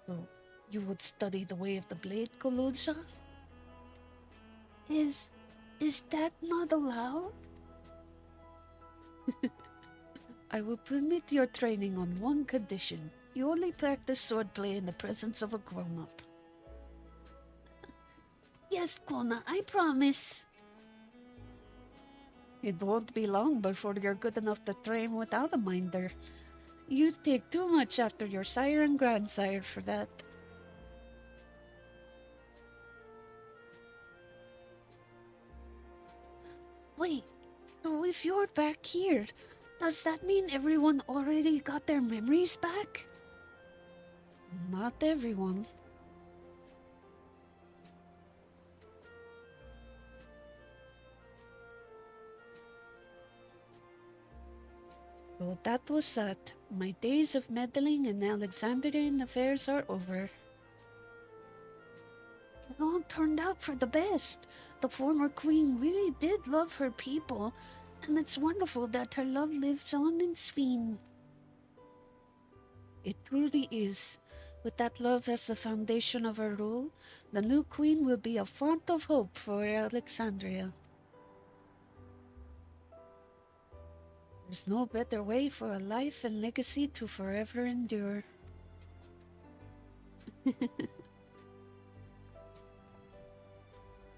So, you would study the way of the blade, Koloja? Is that not allowed? I will permit your training on one condition. You only practice swordplay in the presence of a grown-up. Yes, Kona, I promise. It won't be long before you're good enough to train without a minder. You take too much after your sire and grandsire for that. Wait, so if you're back here, does that mean everyone already got their memories back? Not everyone. So that was that. My days of meddling in Alexandrian affairs are over. It all turned out for the best. The former queen really did love her people, and it's wonderful that her love lives on in Sphene. It truly is. With that love as the foundation of her rule, the new queen will be a font of hope for Alexandria. There's no better way for a life and legacy to forever endure.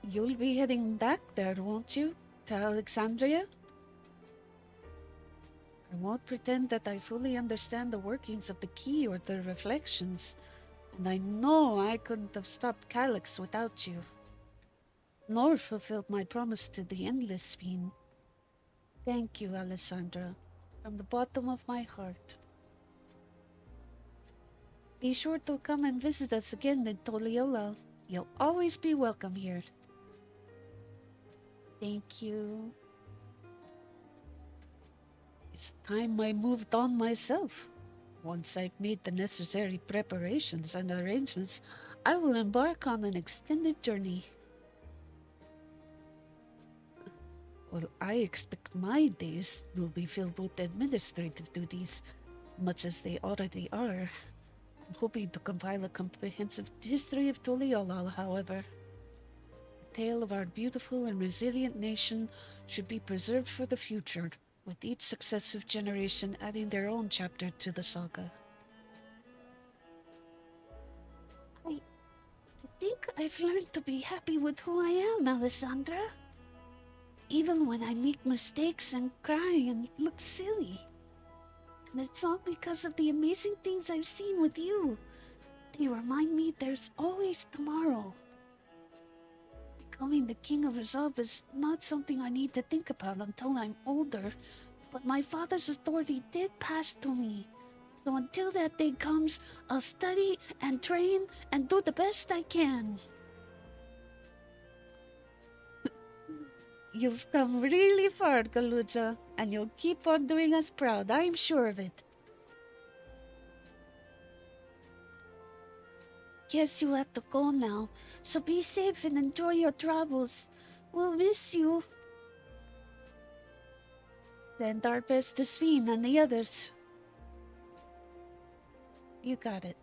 You'll be heading back there, won't you? To Alexandria? I won't pretend that I fully understand the workings of the key or the reflections, and I know I couldn't have stopped Calyx without you, nor fulfilled my promise to the Endless Fiend. Thank you, Alessandra, from the bottom of my heart. Be sure to come and visit us again in Toliola. You'll always be welcome here. Thank you. It's time I moved on myself. Once I've made the necessary preparations and arrangements, I will embark on an extended journey. Well, I expect my days will be filled with administrative duties, much as they already are. I'm hoping to compile a comprehensive history of Toliola, however. The tale of our beautiful and resilient nation should be preserved for the future, with each successive generation adding their own chapter to the saga. I think I've learned to be happy with who I am, Alessandra. Even when I make mistakes and cry and look silly. And it's all because of the amazing things I've seen with you. They remind me there's always tomorrow. Becoming the King of Resolve is not something I need to think about until I'm older, but my father's authority did pass to me. So until that day comes, I'll study and train and do the best I can. You've come really far, Galuja, and you'll keep on doing us proud, I'm sure of it. Guess you have to go now, so be safe and enjoy your travels. We'll miss you. Send our best to Sphene and the others. You got it.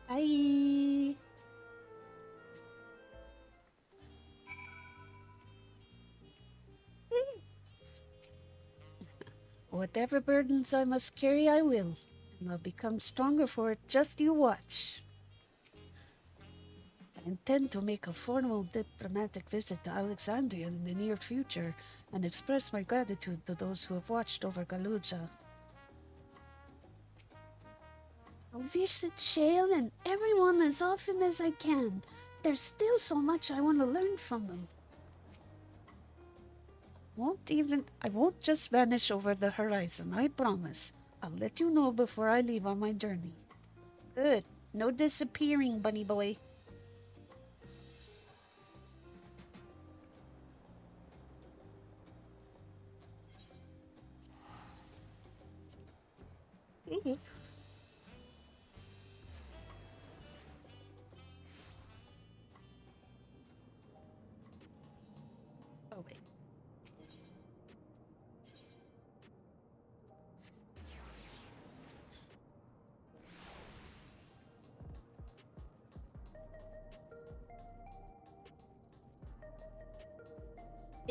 Bye. Whatever burdens I must carry, I will. And I'll become stronger for it, just you watch. I intend to make a formal diplomatic visit to Alexandria in the near future and express my gratitude to those who have watched over Galuja. I'll visit Shale and everyone as often as I can. There's still so much I want to learn from them. I won't just vanish over the horizon, I promise. I'll let you know before I leave on my journey. Good. No disappearing, bunny boy. Oh, wait.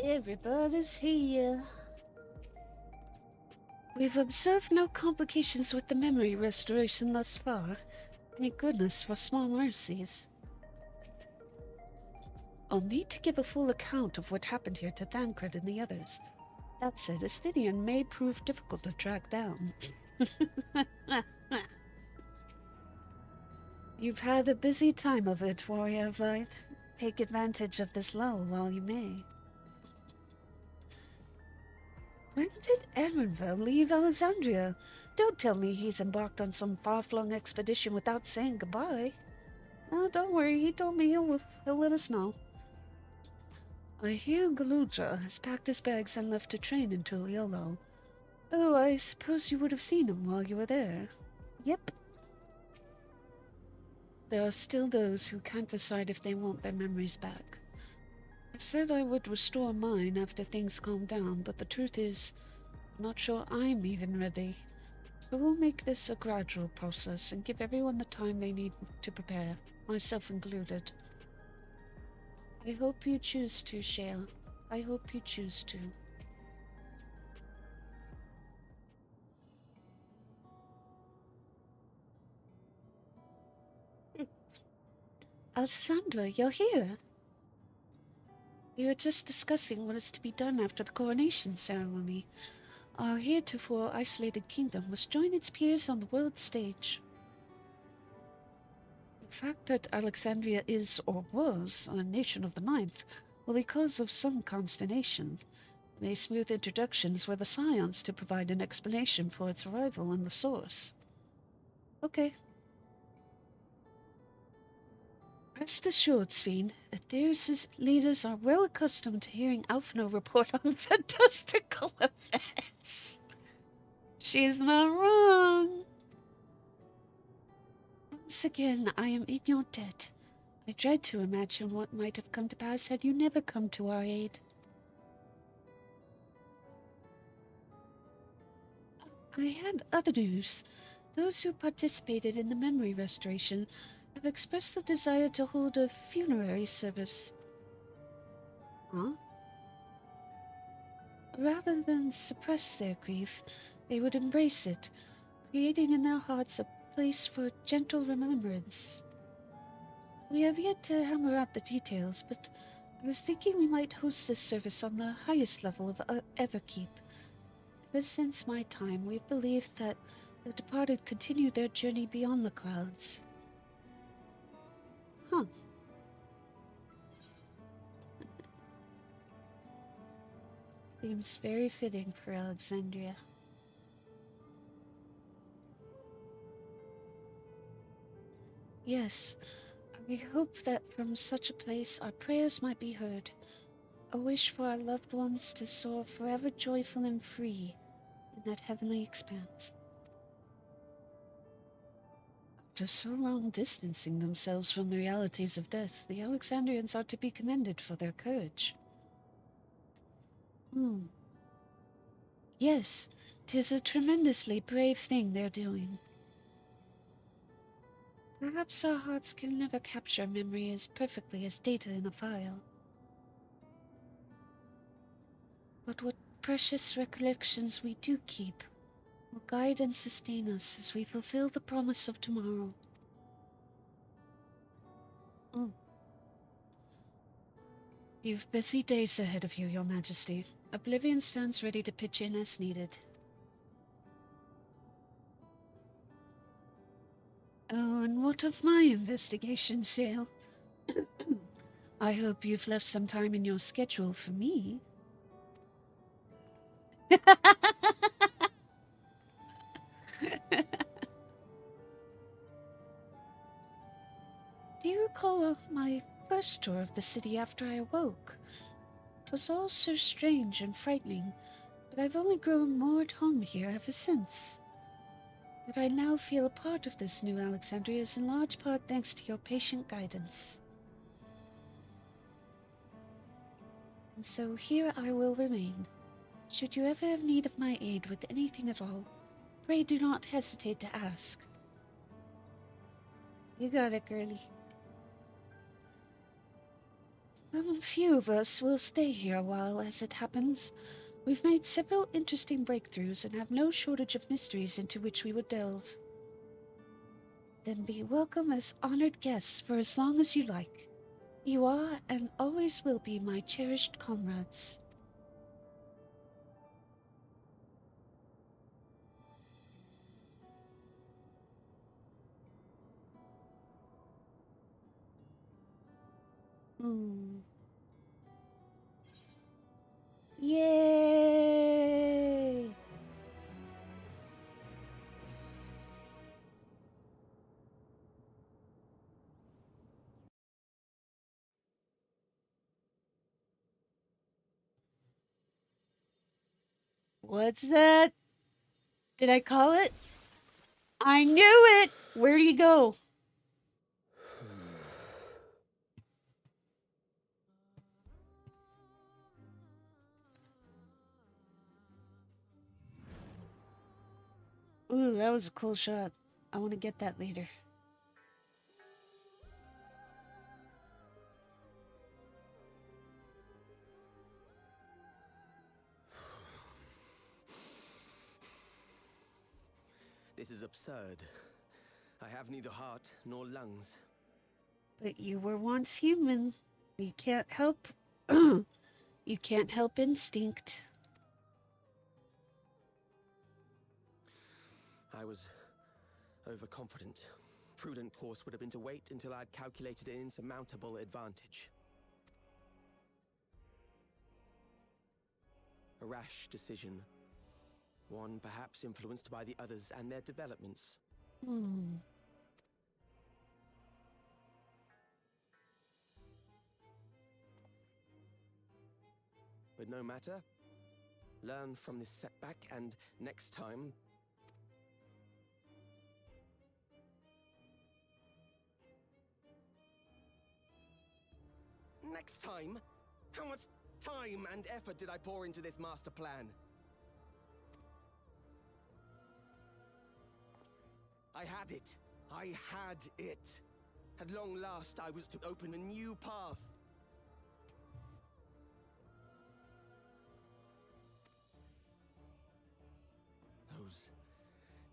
Everybody's here. We've observed no complications with the memory restoration thus far. Thank goodness for small mercies. I'll need to give a full account of what happened here to Thancred and the others. That said, Astidian may prove difficult to track down. You've had a busy time of it, Warrior of Light. Take advantage of this lull while you may. When did Erenville leave Alexandria? Don't tell me he's embarked on some far-flung expedition without saying goodbye. Oh, don't worry, he told me he'll let us know. I hear Galuja has packed his bags and left to train in Tuliolo. Oh, I suppose you would have seen him while you were there. Yep. There are still those who can't decide if they want their memories back. I said I would restore mine after things calm down, but the truth is, I'm not sure I'm even ready. So we'll make this a gradual process and give everyone the time they need to prepare, myself included. I hope you choose to, Shale. I hope you choose to. Alessandra, you're here. We were just discussing what is to be done after the coronation ceremony. Our heretofore isolated kingdom must join its peers on the world stage. The fact that Alexandria is, or was, a nation of the ninth will be cause of some consternation. May smooth introductions were the scions to provide an explanation for its arrival and the source. Okay. Rest assured, Sven, Aetherius' leaders are well accustomed to hearing Alphino report on fantastical events. She's not wrong. Once again, I am in your debt. I dread to imagine what might have come to pass had you never come to our aid. I had other news. Those who participated in the memory restoration have expressed the desire to hold a funerary service. Huh? Rather than suppress their grief, they would embrace it, creating in their hearts a place for gentle remembrance. We have yet to hammer out the details, but I was thinking we might host this service on the highest level of Everkeep. Ever since my time, we've believed that the departed continue their journey beyond the clouds. Huh. Seems very fitting for Alexandria. Yes, I hope that from such a place our prayers might be heard. A wish for our loved ones to soar forever joyful and free in that heavenly expanse. After so long distancing themselves from the realities of death, the Alexandrians are to be commended for their courage. Yes, 'tis a tremendously brave thing they're doing. Perhaps our hearts can never capture memory as perfectly as data in a file. But what precious recollections we do keep will guide and sustain us as we fulfill the promise of tomorrow. You've busy days ahead of you, Your Majesty. Oblivion stands ready to pitch in as needed. Oh, and what of my investigation, Shale? I hope you've left some time in your schedule for me. Do you recall my first tour of the city after I awoke? It was all so strange and frightening, but I've only grown more at home here ever since. That I now feel a part of this new Alexandria is in large part thanks to your patient guidance. And so here I will remain. Should you ever have need of my aid with anything at all, pray do not hesitate to ask. You got it, girlie. Some few of us will stay here a while as it happens. We've made several interesting breakthroughs and have no shortage of mysteries into which we would delve. Then be welcome as honored guests for as long as you like. You are and always will be my cherished comrades. Yay! What's that? Did I call it? I knew it! Where do you go? Ooh, that was a cool shot. I want to get that later. This is absurd. I have neither heart nor lungs. But you were once human. You can't help... you can't help instinct. I was overconfident. Prudent course would have been to wait until I'd calculated an insurmountable advantage. A rash decision. One perhaps influenced by the others and their developments. But no matter. Learn from this setback and next time... Next time? How much time and effort did I pour into this master plan? I had it. I had it. At long last, I was to open a new path. Those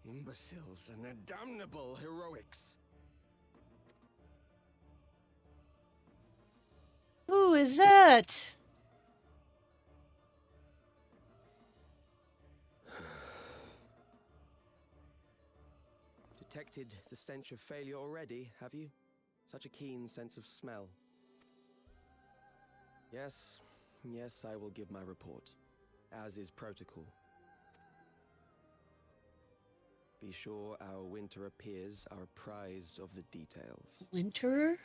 imbeciles and their damnable heroics. Who is that? Detected the stench of failure already, have you? Such a keen sense of smell. Yes, I will give my report, as is protocol. Be sure our winter peers are apprised of the details. Winterer?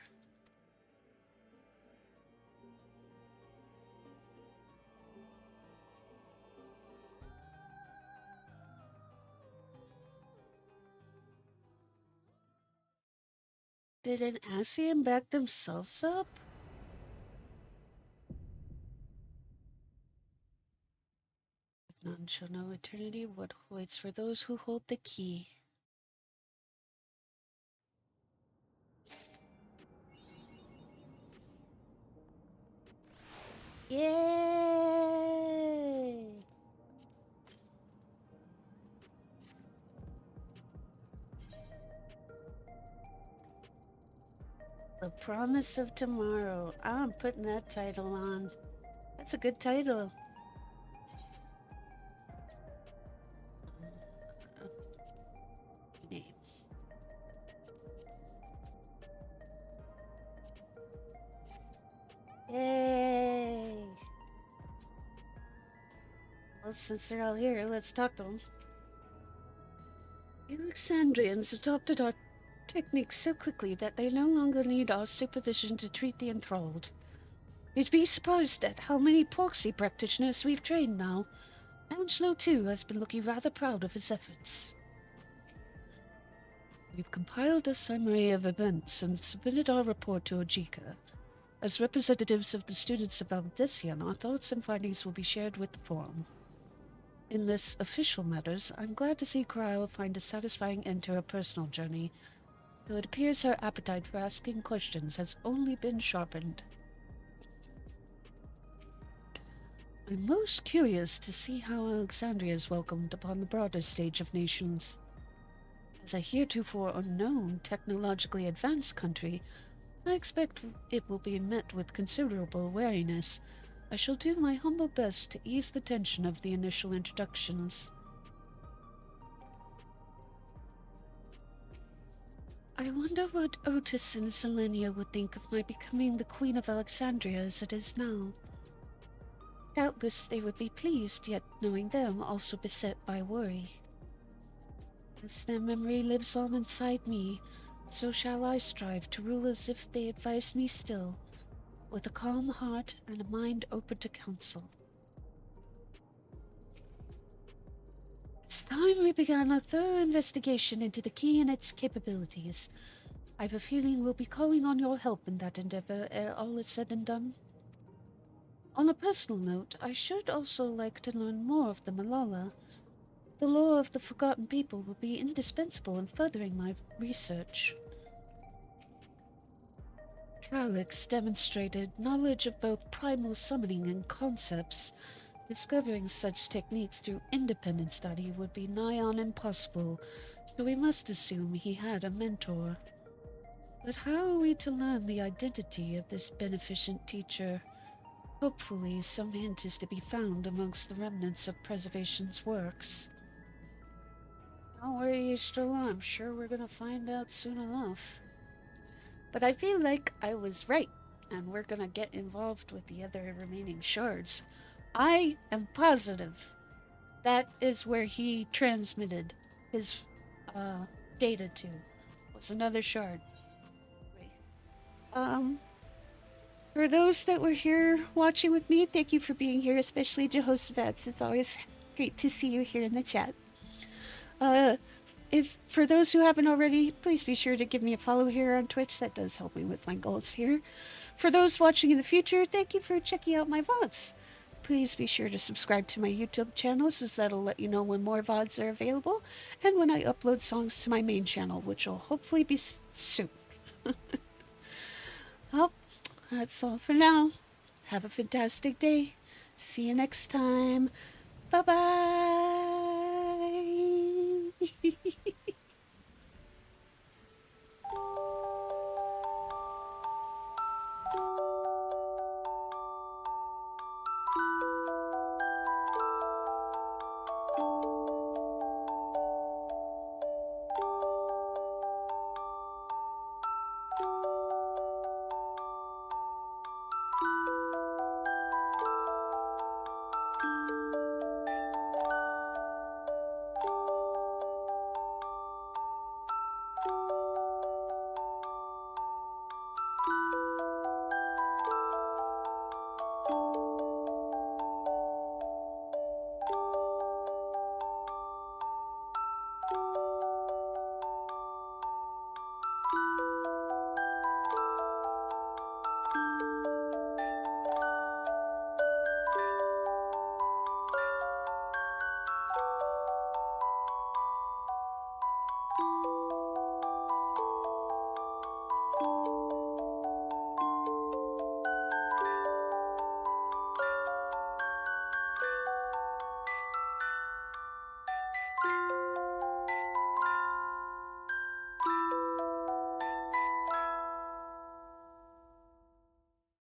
Did an Asian back themselves up? None shall know eternity what waits for those who hold the key. Yay! The Promise of Tomorrow. I'm putting that title on. That's a good title. Name. Yay! Well, since they're all here, let's talk to them. Alexandrians adopted our techniques so quickly that they no longer need our supervision to treat the enthralled. You'd be surprised at how many proxy practitioners we've trained now. Angelo, too, has been looking rather proud of his efforts. We've compiled a summary of events and submitted our report to Ojika. As representatives of the students of Valdecian, our thoughts and findings will be shared with the forum. In this official matters, I'm glad to see Kryla find a satisfying end to her personal journey, though it appears her appetite for asking questions has only been sharpened. I'm most curious to see how Alexandria is welcomed upon the broader stage of nations. As a heretofore unknown, technologically advanced country, I expect it will be met with considerable wariness. I shall do my humble best to ease the tension of the initial introductions. I wonder what Otis and Selenia would think of my becoming the Queen of Alexandria as it is now. Doubtless they would be pleased, yet knowing them also beset by worry. As their memory lives on inside me, so shall I strive to rule as if they advised me still, with a calm heart and a mind open to counsel. It's time we began a thorough investigation into the key and its capabilities. I have a feeling we'll be calling on your help in that endeavor ere all is said and done. On a personal note, I should also like to learn more of the Malala. The lore of the Forgotten People will be indispensable in furthering my research. Calyx demonstrated knowledge of both primal summoning and concepts. Discovering such techniques through independent study would be nigh on impossible, so we must assume he had a mentor. But how are we to learn the identity of this beneficent teacher? Hopefully some hint is to be found amongst the remnants of Preservation's works. Don't worry, Estrella, I'm sure we're gonna find out soon enough. But I feel like I was right, and we're gonna get involved with the other remaining shards. I am positive that is where he transmitted his data to. Was another shard. For those that were here watching with me, thank you for being here, especially Jehoshaphat. It's always great to see you here in the chat. If for those who haven't already, please be sure to give me a follow here on Twitch. That does help me with my goals here. For those watching in the future, thank you for checking out my VODs. Please be sure to subscribe to my YouTube channel, since that'll let you know when more VODs are available and when I upload songs to my main channel, which will hopefully be soon. Well, that's all for now. Have a fantastic day. See you next time. Bye-bye.